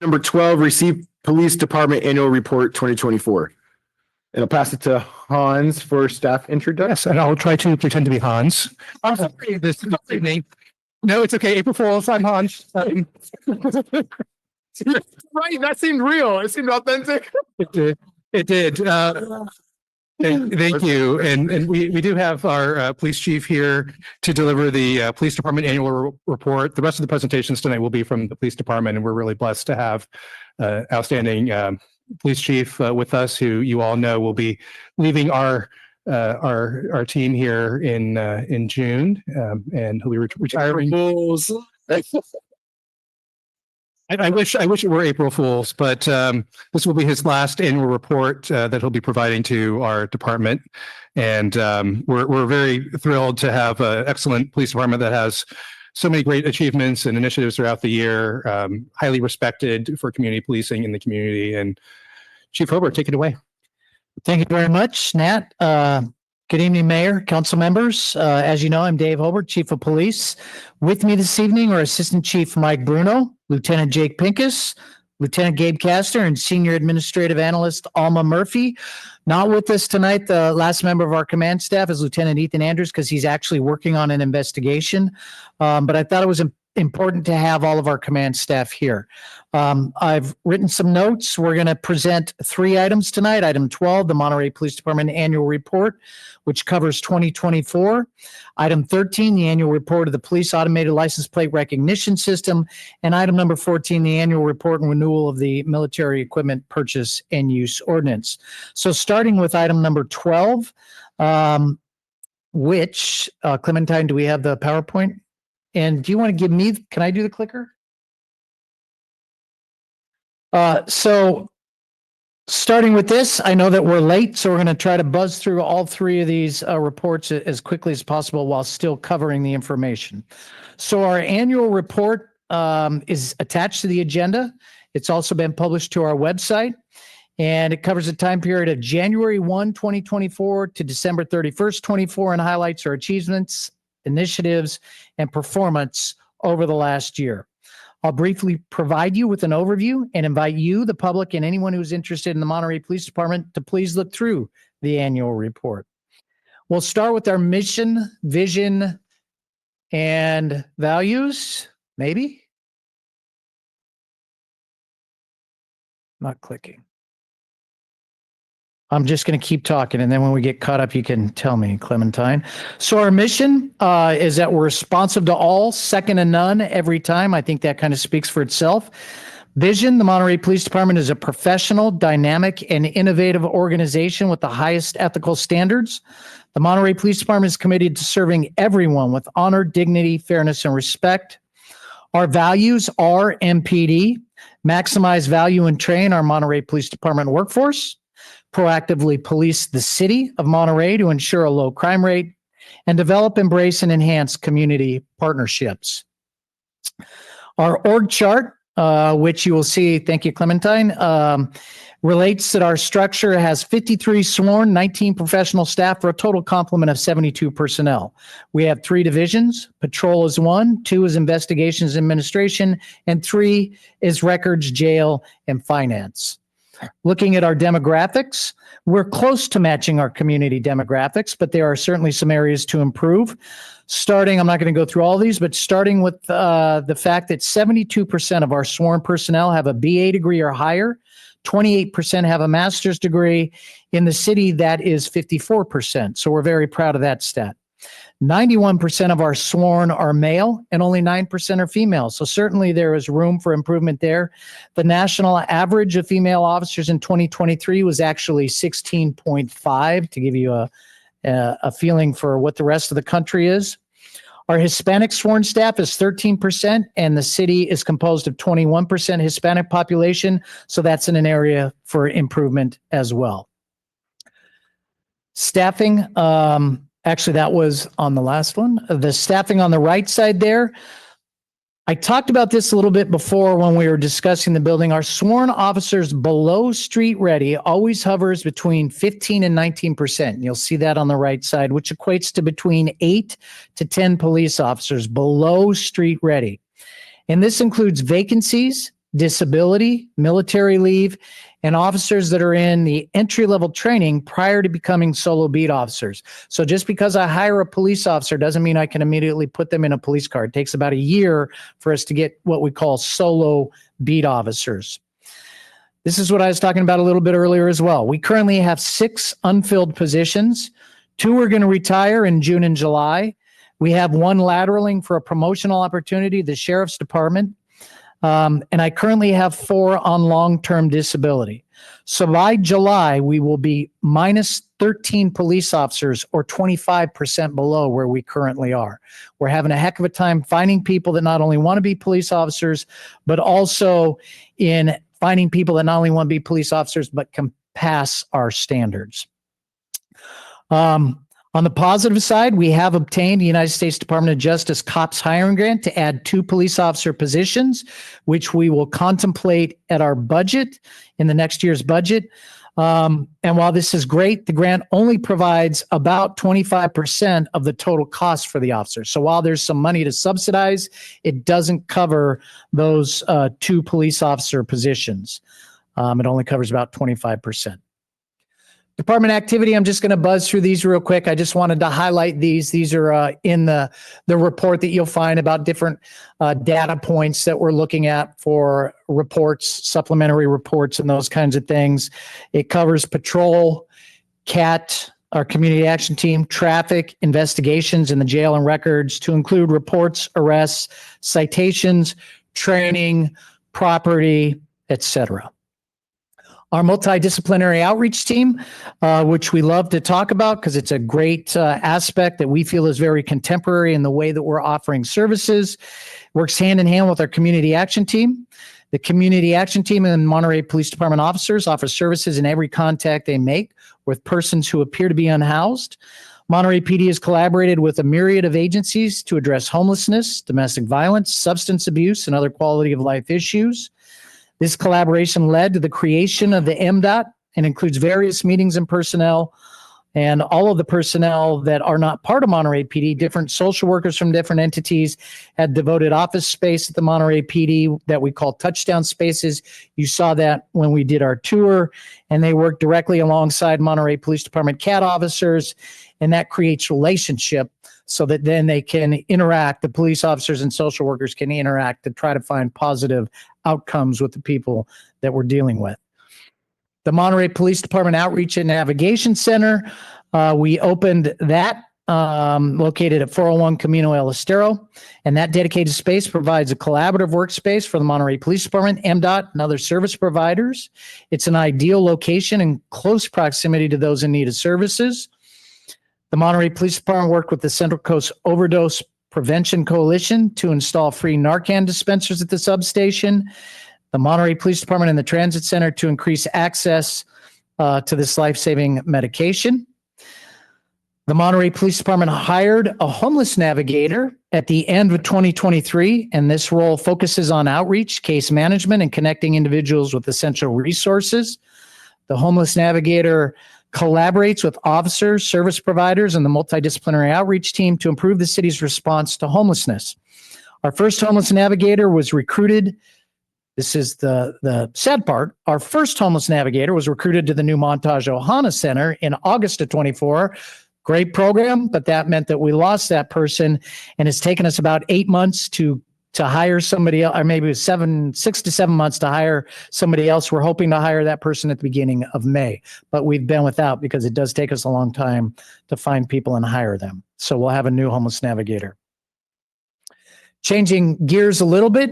Speaker 1: Number 12, receive Police Department Annual Report 2024. And I'll pass it to Hans for staff introduction.
Speaker 6: Yes, and I'll try to pretend to be Hans. I'm sorry this evening. No, it's okay. April Fools. I'm Hans.
Speaker 1: Right, that seemed real. It seemed authentic.
Speaker 6: It did. It did. Thank you. And we do have our police chief here to deliver the police department annual report. The rest of the presentations tonight will be from the police department, and we're really blessed to have outstanding police chief with us, who you all know will be leaving our team here in June, and he'll be retiring. I wish it were April Fools, but this will be his last annual report that he'll be providing to our department, and we're very thrilled to have an excellent police department that has so many great achievements and initiatives throughout the year, highly respected for community policing in the community. And Chief Hobart, take it away.
Speaker 10: Thank you very much, Nat. Good evening, Mayor, council members. As you know, I'm Dave Hobart, Chief of Police. With me this evening are Assistant Chief Mike Bruno, Lieutenant Jake Pincus, Lieutenant Gabe Castor, and Senior Administrative Analyst Alma Murphy. Not with us tonight, the last member of our command staff is Lieutenant Ethan Andrews, because he's actually working on an investigation. But I thought it was important to have all of our command staff here. I've written some notes. We're going to present 3 items tonight. Item 12, the Monterey Police Department Annual Report, which covers 2024. Item 13, the Annual Report of the Police Automated License Plate Recognition System. And item number 14, the Annual Report and Renewal of the Military Equipment Purchase and Use Ordinance. So starting with item number 12, which, Clementine, do we have the PowerPoint? And do you want to give me, can I do the clicker? So starting with this, I know that we're late, so we're going to try to buzz through all 3 of these reports as quickly as possible while still covering the information. So our annual report is attached to the agenda. It's also been published to our website, and it covers a time period of January 1, 2024 to December 31st, 24, and highlights our achievements, initiatives, and performance over the last year. I'll briefly provide you with an overview and invite you, the public, and anyone who's interested in the Monterey Police Department to please look through the annual report. We'll start with our mission, vision, and values, maybe? Not clicking. I'm just going to keep talking, and then when we get caught up, you can tell me, Clementine. So our mission is that we're responsive to all, second to none every time. I think that kind of speaks for itself. Vision, the Monterey Police Department is a professional, dynamic, and innovative organization with the highest ethical standards. The Monterey Police Department is committed to serving everyone with honor, dignity, fairness, and respect. Our values are MPD, maximize value and train our Monterey Police Department workforce, proactively police the city of Monterey to ensure a low crime rate, and develop, embrace, and enhance community partnerships. Our org chart, which you will see, thank you, Clementine, relates that our structure has 53 sworn, 19 professional staff for a total complement of 72 personnel. We have 3 divisions. Patrol is 1, 2 is investigations administration, and 3 is records, jail, and finance. Looking at our demographics, we're close to matching our community demographics, but there are certainly some areas to improve. Starting, I'm not going to go through all these, but starting with the fact that 72% of our sworn personnel have a BA degree or higher, 28% have a master's degree. In the city, that is 54%. So we're very proud of that stat. 91% of our sworn are male and only 9% are female. So certainly there is room for improvement there. The national average of female officers in 2023 was actually 16.5, to give you a feeling for what the rest of the country is. Our Hispanic sworn staff is 13%, and the city is composed of 21% Hispanic population. So that's in an area for improvement as well. Staffing, actually, that was on the last one. The staffing on the right side there. I talked about this a little bit before when we were discussing the building. Our sworn officers below street ready always hovers between 15 and 19%. You'll see that on the right side, which equates to between 8 to 10 police officers below street ready. And this includes vacancies, disability, military leave, and officers that are in the entry-level training prior to becoming solo beat officers. So just because I hire a police officer doesn't mean I can immediately put them in a police car. It takes about a year for us to get what we call solo beat officers. This is what I was talking about a little bit earlier as well. We currently have 6 unfilled positions. 2 are going to retire in June and July. We have 1 lateraling for a promotional opportunity, the sheriff's department. And I currently have 4 on long-term disability. So by July, we will be minus 13 police officers, or 25% below where we currently are. We're having a heck of a time finding people that not only want to be police officers, but also in finding people that not only want to be police officers, but can pass our standards. On the positive side, we have obtained the United States Department of Justice COPS hiring grant to add 2 police officer positions, which we will contemplate at our budget in the next year's budget. And while this is great, the grant only provides about 25% of the total cost for the officer. So while there's some money to subsidize, it doesn't cover those 2 police officer positions. It only covers about 25%. Department activity, I'm just going to buzz through these real quick. I just wanted to highlight these. These are in the report that you'll find about different data points that we're looking at for reports, supplementary reports, and those kinds of things. It covers patrol, CAT, our community action team, traffic, investigations in the jail and records, to include reports, arrests, citations, training, property, etc. Our multidisciplinary outreach team, which we love to talk about because it's a great aspect that we feel is very contemporary in the way that we're offering services, works hand in hand with our community action team. The community action team and Monterey Police Department officers offer services in every contact they make with persons who appear to be unhoused. Monterey PD has collaborated with a myriad of agencies to address homelessness, domestic violence, substance abuse, and other quality of life issues. This collaboration led to the creation of the MDOT and includes various meetings and personnel, and all of the personnel that are not part of Monterey PD, different social workers from different entities, had devoted office space at the Monterey PD that we call touchdown spaces. You saw that when we did our tour, and they work directly alongside Monterey Police Department CAT officers, and that creates relationship so that then they can interact, the police officers and social workers can interact to try to find positive outcomes with the people that we're dealing with. The Monterey Police Department Outreach and Navigation Center, we opened that located at 401 Camino El Estero, and that dedicated space provides a collaborative workspace for the Monterey Police Department, MDOT, and other service providers. It's an ideal location in close proximity to those in need of services. The Monterey Police Department worked with the Central Coast Overdose Prevention Coalition to install free Narcan dispensers at the substation. The Monterey Police Department and the Transit Center to increase access to this life-saving medication. The Monterey Police Department hired a homeless navigator at the end of 2023, and this role focuses on outreach, case management, and connecting individuals with essential resources. The homeless navigator collaborates with officers, service providers, and the multidisciplinary outreach team to improve the city's response to homelessness. Our first homeless navigator was recruited. This is the sad part. Our first homeless navigator was recruited to the new Montage Ohana Center in August of 24. Great program, but that meant that we lost that person, and it's taken us about 8 months to hire somebody else, or maybe 6 to 7 months to hire somebody else. We're hoping to hire that person at the beginning of May, but we've been without because it does take us a long time to find people and hire them. So we'll have a new homeless navigator. Changing gears a little bit,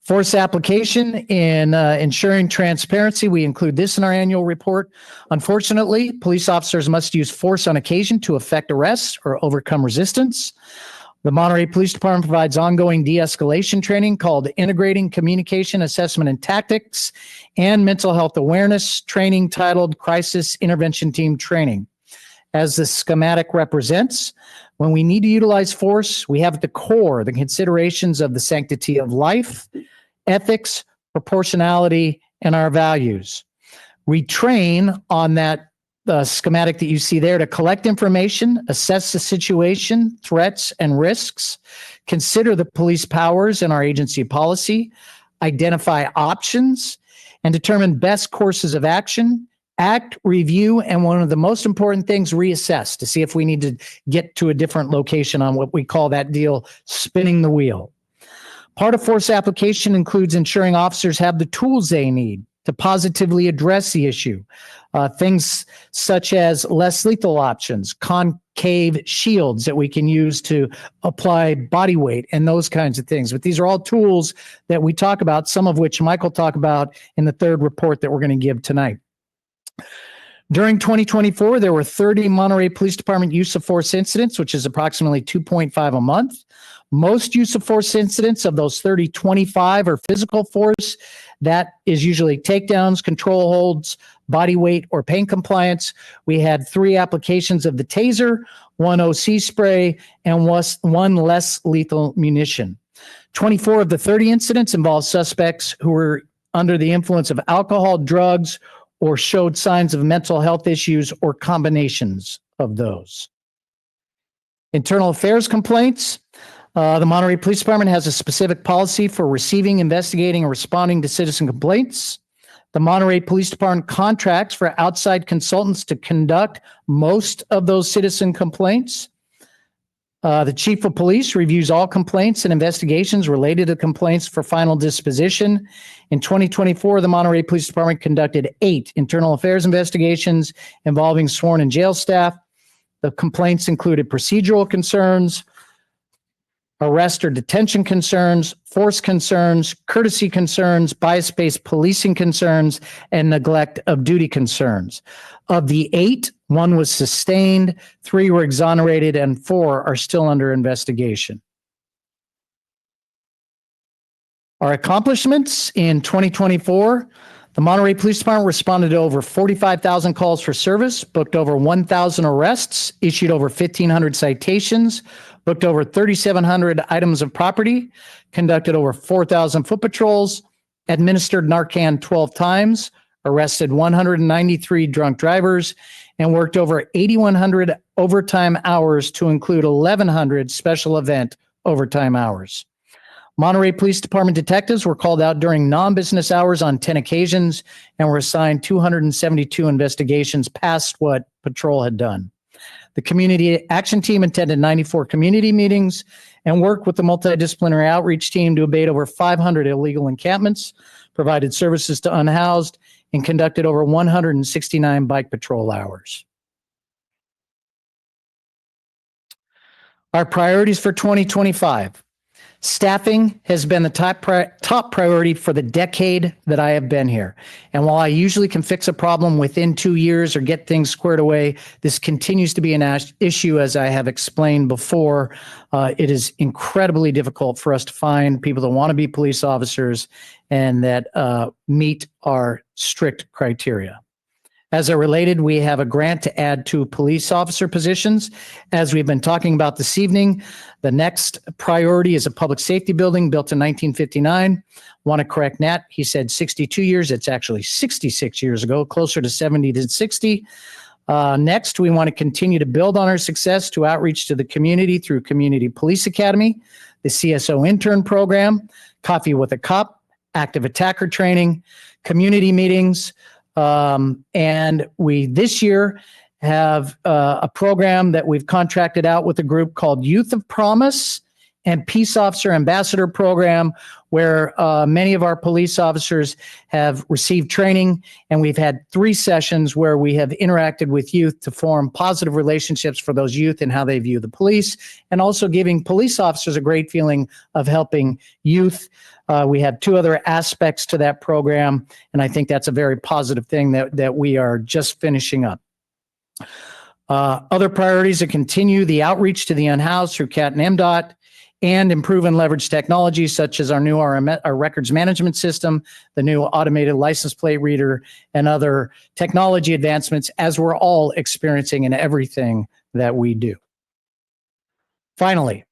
Speaker 10: force application in ensuring transparency. We include this in our annual report. Unfortunately, police officers must use force on occasion to effect arrests or overcome resistance. The Monterey Police Department provides ongoing de-escalation training called Integrating Communication Assessment and Tactics and Mental Health Awareness training titled Crisis Intervention Team Training. As the schematic represents, when we need to utilize force, we have at the core the considerations of the sanctity of life, ethics, proportionality, and our values. We train on that schematic that you see there to collect information, assess the situation, threats, and risks, consider the police powers and our agency policy, identify options, and determine best courses of action, act, review, and one of the most important things, reassess to see if we need to get to a different location on what we call that deal, spinning the wheel. Part of force application includes ensuring officers have the tools they need to positively address the issue. Things such as less lethal options, concave shields that we can use to apply body weight and those kinds of things. But these are all tools that we talk about, some of which Mike will talk about in the third report that we're going to give tonight. During 2024, there were 30 Monterey Police Department use of force incidents, which is approximately 2.5 a month. Most use of force incidents of those 30, 25 are physical force. That is usually takedowns, control holds, body weight, or pain compliance. We had 3 applications of the taser, 1 OC spray, and one less lethal munition. 24 of the 30 incidents involved suspects who were under the influence of alcohol, drugs, or showed signs of mental health issues or combinations of those. Internal affairs complaints. The Monterey Police Department has a specific policy for receiving, investigating, and responding to citizen complaints. The Monterey Police Department contracts for outside consultants to conduct most of those citizen complaints. The Chief of Police reviews all complaints and investigations related to complaints for final disposition. In 2024, the Monterey Police Department conducted 8 internal affairs investigations involving sworn and jail staff. The complaints included procedural concerns, arrest or detention concerns, force concerns, courtesy concerns, bias-based policing concerns, and neglect of duty concerns. Of the 8, 1 was sustained, 3 were exonerated, and 4 are still under investigation. Our accomplishments in 2024, the Monterey Police Department responded to over 45,000 calls for service, booked over 1,000 arrests, issued over 1,500 citations, booked over 3,700 items of property, conducted over 4,000 foot patrols, administered Narcan 12 times, arrested 193 drunk drivers, and worked over 8,100 overtime hours to include 1,100 special event overtime hours. Monterey Police Department detectives were called out during non-business hours on 10 occasions and were assigned 272 investigations past what patrol had done. The community action team attended 94 community meetings and worked with the multidisciplinary outreach team to abate over 500 illegal encampments, provided services to unhoused, and conducted over 169 bike patrol hours. Our priorities for 2025. Staffing has been the top priority for the decade that I have been here. And while I usually can fix a problem within 2 years or get things squared away, this continues to be an issue, as I have explained before. It is incredibly difficult for us to find people that want to be police officers and that meet our strict criteria. As a related, we have a grant to add 2 police officer positions. As we've been talking about this evening, the next priority is a public safety building built in 1959. Want to correct Nat. He said 62 years. It's actually 66 years ago, closer to 70 than 60. Next, we want to continue to build on our success to outreach to the community through Community Police Academy, the CSO intern program, Coffee with a Cop, active attacker training, community meetings, and we this year have a program that we've contracted out with a group called Youth of Promise and Peace Officer Ambassador Program, where many of our police officers have received training, and we've had 3 sessions where we have interacted with youth to form positive relationships for those youth and how they view the police, and also giving police officers a great feeling of helping youth. We have 2 other aspects to that program, and I think that's a very positive thing that we are just finishing up. Other priorities are continue the outreach to the unhoused through CAT and MDOT, and improve and leverage technologies such as our new our records management system, the new automated license plate reader, and other technology advancements, as we're all experiencing in everything that we do. Finally,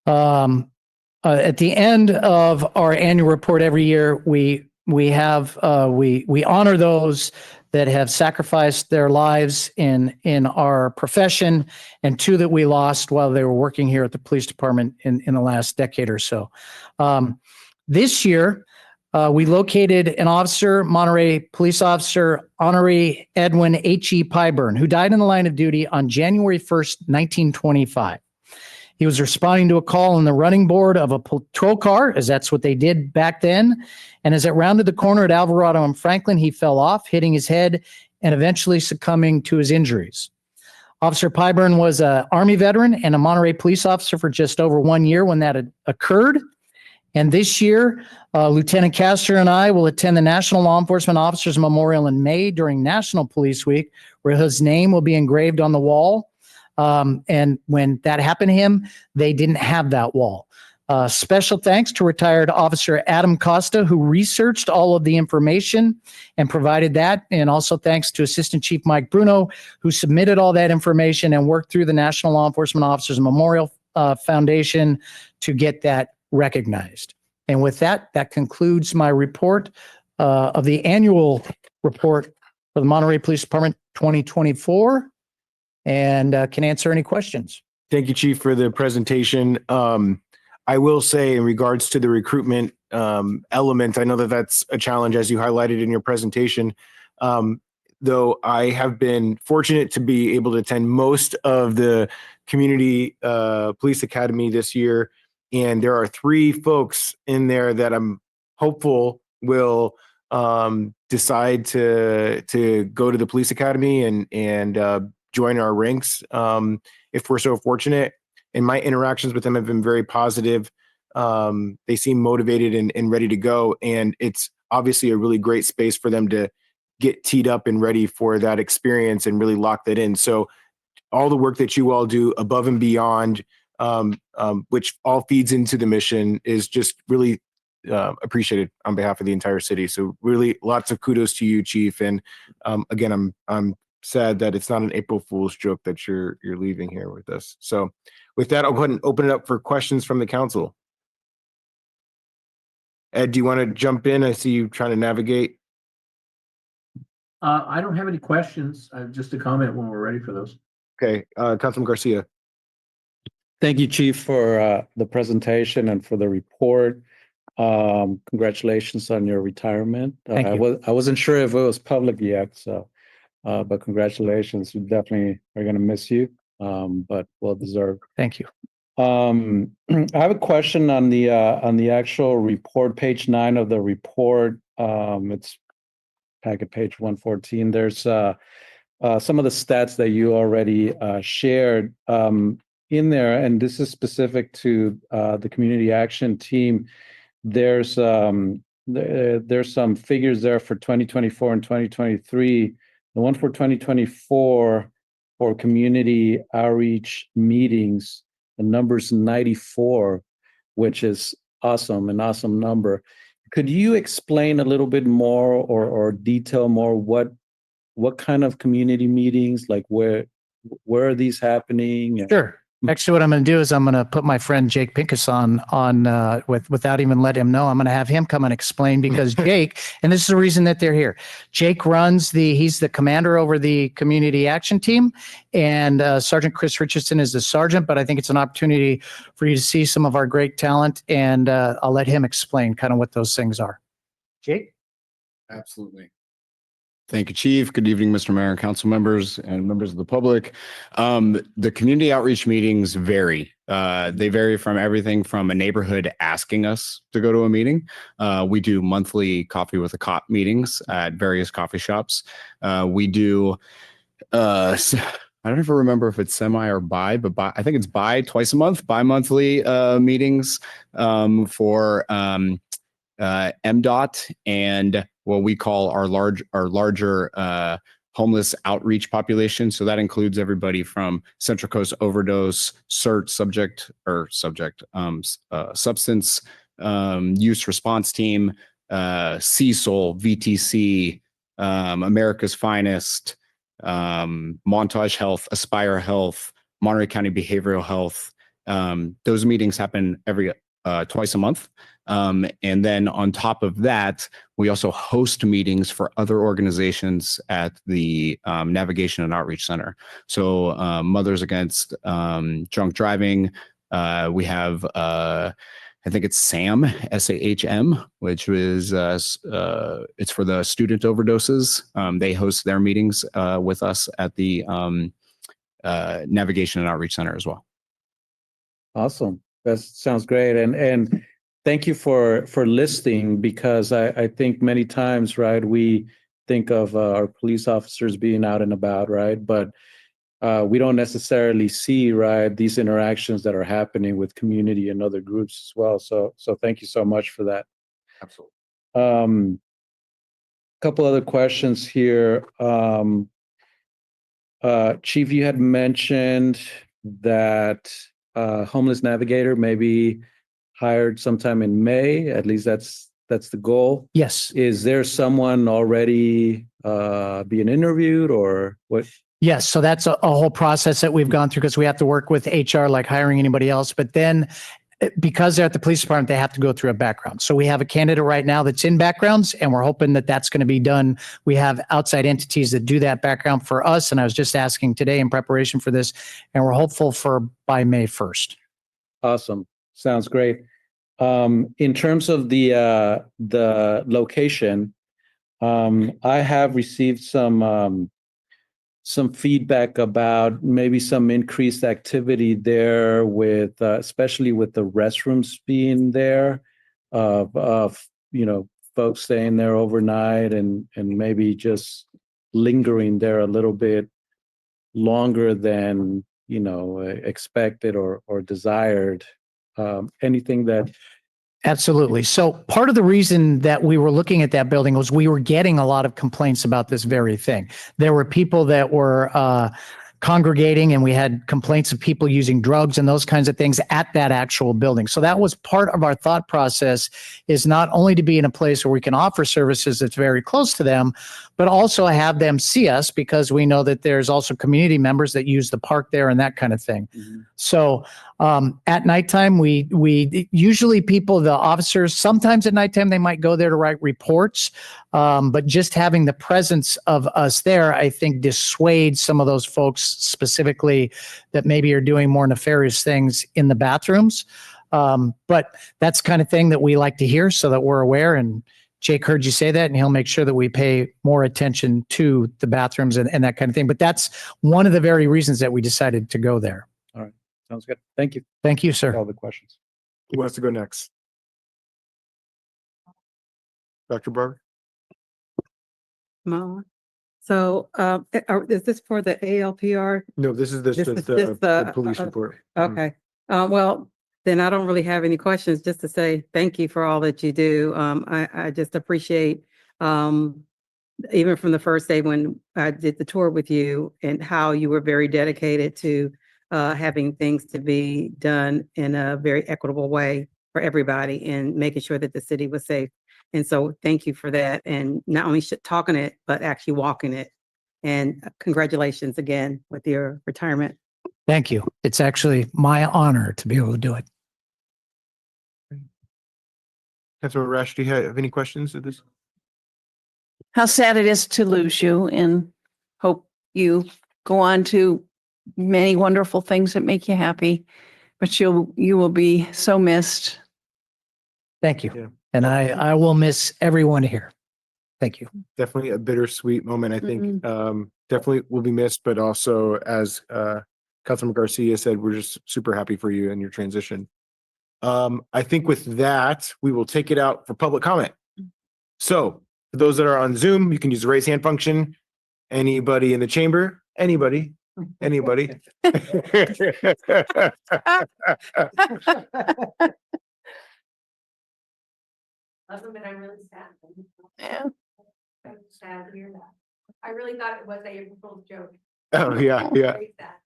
Speaker 10: at the end of our annual report every year, we honor those that have sacrificed their lives in our profession, and 2 that we lost while they were working here at the police department in the last decade or so. This year, We located an officer, Monterey police officer, Honorary Edwin H.E. Pyburn, who died in the line of duty on January 1st, 1925. He was responding to a call on the running board of a patrol car, as that's what they did back then. And as it rounded the corner at Alvarado and Franklin, he fell off, hitting his head and eventually succumbing to his injuries. Officer Pyburn was an Army veteran and a Monterey police officer for just over 1 year when that had occurred. And this year, Lieutenant Castor and I will attend the National Law Enforcement Officers Memorial in May during National Police Week, where his name will be engraved on the wall. And when that happened to him, they didn't have that wall. Special thanks to retired Officer Adam Costa, who researched all of the information and provided that. And also thanks to Assistant Chief Mike Bruno, who submitted all that information and worked through the National Law Enforcement Officers Memorial Foundation to get that recognized. And with that, that concludes my report of the annual report for the Monterey Police Department 2024, and can answer any questions.
Speaker 1: Thank you, Chief, for the presentation. I will say in regards to the recruitment element, I know that that's a challenge as you highlighted in your presentation. Though I have been fortunate to be able to attend most of the community police academy this year. And there are 3 folks in there that I'm hopeful will decide to go to the police academy and join our ranks if we're so fortunate. And my interactions with them have been very positive. They seem motivated and ready to go. And it's obviously a really great space for them to get teed up and ready for that experience and really lock that in. So all the work that you all do above and beyond, which all feeds into the mission, is just really appreciated on behalf of the entire city. So really lots of kudos to you, Chief. And again, I'm sad that it's not an April Fool's joke that you're leaving here with us. So with that, I'll go ahead and open it up for questions from the council. Ed, do you want to jump in? I see you trying to navigate.
Speaker 3: I don't have any questions. Just a comment when we're ready for those.
Speaker 1: Okay, Councilman Garcia.
Speaker 4: Thank you, Chief, for the presentation and for the report. Congratulations on your retirement.
Speaker 10: Thank you.
Speaker 4: I wasn't sure if it was public yet, so but congratulations. We definitely are going to miss you, but well deserved.
Speaker 10: Thank you.
Speaker 4: I have a question on the actual report, page 9 of the report. It's packet page 114. There's some of the stats that you already shared in there, and this is specific to the community action team. There's some figures there for 2024 and 2023. The one for 2024 for community outreach meetings, the number's 94, which is awesome, an awesome number. Could you explain a little bit more or detail more what kind of community meetings, like where are these happening?
Speaker 10: Sure. Actually, what I'm going to do is I'm going to put my friend Jake Pincus on without even letting him know. I'm going to have him come and explain, because Jake, and this is the reason that they're here. Jake he's the commander over the community action team, and Sergeant Chris Richardson is the sergeant, but I think it's an opportunity for you to see some of our great talent, and I'll let him explain kind of what those things are. Jake?
Speaker 7: Absolutely. Thank you, Chief. Good evening, Mr. Mayor and council members and members of the public. The community outreach meetings vary. They vary from everything from a neighborhood asking us to go to a meeting. We do monthly coffee with a cop meetings at various coffee shops. We do, I don't even remember if it's semi or bi, but I think it's twice a month, bi-monthly meetings for MDOT and what we call our larger homeless outreach population. So that includes everybody from Central Coast Overdose, CERT substance use response team, CSOL, VTC, America's Finest, Montage Health, Aspire Health, Monterey County Behavioral Health. Those meetings happen every twice a month. And then on top of that, we also host meetings for other organizations at the Navigation and Outreach Center. So Mothers Against Drunk Driving. We have I think it's SAM, SAHM, which is it's for the student overdoses. They host their meetings with us at the Navigation and Outreach Center as well.
Speaker 4: Awesome. That sounds great. And thank you for listing, because I think many times, right, we think of our police officers being out and about, right? But we don't necessarily see, right, these interactions that are happening with community and other groups as well. So thank you so much for that.
Speaker 7: Absolutely.
Speaker 4: Couple other questions here. Chief, you had mentioned that homeless navigator may be hired sometime in May. At least that's the goal.
Speaker 10: Yes.
Speaker 4: Is there someone already being interviewed, or what?
Speaker 10: Yes, so that's a whole process that we've gone through, because we have to work with HR like hiring anybody else. But then because they're at the police department, they have to go through a background. So we have a candidate right now that's in backgrounds, and we're hoping that that's going to be done. We have outside entities that do that background for us. And I was just asking today in preparation for this, and we're hopeful for by May 1st.
Speaker 4: Awesome. Sounds great. In terms of the location, I have received some feedback about maybe some increased activity there with, especially with the restrooms being there, of folks staying there overnight and maybe just lingering there a little bit longer than expected or desired. Anything that
Speaker 10: Absolutely. So part of the reason that we were looking at that building was we were getting a lot of complaints about this very thing. There were people that were congregating, and we had complaints of people using drugs and those kinds of things at that actual building. So that was part of our thought process, is not only to be in a place where we can offer services that's very close to them, but also have them see us, because we know that there's also community members that use the park there and that kind of thing.
Speaker 4: Mm-hmm.
Speaker 10: So at nighttime, we usually the officers, sometimes at nighttime, they might go there to write reports. But just having the presence of us there, I think, dissuades some of those folks specifically that maybe are doing more nefarious things in the bathrooms. But that's the kind of thing that we like to hear, so that we're aware. And Jake heard you say that, and he'll make sure that we pay more attention to the bathrooms and that kind of thing. But that's one of the very reasons that we decided to go there.
Speaker 4: All right. Sounds good. Thank you.
Speaker 10: Thank you, sir.
Speaker 4: All the questions.
Speaker 1: Who wants to go next? Dr. Barber?
Speaker 12: So, is this for the ALPR?
Speaker 1: No, this is
Speaker 12: This is
Speaker 1: the police report.
Speaker 12: Okay. Well, then I don't really have any questions, just to say thank you for all that you do. I just appreciate, even from the first day when I did the tour with you, and how you were very dedicated to having things to be done in a very equitable way for everybody, and making sure that the city was safe. And so thank you for that. And not only talking it, but actually walking it. And congratulations again with your retirement.
Speaker 10: Thank you. It's actually my honor to be able to do it.
Speaker 1: Councilor Rash, do you have any questions of this?
Speaker 14: How sad it is to lose you, and hope you go on to many wonderful things that make you happy, but you will be so missed.
Speaker 10: Thank you.
Speaker 1: Yeah.
Speaker 10: And I will miss everyone here. Thank you.
Speaker 1: Definitely a bittersweet moment. I think definitely will be missed, but also, as Councilman Garcia said, we're just super happy for you and your transition. I think with that, we will take it out for public comment. So for those that are on Zoom, you can use the raise hand function. Anybody in the chamber? Anybody? Anybody?
Speaker 5: I'm really sad.
Speaker 14: Yeah.
Speaker 5: I'm sad to hear that. I really thought it was a April joke.
Speaker 1: Oh, yeah, yeah.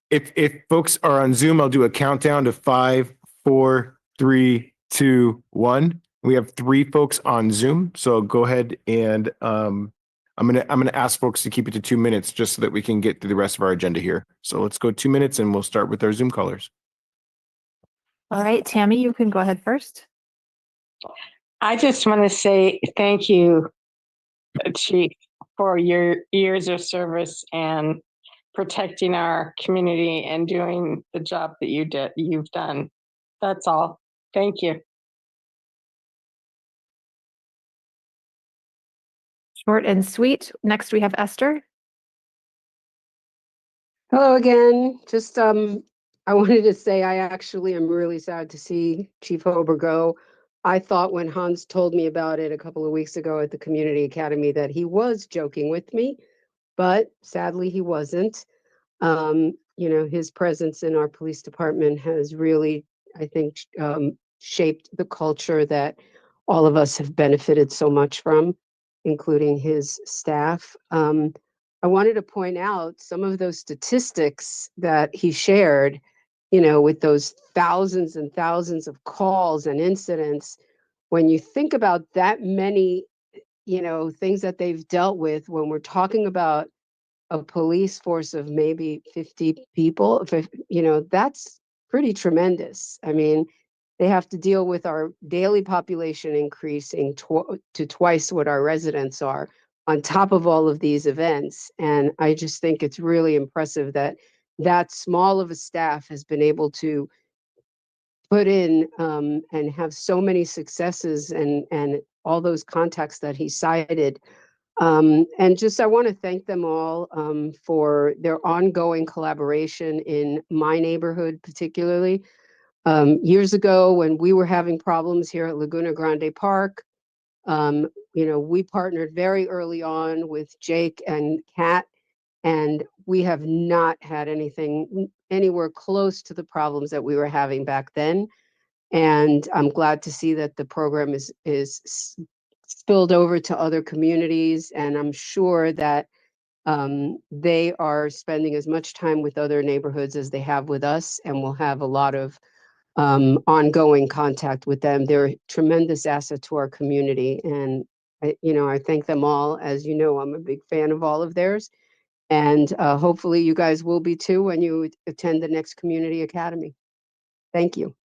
Speaker 1: If folks are on Zoom, I'll do a countdown to 5, 4, 3, 2, 1. We have 3 folks on Zoom, so go ahead and I'm gonna ask folks to keep it to 2 minutes, just so that we can get through the rest of our agenda here. So let's go 2 minutes, and we'll start with our Zoom callers.
Speaker 2: All right, Tammy, you can go ahead first.
Speaker 16: I just want to say thank you, Chief, for your years of service and protecting our community and doing the job that you've done. That's all. Thank you.
Speaker 2: Short and sweet. Next, we have Esther.
Speaker 15: Hello again. Just I wanted to say I actually am really sad to see Chief Hober go. I thought when Hans told me about it a couple of weeks ago at the Community Academy that he was joking with me, but sadly he wasn't. You know, his presence in our police department has really, I think, shaped the culture that all of us have benefited so much from, including his staff. I wanted to point out some of those statistics that he shared, you know, with those thousands and thousands of calls and incidents. When you think about that many, you know, things that they've dealt with, when we're talking about a police force of maybe 50 people, you know, that's pretty tremendous. I mean, they have to deal with our daily population increasing to twice what our residents are on top of all of these events. And I just think it's really impressive that that small of a staff has been able to put in and have so many successes and all those contacts that he cited. And just, I want to thank them all for their ongoing collaboration in my neighborhood, particularly. Years ago, when we were having problems here at Laguna Grande Park, you know, we partnered very early on with Jake and Kat, and we have not had anything anywhere close to the problems that we were having back then. And I'm glad to see that the program is spilled over to other communities, and I'm sure that they are spending as much time with other neighborhoods as they have with us, and we'll have a lot of ongoing contact with them. They're a tremendous asset to our community, and you know, I thank them all. As you know, I'm a big fan of all of theirs, and hopefully you guys will be too when you attend the next Community Academy. Thank you.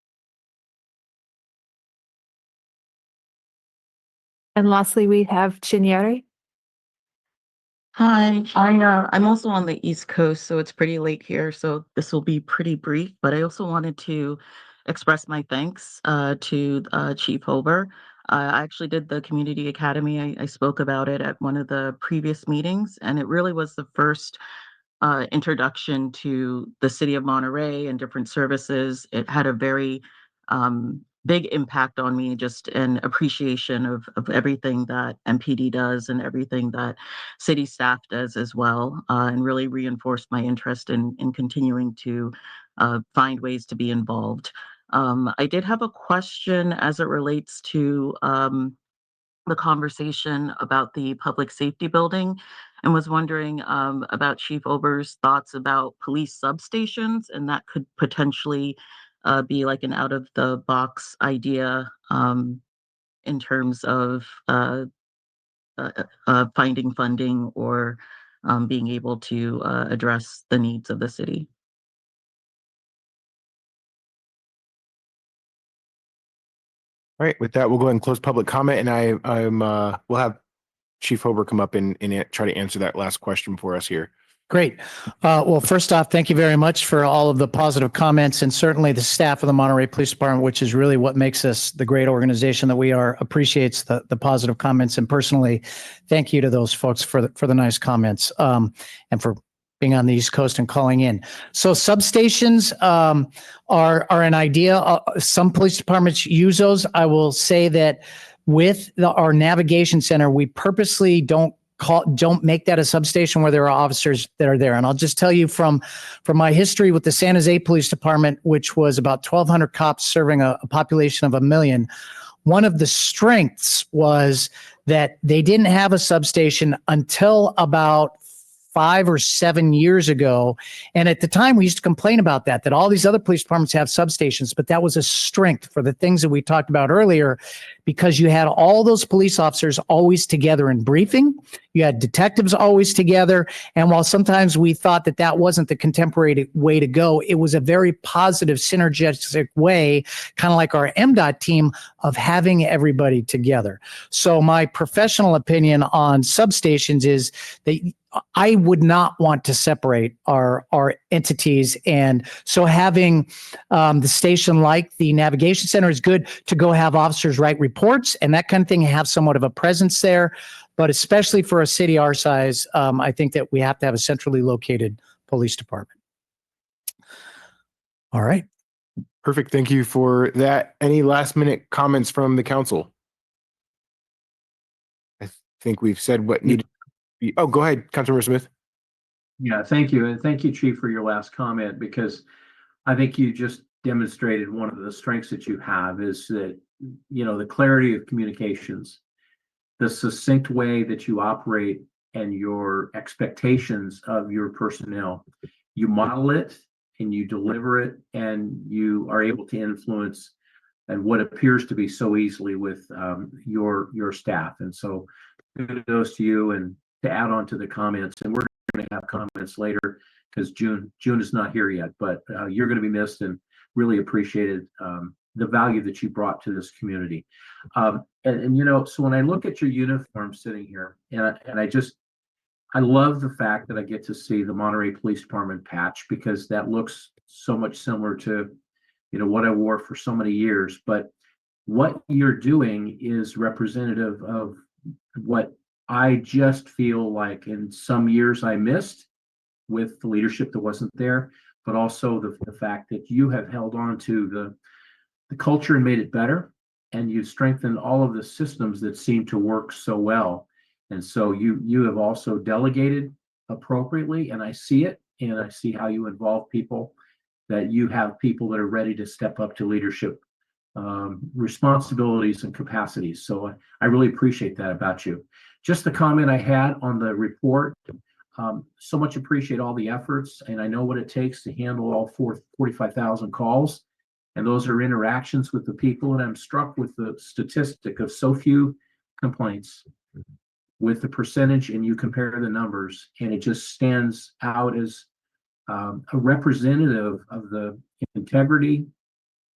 Speaker 2: And lastly, we have Chinyere.
Speaker 20: Hi, I'm also on the East Coast, so it's pretty late here, so this will be pretty brief, but I also wanted to express my thanks to Chief Hober. I actually did the Community Academy. I spoke about it at one of the previous meetings, and it really was the first introduction to the city of Monterey and different services. It had a very big impact on me, just an appreciation of everything that MPD does and everything that city staff does as well, and really reinforced my interest in continuing to find ways to be involved. I did have a question as it relates to the conversation about the public safety building, and was wondering about Chief Ober's thoughts about police substations, and that could potentially be like an out of the box idea in terms of finding funding or being able to address the needs of the city.
Speaker 1: All right, with that, we'll go ahead and close public comment, and we'll have Chief Hober come up and try to answer that last question for us here.
Speaker 10: Great. Well, first off, thank you very much for all of the positive comments, and certainly the staff of the Monterey Police Department, which is really what makes us the great organization that we are, appreciates the positive comments. And personally, thank you to those folks for the nice comments and for being on the East Coast and calling in. So substations are an idea. Some police departments use those. I will say that with our navigation center, we purposely don't make that a substation where there are officers that are there. And I'll just tell you from my history with the San Jose Police Department, which was about 1,200 cops serving a population of 1 million. One of the strengths was that they didn't have a substation until about 5 or 7 years ago. And at the time, we used to complain about that all these other police departments have substations, but that was a strength for the things that we talked about earlier, because you had all those police officers always together in briefing. You had detectives always together. And while sometimes we thought that wasn't the contemporary way to go, it was a very positive, synergistic way, kind of like our MDOT team, of having everybody together. So my professional opinion on substations is that I would not want to separate our entities. And so having the station like the navigation center is good to go have officers write reports and that kind of thing, have somewhat of a presence there. but especially for a city our size, I think that we have to have a centrally located police department. All right.
Speaker 1: Perfect. Thank you for that. Any last minute comments from the council? I think we've said what needed to be. Oh, go ahead, Councilmember Smith.
Speaker 3: Yeah, thank you. And thank you, Chief, for your last comment, because I think you just demonstrated one of the strengths that you have is that, the clarity of communications, the succinct way that you operate and your expectations of your personnel. You model it and you deliver it, and you are able to influence and what appears to be so easily with your staff. And so kudos to you. And to add on to the comments, and we're going to have comments later because June is not here yet, but you're going to be missed and really appreciated the value that you brought to this community. So when I look at your uniform sitting here, and I love the fact that I get to see the Monterey Police Department patch, because that looks so much similar to, what I wore for so many years. But what you're doing is representative of what I just feel like in some years I missed with the leadership that wasn't there, but also the fact that you have held on to the culture and made it better, and you've strengthened all of the systems that seem to work so well. And so you have also delegated appropriately, and I see it, and I see how you involve people, that you have people that are ready to step up to leadership responsibilities and capacities. So I really appreciate that about you. Just the comment I had on the report, so much appreciate all the efforts, and I know what it takes to handle all 45,000 calls, and those are interactions with the people. And I'm struck with the statistic of so few complaints with the percentage, and you compare the numbers, and it just stands out as a representative of the integrity,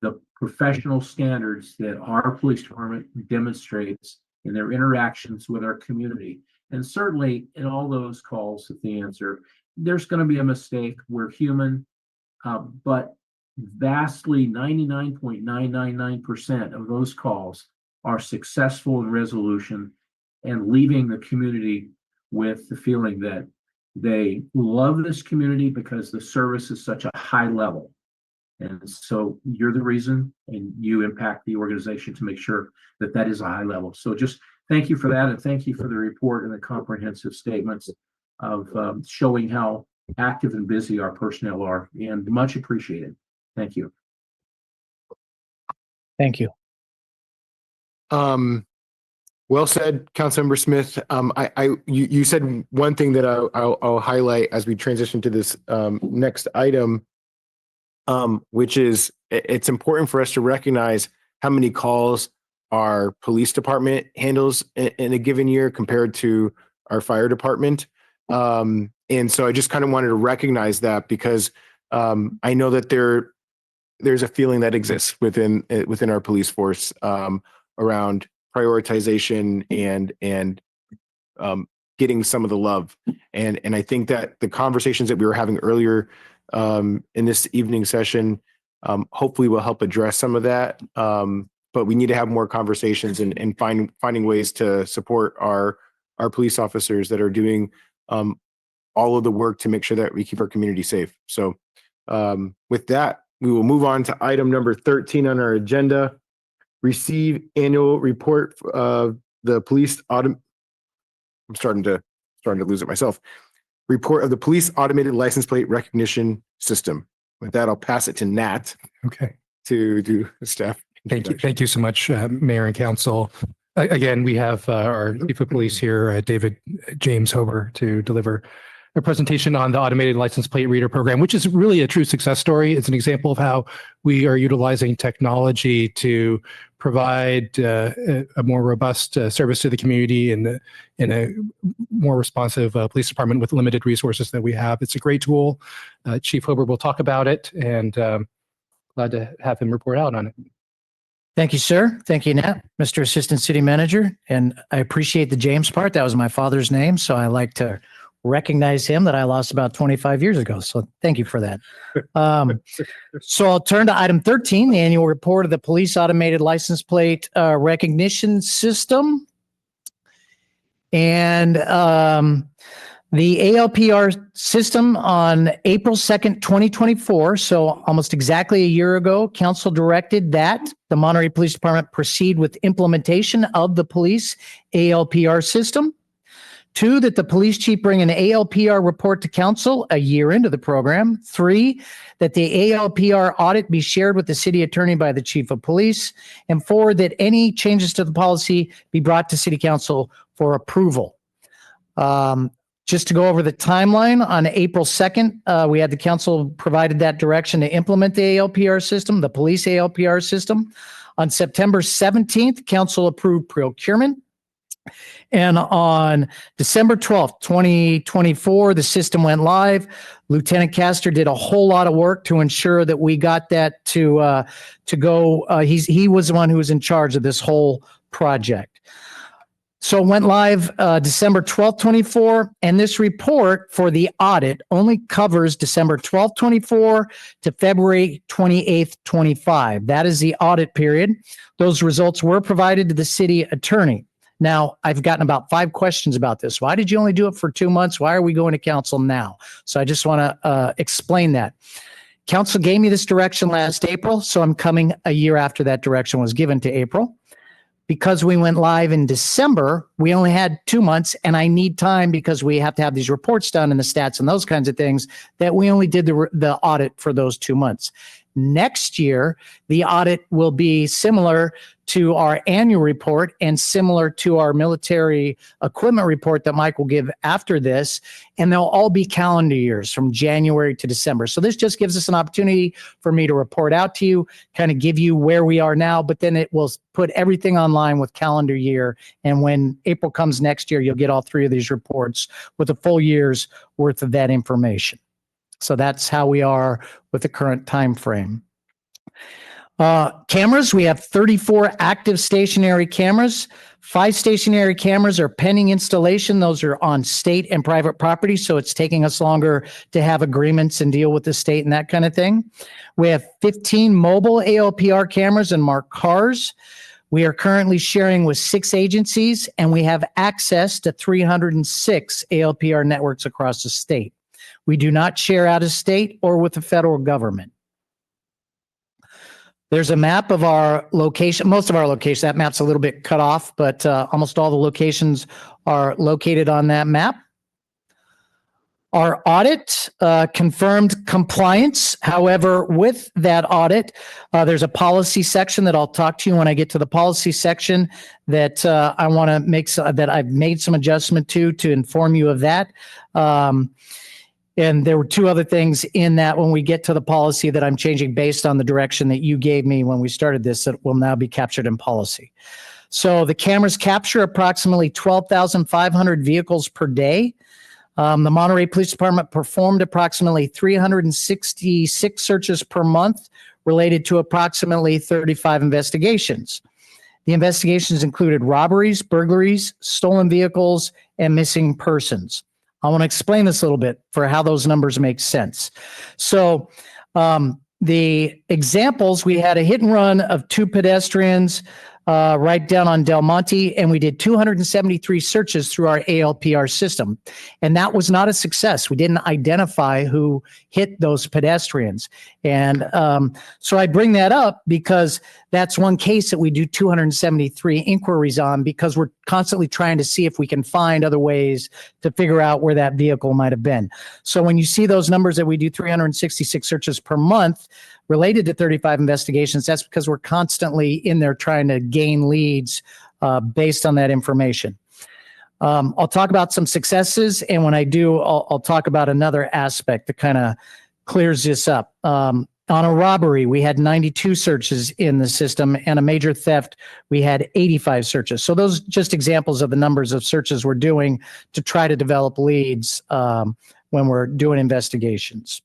Speaker 3: the professional standards that our police department demonstrates in their interactions with our community. And certainly in all those calls at the answer, there's going to be a mistake. We're human, but vastly 99.999% of those calls are successful in resolution and leaving the community with the feeling that they love this community because the service is such a high level. And so you're the reason, and you impact the organization to make sure that that is a high level. So just thank you for that. And thank you for the report and the comprehensive statements of showing how active and busy our personnel are, and much appreciated. Thank you.
Speaker 10: Thank you.
Speaker 1: Well said, Councilmember Smith. You said one thing that I'll highlight as we transition to this next item, which is it's important for us to recognize how many calls our police department handles in a given year compared to our fire department. And so I just kind of wanted to recognize that, because I know that there's a feeling that exists within our police force around prioritization and getting some of the love. And I think that the conversations that we were having earlier in this evening session hopefully will help address some of that. But we need to have more conversations and finding ways to support our police officers that are doing all of the work to make sure that we keep our community safe. So with that, we will move on to item number 13 on our agenda. Receive annual report of the police audit. I'm starting to lose it myself. Report of the police automated license plate recognition system. With that, I'll pass it to Nat.
Speaker 6: Okay.
Speaker 1: To do the staff.
Speaker 6: Thank you. Thank you so much, Mayor and Council. Again, we have our Chief of Police here, David James Hober, to deliver a presentation on the automated license plate reader program, which is really a true success story. It's an example of how we are utilizing technology to provide a more robust service to the community in a more responsive police department with limited resources that we have. It's a great tool. Chief Hober will talk about it, and glad to have him report out on it.
Speaker 10: Thank you, sir. Thank you, Nat, Mr. Assistant City Manager. And I appreciate the James part. That was my father's name, so I like to recognize him that I lost about 25 years ago. So thank you for that. So I'll turn to item 13, the annual report of the police automated license plate recognition system. And the ALPR system on April 2nd, 2024, so almost exactly a year ago, council directed that the Monterey Police Department proceed with implementation of the police ALPR system. 2, that the police chief bring an ALPR report to council a year into the program. 3, that the ALPR audit be shared with the city attorney by the chief of police. And 4, that any changes to the policy be brought to city council for approval. Just to go over the timeline, on April 2nd, we had the council provided that direction to implement the ALPR system, the police ALPR system. On September 17th, council approved procurement. And on December 12th, 2024, the system went live. Lieutenant Castor did a whole lot of work to ensure that we got that to go. He was the one who was in charge of this whole project. So it went live December 12th, 24, and this report for the audit only covers December 12th, 24 to February 28th, 25. That is the audit period. Those results were provided to the city attorney. Now, I've gotten about 5 questions about this. Why did you only do it for 2 months? Why are we going to council now? So I just want to explain that. Council gave me this direction last April, so I'm coming a year after that direction was given to April. Because we went live in December, we only had 2 months, and I need time because we have to have these reports done and the stats and those kinds of things, that we only did the audit for those 2 months. Next year, the audit will be similar to our annual report and similar to our military equipment report that Mike will give after this. And they'll all be calendar years from January to December. So this just gives us an opportunity for me to report out to you, kind of give you where we are now, but then it will put everything online with calendar year. And when April comes next year, you'll get all 3 of these reports with a full year's worth of that information. So that's how we are with the current time frame. Cameras, we have 34 active stationary cameras. 5 stationary cameras are pending installation. Those are on state and private property, so it's taking us longer to have agreements and deal with the state and that kind of thing. We have 15 mobile ALPR cameras and marked cars. We are currently sharing with 6 agencies, and we have access to 306 ALPR networks across the state. We do not share out of state or with the federal government. There's a map of our location, most of our locations. That map's a little bit cut off, but almost all the locations are located on that map. Our audit confirmed compliance. However, with that audit, there's a policy section that I'll talk to you when I get to the policy section that I want to make that I've made some adjustment to inform you of that. And there were 2 other things in that when we get to the policy that I'm changing based on the direction that you gave me when we started this that will now be captured in policy. So the cameras capture approximately 12,500 vehicles per day. The Monterey Police Department performed approximately 366 searches per month related to approximately 35 investigations. The investigations included robberies, burglaries, stolen vehicles, and missing persons. I want to explain this a little bit for how those numbers make sense. So the examples, we had a hit and run of 2 pedestrians right down on Del Monte, and we did 273 searches through our ALPR system. And that was not a success. We didn't identify who hit those pedestrians. And so I bring that up because that's one case that we do 273 inquiries on, because we're constantly trying to see if we can find other ways to figure out where that vehicle might have been. So when you see those numbers that we do 366 searches per month related to 35 investigations, that's because we're constantly in there trying to gain leads based on that information. I'll talk about some successes, and when I do, I'll talk about another aspect that kind of clears this up. On a robbery, we had 92 searches in the system, and a major theft, we had 85 searches. So those just examples of the numbers of searches we're doing to try to develop leads when we're doing investigations.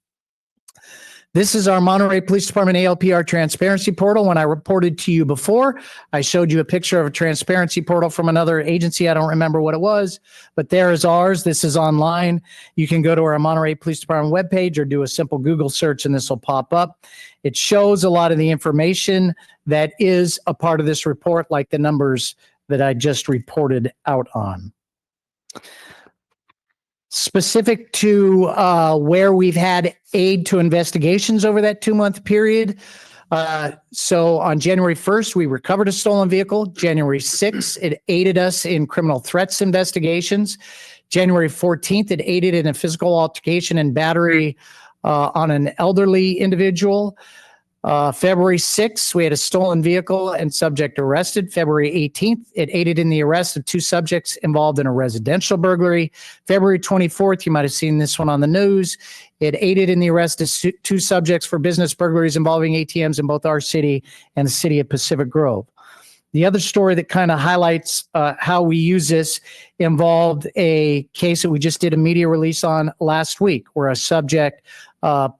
Speaker 10: This is our Monterey Police Department ALPR transparency portal. When I reported to you before, I showed you a picture of a transparency portal from another agency. I don't remember what it was, but there is ours. This is online. You can go to our Monterey Police Department webpage or do a simple Google search and this will pop up. It shows a lot of the information that is a part of this report, like the numbers that I just reported out on. specific to where we've had aid to investigations over that 2-month period. So on January 1st, we recovered a stolen vehicle. January 6th, it aided us in criminal threats investigations. January 14th, it aided in a physical altercation and battery on an elderly individual. February 6th, we had a stolen vehicle and subject arrested. February 18th, it aided in the arrest of 2 subjects involved in a residential burglary. February 24th, you might have seen this one on the news. It aided in the arrest of 2 subjects for business burglaries involving ATMs in both our city and the city of Pacific Grove. The other story that kind of highlights how we use this involved a case that we just did a media release on last week, where a subject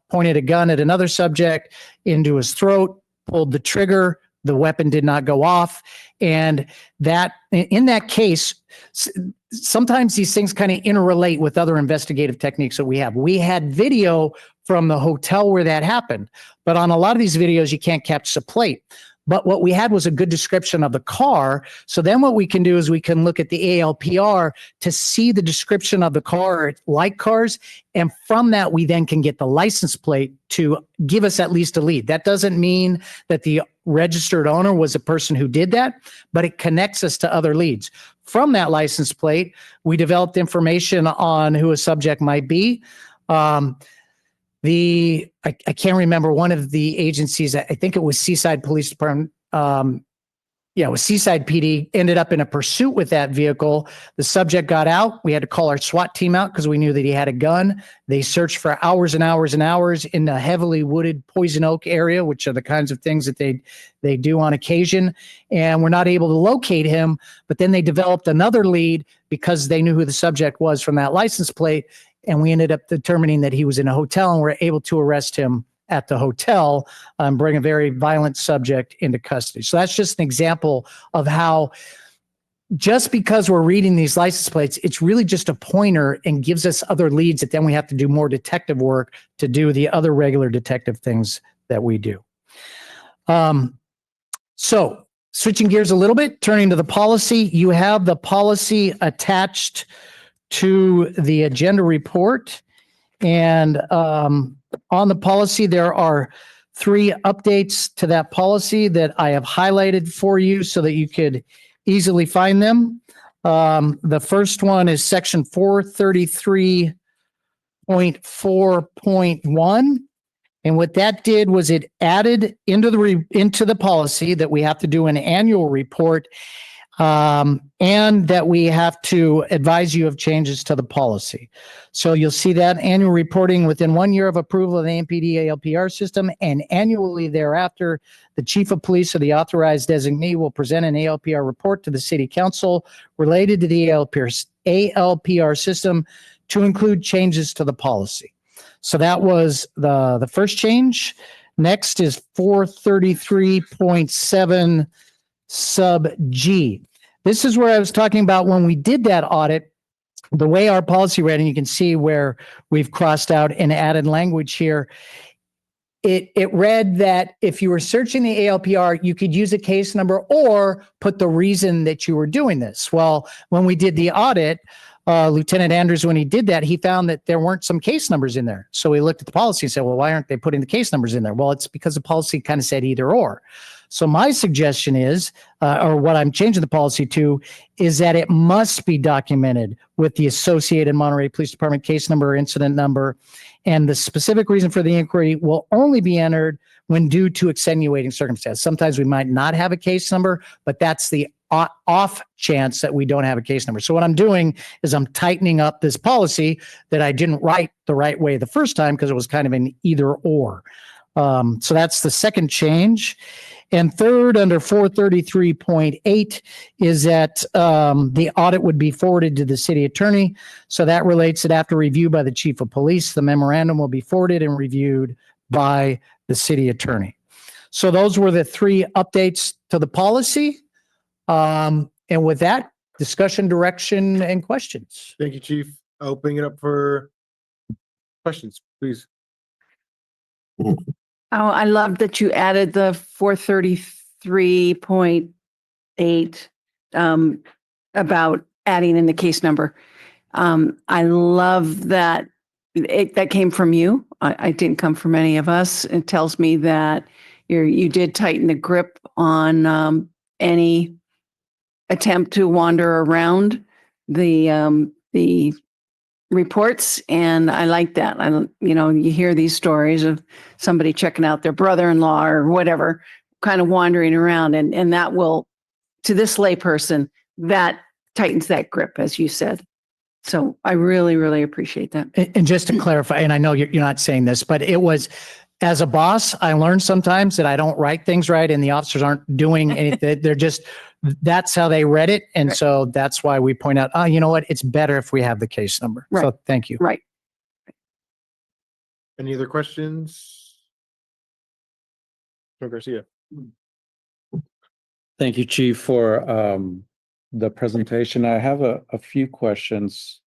Speaker 10: pointed a gun at another subject into his throat, pulled the trigger, the weapon did not go off. And that in that case, sometimes these things kind of interrelate with other investigative techniques that we have. We had video from the hotel where that happened, but on a lot of these videos, you can't catch the plate. But what we had was a good description of the car. So then what we can do is we can look at the ALPR to see the description of the car like cars. And from that, we then can get the license plate to give us at least a lead. That doesn't mean that the registered owner was a person who did that, but it connects us to other leads. From that license plate, we developed information on who a subject might be. I can't remember one of the agencies, I think it was Seaside Police Department. It was Seaside PD, ended up in a pursuit with that vehicle. The subject got out. We had to call our SWAT team out because we knew that he had a gun. They searched for hours and hours and hours in the heavily wooded Poison Oak area, which are the kinds of things that they do on occasion. And we're not able to locate him. But then they developed another lead because they knew who the subject was from that license plate. And we ended up determining that he was in a hotel, and we're able to arrest him at the hotel and bring a very violent subject into custody. So that's just an example of how just because we're reading these license plates, it's really just a pointer and gives us other leads that then we have to do more detective work to do the other regular detective things that we do. So switching gears a little bit, turning to the policy, you have the policy attached to the agenda report. And on the policy, there are 3 updates to that policy that I have highlighted for you so that you could easily find them. The first one is section 433.4.1. And what that did was it added into the policy that we have to do an annual report, and that we have to advise you of changes to the policy. So you'll see that annual reporting within 1 year of approval of the AMPD ALPR system, and annually thereafter, the chief of police or the authorized designee will present an ALPR report to the city council related to the ALPR system to include changes to the policy. So that was the first change. Next is 433.7 sub G. This is where I was talking about when we did that audit, the way our policy read, and you can see where we've crossed out and added language here. It read that if you were searching the ALPR, you could use a case number or put the reason that you were doing this. Well, when we did the audit, Lieutenant Andrews, when he did that, he found that there weren't some case numbers in there. So he looked at the policy and said, well, why aren't they putting the case numbers in there? Well, it's because the policy kind of said either or. So my suggestion is, or what I'm changing the policy to, is that it must be documented with the associated Monterey Police Department case number or incident number. And the specific reason for the inquiry will only be entered when due to extenuating circumstance. Sometimes we might not have a case number, but that's the off chance that we don't have a case number. So what I'm doing is I'm tightening up this policy that I didn't write the right way the first time because it was kind of an either or. So that's the second change. And third, under 433.8 is that the audit would be forwarded to the city attorney. So that relates that after review by the chief of police, the memorandum will be forwarded and reviewed by the city attorney. So those were the 3 updates to the policy. And with that, discussion, direction, and questions.
Speaker 1: Thank you, Chief. Opening it up for questions, please.
Speaker 14: Oh, I love that you added the 433.8 about adding in the case number. I love that that came from you. I didn't come from any of us. It tells me that you did tighten the grip on any attempt to wander around the reports, and I like that. You hear these stories of somebody checking out their brother-in-law or whatever, kind of wandering around, and that will, to this layperson, that tightens that grip, as you said. So I really, really appreciate that.
Speaker 10: And just to clarify, and I know you're not saying this, but it was, as a boss, I learned sometimes that I don't write things right and the officers aren't doing anything. They're just, that's how they read it. And
Speaker 14: Right.
Speaker 10: so that's why we point out, oh, you know what? It's better if we have the case number.
Speaker 14: Right.
Speaker 10: So thank you.
Speaker 14: Right.
Speaker 1: Any other questions? Joe Garcia.
Speaker 4: Thank you, Chief, for the presentation. I have a few questions.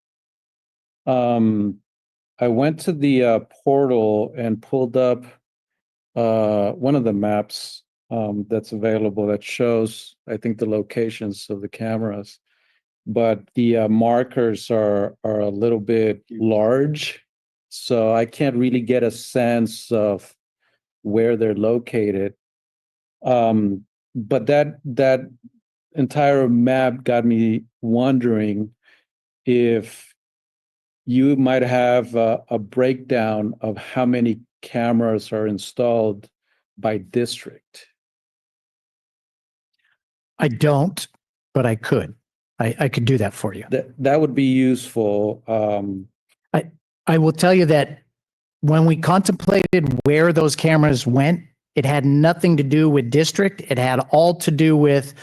Speaker 4: I went to the portal and pulled up one of the maps that's available that shows, I think, the locations of the cameras, but the markers are a little bit large, so I can't really get a sense of where they're located. But that entire map got me wondering if you might have a breakdown of how many cameras are installed by district.
Speaker 10: I don't, but I could. I could do that for you.
Speaker 4: That would be useful.
Speaker 10: I will tell you that when we contemplated where those cameras went, it had nothing to do with district. It had all to do with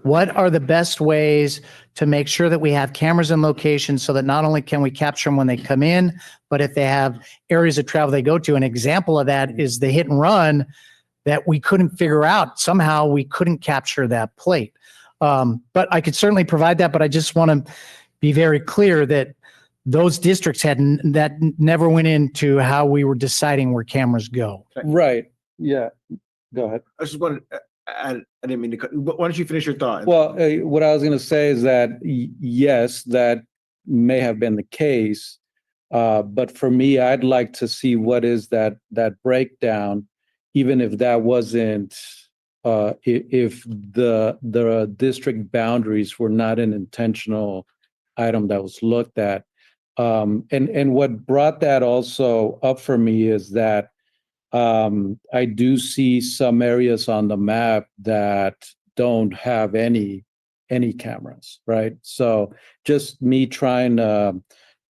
Speaker 10: what are the best ways to make sure that we have cameras in locations so that not only can we capture them when they come in, but if they have areas of travel they go to. An example of that is the hit and run that we couldn't figure out. Somehow we couldn't capture that plate. But I could certainly provide that, but I just want to be very clear that those districts that never went into how we were deciding where cameras go.
Speaker 4: Right. Yeah. Go ahead.
Speaker 1: I just wanted to add, I didn't mean to cut, but why don't you finish your thought?
Speaker 4: Well, what I was going to say is that yes, that may have been the case, but for me, I'd like to see what is that breakdown, even if that wasn't, if the district boundaries were not an intentional item that was looked at. And what brought that also up for me is that I do see some areas on the map that don't have any cameras, right? So just me trying to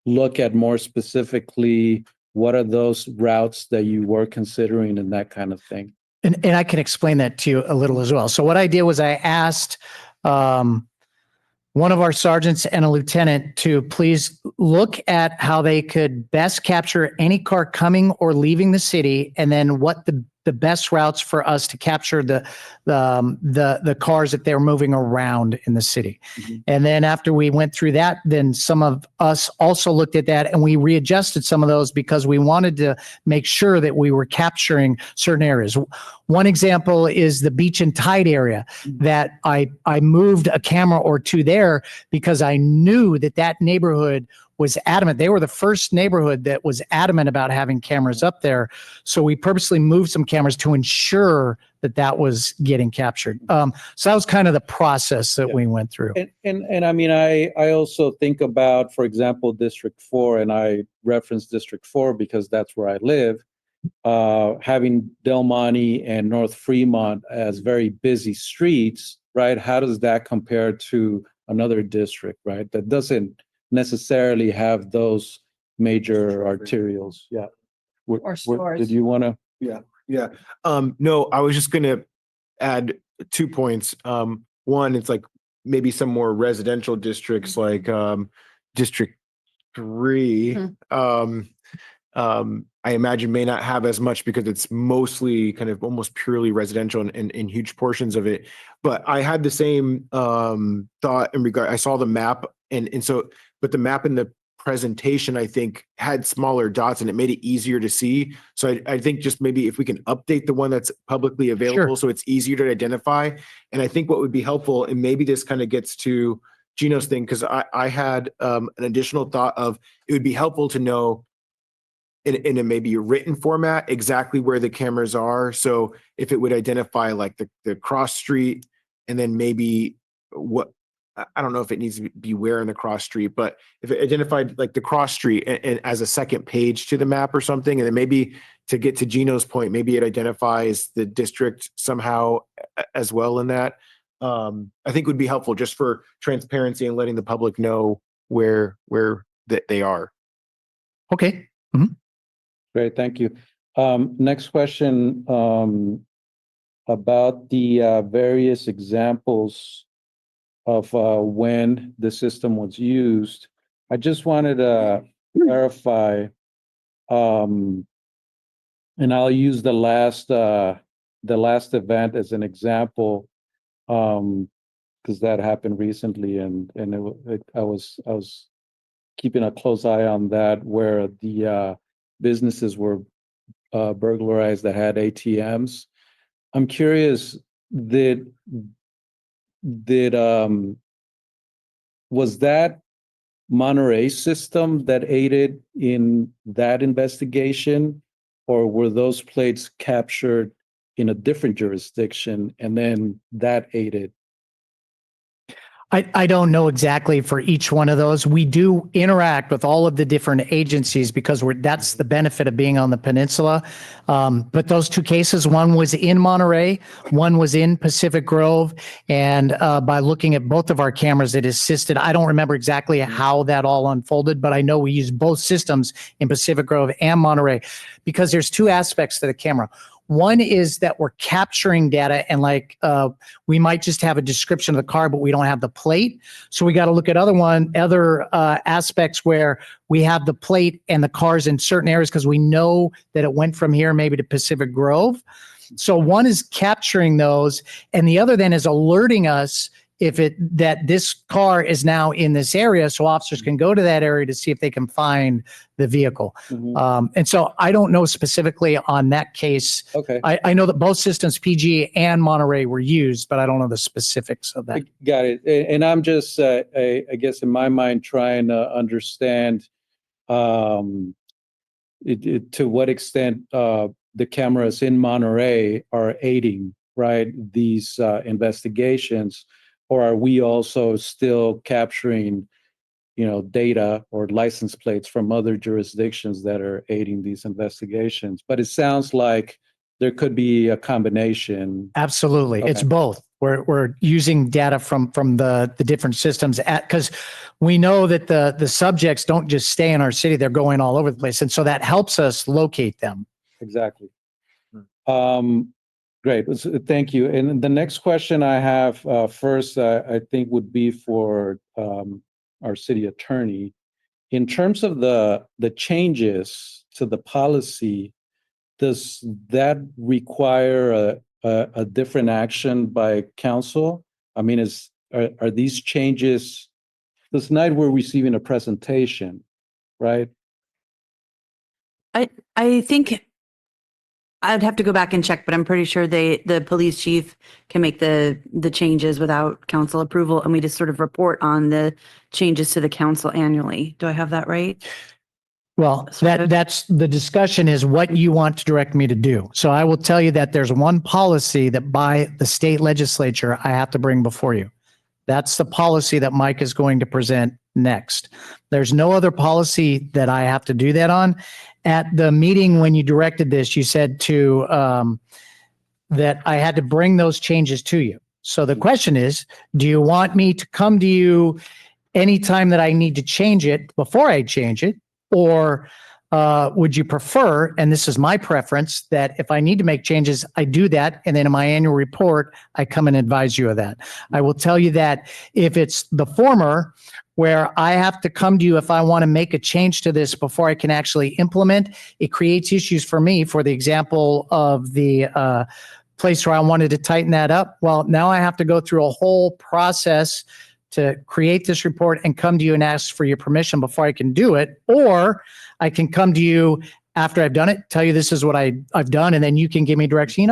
Speaker 4: look at more specifically what are those routes that you were considering and that kind of thing.
Speaker 10: And I can explain that to you a little as well. So what I did was I asked one of our sergeants and a lieutenant to please look at how they could best capture any car coming or leaving the city, and then what the best routes for us to capture the cars that they're moving around in the city.
Speaker 4: Mm-hmm.
Speaker 10: And then after we went through that, then some of us also looked at that and we readjusted some of those because we wanted to make sure that we were capturing certain areas. One example is the beach and tide area that I moved a camera or two there because I knew that neighborhood was adamant. They were the first neighborhood that was adamant about having cameras up there. So we purposely moved some cameras to ensure that was getting captured. So that was kind of the process that we went through.
Speaker 4: And I mean, I also think about, for example, District 4, and I reference District 4 because that's where I live, having Del Monte and North Fremont as very busy streets, right? How does that compare to another district, right? That doesn't necessarily have those major arterials. Yeah.
Speaker 14: Or stores.
Speaker 4: Did you want to?
Speaker 1: Yeah. No, I was just going to add 2 points. One, it's like maybe some more residential districts like District 3. I imagine may not have as much because it's mostly kind of almost purely residential in huge portions of it. But I had the same thought in regard. I saw the map but the map in the presentation, I think, had smaller dots and it made it easier to see. So I think just maybe if we can update the one that's publicly available so it's easier to identify. And I think what would be helpful, and maybe this kind of gets to Gino's thing, because I had an additional thought of it would be helpful to know in a maybe a written format exactly where the cameras are. So if it would identify like the cross street, and then maybe what, I don't know if it needs to be where in the cross street, but if it identified like the cross street and as a second page to the map or something, and then maybe to get to Gino's point, maybe it identifies the district somehow as well in that. I think would be helpful just for transparency and letting the public know where that they are.
Speaker 10: Okay.
Speaker 4: Great, thank you. Next question, about the various examples of when the system was used. I just wanted to clarify, and I'll use the last event as an example, because that happened recently, and I was keeping a close eye on that, where the businesses were burglarized that had ATMs. I'm curious, was that Monterey system that aided in that investigation, or were those plates captured in a different jurisdiction and then that aided?
Speaker 10: I don't know exactly for each one of those. We do interact with all of the different agencies because that's the benefit of being on the peninsula. But those two cases, one was in Monterey, one was in Pacific Grove. And by looking at both of our cameras, it assisted. I don't remember exactly how that all unfolded, but I know we used both systems in Pacific Grove and Monterey because there's two aspects to the camera. One is that we're capturing data, and we might just have a description of the car, but we don't have the plate. So we got to look at other aspects where we have the plate and the cars in certain areas because we know that it went from here maybe to Pacific Grove. So one is capturing those, and the other then is alerting us that this car is now in this area, so officers can go to that area to see if they can find the vehicle. And so I don't know specifically on that case.
Speaker 4: Okay.
Speaker 10: I know that both systems, PG and Monterey, were used, but I don't know the specifics of that.
Speaker 4: Got it. And I'm just, I guess in my mind, trying to understand to what extent the cameras in Monterey are aiding, right, these investigations. Or are we also still capturing, data or license plates from other jurisdictions that are aiding these investigations? But it sounds like there could be a combination.
Speaker 10: Absolutely. Okay. It's both. We're using data from the different systems because we know that the subjects don't just stay in our city, they're going all over the place. And so that helps us locate them.
Speaker 4: Exactly. Great. Thank you. And the next question I have first, I think would be for our city attorney. In terms of the changes to the policy, does that require a different action by council? I mean, are these changes, this night we're receiving a presentation, right?
Speaker 18: I think I'd have to go back and check, but I'm pretty sure the police chief can make the changes without council approval, and we just sort of report on the changes to the council annually. Do I have that right?
Speaker 10: Well, that's the discussion is what you want to direct me to do. So I will tell you that there's one policy that by the state legislature I have to bring before you. That's the policy that Mike is going to present next. There's no other policy that I have to do that on. At the meeting when you directed this, you said that I had to bring those changes to you. So the question is, do you want me to come to you anytime that I need to change it before I change it? Or would you prefer, and this is my preference, that if I need to make changes, I do that. And then in my annual report, I come and advise you of that. I will tell you that if it's the former, where I have to come to you if I want to make a change to this before I can actually implement, it creates issues for me. For the example of the place where I wanted to tighten that up, well, now I have to go through a whole process to create this report and come to you and ask for your permission before I can do it. Or I can come to you after I've done it, tell you this is what I've done, and then you can give me direction.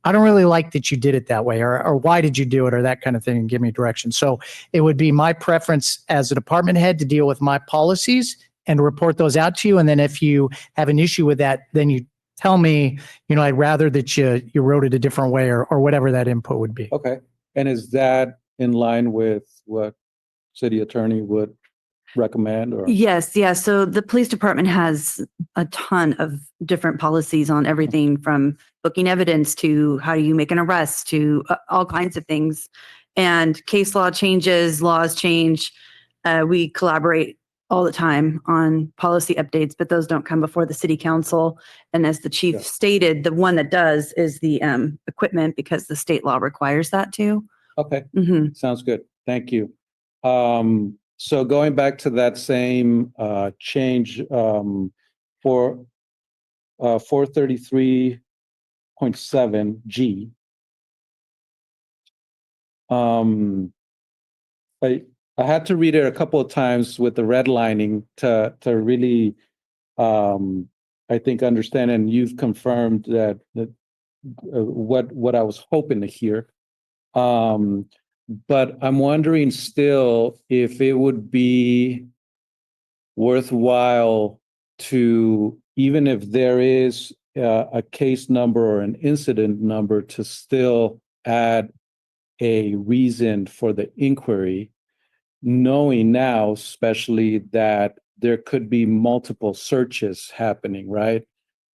Speaker 10: I don't really like that you did it that way, or why did you do it, or that kind of thing, and give me direction. So it would be my preference as a department head to deal with my policies and report those out to you. And then if you have an issue with that, then you tell me, I'd rather that you wrote it a different way, or whatever that input would be.
Speaker 4: Okay. And is that in line with what city attorney would recommend or?
Speaker 18: Yes, yeah. So the police department has a ton of different policies on everything from booking evidence to how do you make an arrest to all kinds of things. And case law changes, laws change. We collaborate all the time on policy updates, but those don't come before the city council. And as the chief stated, the one that does is the equipment, because the state law requires that too.
Speaker 4: Okay,
Speaker 18: Mhm.
Speaker 4: sounds good. Thank you. So going back to that same change for 433.7G. I had to read it a couple of times with the redlining to really I think understand, and you've confirmed that what I was hoping to hear. But I'm wondering still if it would be worthwhile to, even if there is a case number or an incident number, to still add a reason for the inquiry, knowing now, especially that there could be multiple searches happening, right?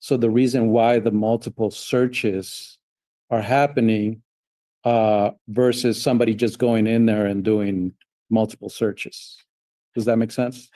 Speaker 4: So the reason why the multiple searches are happening versus somebody just going in there and doing multiple searches. Does that make sense?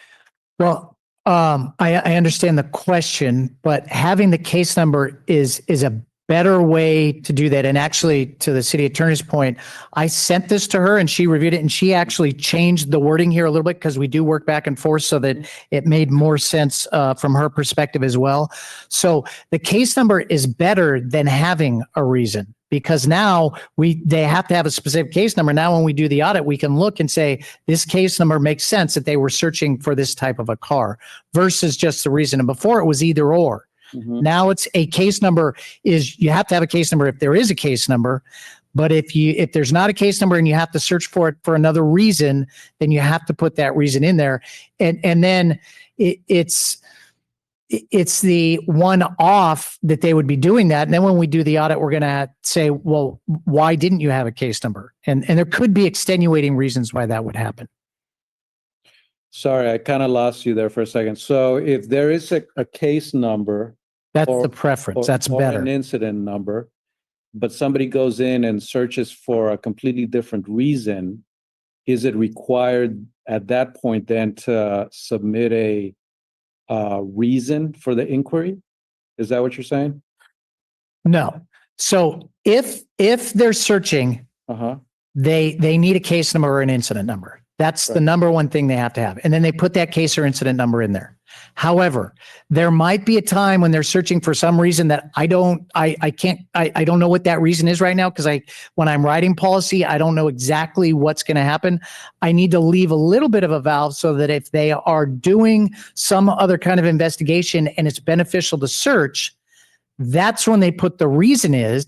Speaker 10: Well, I understand the question, but having the case number is a better way to do that. And actually, to the city attorney's point, I sent this to her and she reviewed it, and she actually changed the wording here a little bit because we do work back and forth so that it made more sense from her perspective as well. So the case number is better than having a reason, because now they have to have a specific case number. Now, when we do the audit, we can look and say, this case number makes sense that they were searching for this type of a car versus just the reason. And before it was either or.
Speaker 4: Mhm.
Speaker 10: Now it's a case number. You have to have a case number if there is a case number. But if there's not a case number and you have to search for it for another reason, then you have to put that reason in there. And then it's the one off that they would be doing that. And then when we do the audit, we're going to say, well, why didn't you have a case number? And there could be extenuating reasons why that would happen.
Speaker 4: Sorry, I kind of lost you there for a second. So if there is a case number,
Speaker 10: that's the preference. That's
Speaker 4: or
Speaker 10: better.
Speaker 4: an incident number, but somebody goes in and searches for a completely different reason, is it required at that point then to submit a reason for the inquiry? Is that what you're saying?
Speaker 10: No. So if they're searching, they need a case number or an incident number. That's the number one thing they have to have. And then they put that case or incident number in there. However, there might be a time when they're searching for some reason that I don't know what that reason is right now, because when I'm writing policy, I don't know exactly what's going to happen. I need to leave a little bit of a valve so that if they are doing some other kind of investigation and it's beneficial to search, that's when they put the reason is.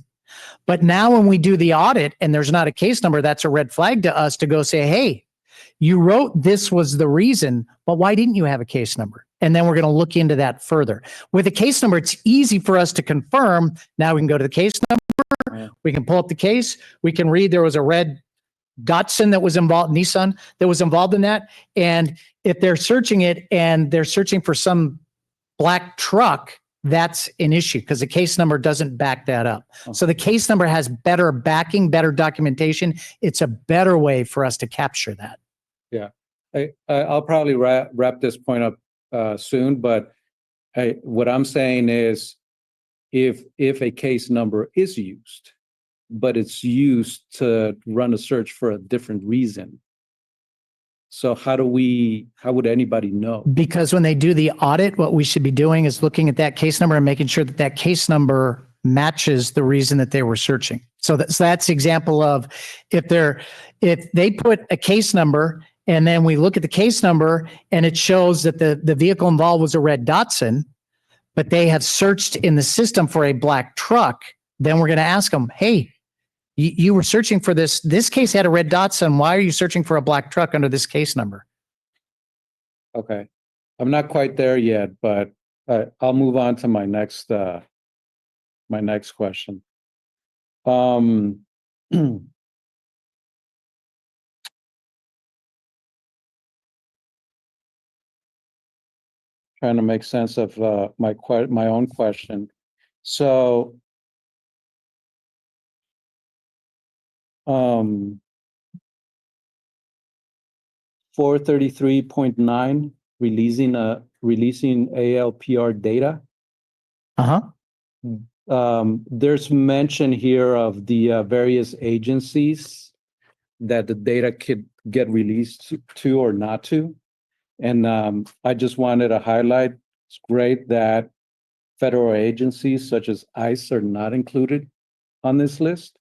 Speaker 10: But now when we do the audit and there's not a case number, that's a red flag to us to go say, hey, you wrote this was the reason, but why didn't you have a case number? And then we're going to look into that further. With a case number, it's easy for us to confirm. Now we can go to the case number. We can pull up the case. We can read there was a red Datsun that was involved, Nissan that was involved in that. And if they're searching it and they're searching for some black truck, that's an issue because the case number doesn't back that up. So the case number has better backing, better documentation. It's a better way for us to capture that.
Speaker 4: Yeah, I'll probably wrap this point up soon, but what I'm saying is if a case number is used, but it's used to run a search for a different reason. So how would anybody know? Because
Speaker 10: when they do the audit, what we should be doing is looking at that case number and making sure that that case number matches the reason that they were searching. So that's the example of if they put a case number and then we look at the case number and it shows that the vehicle involved was a red Datsun, but they have searched in the system for a black truck, then we're going to ask them, hey, you were searching for this. This case had a red Datsun. Why are you searching for a black truck under this case number?
Speaker 4: Okay. I'm not quite there yet, but I'll move on to my next question. Trying to make sense of my own question. So, 433.9 releasing ALPR data. There's mention here of the various agencies that the data could get released to or not to. And I just wanted to highlight, it's great that federal agencies such as ICE are not included on this list.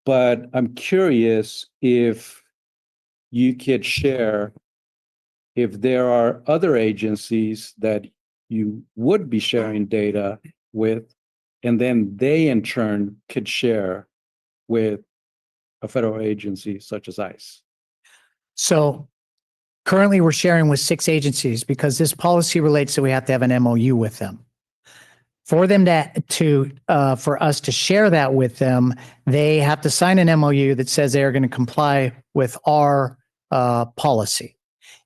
Speaker 4: But I'm curious if you could share if there are other agencies that you would be sharing data with, and then they in turn could share with a federal agency such as ICE.
Speaker 10: So currently we're sharing with 6 agencies because this policy relates that we have to have an MOU with them. For them for us to share that with them, they have to sign an MOU that says they are going to comply with our policy.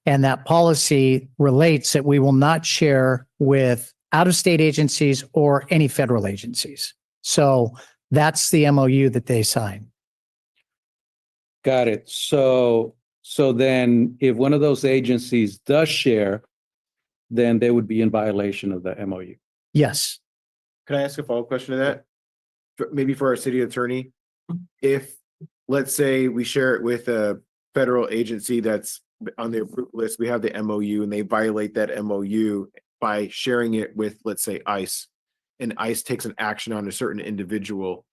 Speaker 10: And that policy relates that we will not share with out-of-state agencies or any federal agencies. So that's the MOU that they sign.
Speaker 4: Got it. So then if one of those agencies does share, then they would be in violation of the MOU.
Speaker 10: Yes.
Speaker 1: Can I ask a follow-up question to that? Maybe for our city attorney, if, let's say we share it with a federal agency that's on the approved list, we have the MOU and they violate that MOU by sharing it with, let's say, ICE, and ICE takes an action on a certain individual,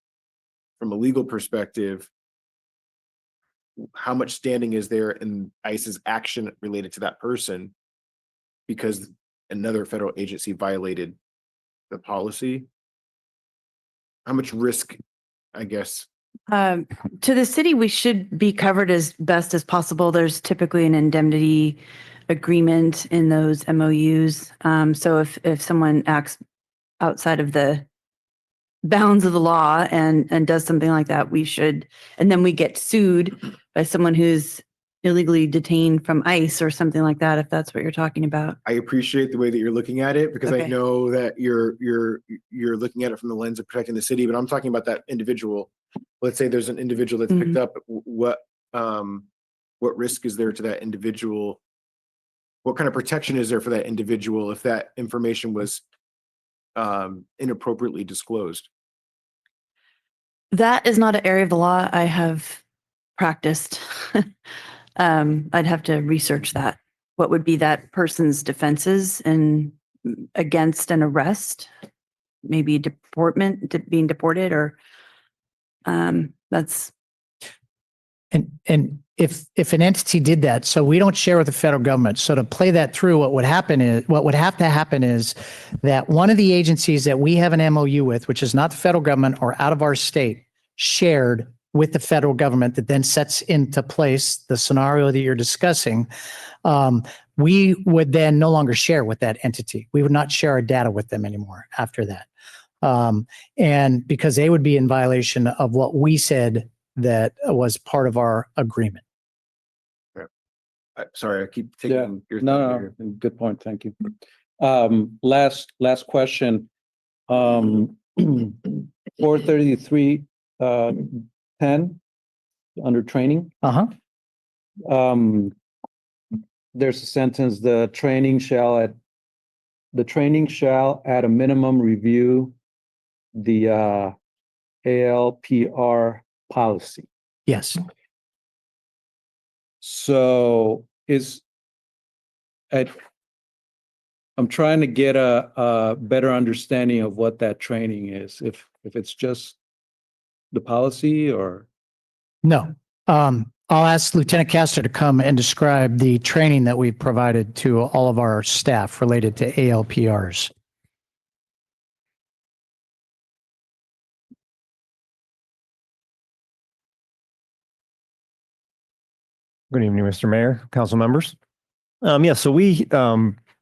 Speaker 1: from a legal perspective, how much standing is there in ICE's action related to that person because another federal agency violated the policy? How much risk, I guess?
Speaker 18: To the city, we should be covered as best as possible. There's typically an indemnity agreement in those MOUs. So if someone acts outside of the bounds of the law and does something like that, we should, and then we get sued by someone who's illegally detained from ICE or something like that, if that's what you're talking about.
Speaker 1: I appreciate the way that you're looking at it because I
Speaker 18: Okay.
Speaker 1: know that you're looking at it from the lens of protecting the city, but I'm talking about that individual. Let's say there's an individual that's picked up. What risk is there to that individual? What kind of protection is there for that individual if that information was inappropriately disclosed?
Speaker 18: That is not an area of the law I have practiced. I'd have to research that. What would be that person's defenses and against an arrest? Maybe being deported, or that's.
Speaker 10: And if an entity did that, so we don't share with the federal government. So to play that through, what would have to happen is that one of the agencies that we have an MOU with, which is not the federal government or out of our state, shared with the federal government that then sets into place the scenario that you're discussing. We would then no longer share with that entity. We would not share our data with them anymore after that. And because they would be in violation of what we said that was part of our agreement.
Speaker 1: Sorry, I keep taking your
Speaker 4: No, good point. Thank you. Last question. 433 10 under training. There's a sentence: the training shall at a minimum review the ALPR policy.
Speaker 10: Yes.
Speaker 4: So I'm trying to get a better understanding of what that training is. If it's just the policy or.
Speaker 10: No. I'll ask Lieutenant Castor to come and describe the training that we provided to all of our staff related to ALPRs.
Speaker 21: Good evening, Mr. Mayor, council members. So we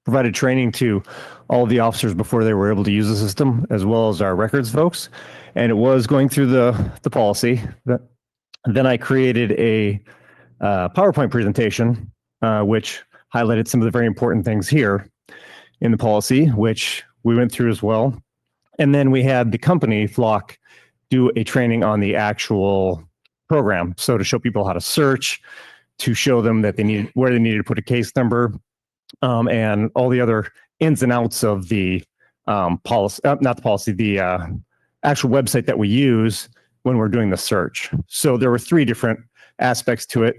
Speaker 21: provided training to all of the officers before they were able to use the system, as well as our records folks. And it was going through the policy. Then I created a PowerPoint presentation, which highlighted some of the very important things here in the policy, which we went through as well. And then we had the company, Flock, do a training on the actual program. So to show people how to search, to show them that where they needed to put a case number, and all the other ins and outs of the policy, not the policy, the actual website that we use when we're doing the search. So there were 3 different aspects to it.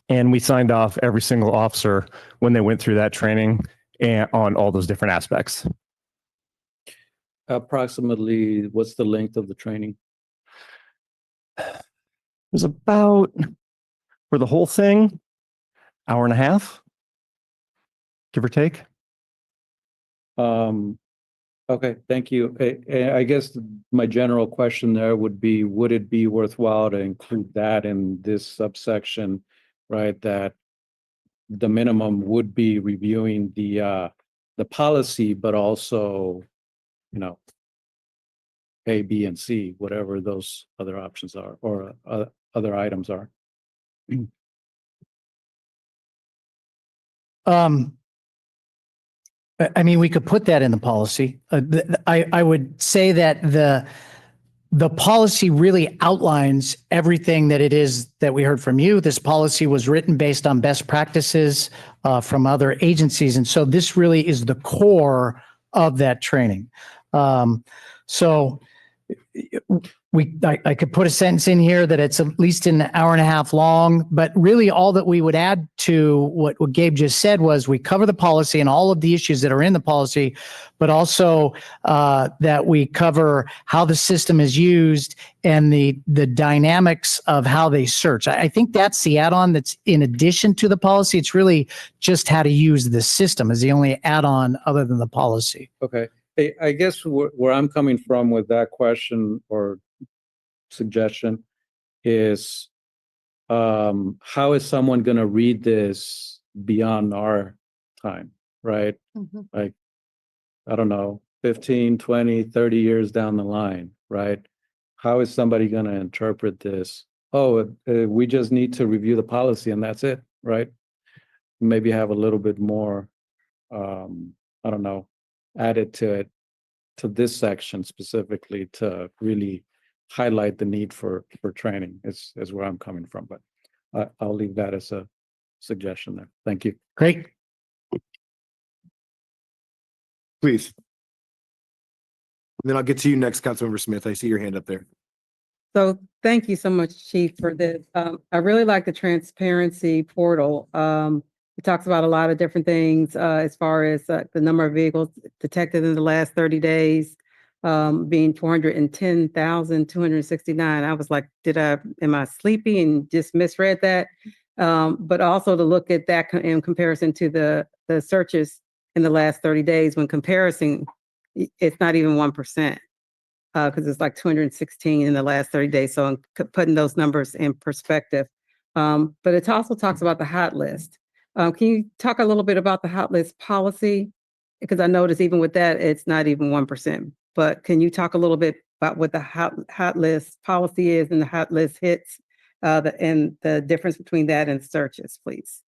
Speaker 21: And we signed off every single officer when they went through that training and on all those different aspects.
Speaker 4: Approximately, what's the length of the training?
Speaker 21: It was about, for the whole thing, hour and a half, give or take.
Speaker 4: Okay, thank you. I guess my general question there would be, would it be worthwhile to include that in this subsection, right? That the minimum would be reviewing the policy, but also, A, B, and C, whatever those other options are, or other items are.
Speaker 10: I mean, we could put that in the policy. I would say that the policy really outlines everything that it is that we heard from you. This policy was written based on best practices from other agencies. And so this really is the core of that training. So I could put a sentence in here that it's at least an hour and a half long, but really all that we would add to what Gabe just said was we cover the policy and all of the issues that are in the policy, but also that we cover how the system is used and the dynamics of how they search. I think that's the add-on that's in addition to the policy. It's really just how to use the system is the only add-on other than the policy.
Speaker 4: Okay. I guess where I'm coming from with that question or suggestion is, how is someone going to read this beyond our time, right? Like, I don't know, 15, 20, 30 years down the line, right? How is somebody going to interpret this? Oh, we just need to review the policy and that's it, right? Maybe have a little bit more, I don't know, added to it, to this section specifically to really highlight the need for training is where I'm coming from, but I'll leave that as a suggestion there. Thank you.
Speaker 10: Great.
Speaker 1: Please. And then I'll get to you next, Councilmember Smith. I see your hand up there.
Speaker 12: So thank you so much, Chief, for this. I really like the transparency portal. It talks about a lot of different things as far as the number of vehicles detected in the last 30 days, being 410,269. I was like, am I sleepy and just misread that? But also to look at that in comparison to the searches in the last 30 days, when comparison, it's not even 1%. Because it's like 216 in the last 30 days. So I'm putting those numbers in perspective. But it also talks about the hot list. Can you talk a little bit about the hot list policy? Because I noticed even with that, it's not even 1%. But can you talk a little bit about what the hot list policy is and the hot list hits and the difference between that and searches, please?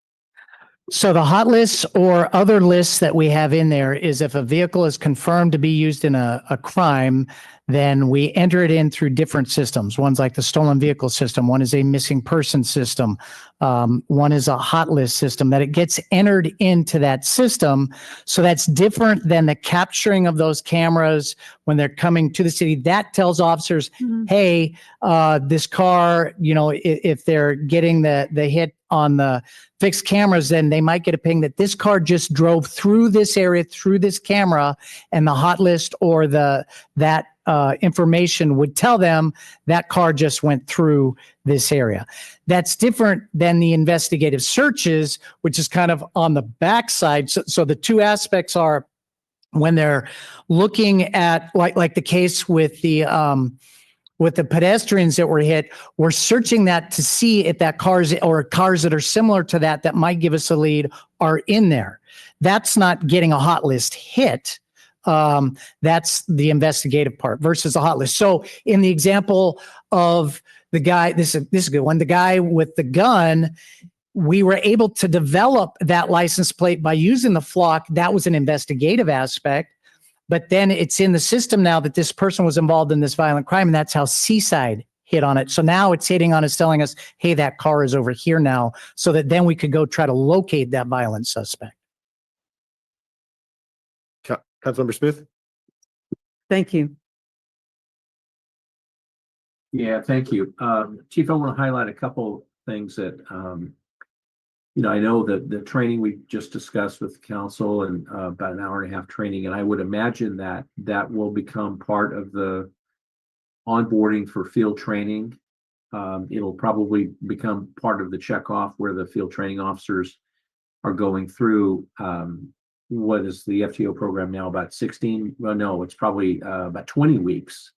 Speaker 10: So the hot lists or other lists that we have in there is if a vehicle is confirmed to be used in a crime, then we enter it in through different systems. One's like the stolen vehicle system. One is a missing person system. One is a hot list system that it gets entered into that system. So that's different than the capturing of those cameras when they're coming to the city. That tells officers, hey, this car, if they're getting the hit on the fixed cameras, then they might get a ping that this car just drove through this area, through this camera, and the hot list or that information would tell them that car just went through this area. That's different than the investigative searches, which is kind of on the backside. So the two aspects are when they're looking at like the case with the with the pedestrians that were hit, we're searching that to see if that cars or cars that are similar to that that might give us a lead are in there. That's not getting a hot list hit. That's the investigative part versus a hot list. So in the example of the guy, this is a good one, the guy with the gun, we were able to develop that license plate by using the flock. That was an investigative aspect. But then it's in the system now that this person was involved in this violent crime, and that's how Seaside hit on it. So now it's hitting on us, telling us, hey, that car is over here now, so that then we could go try to locate that violent suspect.
Speaker 1: Councilmember Smith?
Speaker 12: Thank you.
Speaker 3: Yeah, thank you. Chief, I want to highlight a couple things that, I know that the training we just discussed with council and about an hour and a half training, and I would imagine that that will become part of the onboarding for field training. It'll probably become part of the checkoff where the field training officers are going through, what is the FTO program now, about 16? Well, no, it's probably about 20 weeks.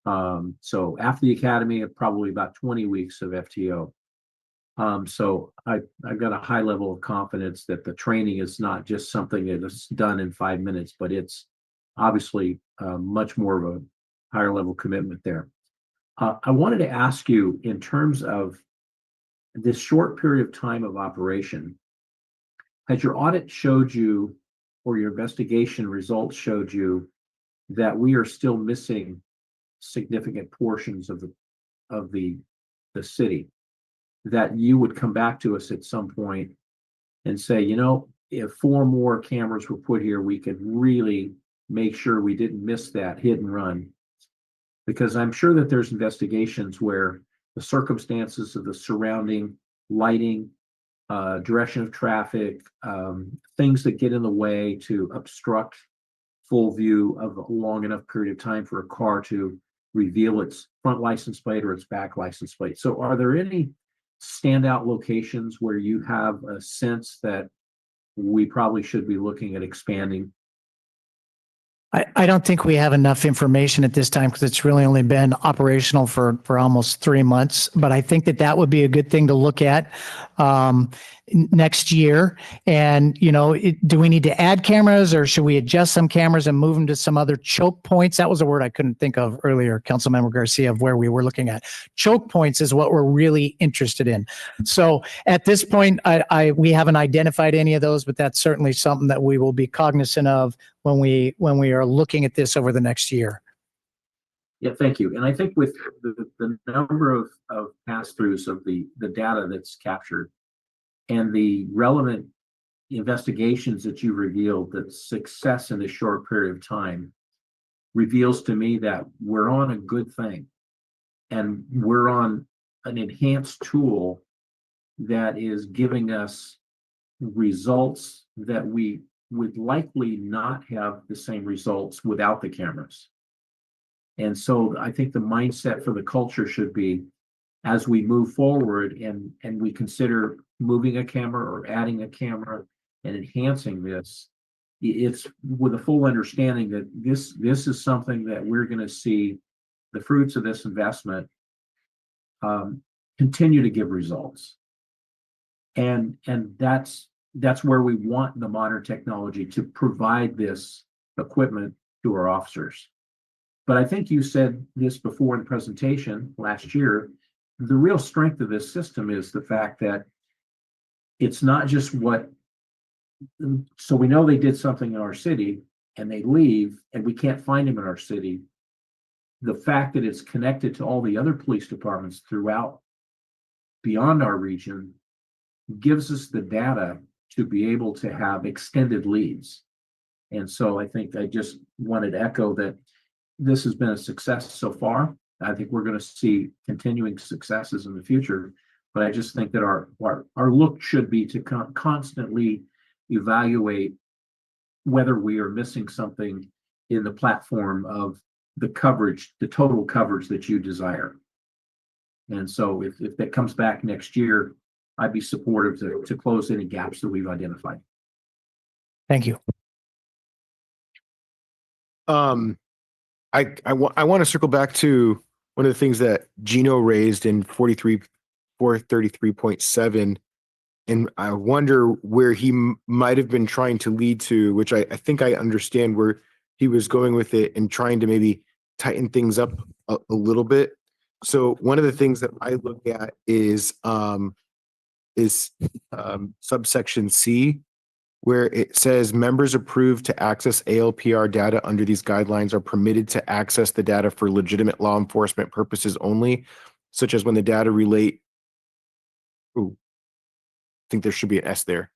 Speaker 3: So after the academy, probably about 20 weeks of FTO. So I've got a high level of confidence that the training is not just something that is done in 5 minutes, but it's obviously much more of a higher level commitment there. I wanted to ask you, in terms of this short period of time of operation, has your audit showed you, or your investigation results showed you, that we are still missing significant portions of the city, that you would come back to us at some point and say, if 4 more cameras were put here, we could really make sure we didn't miss that hit and run? Because I'm sure that there's investigations where the circumstances of the surrounding lighting, direction of traffic, things that get in the way to obstruct full view of a long enough period of time for a car to reveal its front license plate or its back license plate. So are there any standout locations where you have a sense that we probably should be looking at expanding?
Speaker 10: I don't think we have enough information at this time because it's really only been operational for almost 3 months. But I think that would be a good thing to look at next year. And, do we need to add cameras, or should we adjust some cameras and move them to some other choke points? That was a word I couldn't think of earlier, Councilmember Garcia, of where we were looking at. Choke points is what we're really interested in. So at this point, we haven't identified any of those, but that's certainly something that we will be cognizant of when we are looking at this over the next year.
Speaker 3: Yeah, thank you. And I think with the number of pass-throughs of the data that's captured and the relevant investigations that you revealed, that success in a short period of time reveals to me that we're on a good thing, and we're on an enhanced tool that is giving us results that we would likely not have the same results without the cameras. And so I think the mindset for the culture should be, as we move forward and we consider moving a camera or adding a camera and enhancing this, it's with a full understanding that this is something that we're going to see the fruits of this investment continue to give results. And that's where we want the modern technology to provide this equipment to our officers. But I think you said this before in the presentation last year, the real strength of this system is the fact that it's not just so we know they did something in our city and they leave and we can't find them in our city. The fact that it's connected to all the other police departments throughout, beyond our region, gives us the data to be able to have extended leads. And so I think I just wanted to echo that this has been a success so far. I think we're going to see continuing successes in the future, but I just think that our look should be to constantly evaluate whether we are missing something in the platform of the coverage, the total coverage that you desire. And so if that comes back next year, I'd be supportive to close any gaps that we've identified.
Speaker 10: Thank you.
Speaker 1: I want to circle back to one of the things that Gino raised in 433.7, and I wonder where he might have been trying to lead to, which I think I understand where he was going with it and trying to maybe tighten things up a little bit. So one of the things that I look at is subsection C, where it says members approved to access ALPR data under these guidelines are permitted to access the data for legitimate law enforcement purposes only, such as when the data relate. Ooh, I think there should be an S there.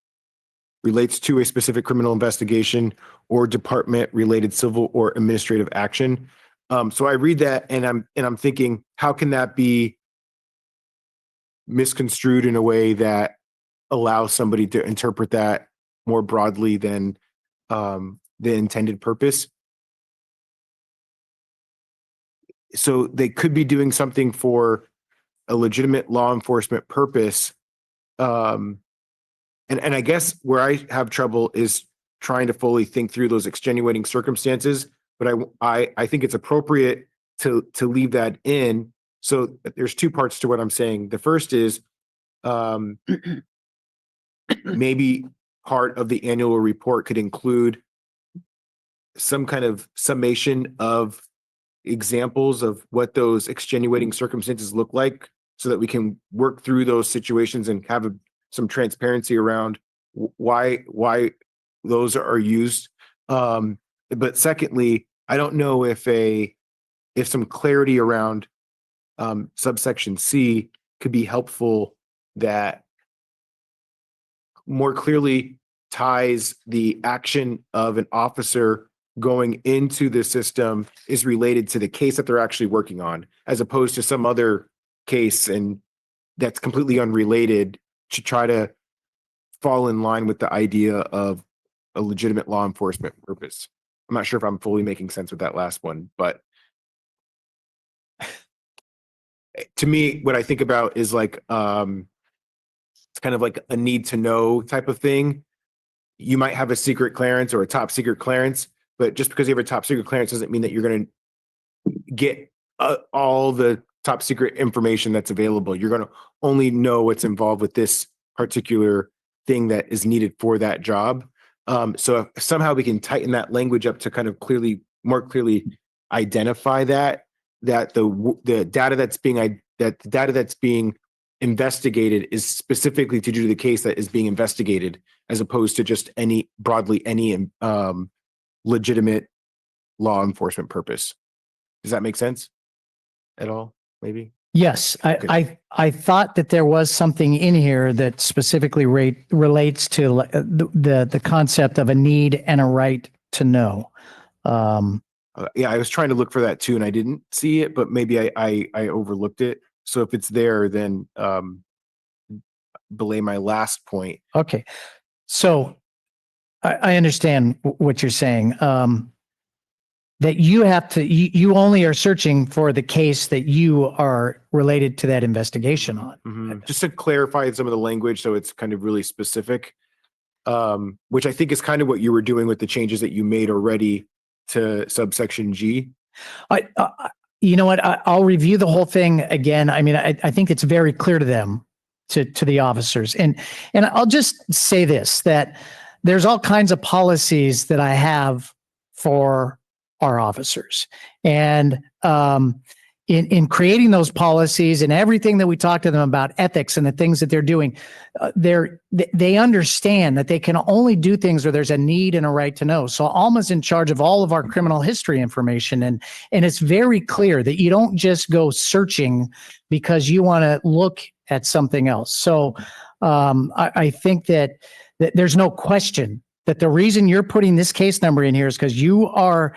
Speaker 1: Relates to a specific criminal investigation or department related civil or administrative action. So I read that and I'm thinking, how can that be misconstrued in a way that allows somebody to interpret that more broadly than the intended purpose? So they could be doing something for a legitimate law enforcement purpose. And I guess where I have trouble is trying to fully think through those extenuating circumstances, but I think it's appropriate to leave that in. So there's two parts to what I'm saying. The first is maybe part of the annual report could include some kind of summation of examples of what those extenuating circumstances look like so that we can work through those situations and have some transparency around why those are used. But secondly, I don't know if some clarity around subsection C could be helpful, that more clearly ties the action of an officer going into the system is related to the case that they're actually working on, as opposed to some other case and that's completely unrelated, to try to fall in line with the idea of a legitimate law enforcement purpose. I'm not sure if I'm fully making sense with that last one, but to me, what I think about is like, it's kind of like a need to know type of thing. You might have a secret clearance or a top secret clearance, but just because you have a top secret clearance doesn't mean that you're going to get all the top secret information that's available. You're going to only know what's involved with this particular thing that is needed for that job. So if somehow we can tighten that language up to kind of more clearly identify that the data that's being investigated is specifically to do the case that is being investigated, as opposed to just any legitimate law enforcement purpose. Does that make sense at all? Maybe.
Speaker 10: Yes, I thought that there was something in here that specifically relates to the concept of a need and a right to know.
Speaker 1: Yeah, I was trying to look for that too, and I didn't see it, but maybe I overlooked it. So if it's there, then belay my last point.
Speaker 10: Okay, so I understand what you're saying. That you have to, you only are searching for the case that you are related to that investigation on.
Speaker 1: Mm-hmm. Just to clarify some of the language, so it's kind of really specific, which I think is kind of what you were doing with the changes that you made already to subsection G.
Speaker 10: You know what? I'll review the whole thing again. I mean, I think it's very clear to them, to the officers, and I'll just say this: that there's all kinds of policies that I have for our officers, and in creating those policies and everything that we talk to them about ethics and the things that they're doing, they understand that they can only do things where there's a need and a right to know. So Alma's in charge of all of our criminal history information, and it's very clear that you don't just go searching because you want to look at something else. So I think that there's no question that the reason you're putting this case number in here is because you are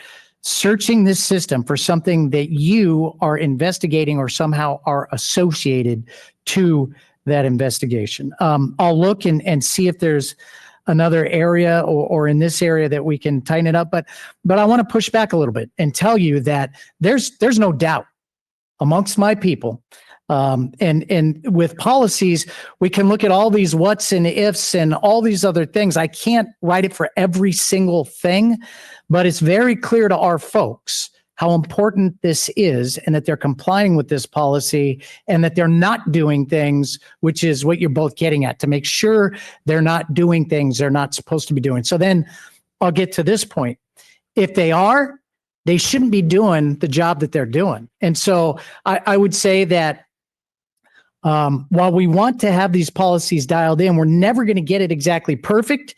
Speaker 10: searching this system for something that you are investigating or somehow are associated to that investigation. I'll look and see if there's another area or in this area that we can tighten it up. But I want to push back a little bit and tell you that there's no doubt amongst my people. And with policies, we can look at all these what's and ifs and all these other things. I can't write it for every single thing, but it's very clear to our folks how important this is and that they're complying with this policy and that they're not doing things, which is what you're both getting at, to make sure they're not doing things they're not supposed to be doing. So then I'll get to this point. If they are, they shouldn't be doing the job that they're doing. And so I would say that while we want to have these policies dialed in, we're never going to get it exactly perfect.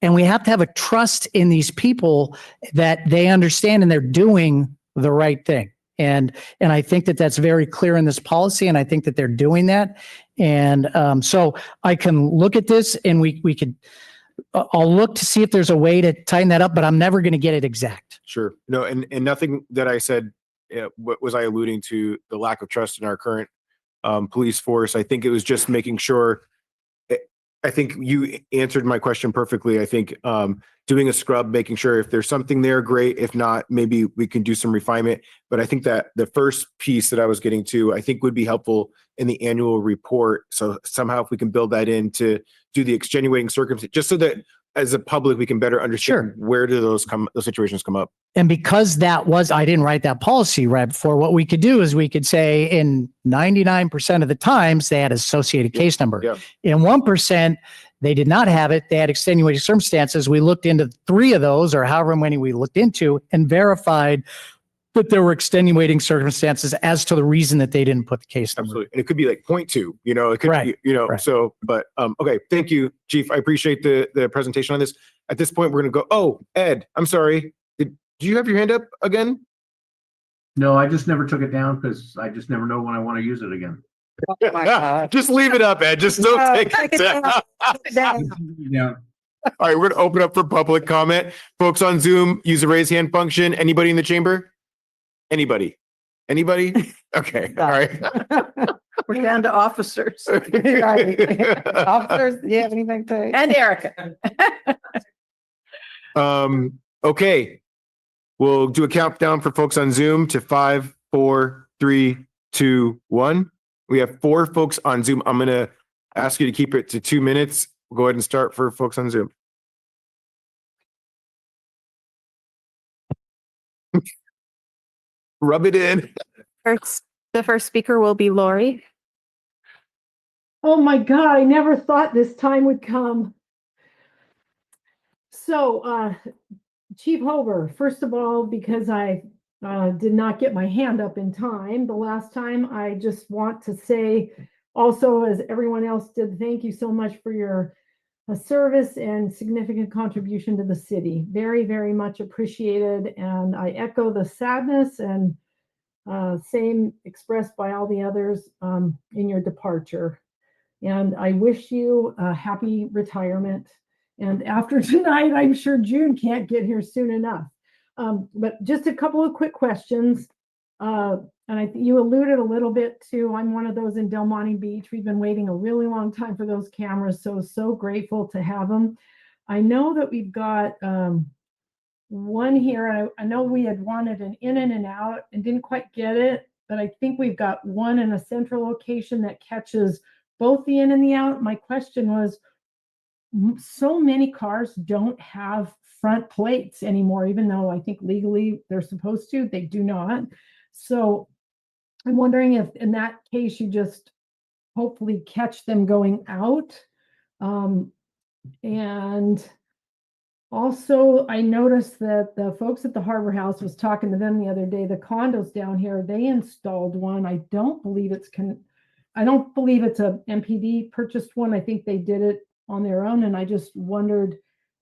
Speaker 10: And we have to have a trust in these people that they understand and they're doing the right thing. And I think that that's very clear in this policy. And I think that they're doing that. And so I can look at this and we could, I'll look to see if there's a way to tighten that up, but I'm never going to get it exact.
Speaker 1: Sure. No, and nothing that I said, what was I alluding to the lack of trust in our current police force? I think it was just making sure. I think you answered my question perfectly. I think doing a scrub, making sure if there's something there, great. If not, maybe we can do some refinement. But I think that the first piece that I was getting to, I think would be helpful in the annual report. So somehow if we can build that in to do the extenuating circumstances, just so that as a public, we can better understand where do those situations come up.
Speaker 10: And because that was, I didn't write that policy right before, what we could do is we could say in 99% of the times they had associated case number.
Speaker 1: Yeah.
Speaker 10: In 1%, they did not have it. They had extenuating circumstances. We looked into 3 of those or however many we looked into and verified that there were extenuating circumstances as to the reason that they didn't put the case number.
Speaker 1: Absolutely. And it could be like 0.2, it could be, so, but, okay. Thank you, Chief. I appreciate the presentation on this. At this point, we're going to go, oh, Ed, I'm sorry. Do you have your hand up again?
Speaker 3: No, I just never took it down because I just never know when I want to use it again.
Speaker 12: Oh my God.
Speaker 1: Just leave it up, Ed. Just don't take it down.
Speaker 3: Yeah.
Speaker 1: All right, we're going to open up for public comment. Folks on Zoom, use the raise hand function. Anybody in the chamber? Anybody? Okay. All right.
Speaker 12: We're down to officers. Right. Officers, do you have anything to say? And Erica.
Speaker 1: Okay. We'll do a countdown for folks on Zoom to 5, 4, 3, 2, 1. We have 4 folks on Zoom. I'm going to ask you to keep it to 2 minutes. We'll go ahead and start for folks on Zoom. Rub it in.
Speaker 2: The first speaker will be Lori.
Speaker 19: Oh my God, I never thought this time would come. So, Chief Hober, first of all, because I did not get my hand up in time the last time, I just want to say also, as everyone else did, thank you so much for your service and significant contribution to the city. Very, very much appreciated. And I echo the sadness and same expressed by all the others in your departure. And I wish you a happy retirement. And after tonight, I'm sure June can't get here soon enough. But just a couple of quick questions. And you alluded a little bit to, I'm one of those in Del Monte Beach. We've been waiting a really long time for those cameras. So grateful to have them. I know that we've got one here. I know we had wanted an in and an out and didn't quite get it, but I think we've got one in a central location that catches both the in and the out. My question was, so many cars don't have front plates anymore, even though I think legally they're supposed to, they do not. So I'm wondering if in that case, you just hopefully catch them going out. And also, I noticed that the folks at the Harbor House, was talking to them the other day, the condos down here, they installed one. I don't believe it's a MPD purchased one. I think they did it on their own. And I just wondered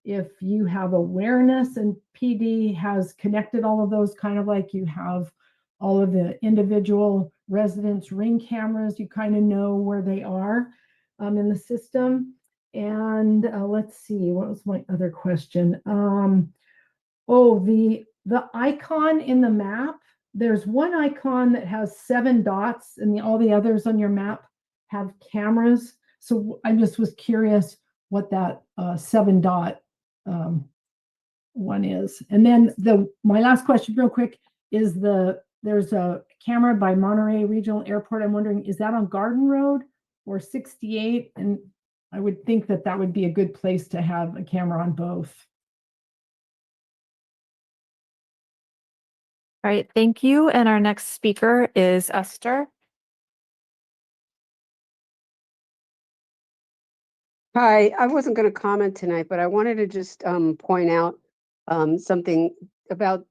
Speaker 19: if you have awareness and PD has connected all of those, kind of like you have all of the individual residents' Ring cameras, you kind of know where they are in the system. And let's see, what was my other question? The icon in the map, there's one icon that has 7 dots and all the others on your map have cameras. So I just was curious what that 7 dot one is. And then my last question real quick is there's a camera by Monterey Regional Airport. I'm wondering, is that on Garden Road or 68? And I would think that would be a good place to have a camera on both.
Speaker 2: All All right, thank you. And our next speaker is Esther.
Speaker 15: Hi, I wasn't going to comment tonight, but I wanted to just point out something. About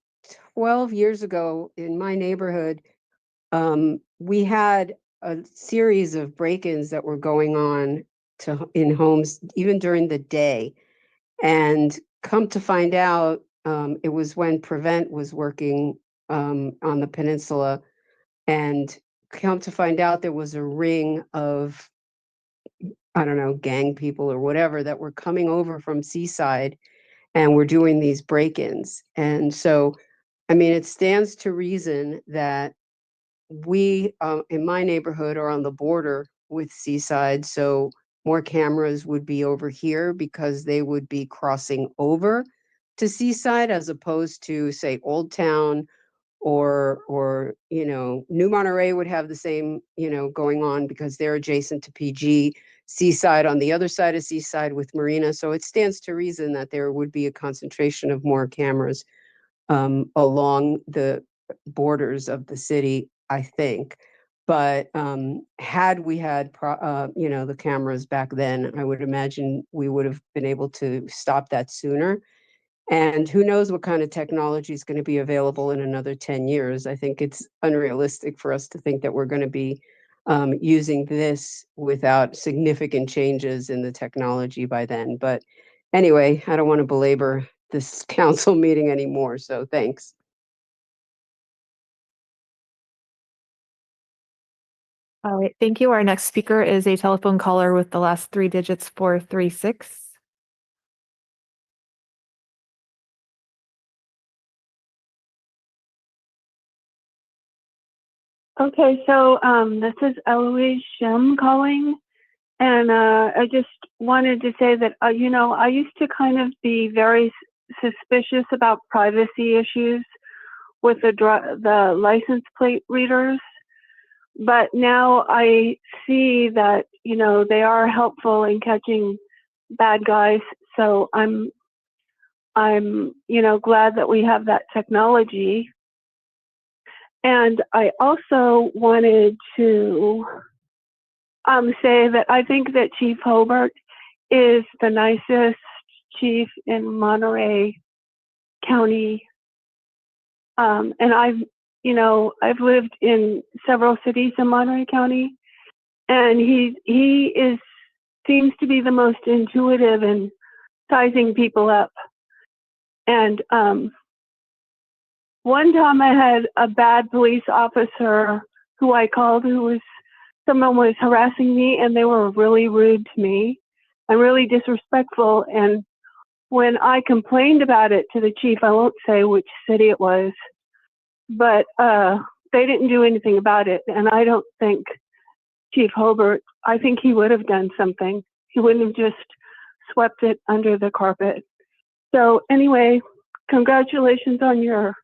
Speaker 15: 12 years ago in my neighborhood, we had a series of break-ins that were going on in homes even during the day. And come to find out, it was when Prevent was working on the peninsula. And come to find out, there was a ring of, I don't know, gang people or whatever that were coming over from Seaside and were doing these break-ins. And so, I mean, it stands to reason that we, in my neighborhood, are on the border with Seaside. So more cameras would be over here because they would be crossing over to Seaside as opposed to, say, Old Town or New Monterey would have the same going on because they're adjacent to PG. Seaside on the other side of Seaside with Marina. So it stands to reason that there would be a concentration of more cameras along the borders of the city, I think. But had we had the cameras back then, I would imagine we would have been able to stop that sooner. And who knows what kind of technology is going to be available in another 10 years. I think it's unrealistic for us to think that we're going to be using this without significant changes in the technology by then. But anyway, I don't want to belabor this council meeting anymore. So thanks.
Speaker 2: All right, thank you. Our next speaker is a telephone caller with the last three digits 436.
Speaker 8: Okay, so this is Eloise Shem calling, and I just wanted to say that, I used to kind of be very suspicious about privacy issues with the license plate readers, but now I see that, they are helpful in catching bad guys, so I'm glad that we have that technology. And I also wanted to say that I think that Chief Hobart is the nicest chief in Monterey County. And I've lived in several cities in Monterey County, and he seems to be the most intuitive in sizing people up. And one time I had a bad police officer who I called, someone was harassing me, and they were really rude to me and really disrespectful. And when I complained about it to the chief, I won't say which city it was, but they didn't do anything about it. And I don't think Chief Hobart, I think he would have done something. He wouldn't have just swept it under the carpet. So anyway, congratulations on your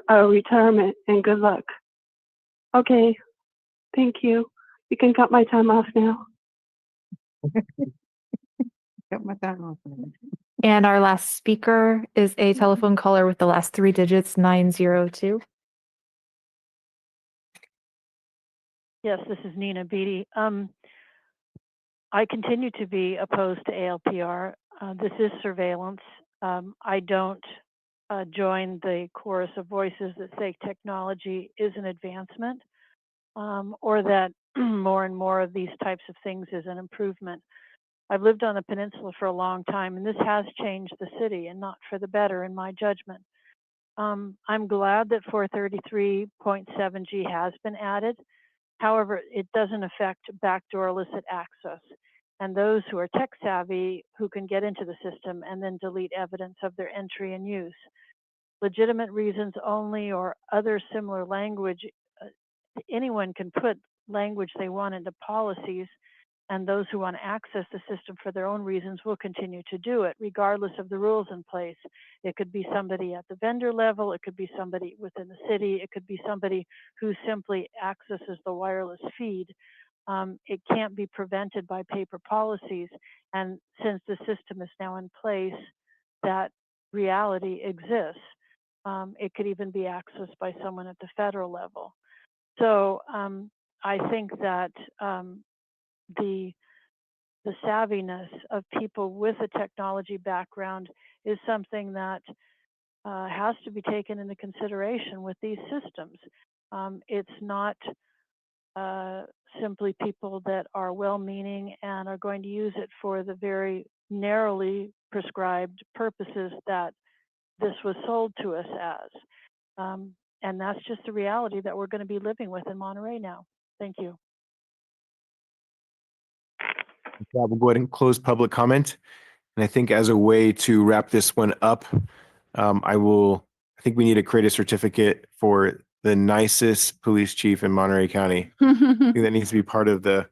Speaker 8: retirement, and good luck. Okay, thank you. You can cut my time off now.
Speaker 5: Got my time off.
Speaker 2: And our last speaker is a telephone caller with the last three digits 902.
Speaker 22: Yes, this is Nina Beatty. I continue to be opposed to ALPR. This is surveillance. I don't join the chorus of voices that say technology is an advancement, or that more and more of these types of things is an improvement. I've lived on the peninsula for a long time, and this has changed the city, and not for the better in my judgment. I'm glad that 433.7G has been added. However, it doesn't affect backdoor illicit access. And those who are tech savvy who can get into the system and then delete evidence of their entry and use. Legitimate reasons only or other similar language, anyone can put language they want into policies, and those who want to access the system for their own reasons will continue to do it, regardless of the rules in place. It could be somebody at the vendor level, it could be somebody within the city, it could be somebody who simply accesses the wireless feed. It can't be prevented by paper policies, and since the system is now in place, that reality exists. It could even be accessed by someone at the federal level. So I think that the savviness of people with a technology background is something that has to be taken into consideration with these systems. It's not simply people that are well-meaning and are going to use it for the very narrowly prescribed purposes that this was sold to us as. And that's just the reality that we're going to be living with in Monterey now. Thank you.
Speaker 1: We'll go ahead and close public comment. And I think as a way to wrap this one up, I think we need to create a certificate for the nicest police chief in Monterey County. I think that needs to be part of the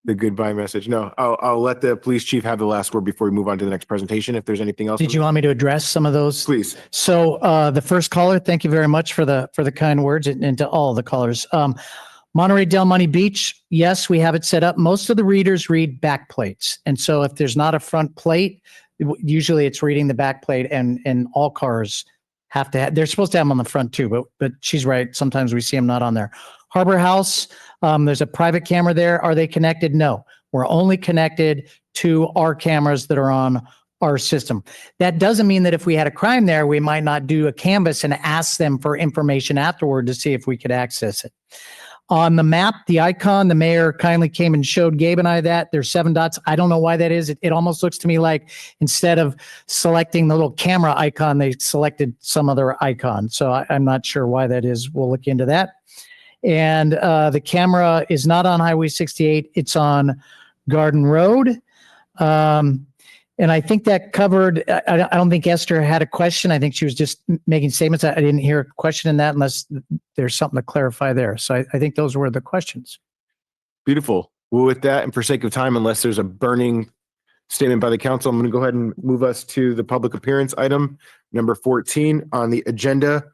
Speaker 1: goodbye message. No, I'll let the police chief have the last word before we move on to the next presentation. If there's anything else.
Speaker 10: Did you want me to address some of those?
Speaker 1: Please.
Speaker 10: So the first caller, thank you very much for the kind words, and to all the callers. Monterey Del Monte Beach, yes, we have it set up. Most of the readers read back plates. And so if there's not a front plate, usually it's reading the back plate, and all cars have to have, they're supposed to have them on the front too, but she's right. Sometimes we see them not on there. Harbor House, there's a private camera there. Are they connected? No, we're only connected to our cameras that are on our system. That doesn't mean that if we had a crime there, we might not do a canvas and ask them for information afterward to see if we could access it. On the map, the icon, the mayor kindly came and showed Gabe and I that. There's 7 dots. I don't know why that is. It almost looks to me like instead of selecting the little camera icon, they selected some other icon. So I'm not sure why that is. We'll look into that. And the camera is not on Highway 68. It's on Garden Road. And I think that covered, I don't think Esther had a question. I think she was just making statements. I didn't hear a question in that unless there's something to clarify there. So I think those were the questions.
Speaker 1: Beautiful. Well, with that, and for sake of time, unless there's a burning statement by the council, I'm going to go ahead and move us to the public appearance item, number 14 on the agenda.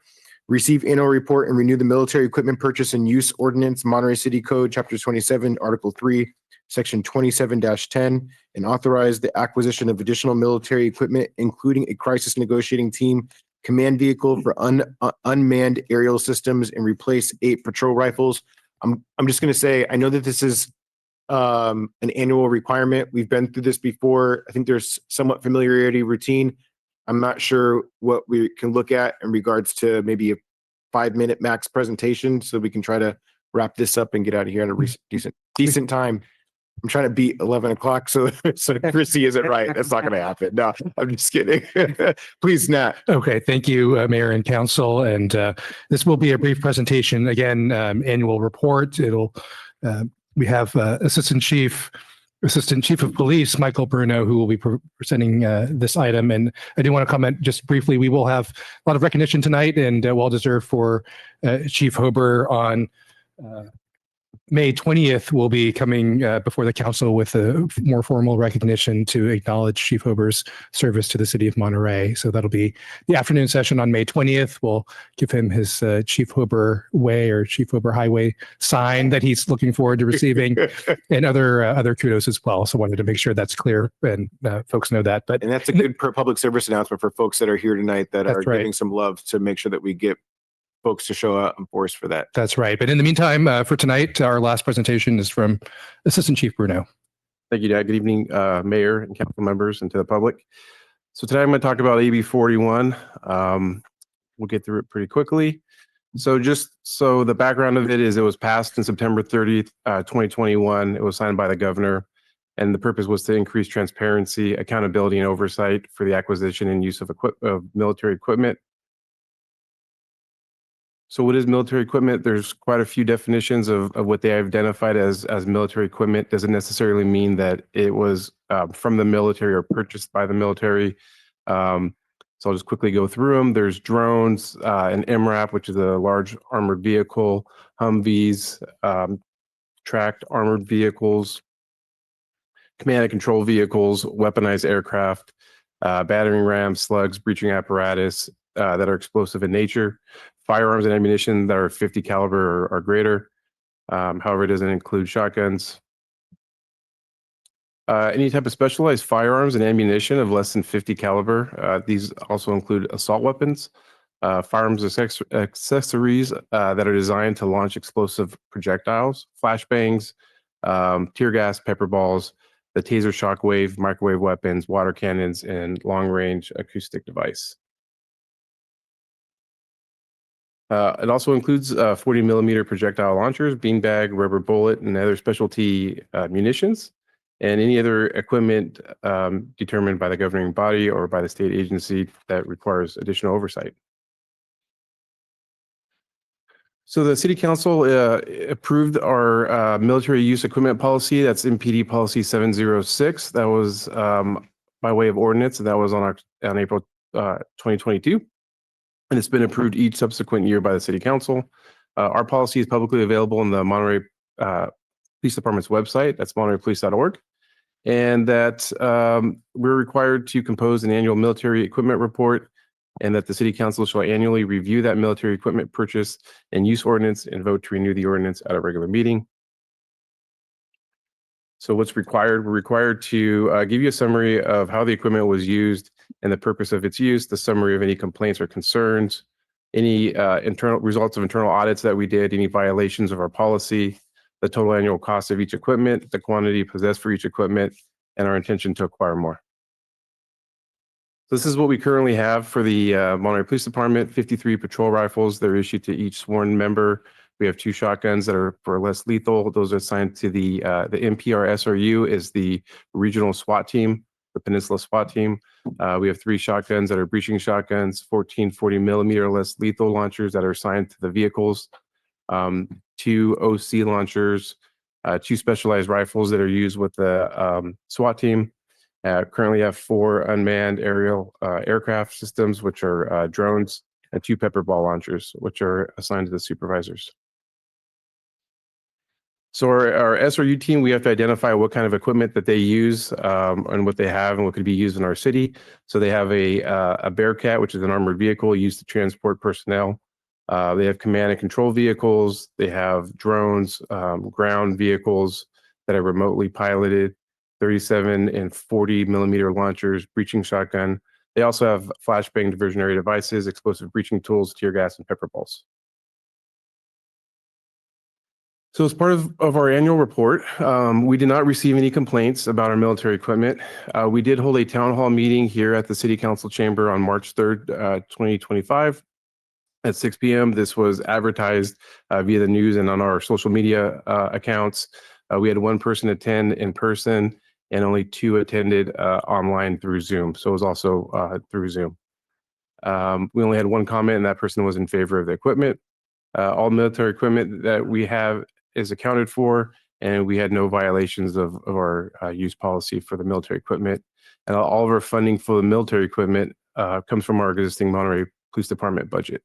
Speaker 1: Receive annual report and renew the military equipment purchase and use ordinance, Monterey City Code, Chapter 27, Article 3, Section 27-10, and authorize the acquisition of additional military equipment, including a crisis negotiating team, command vehicle for unmanned aerial systems, and replace 8 patrol rifles. I'm just going to say, I know that this is an annual requirement. We've been through this before. I think there's somewhat familiarity routine. I'm not sure what we can look at in regards to maybe a 5-minute max presentation so we can try to wrap this up and get out of here at a decent time. I'm trying to beat 11 o'clock. So Chrissy isn't right. That's not going to happen. No, I'm just kidding. Please, Nat.
Speaker 6: Okay, thank you, Mayor and Council. And this will be a brief presentation. Again, annual report. We have Assistant Chief of Police, Michael Bruno, who will be presenting this item. And I do want to comment just briefly. We will have a lot of recognition tonight, and well deserved for Chief Hober on May 20th. Will be coming before the council with a more formal recognition to acknowledge Chief Hober's service to the city of Monterey. So that'll be the afternoon session on May 20th. We'll give him his Chief Hober Way or Chief Hober Highway sign that he's looking forward to receiving, and other kudos as well. So wanted to make sure that's clear and folks know that.
Speaker 1: And that's a good public service announcement for folks that are here tonight that are
Speaker 6: right.
Speaker 1: giving some love to make sure that we get folks to show up and force for that.
Speaker 6: That's right. But in the meantime, for tonight, our last presentation is from Assistant Chief Bruno.
Speaker 9: Thank you, Dad. Good evening, Mayor and council members and to the public. So today I'm going to talk about AB 41. We'll get through it pretty quickly. So the background of it is it was passed in September 30th, 2021. It was signed by the governor. And the purpose was to increase transparency, accountability, and oversight for the acquisition and use of military equipment. So what is military equipment? There's quite a few definitions of what they identified as military equipment. Doesn't necessarily mean that it was from the military or purchased by the military. So I'll just quickly go through them. There's drones, an MRAP, which is a large armored vehicle, Humvees, tracked armored vehicles, command and control vehicles, weaponized aircraft, battering rams, slugs, breaching apparatus that are explosive in nature, firearms and ammunition that are 50 caliber or greater. However, it doesn't include shotguns. Any type of specialized firearms and ammunition of less than 50 caliber. These also include assault weapons. firearms accessories that are designed to launch explosive projectiles, flashbangs, tear gas, pepper balls, the taser shockwave, microwave weapons, water cannons, and long-range acoustic device. It also includes 40 millimeter projectile launchers, beanbag, rubber bullet, and other specialty munitions, and any other equipment determined by the governing body or by the state agency that requires additional oversight. So the City Council approved our military use equipment policy. That's MPD Policy 706. That was by way of ordinance, and that was on April 2022. And it's been approved each subsequent year by the City Council. Our policy is publicly available on the Monterey Police Department's website. That's montereypolice.org. And that we're required to compose an annual military equipment report, and that the City Council shall annually review that military equipment purchase and use ordinance and vote to renew the ordinance at a regular meeting. So what's required? We're required to give you a summary of how the equipment was used and the purpose of its use, the summary of any complaints or concerns, any internal results of internal audits that we did, any violations of our policy, the total annual cost of each equipment, the quantity possessed for each equipment, and our intention to acquire more. So this is what we currently have for the Monterey Police Department: 53 patrol rifles. They're issued to each sworn member. We have 2 shotguns that are for less lethal. Those are assigned to the NPR SRU, is the regional SWAT team, the Peninsula SWAT team. We have 3 shotguns that are breaching shotguns, 14 40 millimeter less lethal launchers that are assigned to the vehicles, 2 OC launchers, 2 specialized rifles that are used with the SWAT team. Currently have 4 unmanned aerial aircraft systems, which are drones, and 2 pepper ball launchers, which are assigned to the supervisors. So our SRU team, we have to identify what kind of equipment that they use and what they have and what could be used in our city. So they have a Bearcat, which is an armored vehicle used to transport personnel. They have command and control vehicles. They have drones, ground vehicles that are remotely piloted, 37 and 40 millimeter launchers, breaching shotgun. They also have flashbang diversionary devices, explosive breaching tools, tear gas, and pepper balls. So as part of our annual report, we did not receive any complaints about our military equipment. We did hold a town hall meeting here at the City Council chamber on March 3rd, 2025 at 6 p.m. This was advertised via the news and on our social media accounts. We had 1 person attend in person and only 2 attended online through Zoom. So it was also through Zoom. We only had 1 comment, and that person was in favor of the equipment. All military equipment that we have is accounted for, and we had no violations of our use policy for the military equipment. And all of our funding for the military equipment comes from our existing Monterey Police Department budget.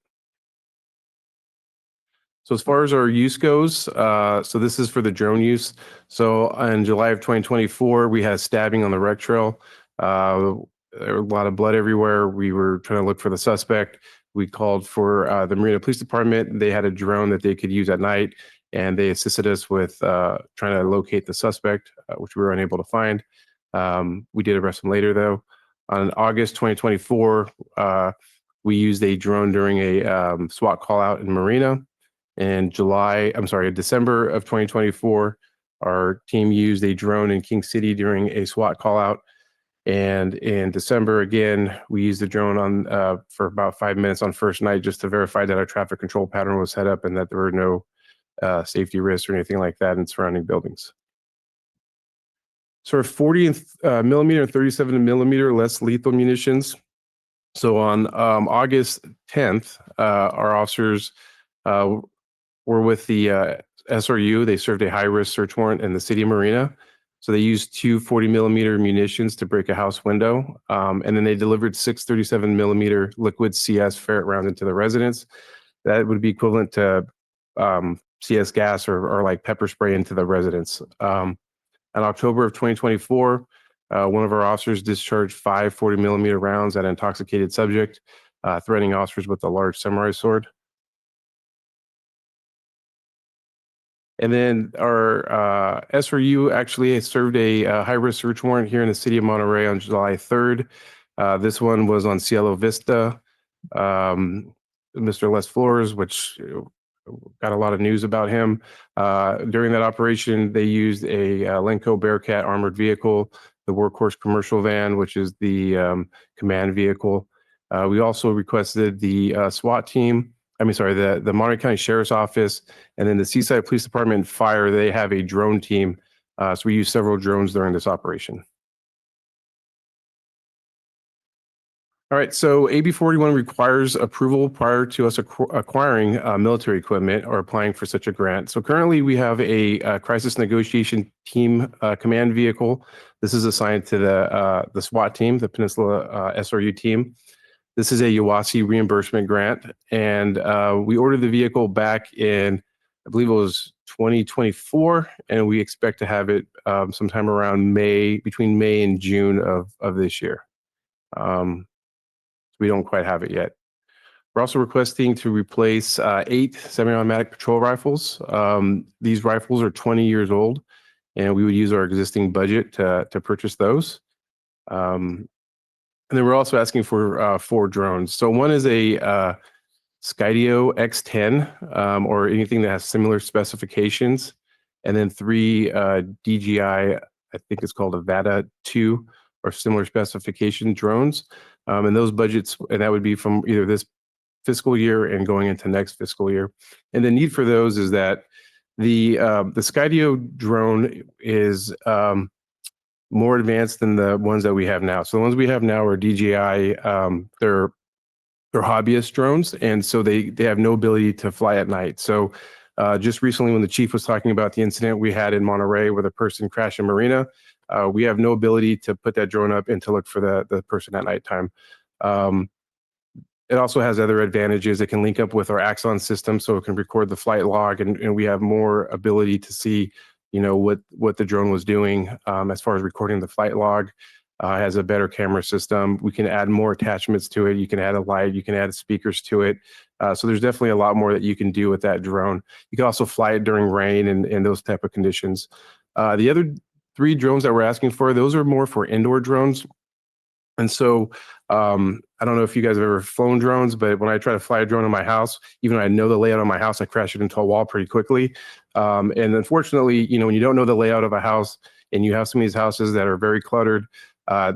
Speaker 9: So as far as our use goes, so this is for the drone use. So in July of 2024, we had a stabbing on the rec trail. There was a lot of blood everywhere. We were trying to look for the suspect. We called for the Marina Police Department. They had a drone that they could use at night, and they assisted us with trying to locate the suspect, which we were unable to find. We did arrest him later, though. On August 2024, we used a drone during a SWAT call out in Marina. In December of 2024, our team used a drone in King City during a SWAT call out. And in December, again, we used the drone on for about 5 minutes on first night just to verify that our traffic control pattern was set up and that there were no safety risks or anything like that in surrounding buildings. So 40 millimeter and 37 millimeter less lethal munitions. So on August 10th, our officers were with the SRU. They served a high-risk search warrant in the city of Marina. So they used 2 40 millimeter munitions to break a house window. And then they delivered 6 37 millimeter liquid CS ferret rounds into the residence. That would be equivalent to CS gas or like pepper spray into the residence. In October of 2024, one of our officers discharged 5 40 millimeter rounds at an intoxicated subject, threatening officers with a large samurai sword. And then our SRU actually served a high-risk search warrant here in the city of Monterey on July 3rd. This one was on Cielo Vista. Mr. Les Flores, which got a lot of news about him. During that operation, they used a Lenco Bearcat armored vehicle, the Workhorse commercial van, which is the command vehicle. We also requested the SWAT team. The Monterey County Sheriff's Office, and then the Seaside Police Department and Fire. They have a drone team. So we used several drones during this operation. All right, so AB 41 requires approval prior to us acquiring military equipment or applying for such a grant. So currently we have a crisis negotiation team command vehicle. This is assigned to the SWAT team, the Peninsula SRU team. This is a UASI reimbursement grant, and we ordered the vehicle back in, I believe it was 2024, and we expect to have it sometime around between May and June of this year. We don't quite have it yet. We're also requesting to replace 8 semi-automatic patrol rifles. These rifles are 20 years old, and we would use our existing budget to purchase those. And then we're also asking for 4 drones. So one is a Skydio X10 or anything that has similar specifications, and then 3 DJI, I think it's called a Vata 2 or similar specification drones. And those budgets, and that would be from either this fiscal year and going into next fiscal year. And the need for those is that the Skydio drone is more advanced than the ones that we have now. So the ones we have now are DJI. They're hobbyist drones, and so they have no ability to fly at night. So just recently, when the chief was talking about the incident we had in Monterey where the person crashed in Marina, we have no ability to put that drone up and to look for the person at nighttime. It also has other advantages. It can link up with our Axon system, so it can record the flight log, and we have more ability to see, what the drone was doing as far as recording the flight log. It has a better camera system. We can add more attachments to it. You can add a light. You can add speakers to it. So there's definitely a lot more that you can do with that drone. You can also fly it during rain and those type of conditions. The other 3 drones that we're asking for, those are more for indoor drones. And so I don't know if you guys have ever flown drones, but when I try to fly a drone in my house, even though I know the layout of my house, I crash it into a wall pretty quickly. And unfortunately, when you don't know the layout of a house and you have some of these houses that are very cluttered,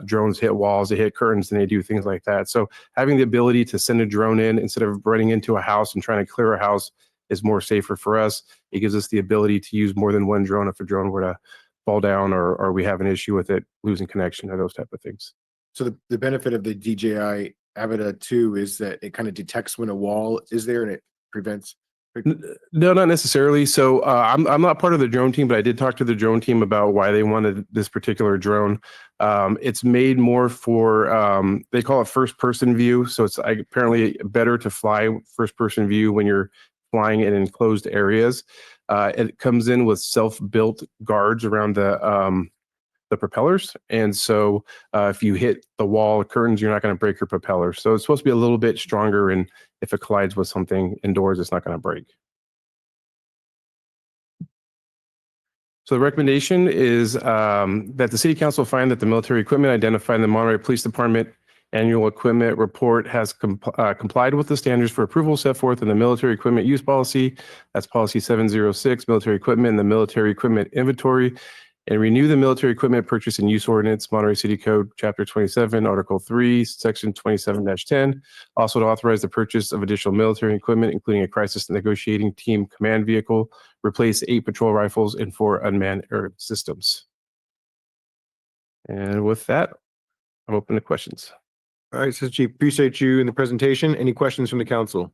Speaker 9: drones hit walls, they hit curtains, and they do things like that. So having the ability to send a drone in instead of running into a house and trying to clear a house is more safer for us. It gives us the ability to use more than one drone if a drone were to fall down or we have an issue with it losing connection or those type of things.
Speaker 1: So the benefit of the DJI Avata 2 is that it kind of detects when a wall is there and it prevents.
Speaker 9: No, not necessarily. So I'm not part of the drone team, but I did talk to the drone team about why they wanted this particular drone. It's made more for, they call it first person view. So it's apparently better to fly first person view when you're flying in enclosed areas. It comes in with self-built guards around the propellers. And so if you hit the wall curtains, you're not going to break your propeller. So it's supposed to be a little bit stronger, and if it collides with something indoors, it's not going to break. So the recommendation is that the city council find that the military equipment identified in the Monterey Police Department annual equipment report has complied with the standards for approval set forth in the military equipment use policy. That's policy 706, military equipment, and the military equipment inventory, and renew the military equipment purchase and use ordinance, Monterey City Code, Chapter 27, Article 3, Section 27-10. Also to authorize the purchase of additional military equipment, including a crisis negotiating team command vehicle, replace 8 patrol rifles and 4 unmanned air systems. And with that, I'm open to questions.
Speaker 1: All right, so Chief, appreciate you in the presentation. Any questions from the council?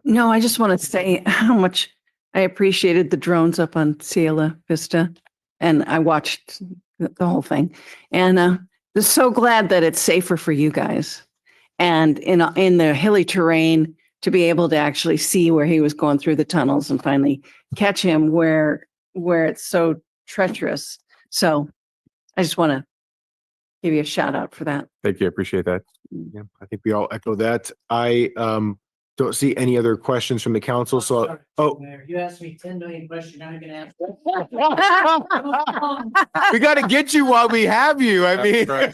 Speaker 14: No, I just want to say how much I appreciated the drones up on Ciela Vista, and I watched the whole thing. And I'm so glad that it's safer for you guys. And in the hilly terrain, to be able to actually see where he was going through the tunnels and finally catch him where it's so treacherous. So I just want to give you a shout out for that.
Speaker 9: Thank you. I appreciate that.
Speaker 1: Yeah, I think we all echo that. I Don't see any other questions from the council, so, oh,
Speaker 10: You asked me 10 million questions, now you're gonna ask.
Speaker 1: we got to get you while we have you. I mean,
Speaker 12: Wait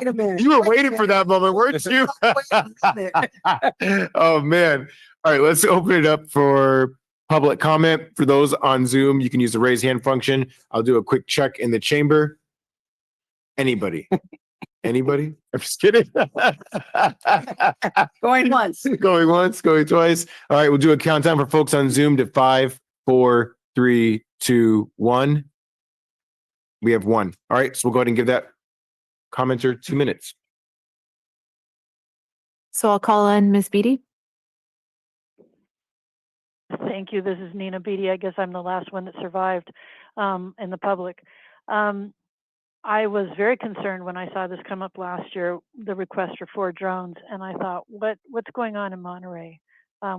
Speaker 12: a minute.
Speaker 1: you were waiting for that moment, weren't you? Oh, man. All right, let's open it up for public comment. For those on Zoom, you can use the raise hand function. I'll do a quick check in the chamber. Anybody? Anybody? I'm just kidding.
Speaker 14: Going once.
Speaker 1: Going once, going twice. All right, we'll do a countdown for folks on Zoom to 5, 4, 3, 2, 1. We have one. All right, so we'll go ahead and give that commenter 2 minutes.
Speaker 2: So I'll call on Ms. Beatty.
Speaker 22: Thank you. This is Nina Beatty. I guess I'm the last one that survived in the public. I was very concerned when I saw this come up last year, the request for 4 drones, and I thought, what's going on in Monterey?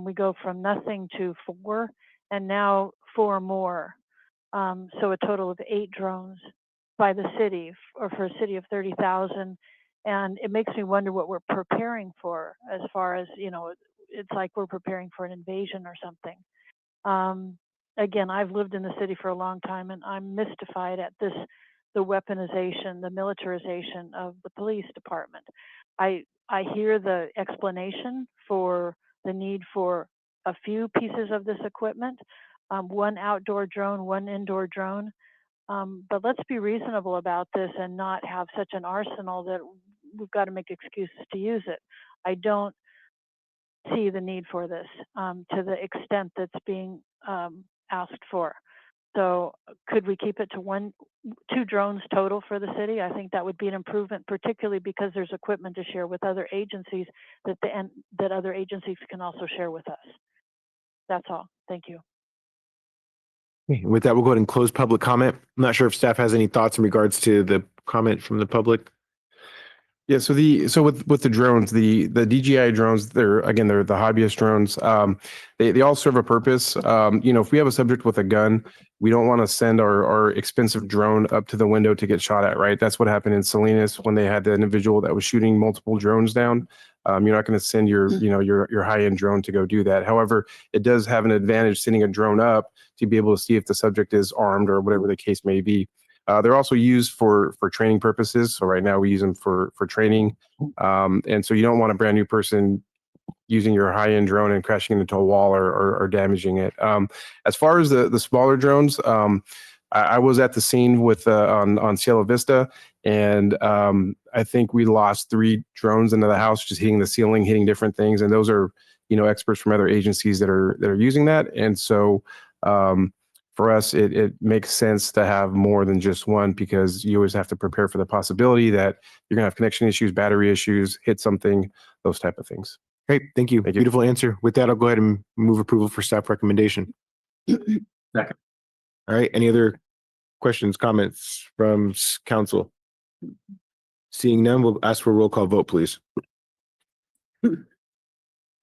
Speaker 22: We go from nothing to 4, and now 4 more. So a total of 8 drones by the city, or for a city of 30,000. And it makes me wonder what we're preparing for, as far as, it's like we're preparing for an invasion or something. Again, I've lived in the city for a long time, and I'm mystified at the weaponization, the militarization of the police department. I hear the explanation for the need for a few pieces of this equipment, 1 outdoor drone, 1 indoor drone. But let's be reasonable about this and not have such an arsenal that we've got to make excuses to use it. I don't see the need for this to the extent that's being asked for. So could we keep it to 2 drones total for the city? I think that would be an improvement, particularly because there's equipment to share with other agencies that other agencies can also share with us. That's all. Thank you.
Speaker 1: With that, we'll go ahead and close public comment. I'm not sure if staff has any thoughts in regards to the comment from the public.
Speaker 9: Yeah, so with the drones, the DJI drones, they're the hobbyist drones. They all serve a purpose. If we have a subject with a gun, we don't want to send our expensive drone up to the window to get shot at, right? That's what happened in Salinas when they had the individual that was shooting multiple drones down. You're not going to send your high-end drone to go do that. However, it does have an advantage sending a drone up to be able to see if the subject is armed or whatever the case may be. They're also used for training purposes. So right now we use them for training. And so you don't want a brand new person using your high-end drone and crashing into a wall or damaging it. As far as the smaller drones, I was at the scene with on Cielo Vista, and I think we lost 3 drones into the house, just hitting the ceiling, hitting different things. And those are experts from other agencies that are using that. And so for us, it makes sense to have more than just one, because you always have to prepare for the possibility that you're gonna have connection issues, battery issues, hit something, those type of things.
Speaker 1: Great, thank you. Beautiful answer. With that, I'll go ahead and move approval for staff recommendation.
Speaker 3: Second.
Speaker 1: All right, any other questions, comments from council? Seeing none, we'll ask for a roll call vote, please.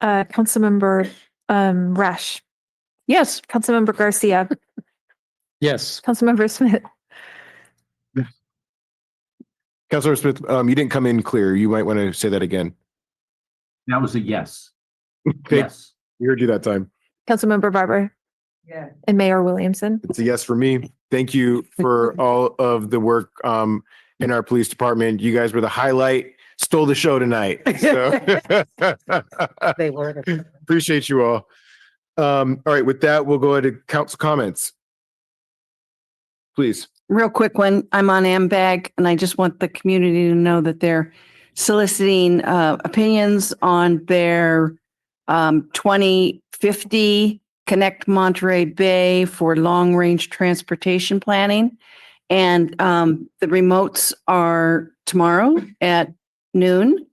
Speaker 2: Councilmember Rash.
Speaker 18: Yes.
Speaker 2: Councilmember Garcia.
Speaker 4: Yes.
Speaker 2: Councilmember Smith.
Speaker 1: Councilor Smith, you didn't come in clear. You might want to say that again.
Speaker 3: That was a yes.
Speaker 1: Okay.
Speaker 3: Yes.
Speaker 1: We heard you that time.
Speaker 2: Councilmember Barber.
Speaker 5: Yeah.
Speaker 2: And Mayor Williamson.
Speaker 1: It's a yes for me. Thank you for all of the work in our police department. You guys were the highlight, stole the show tonight. So
Speaker 12: They were.
Speaker 1: appreciate you all. All right, with that, we'll go ahead to council comments. Please.
Speaker 14: Real quick one. I'm on AMBAG, and I just want the community to know that they're soliciting opinions on their 2050 Connect Monterey Bay for long-range transportation planning. And the remotes are tomorrow at noon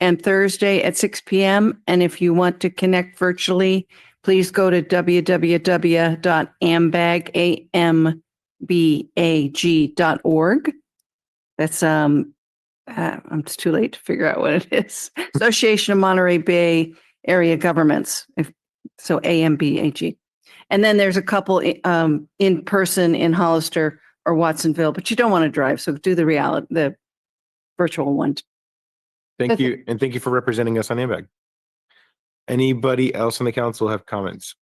Speaker 14: and Thursday at 6 p.m. And if you want to connect virtually, please go to www.ambag.org. That's it's too late to figure out what it is. Association of Monterey Bay Area Governments. So AMBAG. And then there's a couple in person in Hollister or Watsonville, but you don't want to drive, so do the virtual one.
Speaker 1: Thank you. And thank you for representing us on AMBAG. Anybody else on the council have comments?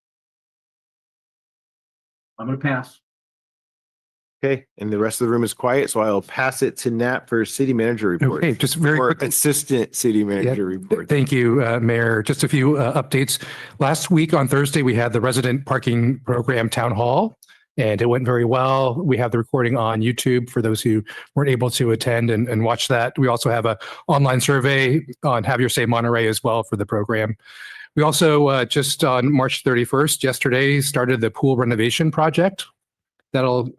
Speaker 3: I'm gonna pass.
Speaker 1: Okay, and the rest of the room is quiet, so I'll pass it to Nat for city manager report.
Speaker 6: Okay, just very
Speaker 1: Or
Speaker 6: quickly.
Speaker 1: assistant city manager report.
Speaker 6: Thank you, Mayor. Just a few updates. Last week on Thursday, we had the resident parking program town hall, and it went very well. We have the recording on YouTube for those who weren't able to attend and watch that. We also have an online survey on Have Your Say Monterey as well for the program. We also, just on March 31st, yesterday, started the pool renovation project. That'll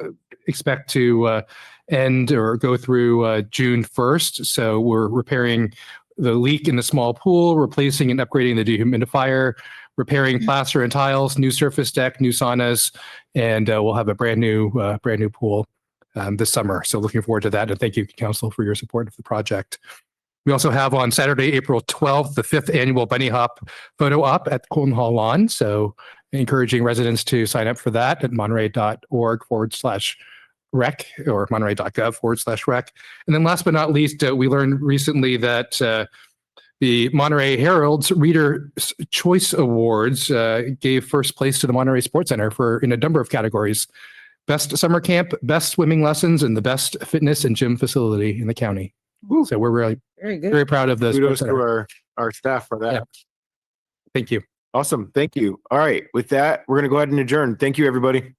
Speaker 6: expect to end or go through June 1st. So we're repairing the leak in the small pool, replacing and upgrading the dehumidifier, repairing plaster and tiles, new surface deck, new saunas, and we'll have a brand new pool this summer. So looking forward to that. And thank you, Council, for your support of the project. We also have on Saturday, April 12th, the 5th annual Bunny Hop photo op at Colton Hall Lawn. So encouraging residents to sign up for that at monterey.org/rec or monterey.gov/rec. And then last but not least, we learned recently that the Monterey Herald's Reader's Choice Awards gave first place to the Monterey Sports Center in a number of categories: best summer camp, best swimming lessons, and the best fitness and gym facility in the county. So we're really very proud of the
Speaker 1: Kudos
Speaker 6: Sports
Speaker 1: to
Speaker 6: Center.
Speaker 1: our staff for that.
Speaker 6: Yeah. Thank you.
Speaker 1: Awesome. Thank you. All right. With that, we're going to go ahead and adjourn. Thank you, everybody.